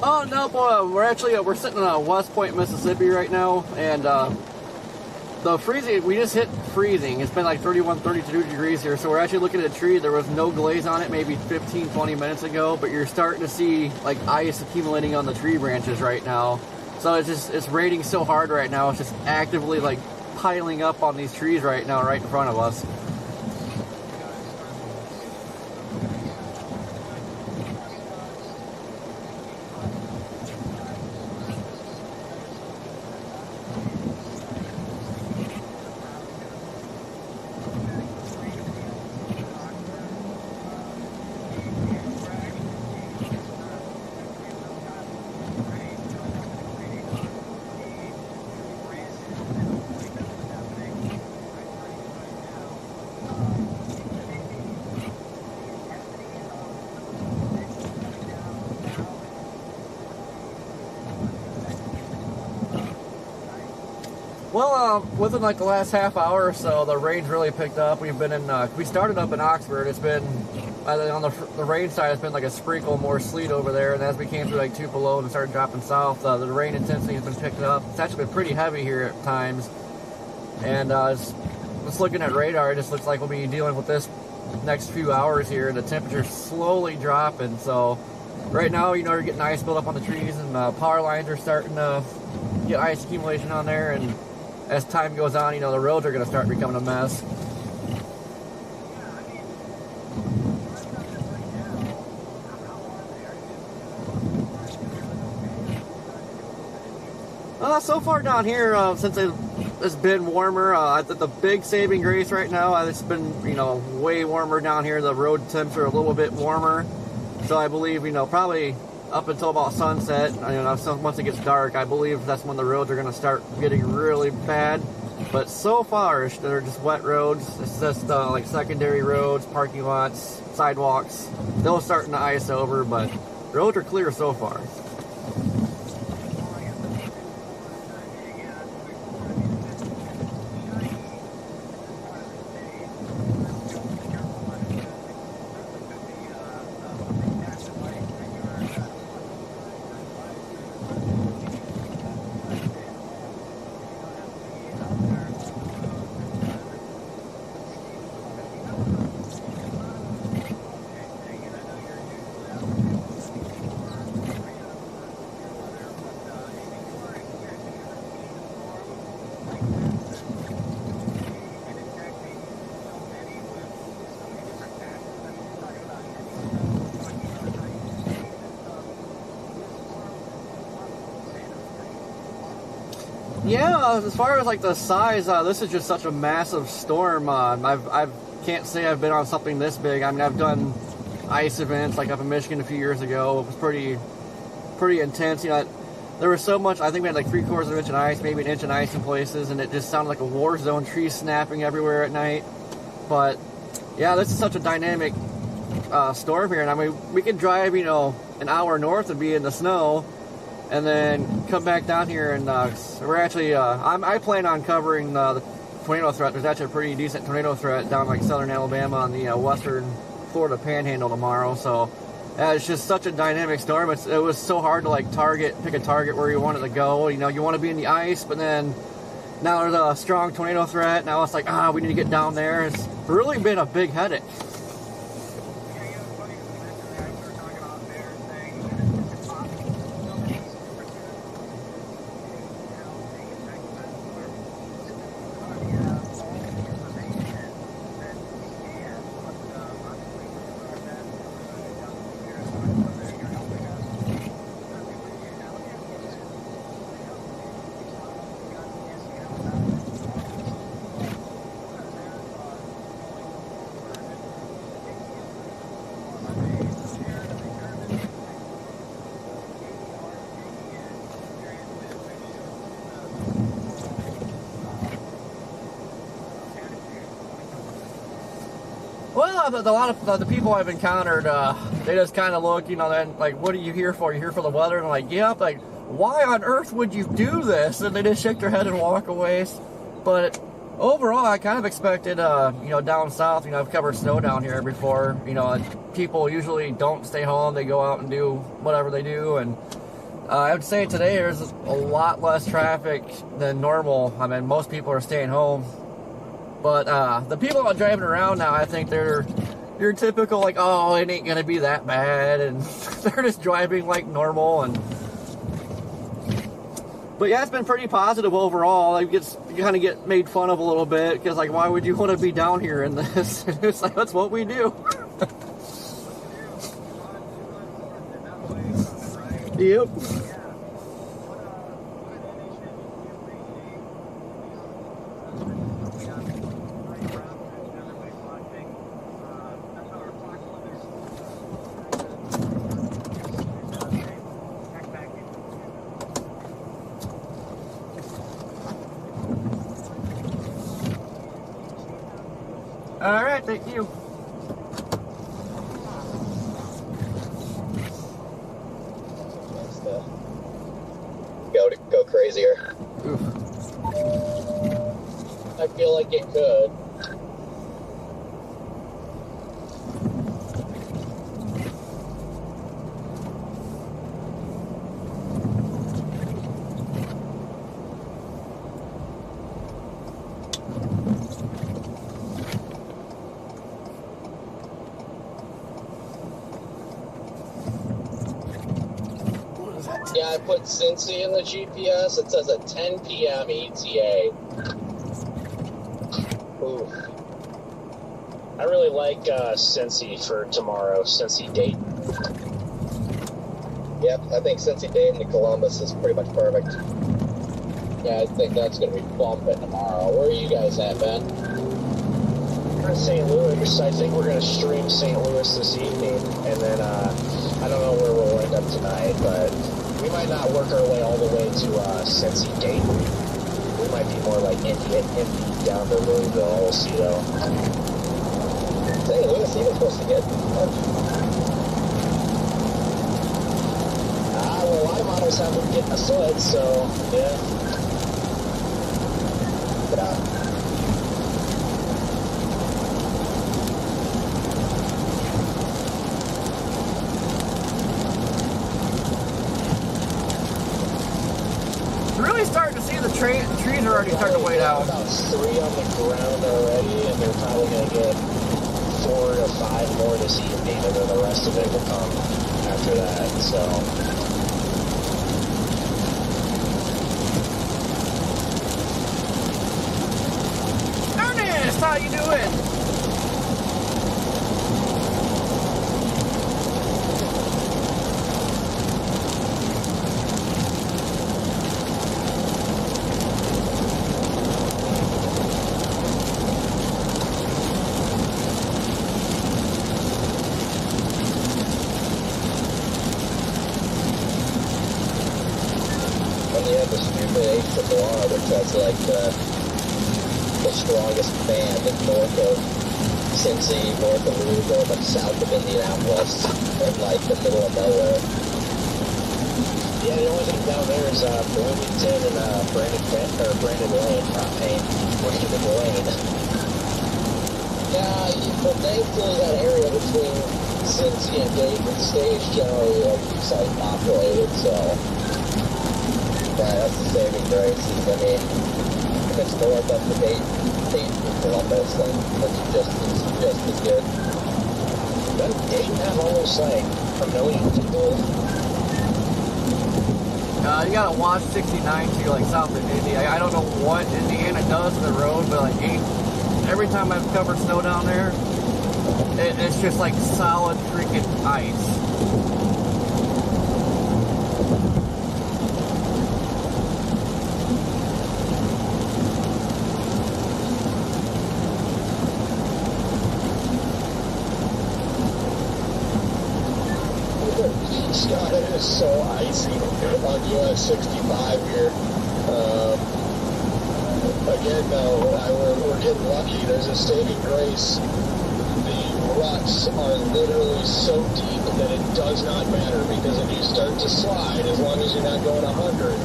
Speaker 1: Oh no, boy, we're sitting in West Point, Mississippi right now, and the freezing, we just hit freezing. It's been like 31, 32 degrees here, so we're actually looking at a tree. There was no glaze on it maybe 15, 20 minutes ago, but you're starting to see like ice accumulating on the tree branches right now. So it's raining so hard right now, it's just actively like piling up on these trees right now, right in front of us. Well, within like the last half hour or so, the rain's really picked up. We've been in, we started up in Oxford. It's been, on the rain side, it's been like a sprinkle more sleet over there. And as we came through like Tupelo and started dropping south, the rain intensity has been picked up. It's actually been pretty heavy here at times. And just looking at radar, it just looks like we'll be dealing with this next few hours here. The temperature's slowly dropping. So right now, you know, you're getting ice built up on the trees, and power lines are starting to get ice accumulation on there. And as time goes on, you know, the roads are going to start becoming a mess. So far down here, since it's been warmer, I think the big saving grace right now, it's been, you know, way warmer down here. The road temps are a little bit warmer. So I believe, you know, probably up until about sunset, you know, so once it gets dark, I believe that's when the roads are going to start getting really bad. But so far, they're just wet roads. It's just like secondary roads, parking lots, sidewalks. They're starting to ice over, but roads are clear so far. Yeah, as far as like the size, this is just such a massive storm. I can't say I've been on something this big. I mean, I've done ice events like up in Michigan a few years ago. It was pretty intense. You know, there was so much. I think we had like 3/4 of an inch of ice, maybe an inch of ice in places, and it just sounded like a war zone. Trees snapping everywhere at night. But yeah, this is such a dynamic storm here, and I mean, we could drive, you know, an hour north and be in the snow, and then come back down here, and we're actually, I plan on covering the tornado threat. There's actually a pretty decent tornado threat down like southern Alabama on the western Florida panhandle tomorrow, so it's just such a dynamic storm. It was so hard to like pick a target where you wanted to go. You know, you want to be in the ice, but then now there's a strong tornado threat. Now it's like, we need to get down there. It's really been a big headache. Well, a lot of the people I've encountered, they just kind of look, you know, then like, what are you here for? You're here for the weather? And I'm like, yeah. Like, why on earth would you do this? And they just shake their head and walk away. But overall, I kind of expected, you know, down south, you know, I've covered snow down here before. You know, people usually don't stay home. They go out and do whatever they do. And I would say today there's a lot less traffic than normal. I mean, most people are staying home. But the people out driving around now, I think they're your typical, like, oh, it ain't gonna be that bad, and they're just driving like normal. And but yeah, it's been pretty positive overall. Like, you kind of get made fun of a little bit because, like, why would you want to be down here in this? It's like, that's what we do. Yep. All right, thank you.
Speaker 6: Go crazier.
Speaker 1: Oof.
Speaker 3: I feel like it could. Yeah, I put Cincy in the GPS. It says a 10 p.m. ETA. Oof. I really like Cincy for tomorrow. Cincy Dayton.
Speaker 6: Yep, I think Cincy Dayton to Columbus is pretty much perfect.
Speaker 3: Yeah, I think that's going to be bumping tomorrow. Where are you guys at, Ben? We're in St. Louis. I think we're going to stream St. Louis this evening. And then I don't know where we'll end up tonight, but we might not work our way all the way to Cincy Dayton. We might be more like Indy down to Louisville. We'll see, though.
Speaker 6: St. Louis even supposed to get
Speaker 3: well, a lot of models have them getting a foot, so, yeah.
Speaker 6: Get out.
Speaker 1: Really starting to see the trees are already starting to weigh down.
Speaker 3: About 3 on the ground already, and they're probably going to get 4 to 5 more this evening, and then the rest of it will come after that, so.
Speaker 1: Ernest, how you doing?
Speaker 4: That's like the strongest band north of Cincy, north of Louisville, but south of Indianapolis, and like the middle of nowhere. Yeah, the only thing down there is Bloomington and Brandon Lane, not Payne, Brandon Lane. Yeah, but thankfully that area between Cincy and Dayton stays generally like site populated, so that's the saving grace. I mean, if it's north up to Dayton Columbus, then that's just as good. Doesn't Dayton have almost like 1 million people?
Speaker 1: You gotta watch 69 to like south of Indy. I don't know what Indiana does to the road, but like every time I've covered snow down there, it's just like solid freaking ice.
Speaker 6: Scott, it is so icy on US 65 here. Again, though, we're getting lucky. There's a saving grace. The ruts are literally so deep that it does not matter, because if you start to slide, as long as you're not going 100,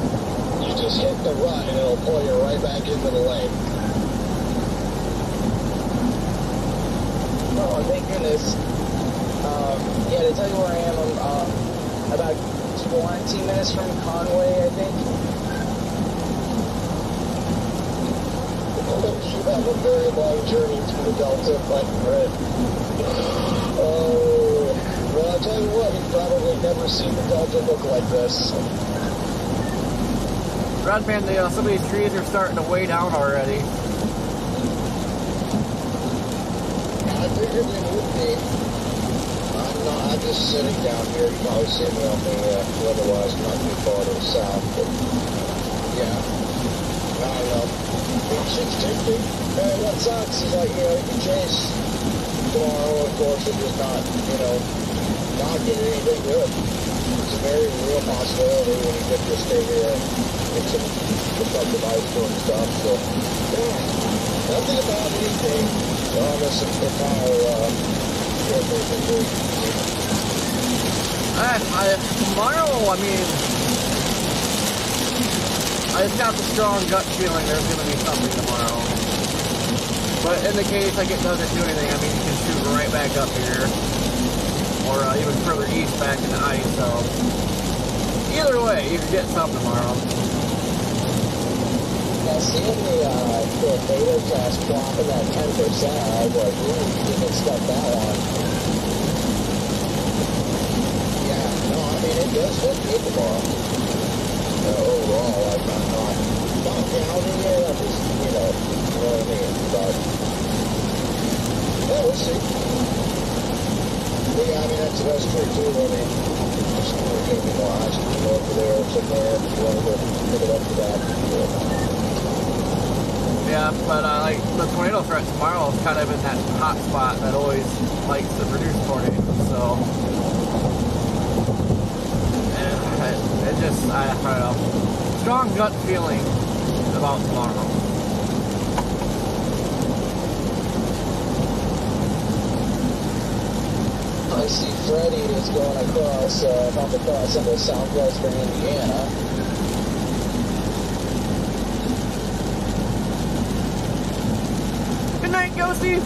Speaker 6: you just hit the rut and it'll pull you right back into the lane.
Speaker 4: Oh, thank goodness. Yeah, to tell you where I am, I'm about 20 minutes from Conway, I think.
Speaker 6: You have a very long journey through the Delta, but well, I'll tell you what, you've probably never seen the Delta look like this.
Speaker 1: Radman, some of these trees are starting to weigh down already.
Speaker 5: I figured they would be. I'm just sitting down here. You probably see me on the weather-wise not too far to the south, but yeah. I don't know.
Speaker 4: And what sucks is, like, you can chase tomorrow, of course, if it's not, not getting anything good. It's a very real possibility when you get to stay here and get some protective ice and stuff. So, yeah, nothing about anything on this entire
Speaker 1: tomorrow, I mean, I just got the strong gut feeling there's going to be something tomorrow. But in the case like it doesn't do anything, I mean, you can shoot right back up here. Or even further east back in the ice, so either way, you can get something tomorrow.
Speaker 4: Now, seeing the beta test dropping that 10%, I was like, ooh, you can expect that one.
Speaker 5: Yeah, no, I mean, it does look good tomorrow. Overall, I'm not counting it. I just, you know what I mean. But, well, we'll see. But yeah, I mean, that's true too. I mean, there's going to be more ice cream over there somewhere if you want to go pick it up to that.
Speaker 1: Yeah, but like the tornado threat tomorrow is kind of in that hot spot that always likes to produce tornadoes, so it just, I don't know, strong gut feeling about tomorrow.
Speaker 4: I see Freddie is going across, up across into southwestern Indiana.
Speaker 1: Good night, Ghosty!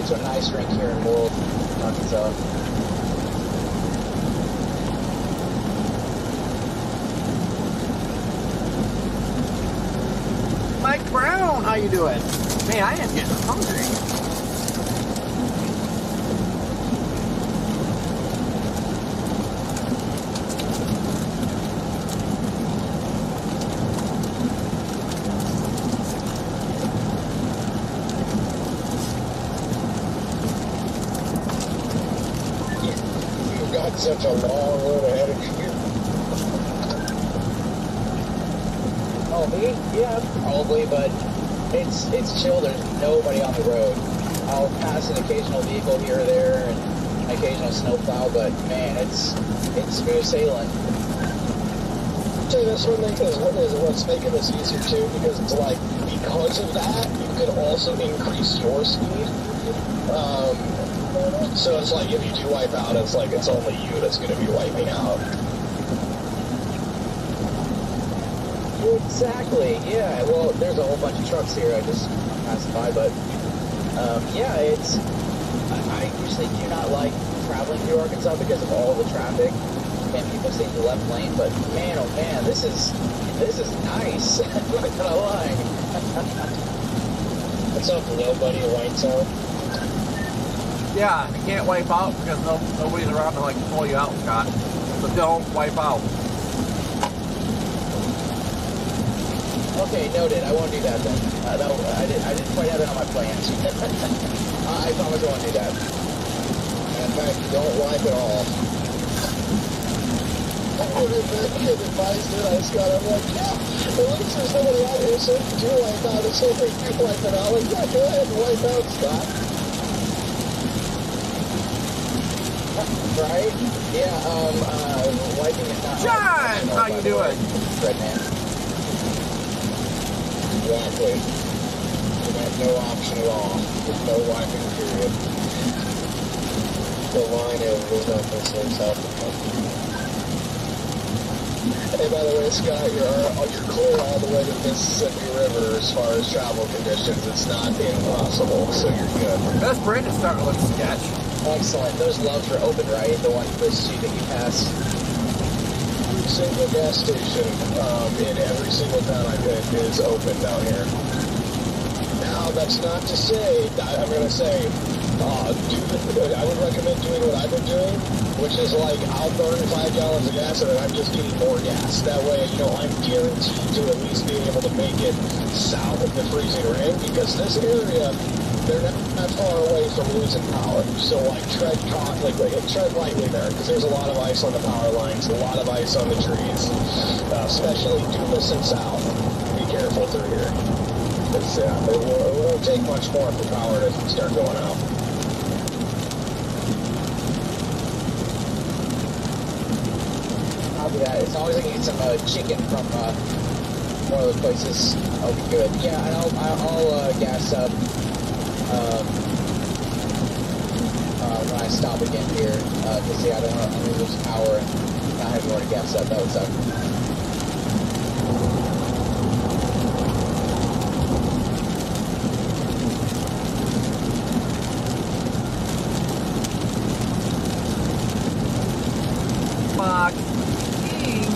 Speaker 4: to an ice rink here in World, Arkansas.
Speaker 1: Mike Brown, how you doing? Man, I am getting hungry.
Speaker 5: You've got such a long road ahead of you.
Speaker 4: Oh, me? Yeah, probably, but it's chill. There's nobody on the road. I'll pass an occasional vehicle here or there and an occasional snowplow, but man, it's smooth sailing.
Speaker 2: So this one is what's making this easier too, because it's like, because of that, you could also increase your speed. So it's like, if you do wipe out, it's like, it's only you that's going to be wiping out.
Speaker 4: Exactly, yeah. Well, there's a whole bunch of trucks here. I just passed by, but yeah, I usually do not like traveling through Arkansas because of all the traffic and people stay in the left lane. But man, oh man, this is nice. I'm not gonna lie.
Speaker 3: What's up, nobody white zone?
Speaker 1: Yeah, you can't wipe out because nobody's around to like pull you out, Scott. So don't wipe out.
Speaker 4: Okay, noted. I won't do that then. I didn't quite have it on my plans. I promise I won't do that.
Speaker 5: In fact, don't wipe at all.
Speaker 2: I would have been good advice, did I, Scott? I'm like, yeah, at least there's nobody out here, so if you do wipe out, it's so big you wipe it out. Like, yeah, go ahead and wipe out, Scott.
Speaker 4: Right? Yeah, wiping it out.
Speaker 1: John, how you doing?
Speaker 4: Red man.
Speaker 5: Exactly. You have no option at all. There's no wiping period. The line is there's nothing so south of country.
Speaker 2: Hey, by the way, Scott, you're clear all the way to the Mississippi River as far as travel conditions. It's not impossible, so you're good.
Speaker 1: This bridge is starting to look sketch.
Speaker 4: Excellent. Those loves are open, right? The one for street that you pass.
Speaker 2: Every single gas station in every single town I've been is open down here. Now, that's not to say, I'm going to say, I would recommend doing what I've been doing, which is like, I'll burn 5 gallons of gas and then I'm just getting more gas. That way, I'm guaranteed to at least being able to make it south of the freezing ring, because this area, they're not far away from losing power. So tread lightly there, because there's a lot of ice on the power lines, a lot of ice on the trees, especially Dumas and south. Be careful through here. Because it won't take much more for power to start going out.
Speaker 4: I'll do that. As long as I can get some chicken from one of those places, I'll be good. Yeah, and I'll gas up when I stop again here. Because yeah, I don't want to lose power and not have more to gas up. That would suck.
Speaker 1: Fuck. King.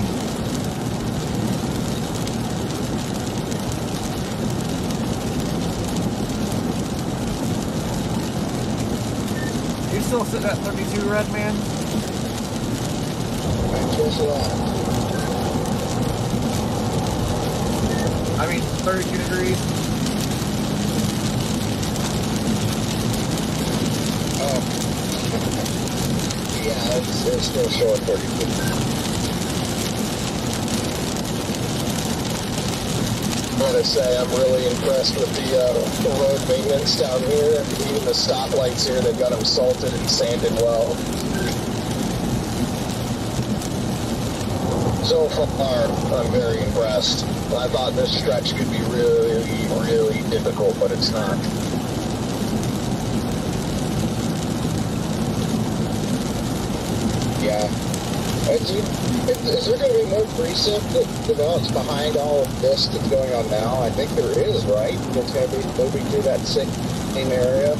Speaker 1: You still sitting at 32, Red Man?
Speaker 5: I guess not.
Speaker 1: I mean, 32 degrees.
Speaker 5: Yeah, it's still showing 32.
Speaker 2: I gotta say, I'm really impressed with the road maintenance down here. Even the stoplights here, they've got them salted and sanded well. So far, I'm very impressed. I thought this stretch could be really, really difficult, but it's not.
Speaker 5: Yeah. Is there going to be more precip that develops behind all of this that's going on now? I think there is, right? It's going to be moving through that same area.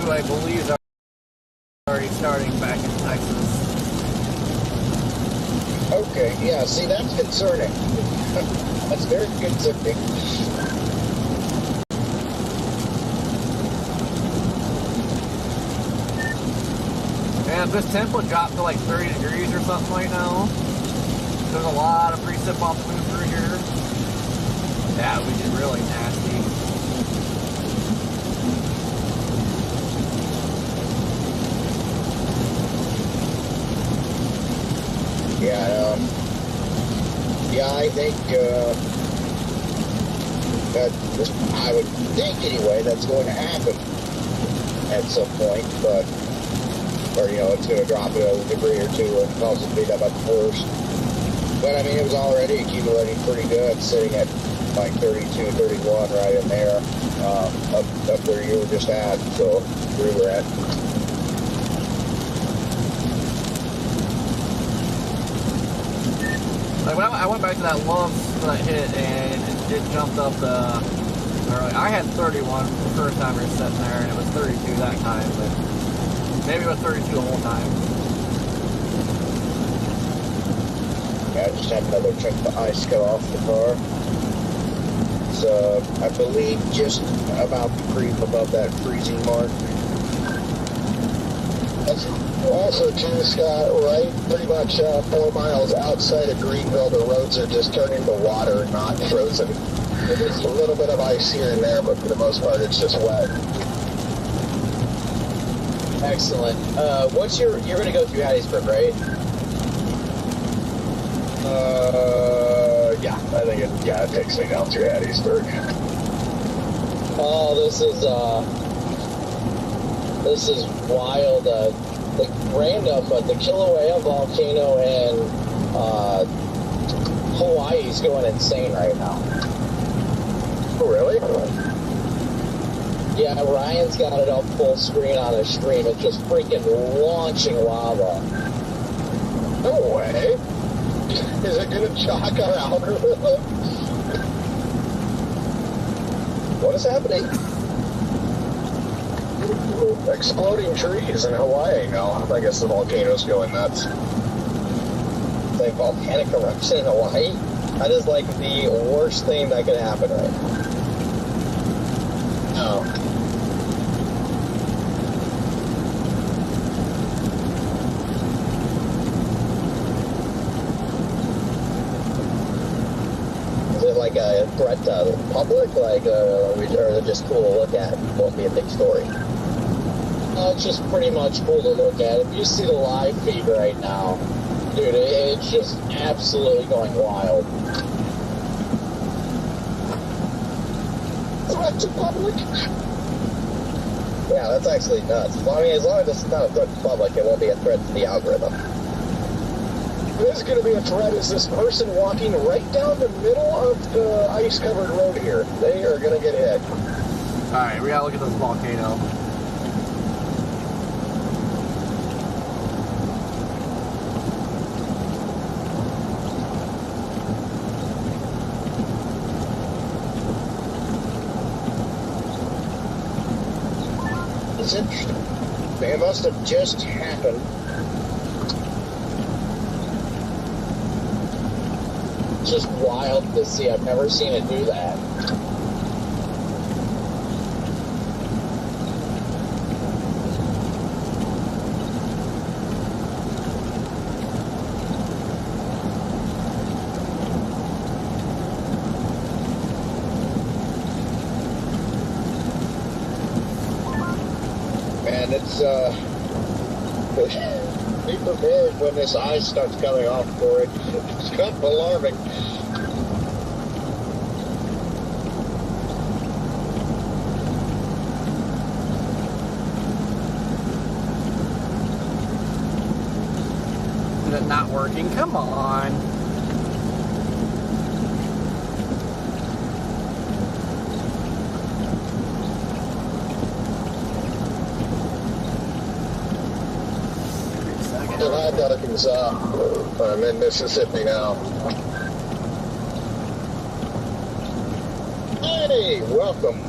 Speaker 1: I believe, is already starting back in Texas.
Speaker 5: Okay, yeah, see, that's concerning. That's very concerning.
Speaker 1: And if this temp would drop to like 30 degrees or something right now, there's a lot of precip off the move through here. That would get really nasty.
Speaker 5: Yeah, I think, that, I would think anyway, that's going to happen at some point, but, or, you know, it's going to drop it a degree or two and cause it to be that much worse. But, I mean, it was already accumulating pretty good, sitting at like 32, 31 right in there, up where you were just at, so where we were at.
Speaker 1: Like when I went back to that lump that I hit and it jumped up I had 31 the first time we were sitting there and it was 32 that time, but maybe it was 32 the whole time.
Speaker 5: Yeah, I just had another chunk of ice cut off the car. So I believe just about to creep above that freezing mark.
Speaker 6: That's also, too, Scott, right pretty much 4 miles outside of Greenville, the roads are just turning to water, not frozen. There's a little bit of ice here and there, but for the most part, it's just wet.
Speaker 4: Excellent. You're going to go through Hattiesburg, right?
Speaker 6: Yeah, I think it takes me down through Hattiesburg.
Speaker 4: Oh, this is wild. The random, but the Kilauea volcano in Hawaii is going insane right now.
Speaker 6: Oh, really?
Speaker 4: Yeah, Ryan's got it up full screen on his stream. It's just freaking launching lava.
Speaker 6: No way. Is it going to shock our algorithm?
Speaker 5: What is happening?
Speaker 6: Exploding trees in Hawaii. No, I guess the volcano's going nuts.
Speaker 4: Like volcanic eruption in Hawaii? That is like the worst thing that could happen right now.
Speaker 6: No.
Speaker 4: Is it like a threat to the public? Like, or is it just cool to look at? It won't be a big story. It's just pretty much cool to look at. If you see the live feed right now, dude, it's just absolutely going wild.
Speaker 6: Threat to public?
Speaker 4: Yeah, that's actually nuts. Well, I mean, as long as it's not a threat to the public, it won't be a threat to the algorithm.
Speaker 6: This is going to be a threat. Is this person walking right down the middle of the ice-covered road here? They are going to get hit.
Speaker 1: Alright, we gotta look at this volcano.
Speaker 5: It's interesting. It must have just happened.
Speaker 4: It's just wild to see. I've never seen it do that.
Speaker 5: Man, it's, be prepared when this ice starts coming off for it. It's kind of alarming.
Speaker 1: Is it not working? Come on.
Speaker 6: I'm in Arkansas. I'm in Mississippi now.
Speaker 5: Hey, welcome.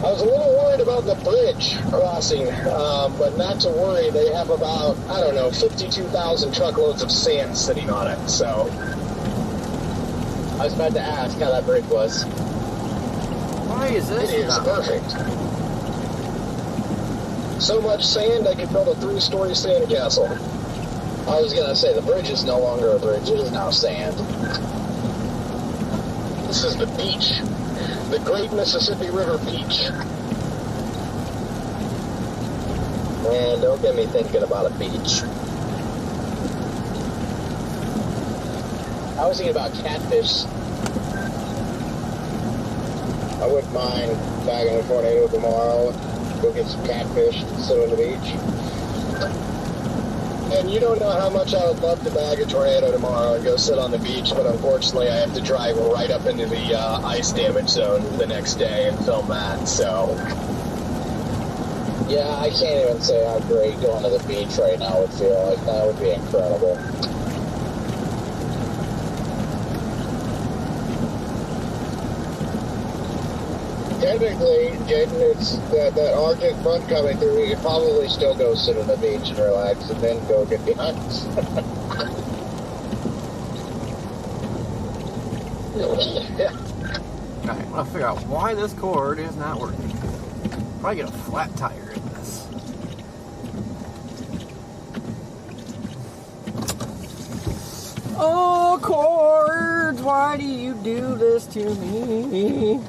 Speaker 6: I was a little worried about the bridge crossing, but not to worry. They have about, I don't know, 52,000 truckloads of sand sitting on it, so...
Speaker 4: I was about to ask how that bridge was.
Speaker 1: Why is this?
Speaker 6: It is perfect. So much sand, I could build a 3-story sandcastle.
Speaker 4: I was gonna say, the bridge is no longer a bridge, it is now sand.
Speaker 6: This is the beach. The Great Mississippi River Beach.
Speaker 4: Man, don't get me thinking about a beach. I was thinking about catfish.
Speaker 5: I wouldn't mind bagging a tornado tomorrow, go get some catfish and sit on the beach.
Speaker 6: And you don't know how much I would love to bag a tornado tomorrow and go sit on the beach, but unfortunately I have to drive right up into the ice damage zone the next day and film that, so...
Speaker 4: Yeah, I can't even say how great going to the beach right now would feel like. That would be incredible.
Speaker 5: Technically, Jaden, it's that Arctic front coming through. You could probably still go sit on the beach and relax, and then go get the ice.
Speaker 1: Alright, I'm gonna figure out why this cord is not working. Probably get a flat tire in this. Oh, cords, why do you do this to me?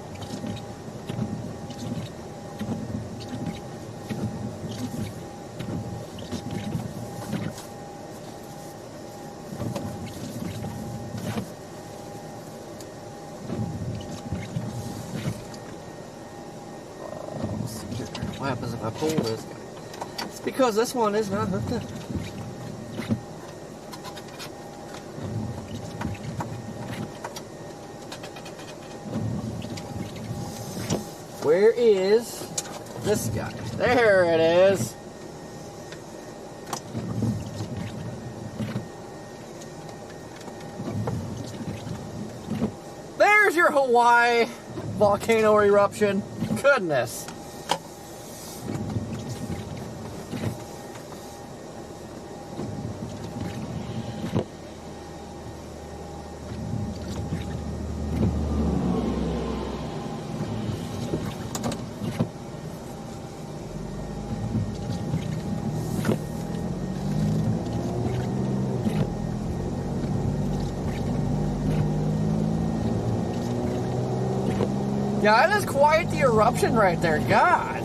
Speaker 1: What happens if I pull this guy? It's because this one is not hooked up. Where is this guy? There it is. There's your Hawaii volcano eruption. Goodness. Yeah, that is quite the eruption right there. God.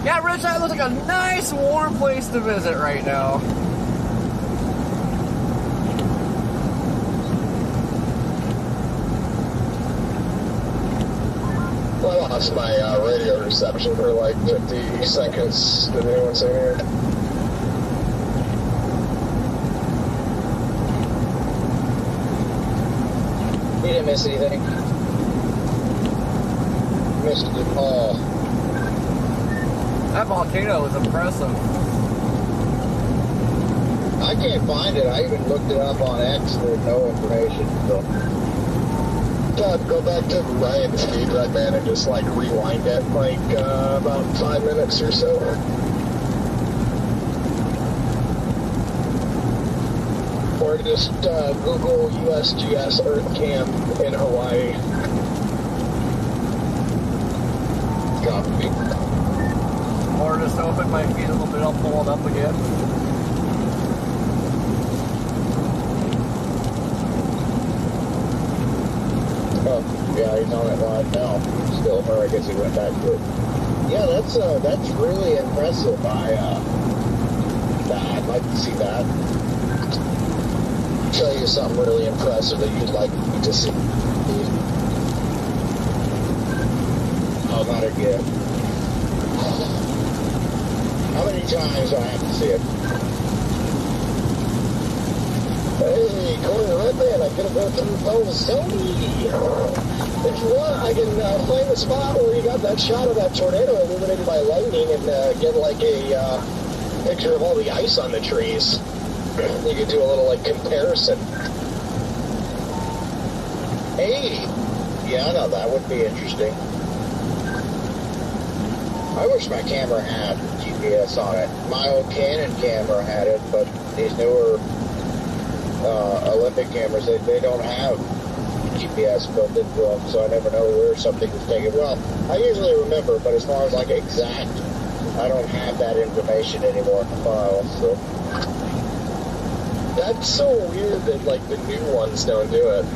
Speaker 1: Yeah, Rich, that looks like a nice warm place to visit right now.
Speaker 6: Well, I lost my radio reception for like 50 seconds. Did anyone say anything?
Speaker 4: You didn't miss anything.
Speaker 5: Missed it all.
Speaker 1: That volcano is impressive.
Speaker 5: I can't find it. I even looked it up on X. There's no information. So.
Speaker 6: Go back to Ryan's feed, Redman, and just like rewind it like about 5 minutes or so. Or just Google USGS Earth Cam in Hawaii.
Speaker 5: Copy.
Speaker 1: Or just open my feet a little bit, I'll pull it up again.
Speaker 5: Oh, yeah, he's on it live now. Still, or I guess he went back to it. Yeah, that's really impressive. I'd like to see that.
Speaker 6: Show you something really impressive that you'd like to see.
Speaker 5: Oh, not again. How many times do I have to see it?
Speaker 6: Hey, Corey Redman, I'm gonna go through Sony. If you want, I can find the spot where you got that shot of that tornado illuminated by lightning and get like a picture of all the ice on the trees. You could do a little like comparison.
Speaker 5: Hey! Yeah, no, that would be interesting. I wish my camera had GPS on it. My old Canon camera had it, but these newer Olympic cameras, they don't have GPS built into them, so I never know where something was taken. Well, I usually remember, but as far as like exact, I don't have that information anymore in the file, so.
Speaker 6: That's so weird that like the new ones don't do it.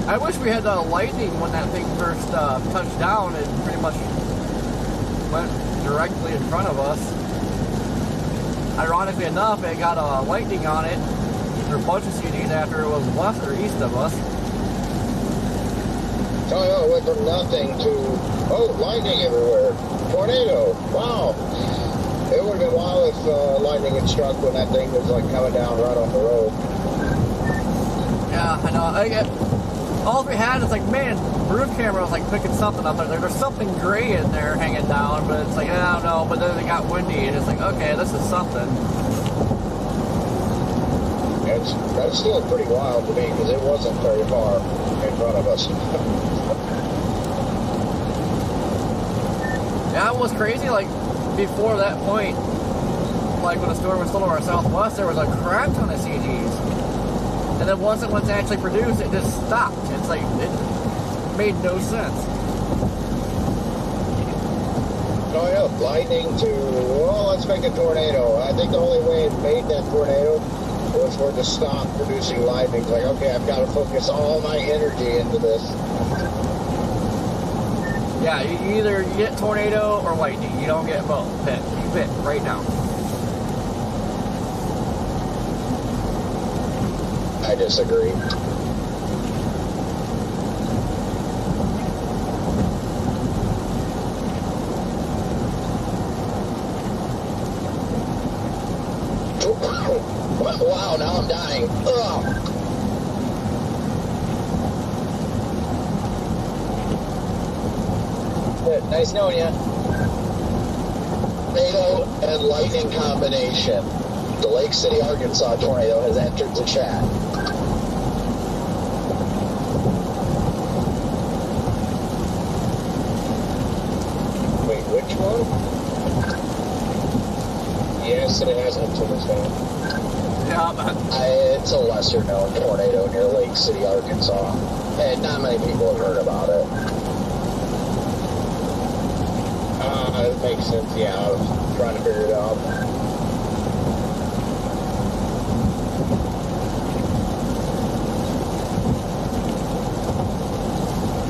Speaker 1: I wish we had lightning when that thing first touched down and pretty much went directly in front of us. Ironically enough, it got lightning on it for a bunch of CDs after it was west or east of us.
Speaker 5: Oh, yeah, it went from nothing to, oh, lightning everywhere. Tornado. Wow. It would have been wild if lightning had struck when that thing was like coming down right off the road.
Speaker 1: Yeah, I know. All we had is like, man, the roof camera was like picking something up there. There's something gray in there hanging down, but it's like, I don't know. But then it got windy, and it's like, okay, this is something.
Speaker 5: That's still pretty wild to me because it wasn't very far in front of us.
Speaker 1: Yeah, it was crazy. Like before that point, like when the storm was still over our southwest, there was a crap ton of CGs. And then once it went to actually produce, it just stopped. It's like, it made no sense.
Speaker 5: Oh yeah, lightning to, well, let's make a tornado. I think the only way it made that tornado was for it to stop producing lightning. It's like, okay, I've got to focus all my energy into this.
Speaker 1: Yeah, you either get tornado or lightning. You don't get both. Pick. You pick right now.
Speaker 6: I disagree. Wow, now I'm dying. Ugh.
Speaker 4: Nice knowing you.
Speaker 6: Tornado and lightning combination. The Lake City, Arkansas tornado has entered the chat.
Speaker 5: Wait, which one? Yes, it has entered the chat.
Speaker 1: Yeah, man.
Speaker 6: It's a lesser known tornado near Lake City, Arkansas. And not many people have heard about it.
Speaker 5: It makes sense, yeah. I was trying to figure it out.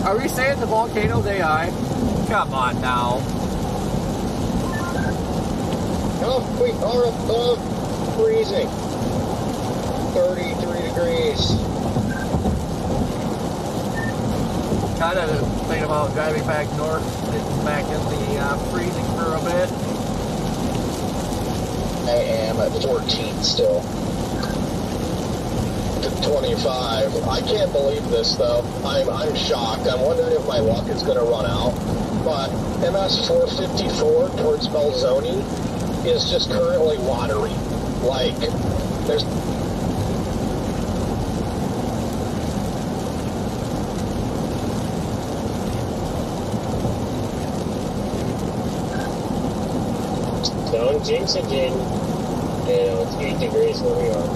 Speaker 1: Are we saying the volcano's AI? Come on now.
Speaker 5: Oh, we are above freezing. 33 degrees.
Speaker 1: Kind of thinking about driving back north, getting back in the freezing for a bit.
Speaker 6: I am at 14 still. 25. I can't believe this though. I'm shocked. I'm wondering if my luck is going to run out. But MS 454 towards Belzoni is just currently watery. Like, there's...
Speaker 3: Don't jinx it, Jane. It's 8 degrees where we are.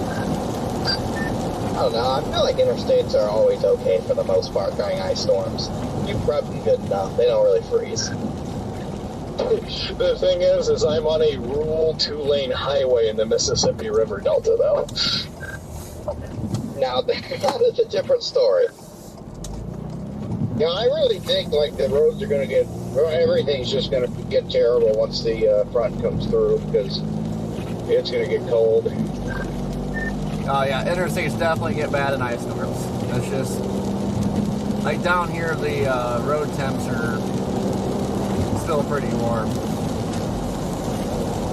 Speaker 6: I don't know. I feel like interstates are always okay for the most part during ice storms. You prep them good enough. They don't really freeze. The thing is I'm on a rural 2-lane highway in the Mississippi River Delta, though. Now, that is a different story.
Speaker 5: Yeah, I really think like the roads are going to get Well, everything's just going to get terrible once the front comes through because it's going to get cold.
Speaker 1: Oh yeah, interstates definitely get bad in ice storms. It's just like down here, the road temps are still pretty warm.
Speaker 6: I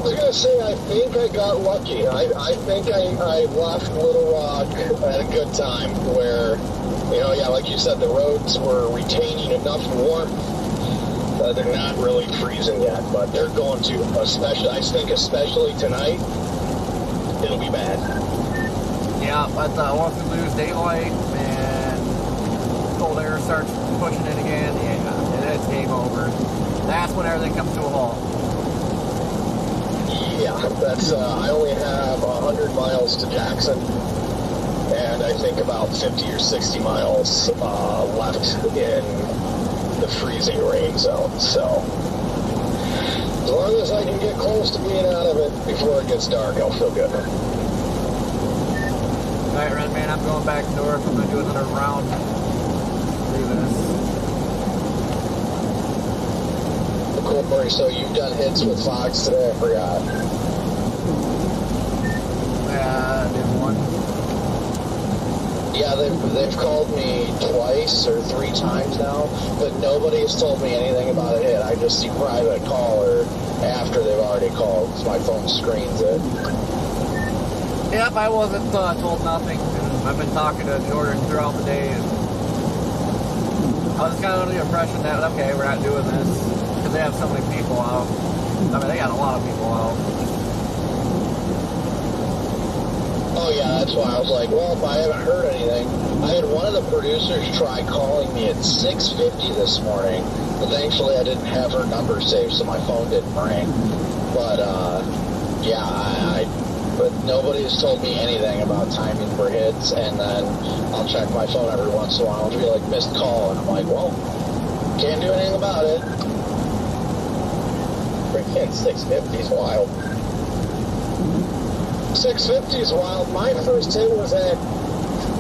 Speaker 6: was gonna say, I think I got lucky. I think I left Little Rock at a good time where, you know, yeah, like you said, the roads were retaining enough warmth. They're not really freezing yet, but they're going to, especially tonight, it'll be bad.
Speaker 1: Yeah, but once we lose daylight and cold air starts pushing it again, yeah, it's game over. That's when everything comes to a halt.
Speaker 6: Yeah, that's, I only have 100 miles to Jackson, and I think about 50 or 60 miles left in the freezing rain zone, so as long as I can get close to being out of it before it gets dark, I'll feel good.
Speaker 1: Alright, Red Man, I'm going back north. I'm going to do another round through this.
Speaker 6: Corey, so you've done hits with Fox today? I forgot.
Speaker 1: Yeah, I did one.
Speaker 6: Yeah, they've called me twice or 3 times now, but nobody has told me anything about a hit. I just see private caller after they've already called, because my phone screens it.
Speaker 1: Yep, I wasn't told nothing. And I've been talking to Jordan throughout the day, and I was kind of under the impression that, okay, we're not doing this, because they have so many people out. I mean, they got a lot of people out.
Speaker 6: Oh yeah, that's why I was like, well, if I haven't heard anything. I had one of the producers try calling me at 6:50 this morning, but thankfully I didn't have her number saved, so my phone didn't ring. But yeah, but nobody has told me anything about timing for hits, and then I'll check my phone every once in a while and it'll be like missed call, and I'm like, well, can't do anything about it. Freaking 6:50 is wild. 6:50 is wild. My first hit was at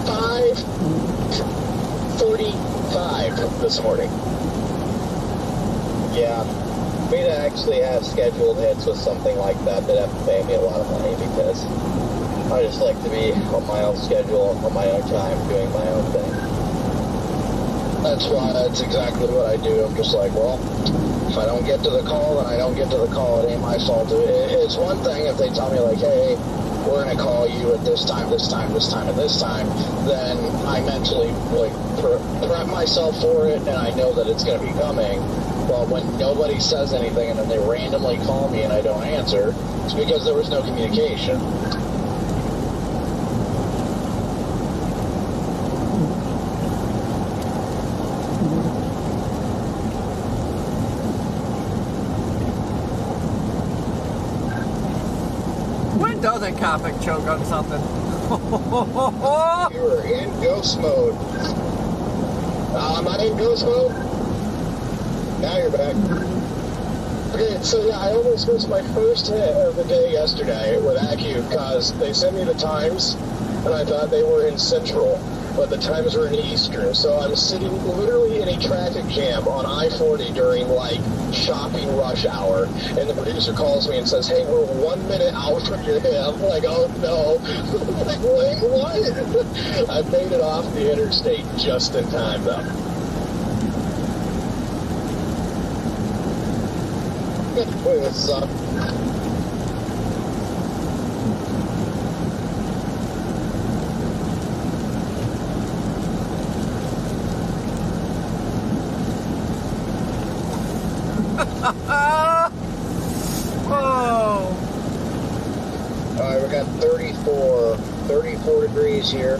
Speaker 6: 5:45 this morning.
Speaker 5: Yeah. For me to actually have scheduled hits with something like that, they'd have to pay me a lot of money because I just like to be on my own schedule, on my own time, doing my own thing.
Speaker 6: That's exactly what I do. I'm just like, well, if I don't get to the call, then I don't get to the call. It ain't my fault. It's one thing if they tell me, like, hey, we're going to call you at this time, this time, this time, and this time, then I mentally, like, prep myself for it, and I know that it's going to be coming. But when nobody says anything and then they randomly call me and I don't answer, it's because there was no communication.
Speaker 1: When does a Copic choke on something?
Speaker 6: You were in ghost mode. Am I in ghost mode? Now you're back. Okay, so yeah, I almost missed my first hit of the day yesterday with AccuDate because they sent me the times, and I thought they were in Central, but the times were in Eastern. So I'm sitting literally in a traffic jam on I-40 during, like, shopping rush hour, and the producer calls me and says, hey, we're 1 minute out from your hit. I'm like, oh no. I'm like, wait, what? I made it off the interstate just in time, though. Boy, this sucks.
Speaker 1: Oh!
Speaker 5: Alright, we got 34 degrees here.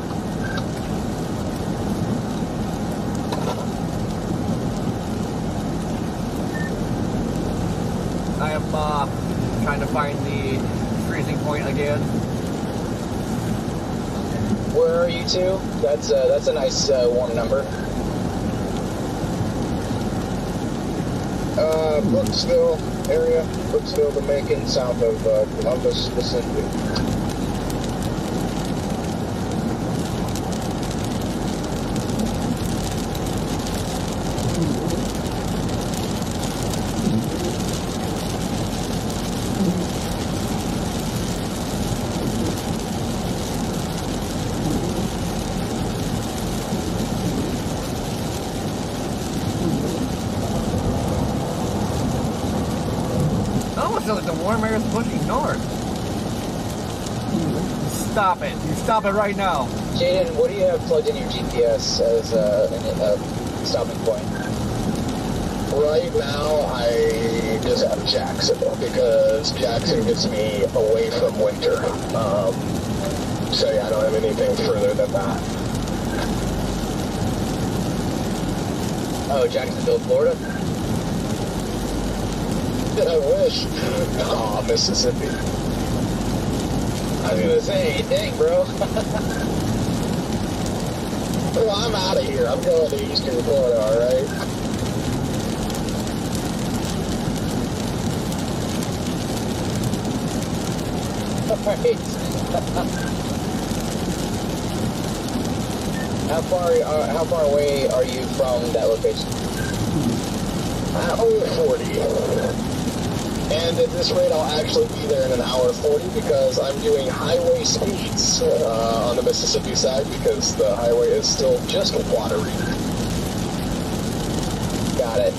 Speaker 1: I am trying to find the freezing point again.
Speaker 4: Where are you two? That's a nice warm number.
Speaker 5: Brooksville area, Brooksville to Macon, south of Columbus, Mississippi.
Speaker 1: Fort McMurray is pushing north. Stop it. You stop it right now.
Speaker 4: Jaden, what do you have plugged in your GPS as a stopping point?
Speaker 6: Right now, I just have Jackson because Jackson gets me away from winter. So yeah, I don't have anything further than that.
Speaker 4: Oh, Jacksonville, Florida?
Speaker 6: I wish. Oh, Mississippi.
Speaker 4: I was gonna say, dang, bro.
Speaker 6: Well, I'm out of here. I'm going to Eastern Florida, alright?
Speaker 4: Alright. How far away are you from that location?
Speaker 6: Hour 40. And at this rate, I'll actually be there in an hour 40 because I'm doing highway speeds on the Mississippi side because the highway is still just watery.
Speaker 4: Got it.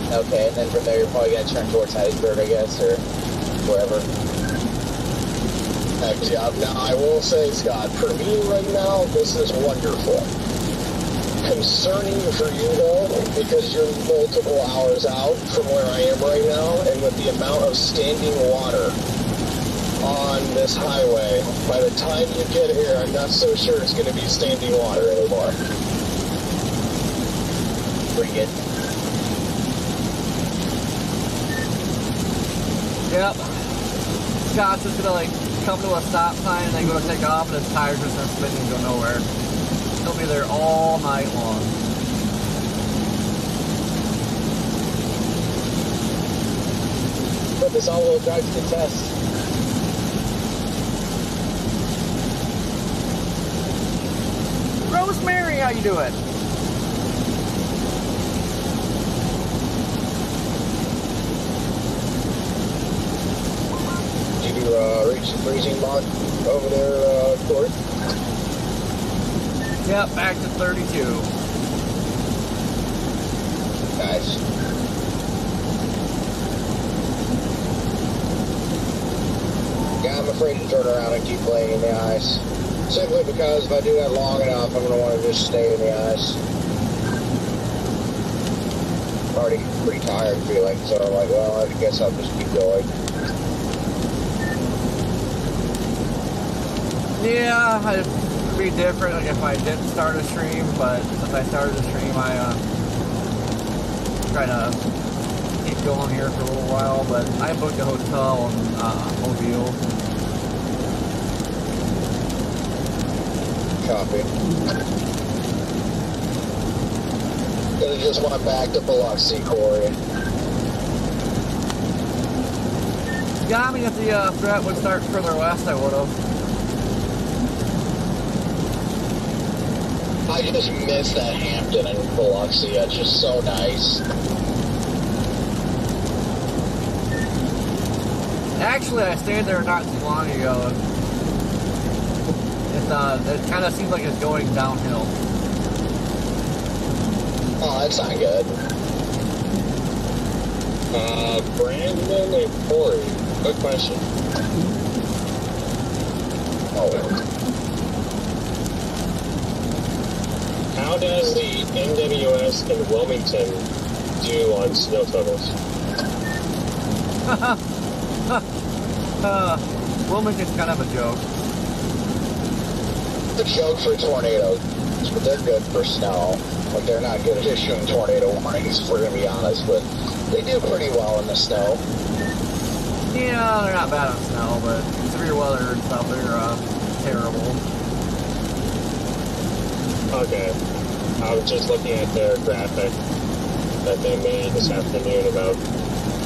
Speaker 4: Okay, and then from there you're probably gonna turn towards Hattiesburg, I guess, or wherever.
Speaker 6: Heck yeah. Now, I will say, Scott, for me right now, this is wonderful. Concerning for you, though, because you're multiple hours out from where I am right now, and with the amount of standing water on this highway, by the time you get here, I'm not so sure it's going to be standing water anymore.
Speaker 4: Pretty good.
Speaker 1: Yep. Scott's just gonna like come to a stop sign and then go to take off and his tires just gonna spin and go nowhere. He'll be there all night long.
Speaker 4: Put this all-wheel drive to the test.
Speaker 1: Rosemary, how you doing?
Speaker 6: Did you reach the freezing mark over there, Corey?
Speaker 1: Yep, back to 32.
Speaker 6: Nice. Yeah, I'm afraid to turn around and keep playing in the ice. Simply because if I do that long enough, I'm going to want to just stay in the ice. I'm already pretty tired feeling, so I'm like, well, I guess I'll just keep going.
Speaker 1: Yeah, it'd be different like if I didn't start a stream, but since I started the stream, I try to keep going here for a little while. But I booked a hotel in Mobile.
Speaker 6: Copy. Gonna just went back to Biloxi, Corey.
Speaker 1: Yeah, I mean, if the threat would start further west, I would have.
Speaker 6: I just miss that Hampton and Biloxi. It's just so nice.
Speaker 1: Actually, I stayed there not too long ago. It kind of seems like it's going downhill.
Speaker 6: Oh, that's not good.
Speaker 2: Brandon and Corey, good question.
Speaker 6: Oh,
Speaker 2: How does the NWS in Wilmington do on snow totals?
Speaker 1: Wilmington's kind of a joke.
Speaker 6: a joke for tornadoes, but they're good for snow. Like, they're not good at issuing tornado warnings, if we're going to be honest, but they do pretty well in the snow.
Speaker 1: Yeah, they're not bad on snow, but severe weather and stuff, they're terrible.
Speaker 2: Okay. I was just looking at their graphic that they made this afternoon about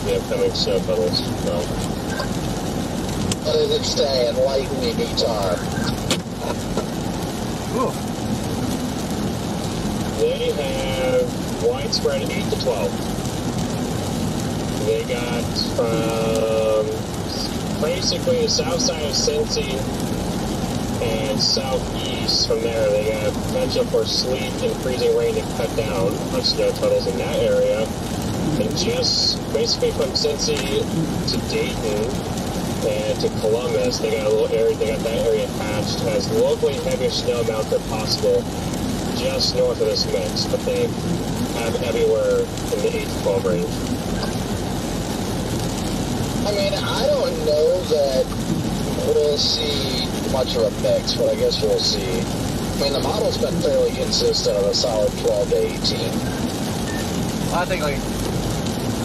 Speaker 2: the upcoming snow puddles. So,
Speaker 6: What does it say? Enlighten me, guitar.
Speaker 1: Ooh.
Speaker 2: they have widespread 8 to 12. They got from basically the south side of Cincy and southeast. From there, they got potential for sleet and freezing rain to cut down on snow puddles in that area. And just basically from Cincy to Dayton,
Speaker 3: And to Columbus, they got a little area. They got that area patched as locally heavier snow amounts are possible just north of this mix, but they have everywhere in the 8 to 12 range.
Speaker 5: I mean, I don't know that we'll see much of a mix, but I guess we'll see. I mean, the model's been fairly consistent of a solid 12 to 18.
Speaker 1: I think like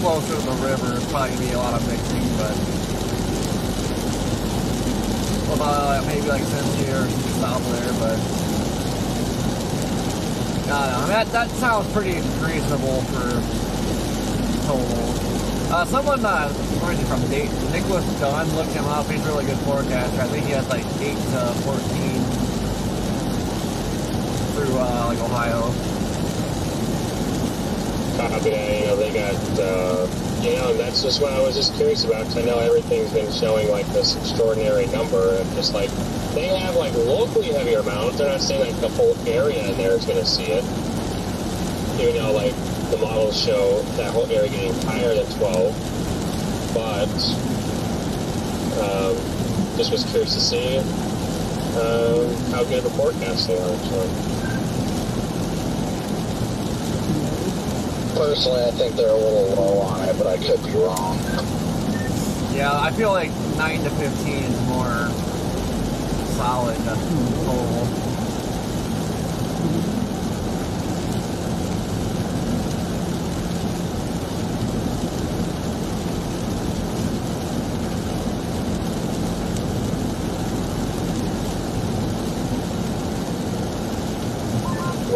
Speaker 1: closer to the river is probably gonna be a lot of mixing, but maybe like Cincy or south there, but I don't know. That sounds pretty reasonable for total. Someone where is he from? Dayton. Nicholas Dunn, look him up. He's a really good forecaster. I think he has like 8 to 14 through like Ohio.
Speaker 3: Yeah, they got, and that's just what I was just curious about, because I know everything's been showing, like, this extraordinary number, and just, like, they have, like, locally heavier amounts. They're not saying, like, the whole area in there is going to see it. Even though, like, the models show that whole area getting higher than 12. But, just was curious to see how good of a forecast they are, so.
Speaker 5: Personally, I think they're a little low on it, but I could be wrong.
Speaker 1: Yeah, I feel like 9 to 15 is more solid total.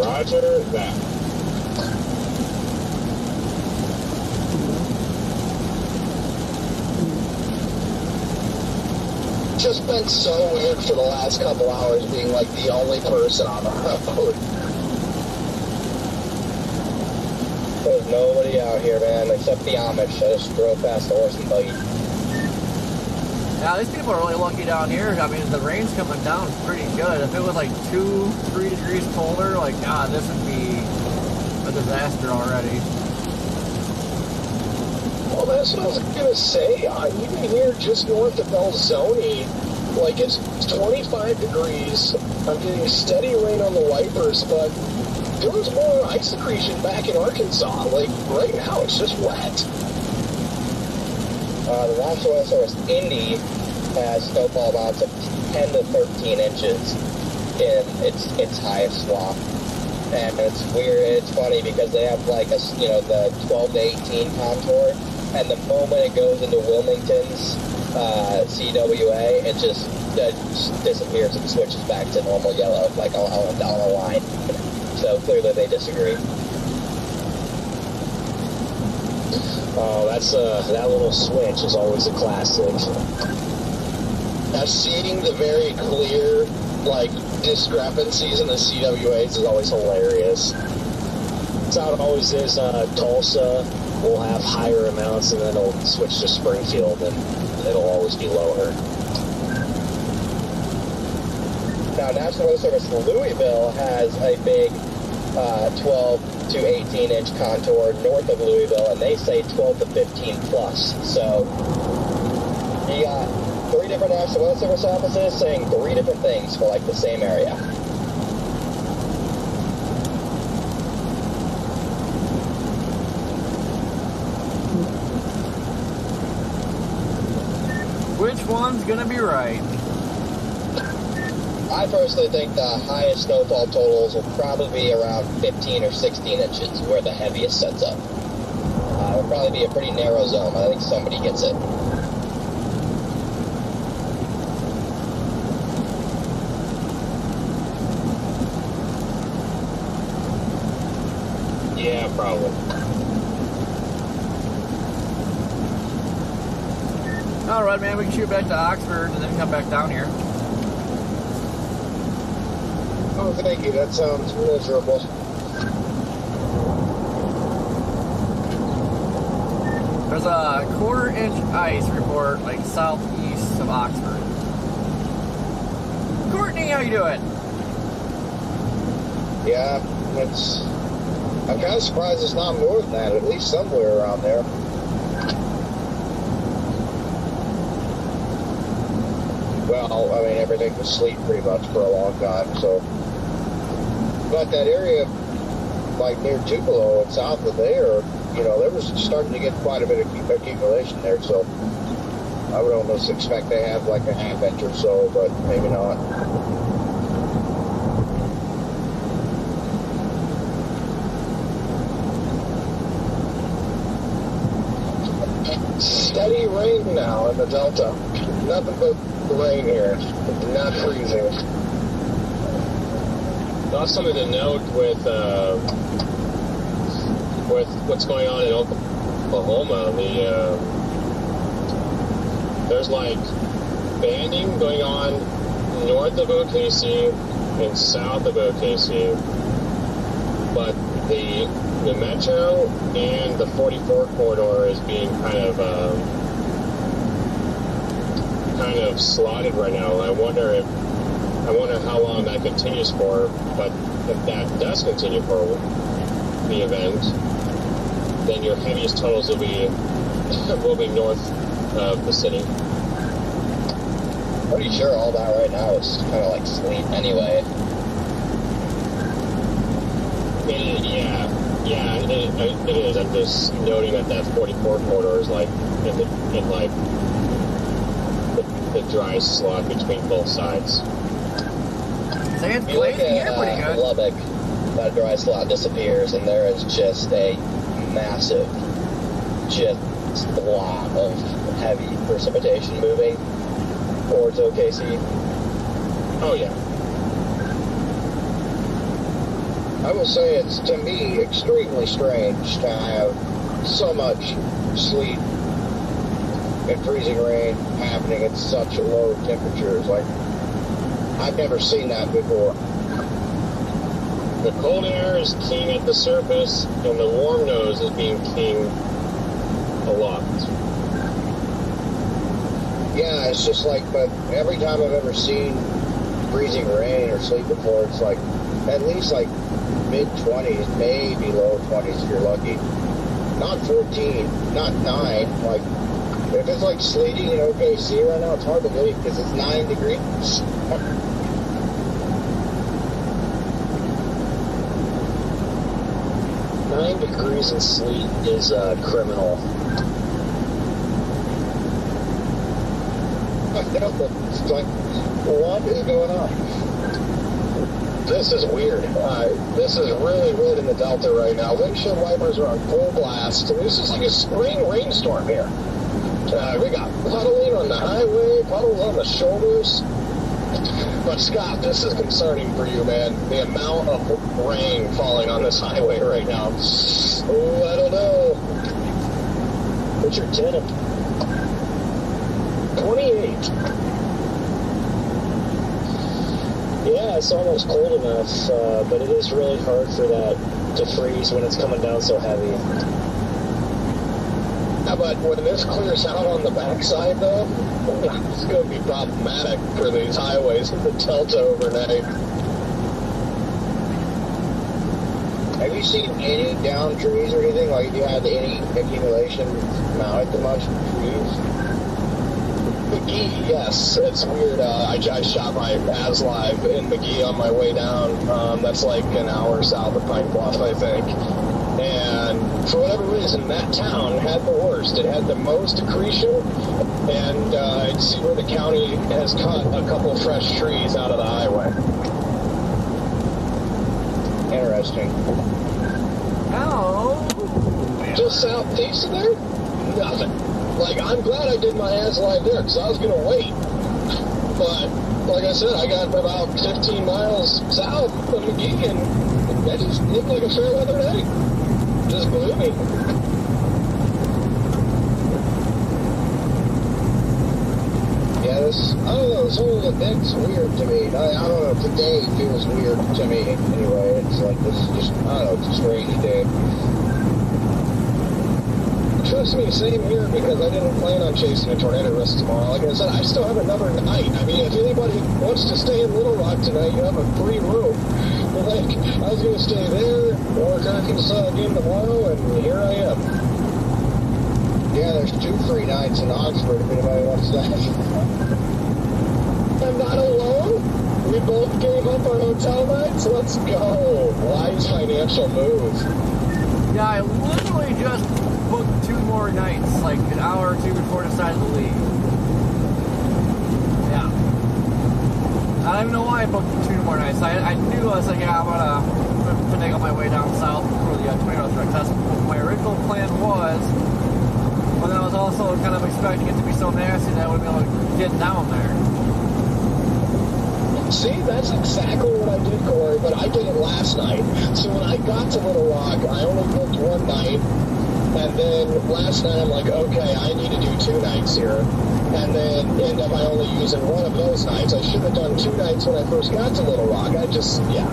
Speaker 3: Roger that.
Speaker 5: Just been so weird for the last couple hours being like the only person on the road.
Speaker 4: There's nobody out here, man, except the Amish. I just drove past the horse and buggy.
Speaker 1: Yeah, these people are really lucky down here. I mean, the rain's coming down pretty good. If it was like 2-3 degrees colder, like, God, this would be a disaster already.
Speaker 2: Well, that's what I was going to say. Even here, just north of Belzoni, like, it's 25 degrees. I'm getting steady rain on the wipers, but there was more ice accretion back in Arkansas. Like, right now, it's just wet.
Speaker 4: The National Weather Service Indy has snowfall amounts of 10 to 13 inches in its highest swath. And it's weird, it's funny because they have like the 12 to 18 contour, and the moment it goes into Wilmington's CWA, it just disappears and switches back to normal yellow, like on a line. So clearly they disagree.
Speaker 3: Oh, that's that little switch is always a classic.
Speaker 2: Seeing the very clear, like, discrepancies in the CWAs is always hilarious.
Speaker 3: That's how it always is. Tulsa will have higher amounts, and then it'll switch to Springfield, and it'll always be lower.
Speaker 4: Now, National Weather Service Louisville has a big 12 to 18 inch contour north of Louisville, and they say 12 to 15 plus. So you got 3 different National Weather Service offices saying 3 different things for like the same area.
Speaker 1: Which one's gonna be right?
Speaker 4: I personally think the highest snowfall totals will probably be around 15 or 16 inches, where the heaviest sets up. It'll probably be a pretty narrow zone. I think somebody gets it.
Speaker 3: Yeah, probably.
Speaker 1: All right, man, we can shoot back to Oxford and then come back down here.
Speaker 5: Oh, thank you. That sounds miserable.
Speaker 1: There's a 1/4 inch ice report, like southeast of Oxford. Courtney, how you doing?
Speaker 5: Yeah, I'm kind of surprised it's not more than that, at least somewhere around there. well, I mean, everything was sleet pretty much for a long time, so. But that area, like near Tupelo and south of there, you know, there was starting to get quite a bit of accumulation there, so I would almost expect they have like a half inch or so, but maybe not.
Speaker 6: Steady rain now in the Delta. Nothing but rain here. Not freezing.
Speaker 3: That's something to note with what's going on in Oklahoma. There's like banding going on north of OKC and south of OKC, but the metro and the 44 corridor is being kind of slotted right now. I wonder how long that continues for. But if that does continue for the event, then your heaviest totals will be north of the city.
Speaker 6: Pretty sure all that right now is kind of like sleet anyway.
Speaker 3: It is. I'm just noting that 44 corridor is like in like the dry slot between both sides.
Speaker 1: It's blazing here pretty good.
Speaker 6: Lubbock, that dry slot disappears, and there is just a massive, just blob of heavy precipitation moving towards OKC.
Speaker 3: Oh yeah.
Speaker 5: I will say it's, to me, extremely strange to have so much sleet and freezing rain happening at such low temperatures. Like, I've never seen that before.
Speaker 3: The cold air is king at the surface, and the warm nose is being king a lot.
Speaker 5: Yeah, it's just like, but every time I've ever seen freezing rain or sleet before, it's like at least like mid-20s, maybe low 20s if you're lucky. Not 14, not 9. Like, if it's like sleeting in OKC right now, it's hard to believe because it's 9 degrees.
Speaker 6: 9 degrees and sleet is criminal.
Speaker 5: It's like, what is going on?
Speaker 6: This is weird. This is really weird in the Delta right now. Windshield wipers are on full blast. This is like a spring rainstorm here. We got puddling on the highway, puddles on the shoulders. But Scott, this is concerning for you, man. The amount of rain falling on this highway right now. Oh, I don't know. What's your temp? 28. Yeah, it's almost cold enough, but it is really hard for that to freeze when it's coming down so heavy.
Speaker 5: How about when this clears out on the backside, though? It's going to be problematic for these highways in the Delta overnight. Have you seen any downed trees or anything? Like, you had any accumulation mounted to much trees?
Speaker 6: McGee, yes, it's weird. I shot my ASLive in McGee on my way down. That's like an hour south of Pine Bluff, I think. And for whatever reason, that town had the worst. It had the most accretion, and I see where the county has cut a couple fresh trees out of the highway.
Speaker 5: Interesting.
Speaker 1: Oh.
Speaker 6: Just southeast of there, nothing. Like, I'm glad I did my ASLive there, because I was going to wait. But, like I said, I got about 15 miles south of McGee, and that just looked like a fair weather day. Just gloomy.
Speaker 5: Yeah, I don't know, this whole event's weird to me. I don't know, today feels weird to me anyway. It's like, this is just, I don't know, it's a strange day.
Speaker 6: Trust me, same here, because I didn't plan on chasing a tornado risk tomorrow. Like I said, I still have another night. I mean, if anybody wants to stay in Little Rock tonight, you have a free room. Like, I was going to stay there, work Arkansas again tomorrow, and here I am.
Speaker 5: Yeah, there's 2 free nights in Oxford if anybody wants that.
Speaker 2: both gave up our hotel nights? Let's go. Wise financial move.
Speaker 1: Yeah, I literally just booked 2 more nights, like an hour or 2 before deciding to leave. Yeah. I don't even know why I booked 2 more nights. I knew, I was like, yeah, I'm gonna finagle my way down south for the tornado strike. That's what my original plan was. But then I was also kind of expecting it to be so nasty that I would be able to get down there.
Speaker 2: See, that's exactly what I did, Corey, but I did it last night. So when I got to Little Rock, I only booked 1 night, and then last night I'm like, okay, I need to do 2 nights here, and then end up I only using 1 of those nights. I should have done 2 nights when I first got to Little Rock. I just, yeah.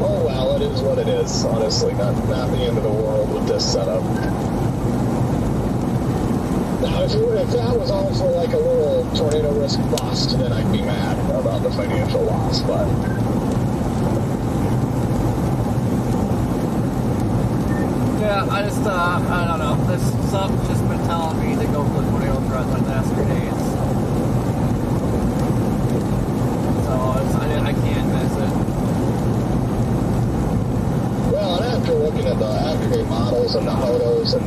Speaker 2: Oh well, it is what it is, honestly. Not the end of the world with this setup. Now, if that was all for like a little tornado risk bust, then I'd be mad about the financial loss, but...
Speaker 1: Yeah, I just, I don't know. This something's just been telling me to go for the tornado threat like the last 3 days. So, I can't miss it.
Speaker 2: Well, and after looking at the aftergate models and the HOTOs and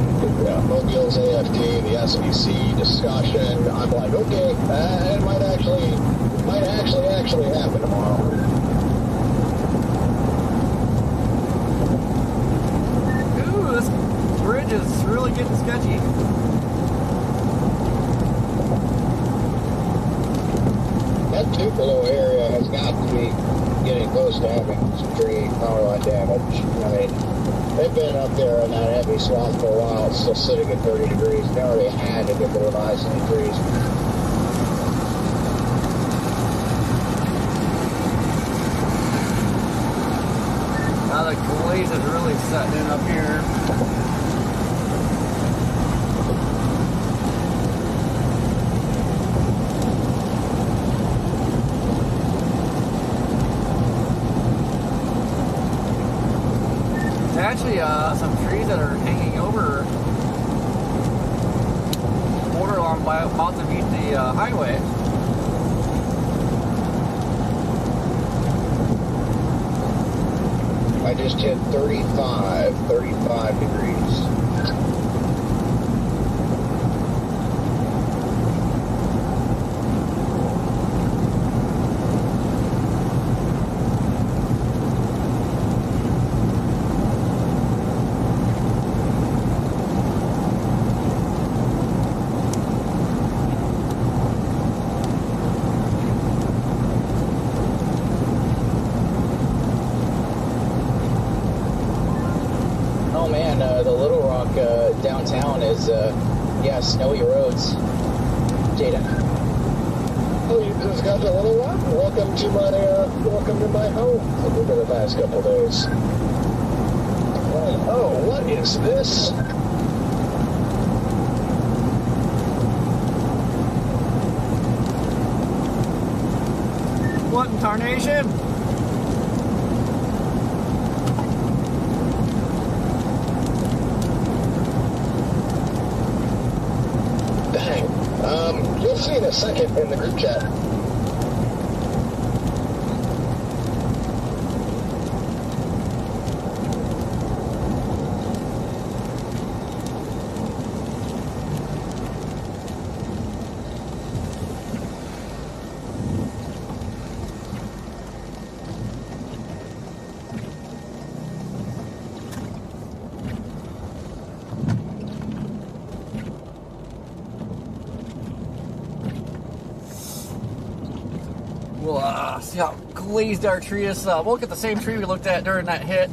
Speaker 2: Mobile's AFT, the SBC discussion, I'm like, okay, it might actually happen tomorrow.
Speaker 1: Ooh, this bridge is really getting sketchy.
Speaker 5: That Tupelo area has got to be getting close to having some tree power line damage. I mean, they've been up there in that heavy swath for a while. It's still sitting at 30 degrees. They already had to get their eyes in the trees.
Speaker 1: Now the glaze is really setting in up here. Actually, some trees that are hanging over border along by about to meet the highway.
Speaker 5: I just hit 35 degrees.
Speaker 4: Downtown is, yeah, snowy roads. Jada.
Speaker 2: Oh, you just got the Little Rock? Welcome to my home for the past couple days. Oh, what is this?
Speaker 1: What in tarnation?
Speaker 2: You'll see in a second in the group chat.
Speaker 1: We'll see how glazed our tree is. We'll look at the same tree we looked at during that hit.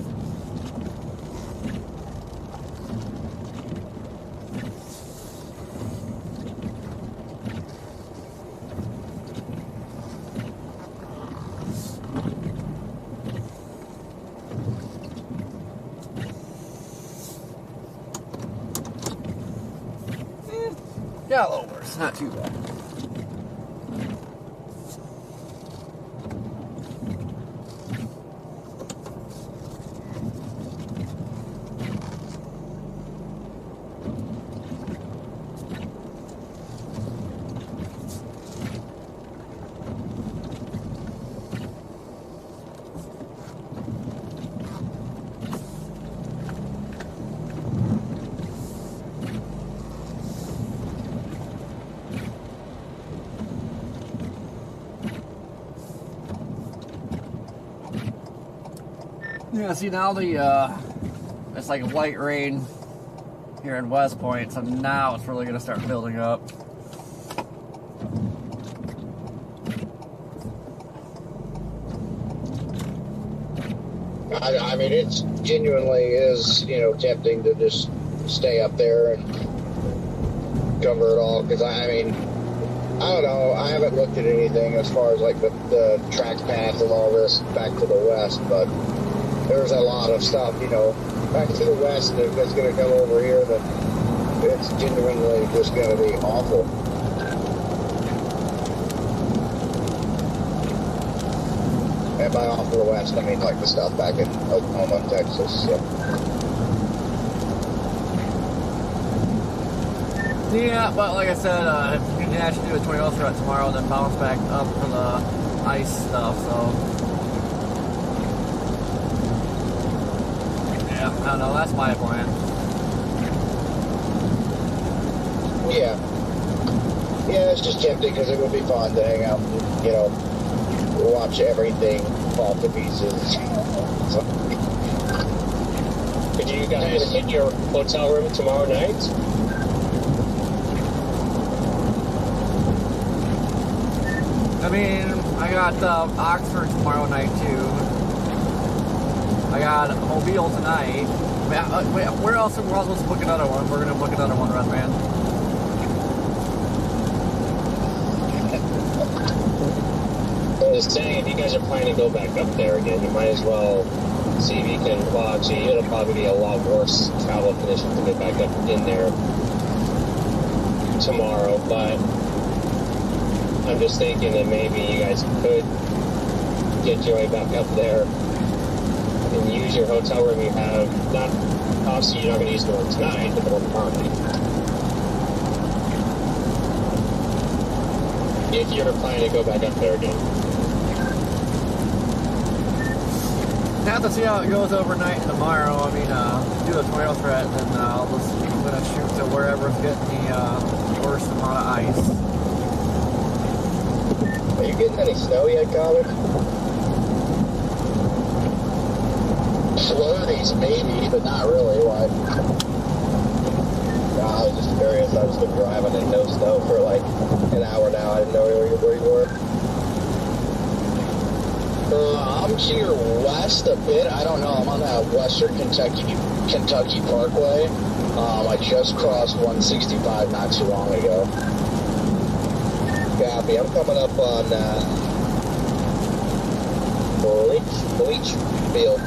Speaker 1: Yeah, a little worse. Not too bad. Yeah, see now it's like light rain here in West Point, so now it's really gonna start building up.
Speaker 5: I mean, it's genuinely is, tempting to just stay up there and cover it all. Because, I mean, I don't know. I haven't looked at anything as far as, like, the track path and all this back to the west. But there's a lot of stuff, back to the west. And if it's going to come over here, then it's genuinely just going to be awful. And by off to the west, I mean like the stuff back in Oklahoma and Texas. So.
Speaker 1: Yeah, but like I said, you can actually do a tornado threat tomorrow, then bounce back up for the ice stuff. So yeah, I don't know. That's my plan.
Speaker 5: Yeah, it's just tempting because it would be fun to hang out and, watch everything fall to pieces. So.
Speaker 3: Could you guys hit your hotel room tomorrow night?
Speaker 1: I mean, I got Oxford tomorrow night too. I got Mobile tonight. Wait, where else? We're supposed to book another one. We're gonna book another one, Red Man.
Speaker 3: I was saying, if you guys are planning to go back up there again, you might as well see if you can, well, actually, it'll probably be a lot worse travel conditions to get back up in there tomorrow, but I'm just thinking that maybe you guys could get your way back up there and use your hotel room you have. Not, obviously, you're not going to use the one tonight, but the one tomorrow night. If you're planning to go back up there again.
Speaker 1: Have to see how it goes overnight tomorrow. I mean, do a tornado threat, then I'm gonna shoot to wherever's getting the worst amount of ice.
Speaker 5: Are you getting any snow yet, Colin? Flurries, maybe, but not really. Why? No, I was just curious. I've just been driving in no snow for like an hour now. I didn't know where you were. I'm here west a bit. I don't know. I'm on that Western Kentucky Parkway. I just crossed 165 not too long ago. Copy. I'm coming up on Bleach Field.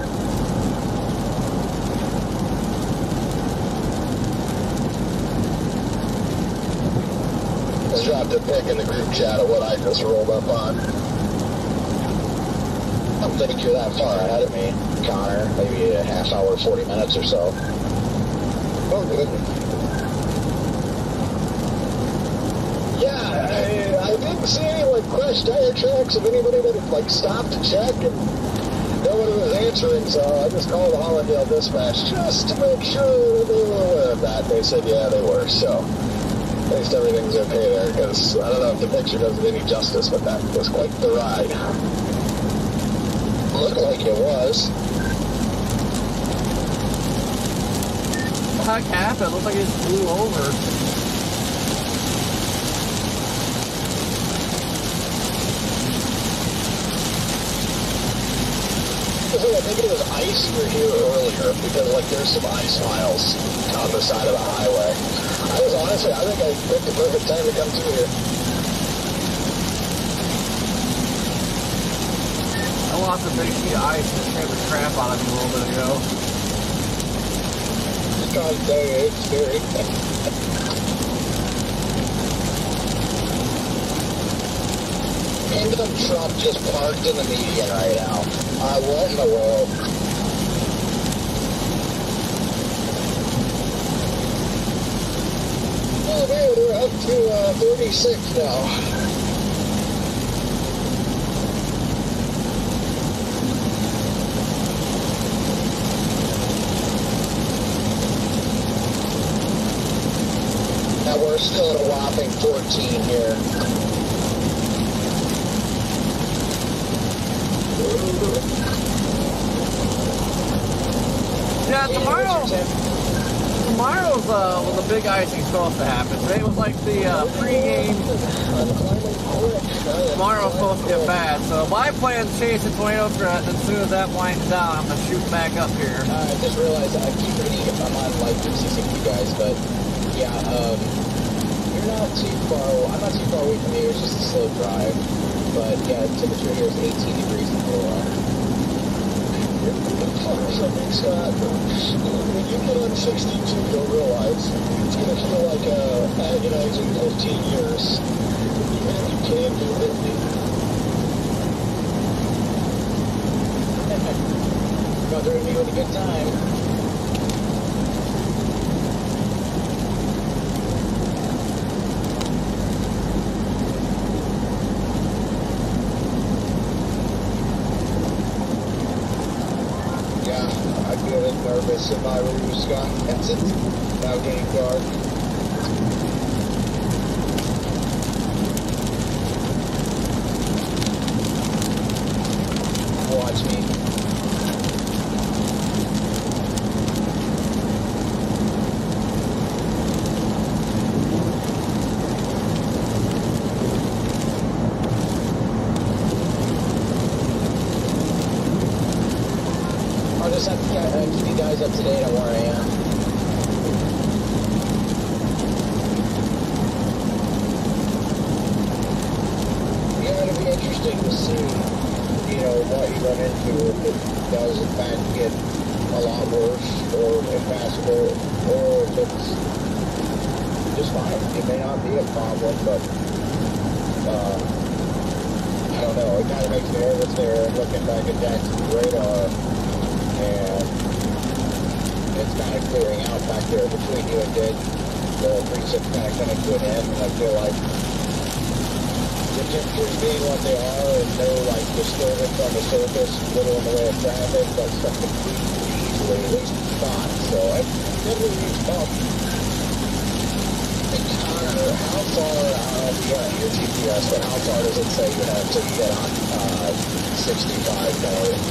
Speaker 5: I dropped a pic in the group chat of what I just rolled up on. I don't think you're that far ahead of me, Connor. Maybe a half hour, 40 minutes or so. Oh, good. Yeah, I didn't see any, like, crashed tire tracks of anybody that had, like, stopped to check, and nobody was answering, so I just called Hollandale Dispatch just to make sure they were aware of that. They said, yeah, they were, so at least everything's okay there, because I don't know if the picture does it any justice, but that was quite the ride. Looked like it was.
Speaker 1: What the heck happened? It looked like it just flew over.
Speaker 5: I think it was ice here earlier, because, like, there's some ice piles on the side of the highway. I think I picked the perfect time to come through here.
Speaker 1: I lost a big sheet of ice that scared the crap out of me a little bit ago.
Speaker 5: Just trying to tell you, it's scary. Random truck just parked in the median right now. What in the world? Oh man, we're up to 36 now. We're still at a whopping 14 here.
Speaker 1: Yeah, tomorrow's was a big icing supposed to happen. Today was like the pre-game. Tomorrow was supposed to get bad, so my plan is to chase the tornado threat, and as soon as that winds down, I'm gonna shoot back up here.
Speaker 4: I just realized I keep forgetting if I'm on like 360 guys, but yeah, you're not too far. I'm not too far away from you. It's just a slow drive, but yeah, the temperature here is 18 degrees in Little Rock.
Speaker 6: Something, Scott. When you get on 62, you'll realize it's going to feel like a agonizing 15 years. Even if you can do 50.
Speaker 4: Brother and me with a good time.
Speaker 5: I'd be a bit nervous if I were you, Scott. That's it. Now getting dark.
Speaker 4: Watch me. I'll just have to keep you guys up to date on where I am.
Speaker 5: Yeah, it'll be interesting to see, what you run into if it does in fact get a lot worse or impassable, or if it's just fine. It may not be a problem, but I don't know. It kind of makes me nervous there looking back at Jackson's radar, and it's kind of clearing out back there between you and Dick. The 36 kind of coming to an end, and I feel like the temperatures being what they are, and no like disturbance on the surface, little in the way of traffic, but stuff can be easily at least spot. So I never reached up. Connor, how far out your GPS, but how far does it say you have to get on 65 north?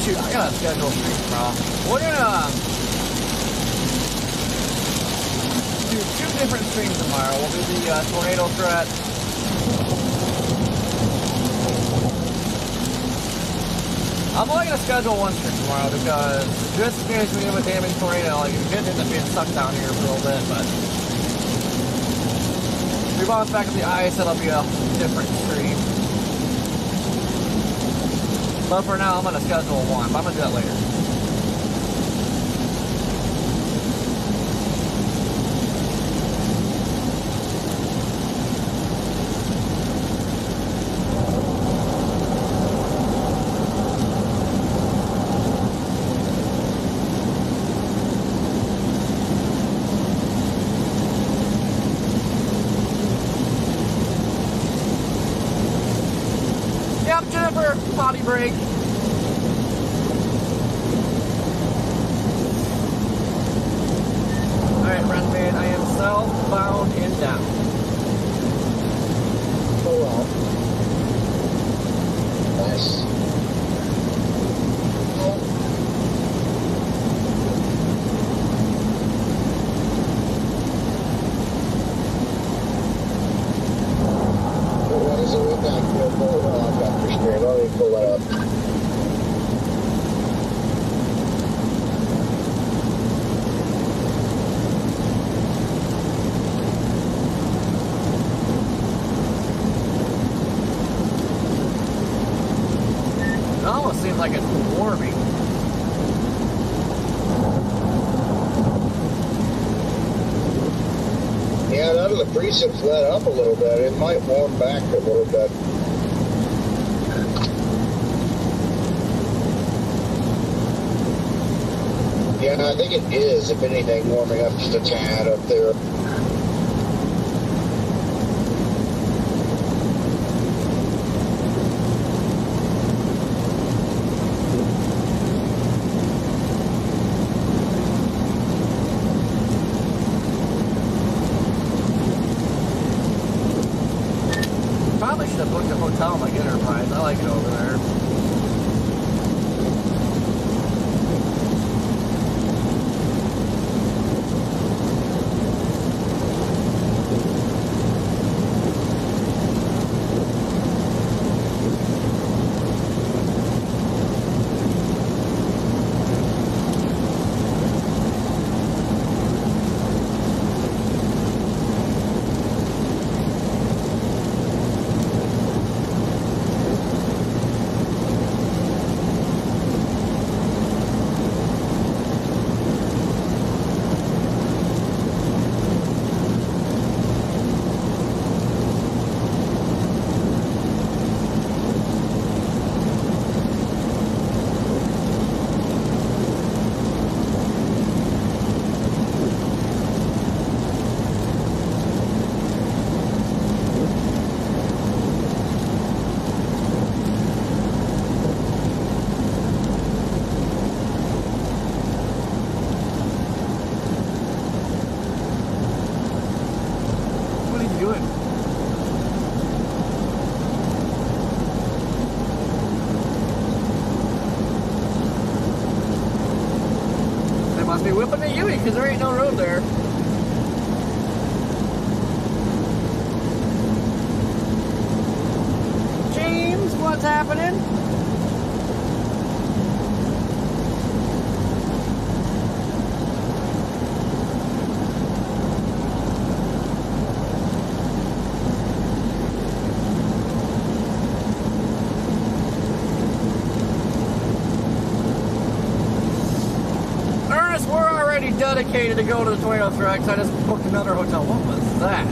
Speaker 1: Shoot, I got a scheduled stream tomorrow. We're gonna do 2 different streams tomorrow. We'll do the tornado threat. I'm only gonna schedule 1 stream tomorrow because just in case we have a damaging tornado, like it could end up being stuck down here for a little bit, but if we bounce back at the ice, that'll be a different stream. But for now, I'm going to schedule 1, but I'm going to do that later. Yep, Jennifer, potty break. Alright, Renman, I am southbound and down.
Speaker 5: Oh well. Nice. What is it with that field goal? Well, I've got your screen. Let me pull that up.
Speaker 1: seems like it's warming.
Speaker 5: Yeah, now that the precip's let up a little bit, it might warm back a little bit. Yeah, I think it is, if anything, warming up just a tad up there.
Speaker 1: Probably should have booked a hotel like Enterprise. I like it over there. What are you doing? They must be whipping at Yui because there ain't no road there. James, what's happening? Ernest, we're already dedicated to go to the Tornado Tracks. I just booked another hotel. What was that?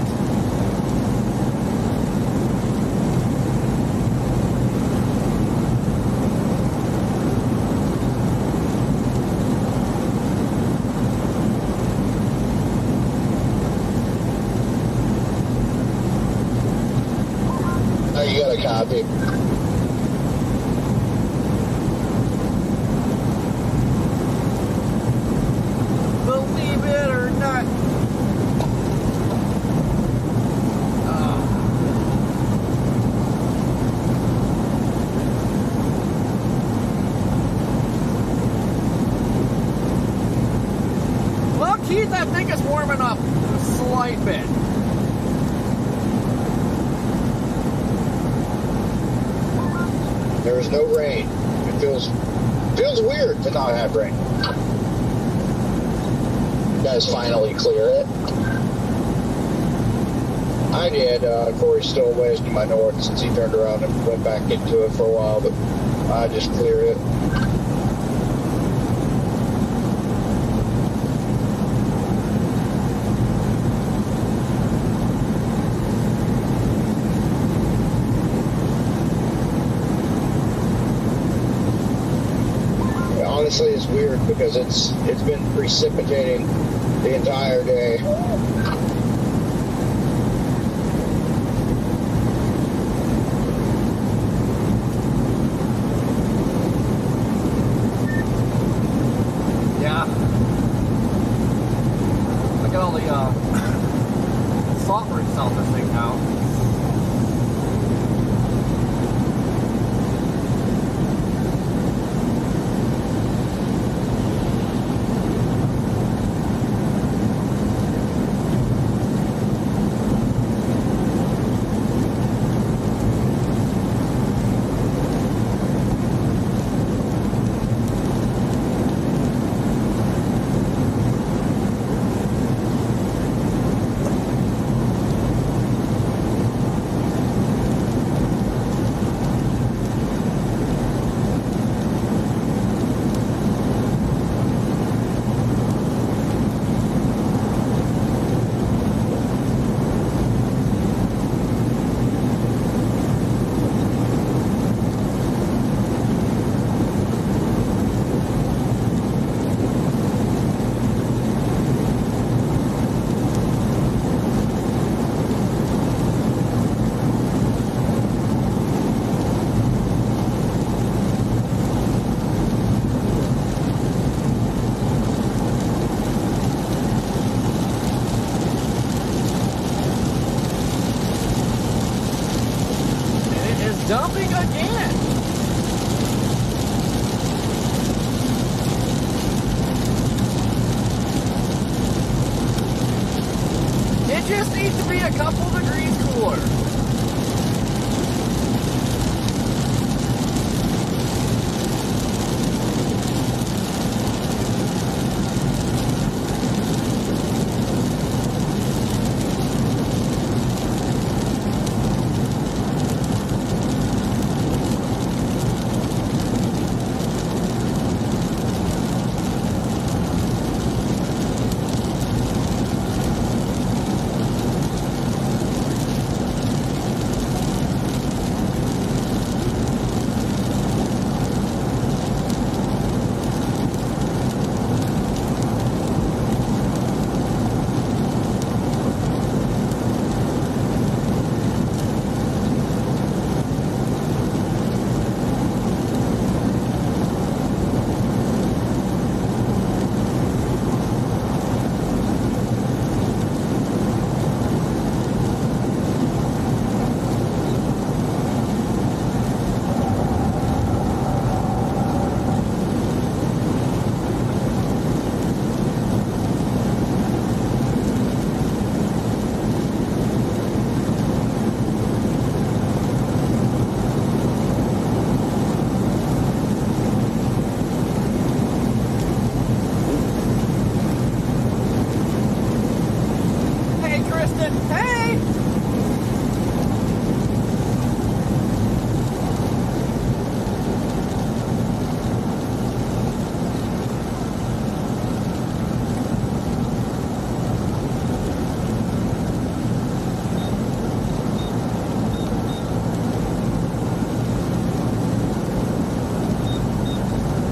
Speaker 5: Oh, you got a copy.
Speaker 1: Believe it or not. Well, Keith, I think it's warming up a slight bit.
Speaker 5: There is no rain. It feels weird to not have rain. You guys finally clear it. I did. Corey's still a ways to my north since he turned around and went back into it for a while, but I just cleared it. Honestly, it's weird because it's been precipitating the entire day.
Speaker 1: Yeah. Look at all the salt roots out this thing now. Dumping again. It just needs to be a couple degrees cooler.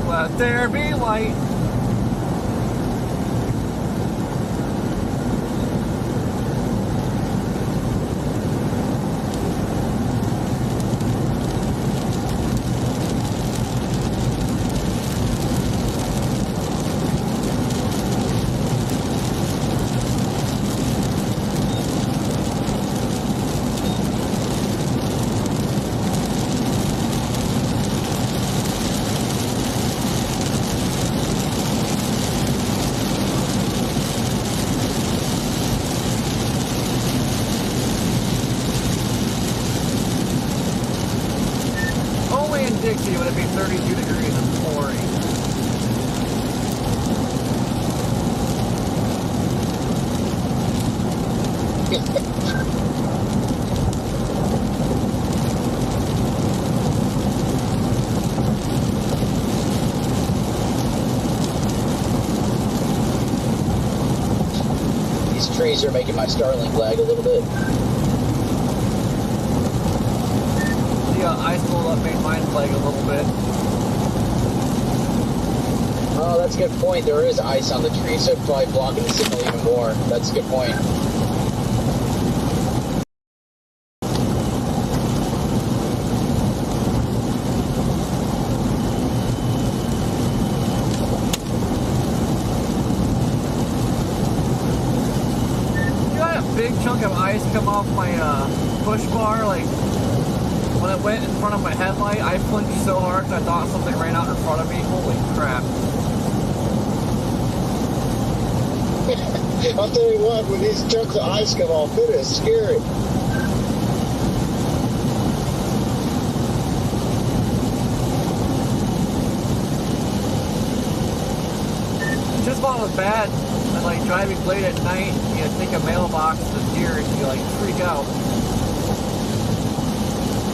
Speaker 1: Let there be light. Only in Dixie would it be 32 degrees and pouring.
Speaker 4: These trees are making my Starlink lag a little bit.
Speaker 1: Ice pulled up made mine lag a little bit.
Speaker 4: Oh, that's a good point. There is ice on the tree, so it's probably blocking the signal even more. That's a good point.
Speaker 1: You had a big chunk of ice come off my push bar, like when it went in front of my headlight. I flinched so hard because I thought something ran out in front of me. Holy crap.
Speaker 6: I'll tell you what, when these chunks of ice come off, it is scary.
Speaker 1: Just while it was bad, and like driving late at night, you take a mailbox to the deer and you like freak out.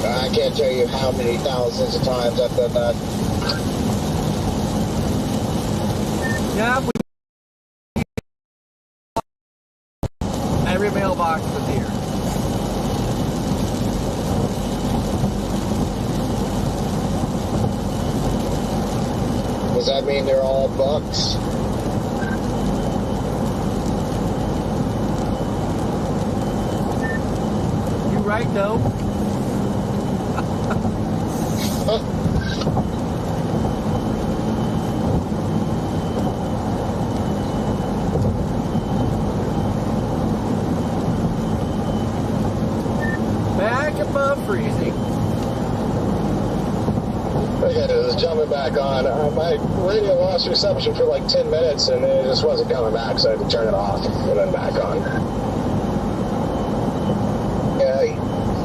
Speaker 6: I can't tell you how many thousands of times I've done that.
Speaker 1: Yeah, every mailbox is a deer.
Speaker 6: Does that mean they're all bucks?
Speaker 1: You right though. Back above freezing.
Speaker 2: Okay, just jumping back on. My radio lost reception for like 10 minutes and it just wasn't coming back, so I had to turn it off and then back on.
Speaker 5: Yeah,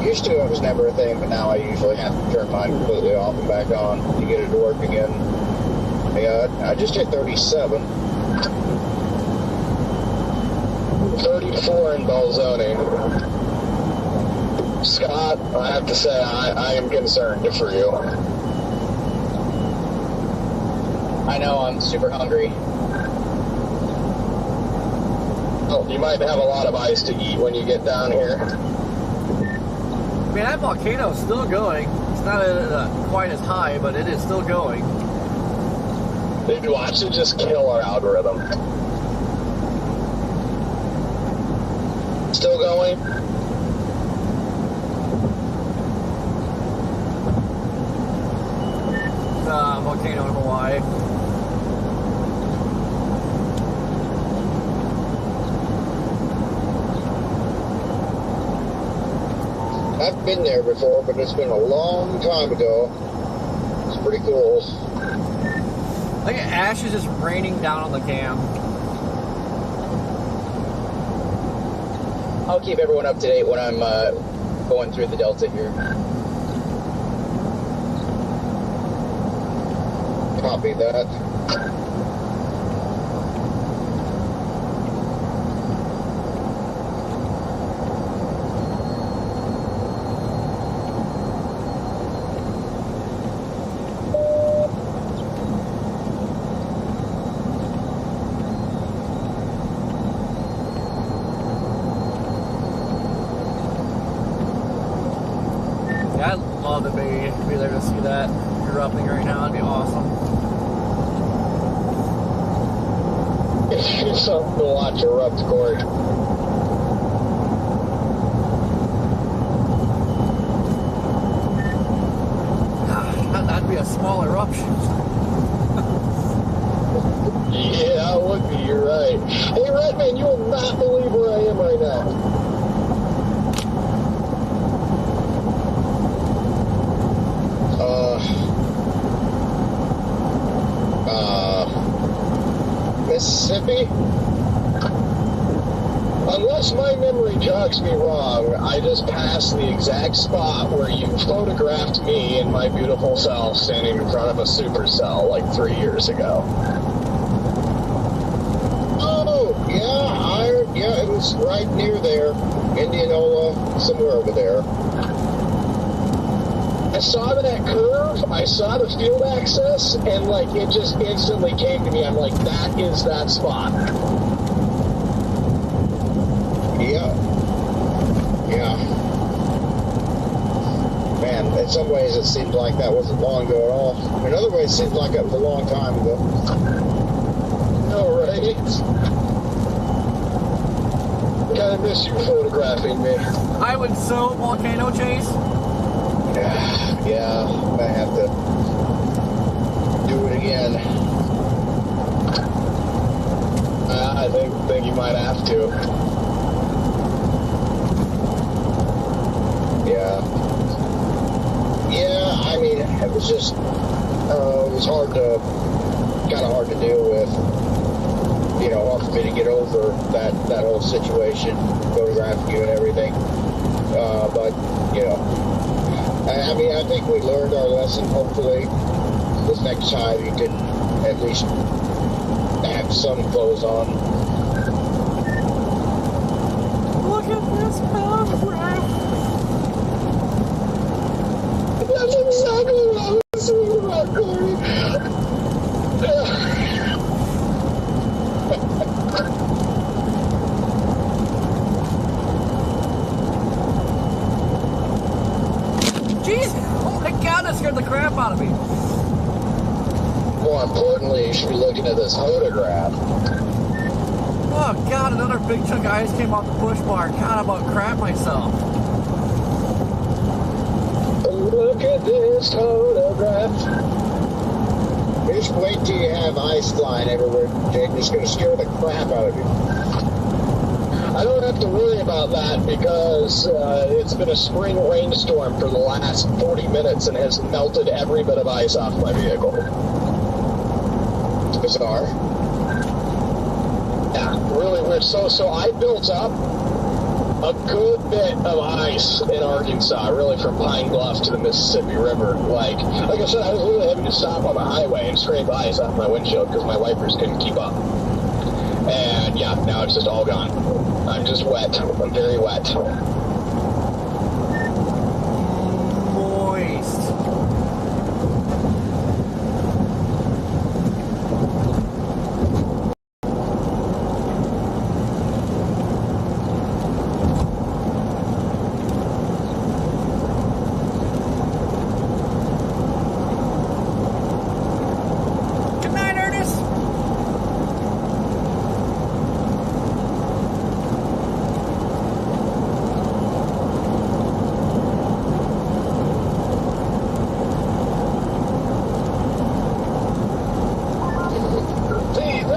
Speaker 5: used to it was never a thing, but now I usually have to turn mine completely off and back on to get it to work again. Yeah, I just hit 37.
Speaker 2: 34 in Belzoni. Scott, I have to say, I am concerned for you.
Speaker 4: I know, I'm super hungry.
Speaker 2: Oh, you might have a lot of ice to eat when you get down here.
Speaker 1: I mean, that volcano's still going. It's not quite as high, but it is still going.
Speaker 2: Dude, watch it just kill our algorithm. Still going?
Speaker 1: Volcano in Hawaii.
Speaker 5: I've been there before, but it's been a long time ago. It's pretty cool.
Speaker 1: I think ash is just raining down on the cam.
Speaker 4: I'll keep everyone up to date when I'm going through the Delta here.
Speaker 5: Copy that.
Speaker 1: Yeah, I'd love to be there to see that erupting right now. That'd be awesome.
Speaker 2: It's something to watch erupt, Corey.
Speaker 1: That'd be a small eruption.
Speaker 2: Yeah, it would be, you're right. Hey, Redman, you will not believe where I am right now. Mississippi? Unless my memory jogs me wrong, I just passed the exact spot where you photographed me and my beautiful self standing in front of a supercell like 3 years ago.
Speaker 5: Oh, yeah, it was right near there. Indianola, somewhere over there.
Speaker 2: I saw that curve, I saw the field access, and like it just instantly came to me. I'm like, that is that spot.
Speaker 5: Yeah. Man, in some ways it seems like that wasn't long ago at all. In other ways it seems like it was a long time ago.
Speaker 2: No, right? Kind of miss you photographing me.
Speaker 1: I would so volcano chase.
Speaker 5: Yeah, I have to do it again.
Speaker 2: I think you might have to.
Speaker 5: Yeah, I mean, it was just, it was kind of hard to deal with, hard for me to get over that whole situation, photographing you and everything. But, I mean, I think we learned our lesson, hopefully. This next time you can at least have some clothes on.
Speaker 1: Look at this photograph.
Speaker 2: That's exactly what I was thinking about, Corey.
Speaker 1: Jeez! Oh my god, that scared the crap out of me.
Speaker 2: More importantly, you should be looking at this photograph.
Speaker 1: Oh god, another big chunk of ice came off the push bar. God, I'm about to crap myself.
Speaker 2: Look at this photograph.
Speaker 5: Just wait till you have ice flying everywhere, Jake. It's going to scare the crap out of you.
Speaker 2: I don't have to worry about that because it's been a spring rainstorm for the last 40 minutes and has melted every bit of ice off my vehicle. Bizarre. Yeah, really weird. So I built up a good bit of ice in Arkansas, really from Pine Bluff to the Mississippi River. Like I said, I was really having to stop on the highway and scrape ice off my windshield because my wipers couldn't keep up. And yeah, now it's just all gone. I'm just wet. I'm very wet.
Speaker 1: Moist. Good night, Ernest.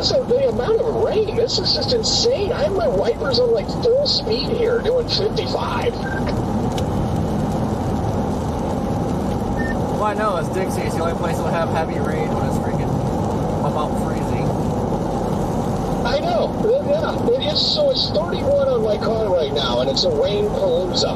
Speaker 2: The amount of rain, this is just insane. I have my wipers on like full speed here, doing 55.
Speaker 1: Well, I know it's Dixie. It's the only place that'll have heavy rain when it's freaking about freezing.
Speaker 2: I know, yeah. It is, so it's 31 on my car right now, and it's a rain palooza.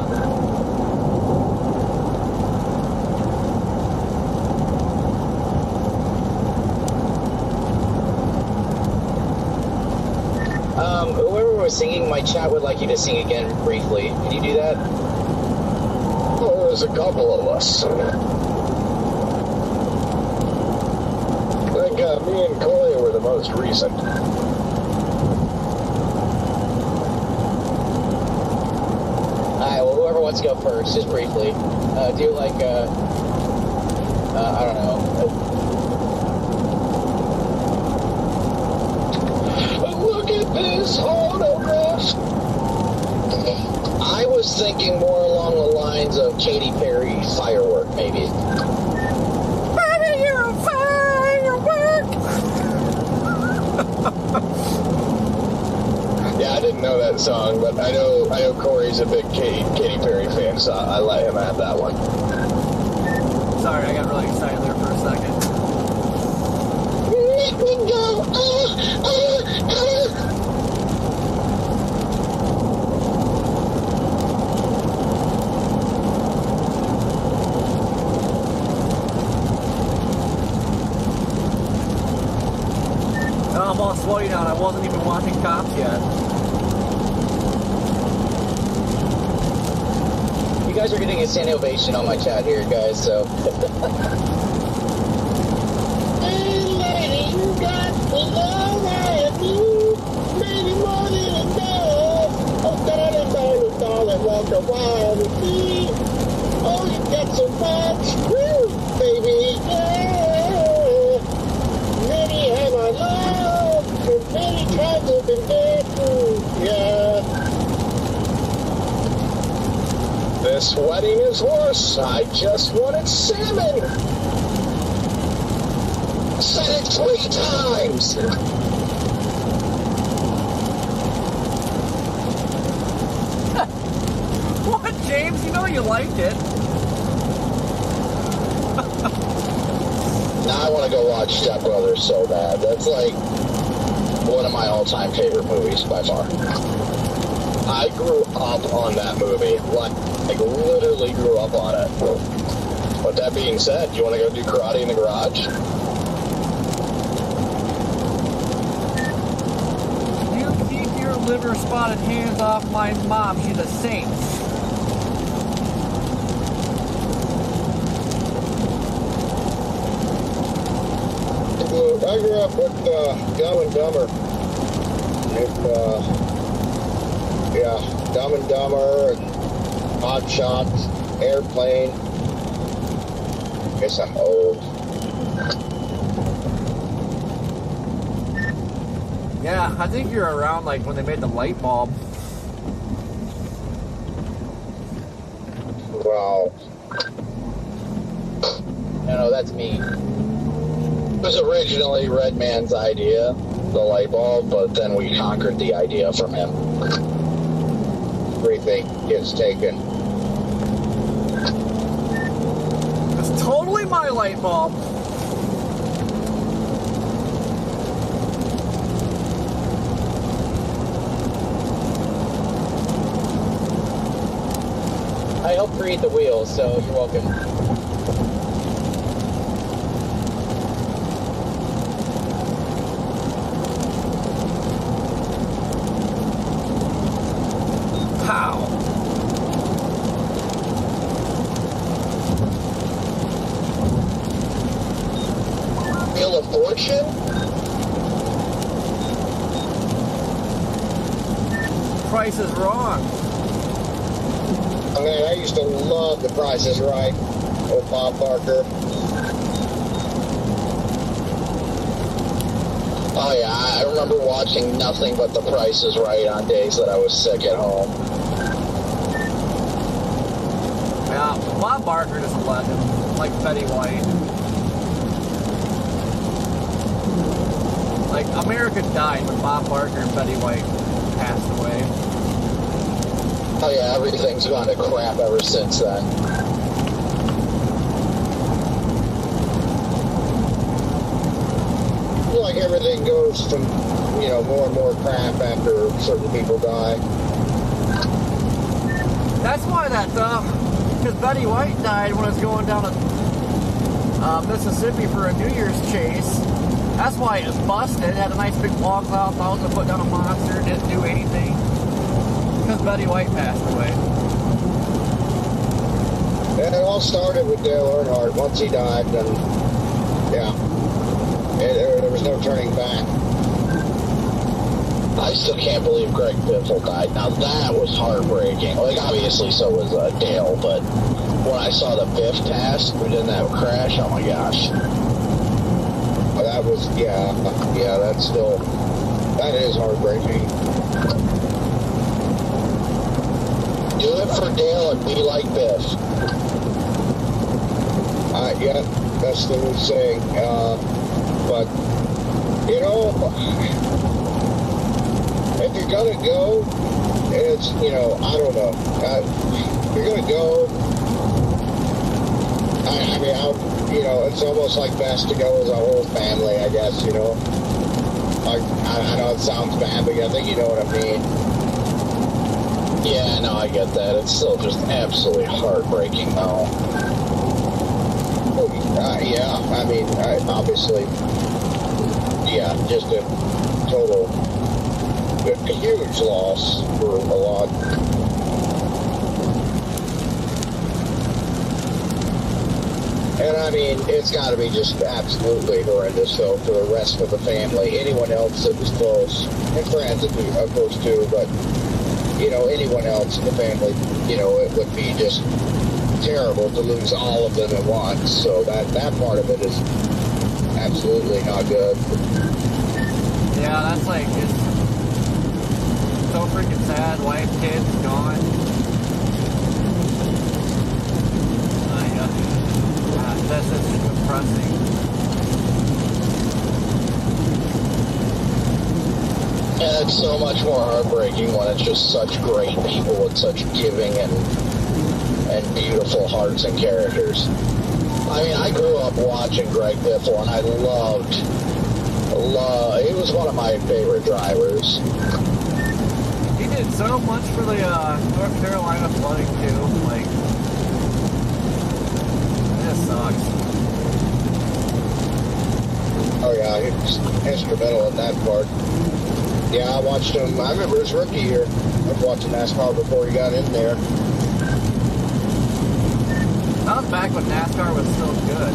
Speaker 4: Whoever was singing, my chat would like you to sing again briefly. Can you do that?
Speaker 2: Well, there's a couple of us. I think me and Coy were the most recent.
Speaker 4: Alright, well, whoever wants to go first, just briefly. Do like, I don't know.
Speaker 2: Look at this autograph.
Speaker 4: I was thinking more along the lines of Katy Perry's Firework, maybe.
Speaker 1: Baby, you're a firework!
Speaker 2: Yeah, I didn't know that song, but I know Corey's a big Katy Perry fan, so I let him have that one.
Speaker 1: Sorry, I got really excited there for a second.
Speaker 2: Let me go.
Speaker 1: I'm all sweaty now and I wasn't even watching Cops yet.
Speaker 4: You guys are getting a standing ovation on my chat here, guys, so.
Speaker 2: Hey, lady, you got the love I have you. Maybe more than enough. Oh, darling, walk a while with me. Oh, you got so much. Woo, baby, yeah. Many have I loved, and many times have been dead. Yeah. This wedding is worse. I just wanted salmon. Said it 3 times.
Speaker 1: What, James? You know you liked it.
Speaker 5: Now I want to go watch Step Brothers so bad. That's like one of my all-time favorite movies by far.
Speaker 2: I grew up on that movie. Like literally grew up on it. But that being said, you want to go do karate in the garage?
Speaker 1: You keep your liver-spotted hands off my mom. She's a saint.
Speaker 5: I grew up with Dumb and Dumber. Yeah, Dumb and Dumber, and Hot Shots, Airplane. Guess I'm old.
Speaker 1: Yeah, I think you're around like when they made the light bulb.
Speaker 5: Wow.
Speaker 4: No, that's me.
Speaker 5: It was originally Redman's idea, the light bulb, but then we conquered the idea from him. everything gets taken.
Speaker 1: It's totally my light bulb.
Speaker 4: I helped create the wheel, so you're welcome.
Speaker 1: Pow.
Speaker 5: Wheel of Fortune?
Speaker 1: Price is wrong.
Speaker 5: I mean, I used to love The Price is Right. Oh, Bob Barker. Oh yeah, I remember watching nothing but The Price is Right on days that I was sick at home.
Speaker 1: Yeah, Bob Barker is a legend, like Betty White. Like, America died when Bob Barker and Betty White passed away.
Speaker 5: Oh yeah, everything's gone to crap ever since then. I feel like everything goes to, you know, more and more crap after certain people die.
Speaker 1: That's why that, because Betty White died when it was going down to Mississippi for a New Year's chase. That's why it was busted. It had a nice big wall cloth. I was going to put down a monster. Didn't do anything. Because Betty White passed away.
Speaker 5: And it all started with Dale Earnhardt. Once he died, then, yeah, there was no turning back. I still can't believe Greg Biffle died. Now, that was heartbreaking. Like, obviously, so was Dale, but when I saw the Biff cast who didn't have a crash, oh my gosh. That was, yeah, that is heartbreaking. Do it for Dale and be like Biff. Yeah, that's the new saying. But, you know, if you're gonna go, it's, you know, I don't know. If you're gonna go, I mean, you know, it's almost like best to go as a whole family, I guess, you know. I know it sounds bad, but I think you know what I mean. Yeah, no, I get that. It's still just absolutely heartbreaking, though. Yeah, I mean, obviously, yeah, just a total, a huge loss for a lot. And I mean, it's got to be just absolutely horrendous, though, for the rest of the family. Anyone else that was close, and friends, of course, too, but, you know, anyone else in the family, you know, it would be just terrible to lose all of them at once. So that part of it is absolutely not good.
Speaker 1: Yeah, that's like, it's so freaking sad. Wife, kids, gone. That's just depressing.
Speaker 5: And it's so much more heartbreaking when it's just such great people with such giving and beautiful hearts and characters. I mean, I grew up watching Greg Biffle, and I loved, he was one of my favorite drivers.
Speaker 1: He did so much for the North Carolina flooding, too. Like, it just sucks.
Speaker 5: Oh, yeah, he was instrumental in that part. Yeah, I watched him, I remember his rookie year. I was watching NASCAR before he got in there.
Speaker 1: That was back when NASCAR was still good.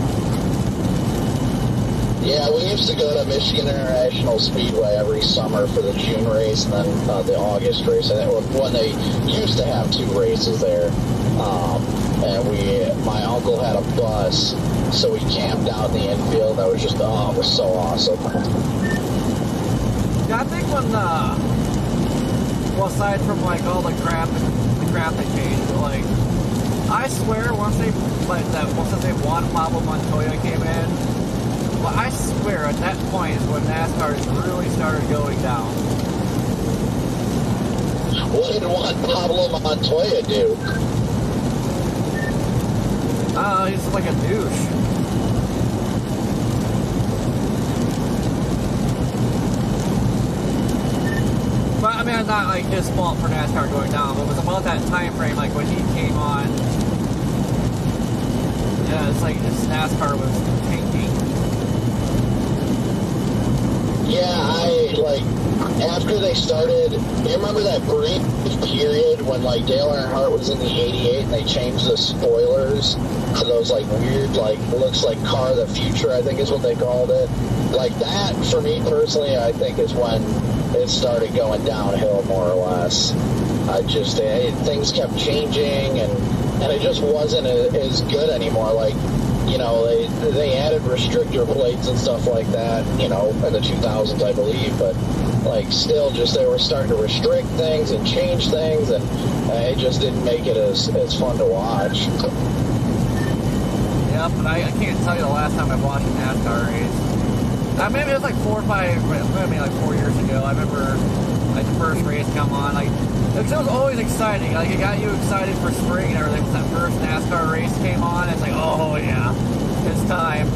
Speaker 5: Yeah, we used to go to Michigan International Speedway every summer for the June race and then the August race. And when they used to have 2 races there, and my uncle had a bus, so we camped out in the infield. That was just, it was so awesome.
Speaker 1: Yeah, I think when, well, aside from like all the crap they changed, but like, I swear once they won Pablo Montoya came in, well, I swear at that point is when NASCAR really started going down.
Speaker 5: What did Juan Pablo Montoya do?
Speaker 1: He's like a douche. But I mean, it's not like his fault for NASCAR going down, but it was about that time frame, like when he came on. Yeah, it's like his NASCAR was tanking.
Speaker 5: Yeah, after they started, you remember that brief period when, like, Dale Earnhardt was in the 88 and they changed the spoilers to those, like, weird, like, looks like car of the future, I think is what they called it. Like, that, for me personally, I think is when it started going downhill, more or less. Things kept changing, and it just wasn't as good anymore. Like, you know, they added restrictor plates and stuff like that, you know, in the 2000s, I believe, but, like, still just they were starting to restrict things and change things, and it just didn't make it as fun to watch.
Speaker 1: Yep, but I can't tell you the last time I watched a NASCAR race. Maybe it was like 4 years ago. I remember, like, the first race come on, like, it was always exciting. Like, it got you excited for spring and everything. When that first NASCAR race came on, it's like, oh yeah, it's time.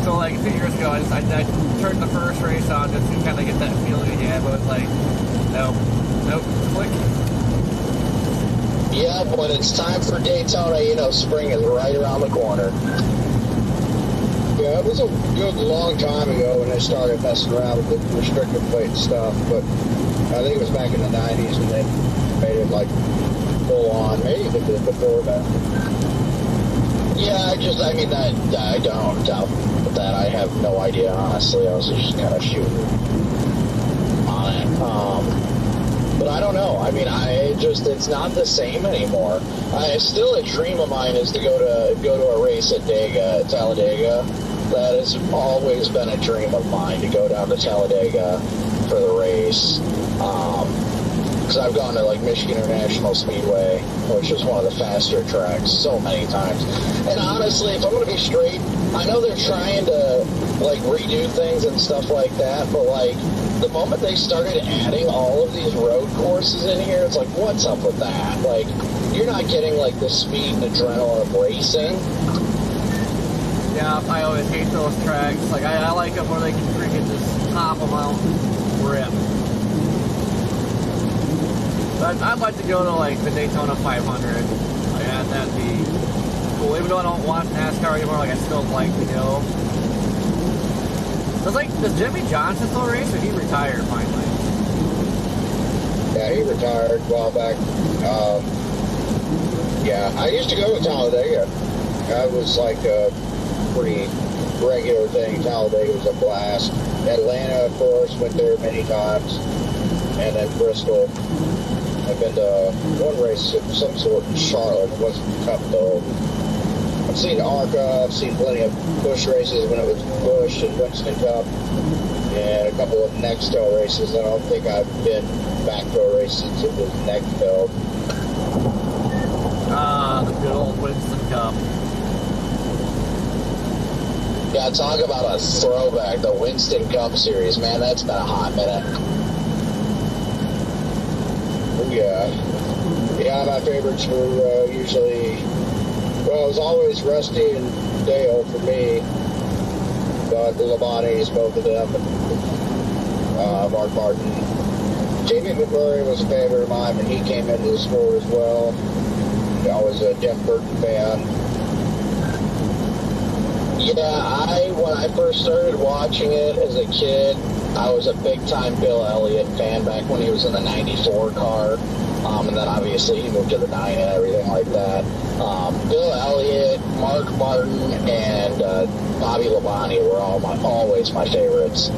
Speaker 1: So, like, a few years ago, I turned the first race on just to kind of get that feeling again, but it's like, nope, click.
Speaker 5: Yeah, when it's time for Daytona, you know, spring is right around the corner.
Speaker 6: Yeah, it was a good long time ago when they started messing around with the restrictor plate stuff, but I think it was back in the 90s when they made it, like, full on. Maybe even before that.
Speaker 5: Yeah, I don't doubt that. I have no idea, honestly. I was just kind of shooting on it. But I don't know. I mean, it's not the same anymore. Still a dream of mine is to go to a race at Talladega. That has always been a dream of mine, to go down to Talladega for the race. Because I've gone to, like, Michigan International Speedway, which is one of the faster tracks, so many times. And honestly, if I'm going to be straight, I know they're trying to, like, redo things and stuff like that, but, like, the moment they started adding all of these road courses in here, it's like, what's up with that? Like, you're not getting, like, the speed and adrenaline of racing.
Speaker 1: Yeah, I always hate those tracks. Like, I like them where they can freaking just top them out, rip. But I'd like to go to, like, the Daytona 500. Like, that'd be cool. Even though I don't watch NASCAR anymore, like, I still like to go. Does Jimmy Johnson still race, or he retired finally?
Speaker 6: Yeah, he retired a while back. Yeah, I used to go to Talladega. That was like a pretty regular thing. Talladega was a blast. Atlanta, of course, went there many times. And then Bristol. I've been to one race of some sort in Charlotte. It wasn't Cup, though. I've seen ARCA. I've seen plenty of Busch races when it was Busch and Winston Cup. And a couple of Nextel races. I don't think I've been back to a race since it was Nextel.
Speaker 1: The good old Winston Cup.
Speaker 5: Yeah, talk about a throwback, the Winston Cup series. Man, that's been a hot minute.
Speaker 6: Yeah, my favorites were usually, well, it was always Rusty and Dale for me. But the Labontes, both of them, and Mark Martin. Jamie McMurray was a favorite of mine when he came into the sport as well. I was a Jeff Burton fan. Yeah, when I first started watching it as a kid, I was a big-time Bill Elliott fan back when he was in the 94 car. And then obviously he moved to the 9 and everything like that. Bill Elliott, Mark Martin, and Bobby Labonte were always my favorites.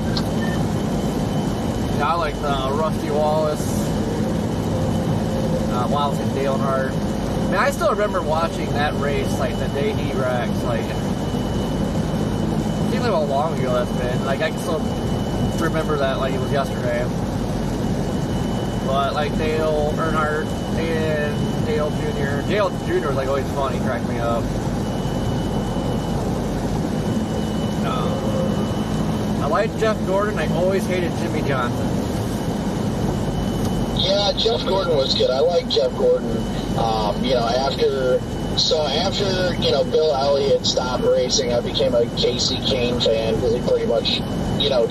Speaker 1: Yeah, I like Rusty Wallace, Wallace and Dale Earnhardt. I mean, I still remember watching that race, like, the day he wrecked, like, it seems like how long ago that's been. Like, I can still remember that like it was yesterday. But, like, Dale Earnhardt and Dale Jr. Dale Jr. was, like, always funny, cracked me up. I liked Jeff Gordon. I always hated Jimmy Johnson.
Speaker 5: Yeah, Jeff Gordon was good. I like Jeff Gordon. You know, after Bill Elliott stopped racing, I became a Casey Kane fan because he pretty much,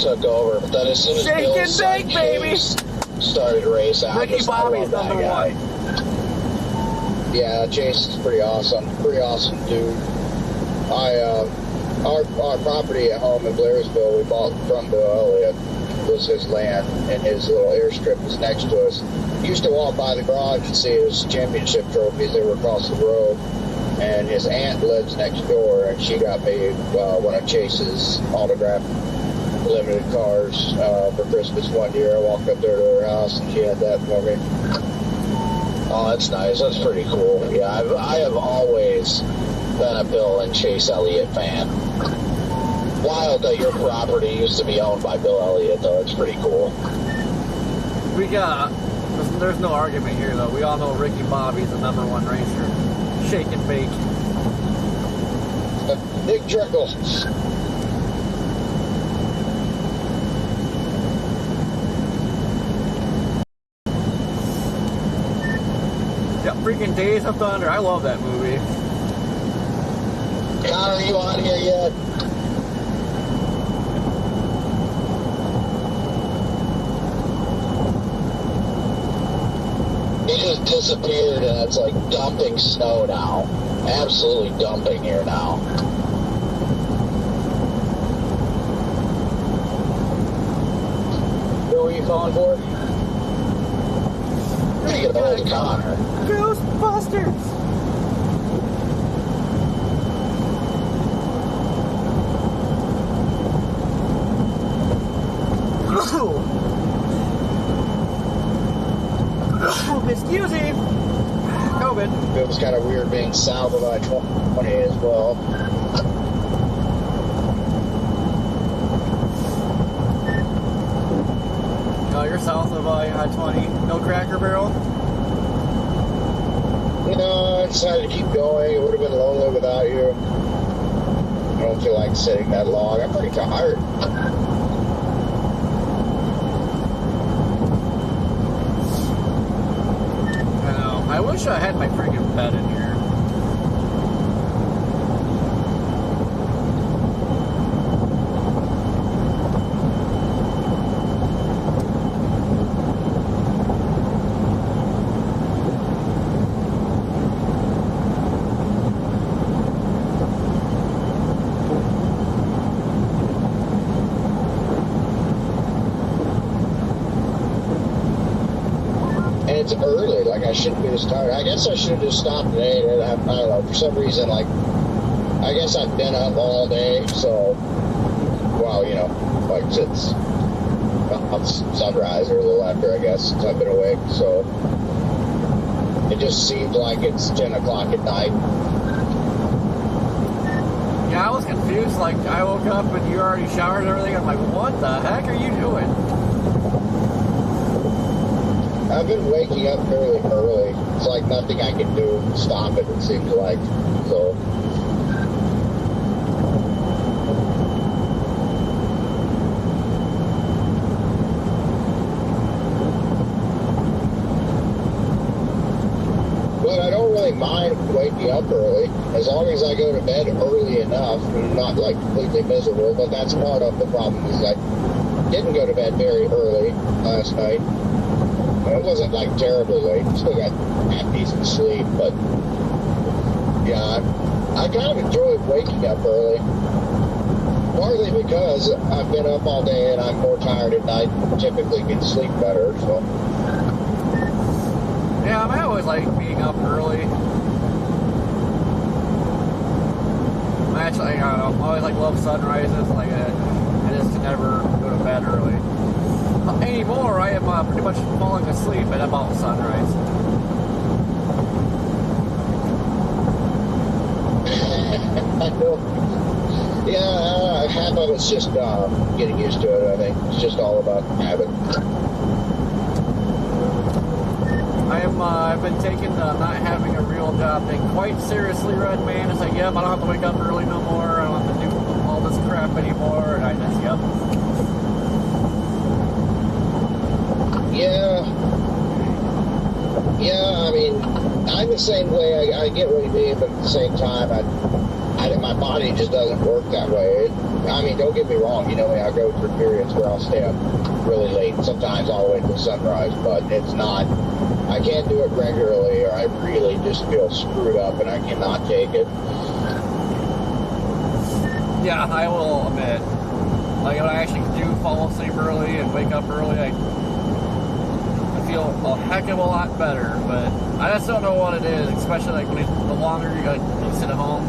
Speaker 5: took over. But then as soon as Bill's son Chase started racing,
Speaker 1: Ricky Bobby's
Speaker 5: I love
Speaker 1: number
Speaker 5: that guy.
Speaker 1: one.
Speaker 5: Yeah, Chase is pretty awesome. Pretty awesome dude. Our property at home in Blairsville, we bought from Bill Elliott, was his land, and his little airstrip was next to us. Used to walk by the garage and see his championship trophies. They were across the road, and his aunt lives next door, and she got me one of Chase's autographed limited cars for Christmas one year. I walked up there to her house, and she had that for me. Oh, that's nice. That's pretty cool. Yeah, I have always been a Bill and Chase Elliott fan. Wild that your property used to be owned by Bill Elliott, though. It's pretty cool.
Speaker 1: There's no argument here, though. We all know Ricky Bobby's the number one racer. Shake and bake.
Speaker 5: Big Trickle.
Speaker 1: Yep, freaking Days of Thunder. I love that movie.
Speaker 5: Connor, are you on here yet? It just disappeared, and it's like dumping snow now. Absolutely dumping here now. Who are you calling for? We're gonna get a hold of Connor.
Speaker 1: Ghostbusters! Excuse me. COVID.
Speaker 5: It was kind of weird being south of I-20 as well.
Speaker 1: Oh, you're south of I-20. No Cracker Barrel?
Speaker 5: No, I decided to keep going. It would have been lonely without you. I don't feel like sitting that long. I'm pretty tired.
Speaker 1: I wish I had my freaking bed in here.
Speaker 5: It's early, like I shouldn't be this tired. I guess I should have just stopped at 8. I don't know, for some reason, like, I guess I've been up all day, so, well, like, since sunrise or a little after, I guess, since I've been awake, so it just seems like it's 10 o'clock at night.
Speaker 1: Yeah, I was confused, like, I woke up and you already showered and everything. I'm like, what the heck are you doing?
Speaker 5: I've been waking up fairly early. It's like nothing I can do to stop it seems like. So. But I don't really mind waking up early, as long as I go to bed early enough, and not like completely miserable. But that's part of the problem, is I didn't go to bed very early last night. It wasn't like terribly late. Still got half decent sleep, but yeah, I kind of enjoy waking up early. Partly because I've been up all day and I'm more tired at night and typically can sleep better. So
Speaker 1: Yeah, I always like being up early. Actually, I don't know, I always like love sunrises. Like I just can never go to bed early. Anymore, I am pretty much falling asleep at about sunrise.
Speaker 5: Yeah, half of it's just getting used to it, I think. It's just all about habit.
Speaker 1: I've been taking not having a real job thing quite seriously, Red Man. It's like, yep, I don't have to wake up early no more. I don't have to do all this crap anymore. And I just, yep.
Speaker 5: Yeah, Yeah, I mean, I'm the same way. I get what you mean, but at the same time, my body just doesn't work that way. I mean, don't get me wrong. You know, I go through periods where I'll stay up really late, sometimes all the way till sunrise, but it's not, I can't do it regularly, or I really just feel screwed up and I cannot take it.
Speaker 1: Yeah, I will admit, like when I actually do fall asleep early and wake up early, I feel a heck of a lot better, but I just don't know what it is, especially like when the longer you sit at home.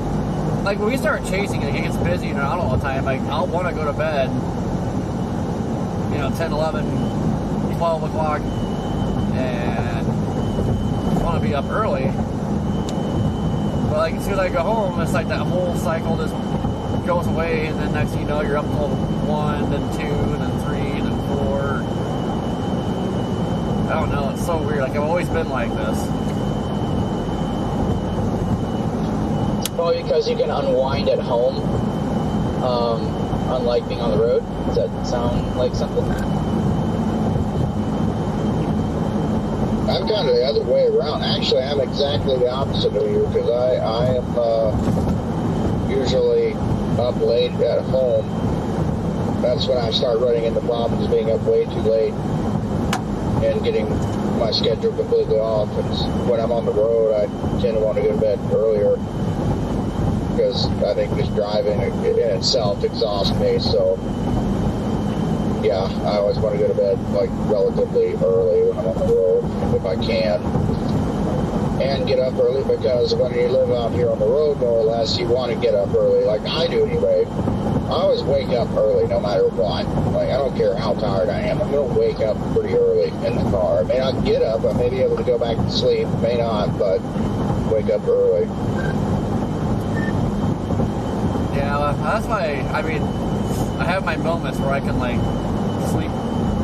Speaker 1: Like when we start chasing, like it gets busy and out all the time, like I'll want to go to bed, 10, 11, 12 o'clock, and want to be up early. But like as soon as I go home, it's like that whole cycle just goes away, and then next thing you know, you're up till 1, then 2, and then 3, and then 4. I don't know, it's so weird. Like I've always been like this.
Speaker 4: Probably because you can unwind at home, unlike being on the road. Does that sound like something?
Speaker 5: I'm kind of the other way around. Actually, I'm exactly the opposite of you, because I am usually up late at home. That's when I start running into problems, being up way too late and getting my schedule completely off. And when I'm on the road, I tend to want to go to bed earlier, because I think just driving in itself exhausts me. So yeah, I always want to go to bed like relatively early when I'm on the road, if I can, and get up early, because when you live out here on the road, more or less, you want to get up early, like I do anyway. I always wake up early no matter what. Like, I don't care how tired I am, I'm going to wake up pretty early in the car. I may not get up, I may be able to go back to sleep, may not, but wake up early.
Speaker 1: Yeah, that's why, I mean, I have my moments where I can, like, sleep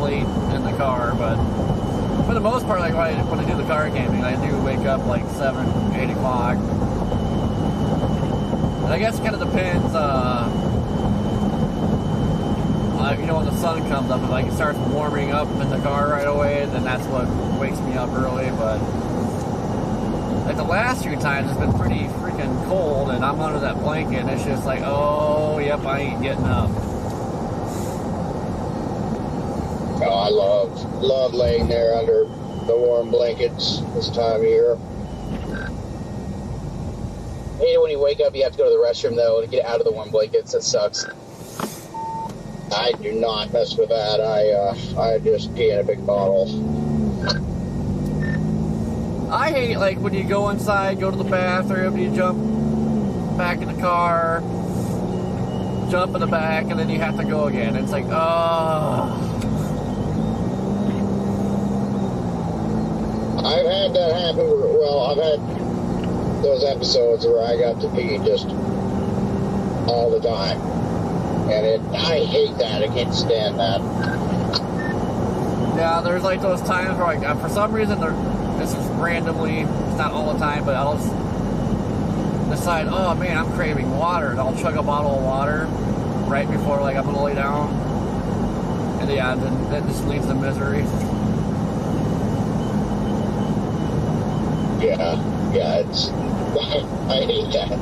Speaker 1: late in the car, but for the most part, like, when I do the car camping, I do wake up, like, 7, 8 o'clock. And I guess it kind of depends, when the sun comes up, and, like, it starts warming up in the car right away, then that's what wakes me up early, but like the last few times, it's been pretty freaking cold, and I'm under that blanket, and it's just like, oh, yep, I ain't getting up.
Speaker 5: Oh, I love laying there under the warm blankets this time of year.
Speaker 4: I hate it when you wake up, you have to go to the restroom, though, to get out of the warm blankets. It sucks.
Speaker 5: I do not mess with that. I just pee in a big bottle.
Speaker 1: I hate, like, when you go inside, go to the bathroom, you jump back in the car, jump in the back, and then you have to go again. It's like, oh.
Speaker 5: I've had that happen. Well, I've had those episodes where I got to pee just all the time. And I hate that. I can't stand that.
Speaker 1: Yeah, there's, like, those times where, like, for some reason, this is randomly, it's not all the time, but I'll just decide, oh man, I'm craving water, and I'll chug a bottle of water right before, like, I'm gonna lay down, and yeah, then that just leaves the misery.
Speaker 5: Yeah, it's, I hate that.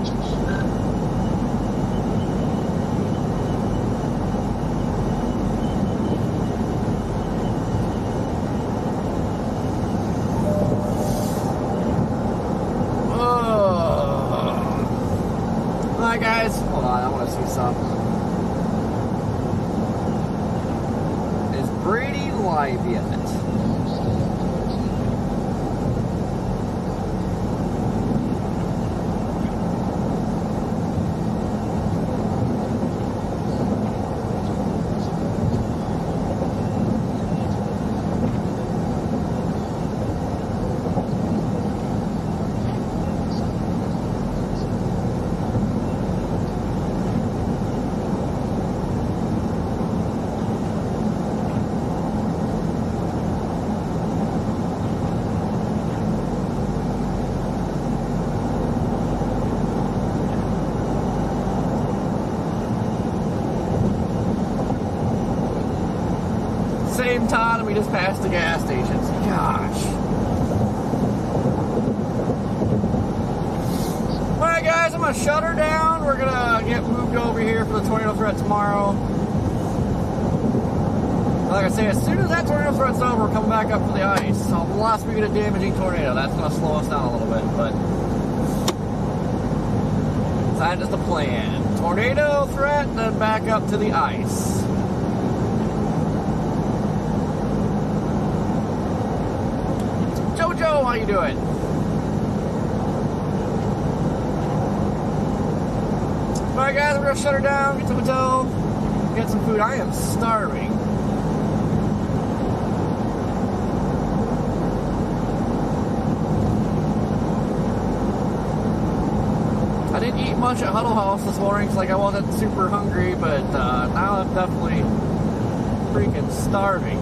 Speaker 1: Alright guys, hold on, I want to see something. Is Brady live yet? Same time, we just passed the gas stations. Gosh. gonna shut her down. We're gonna get moved over here for the tornado threat tomorrow. Like I say, as soon as that tornado threat's over, we're coming back up for the ice. So last we get a damaging tornado, that's gonna slow us down a little bit, but that is the plan. Tornado threat, then back up to the ice. Jojo, how you doing? Alright guys, we're gonna shut her down, get to the hotel, get some food. I am starving. I didn't eat much at Huddle House this morning because like I wasn't super hungry, but now I'm definitely freaking starving.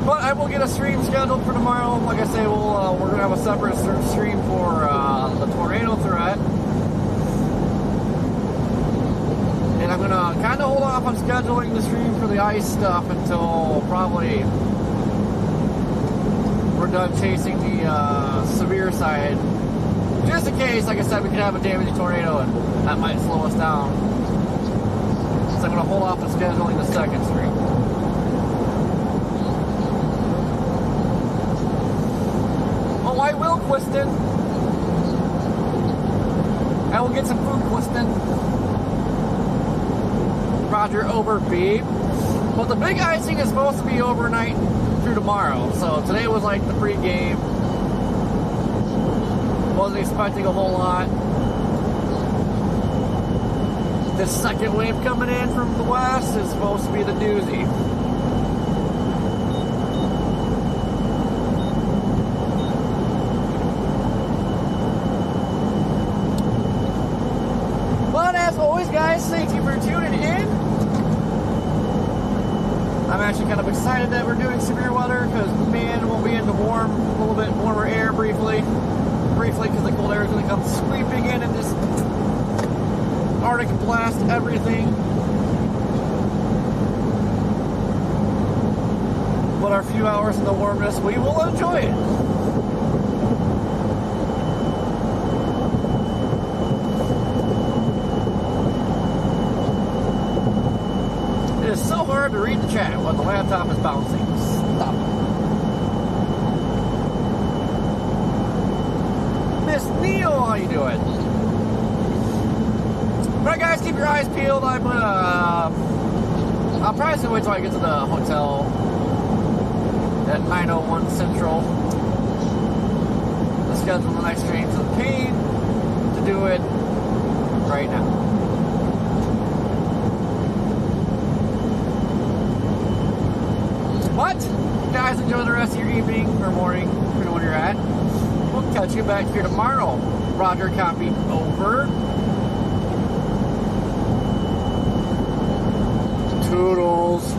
Speaker 1: But I will get a stream scheduled for tomorrow. Like I say, we're gonna have a separate stream for the tornado threat, and I'm gonna kind of hold off on scheduling the stream for the ice stuff until probably we're done chasing the severe side. Just in case, like I said, we could have a damaging tornado and that might slow us down. So I'm gonna hold off on scheduling the second stream. Oh, I will, Quiston. I will get some food, Quiston. Roger, over, beep. But the big icing is supposed to be overnight through tomorrow. So today was like the pregame. Wasn't expecting a whole lot. This second wave coming in from the west is supposed to be the doozy. But as always, guys, thank you for tuning in. I'm actually kind of excited that we're doing severe weather because, man, we'll be in the a little bit warmer air briefly because the cold air is going to come sweeping in and just Arctic blast everything. But our few hours in the warmness, we will enjoy it. It is so hard to read the chat when the laptop is bouncing. Stop it. Miss Neil, how you doing? Alright guys, keep your eyes peeled. I'm gonna I'll probably wait till I get to the hotel at 9:01 Central to schedule the next train to the Pain to do it right now. But you guys enjoy the rest of your evening or morning, depending on where you're at. We'll catch you back here tomorrow. Roger, copy, over. Toodles.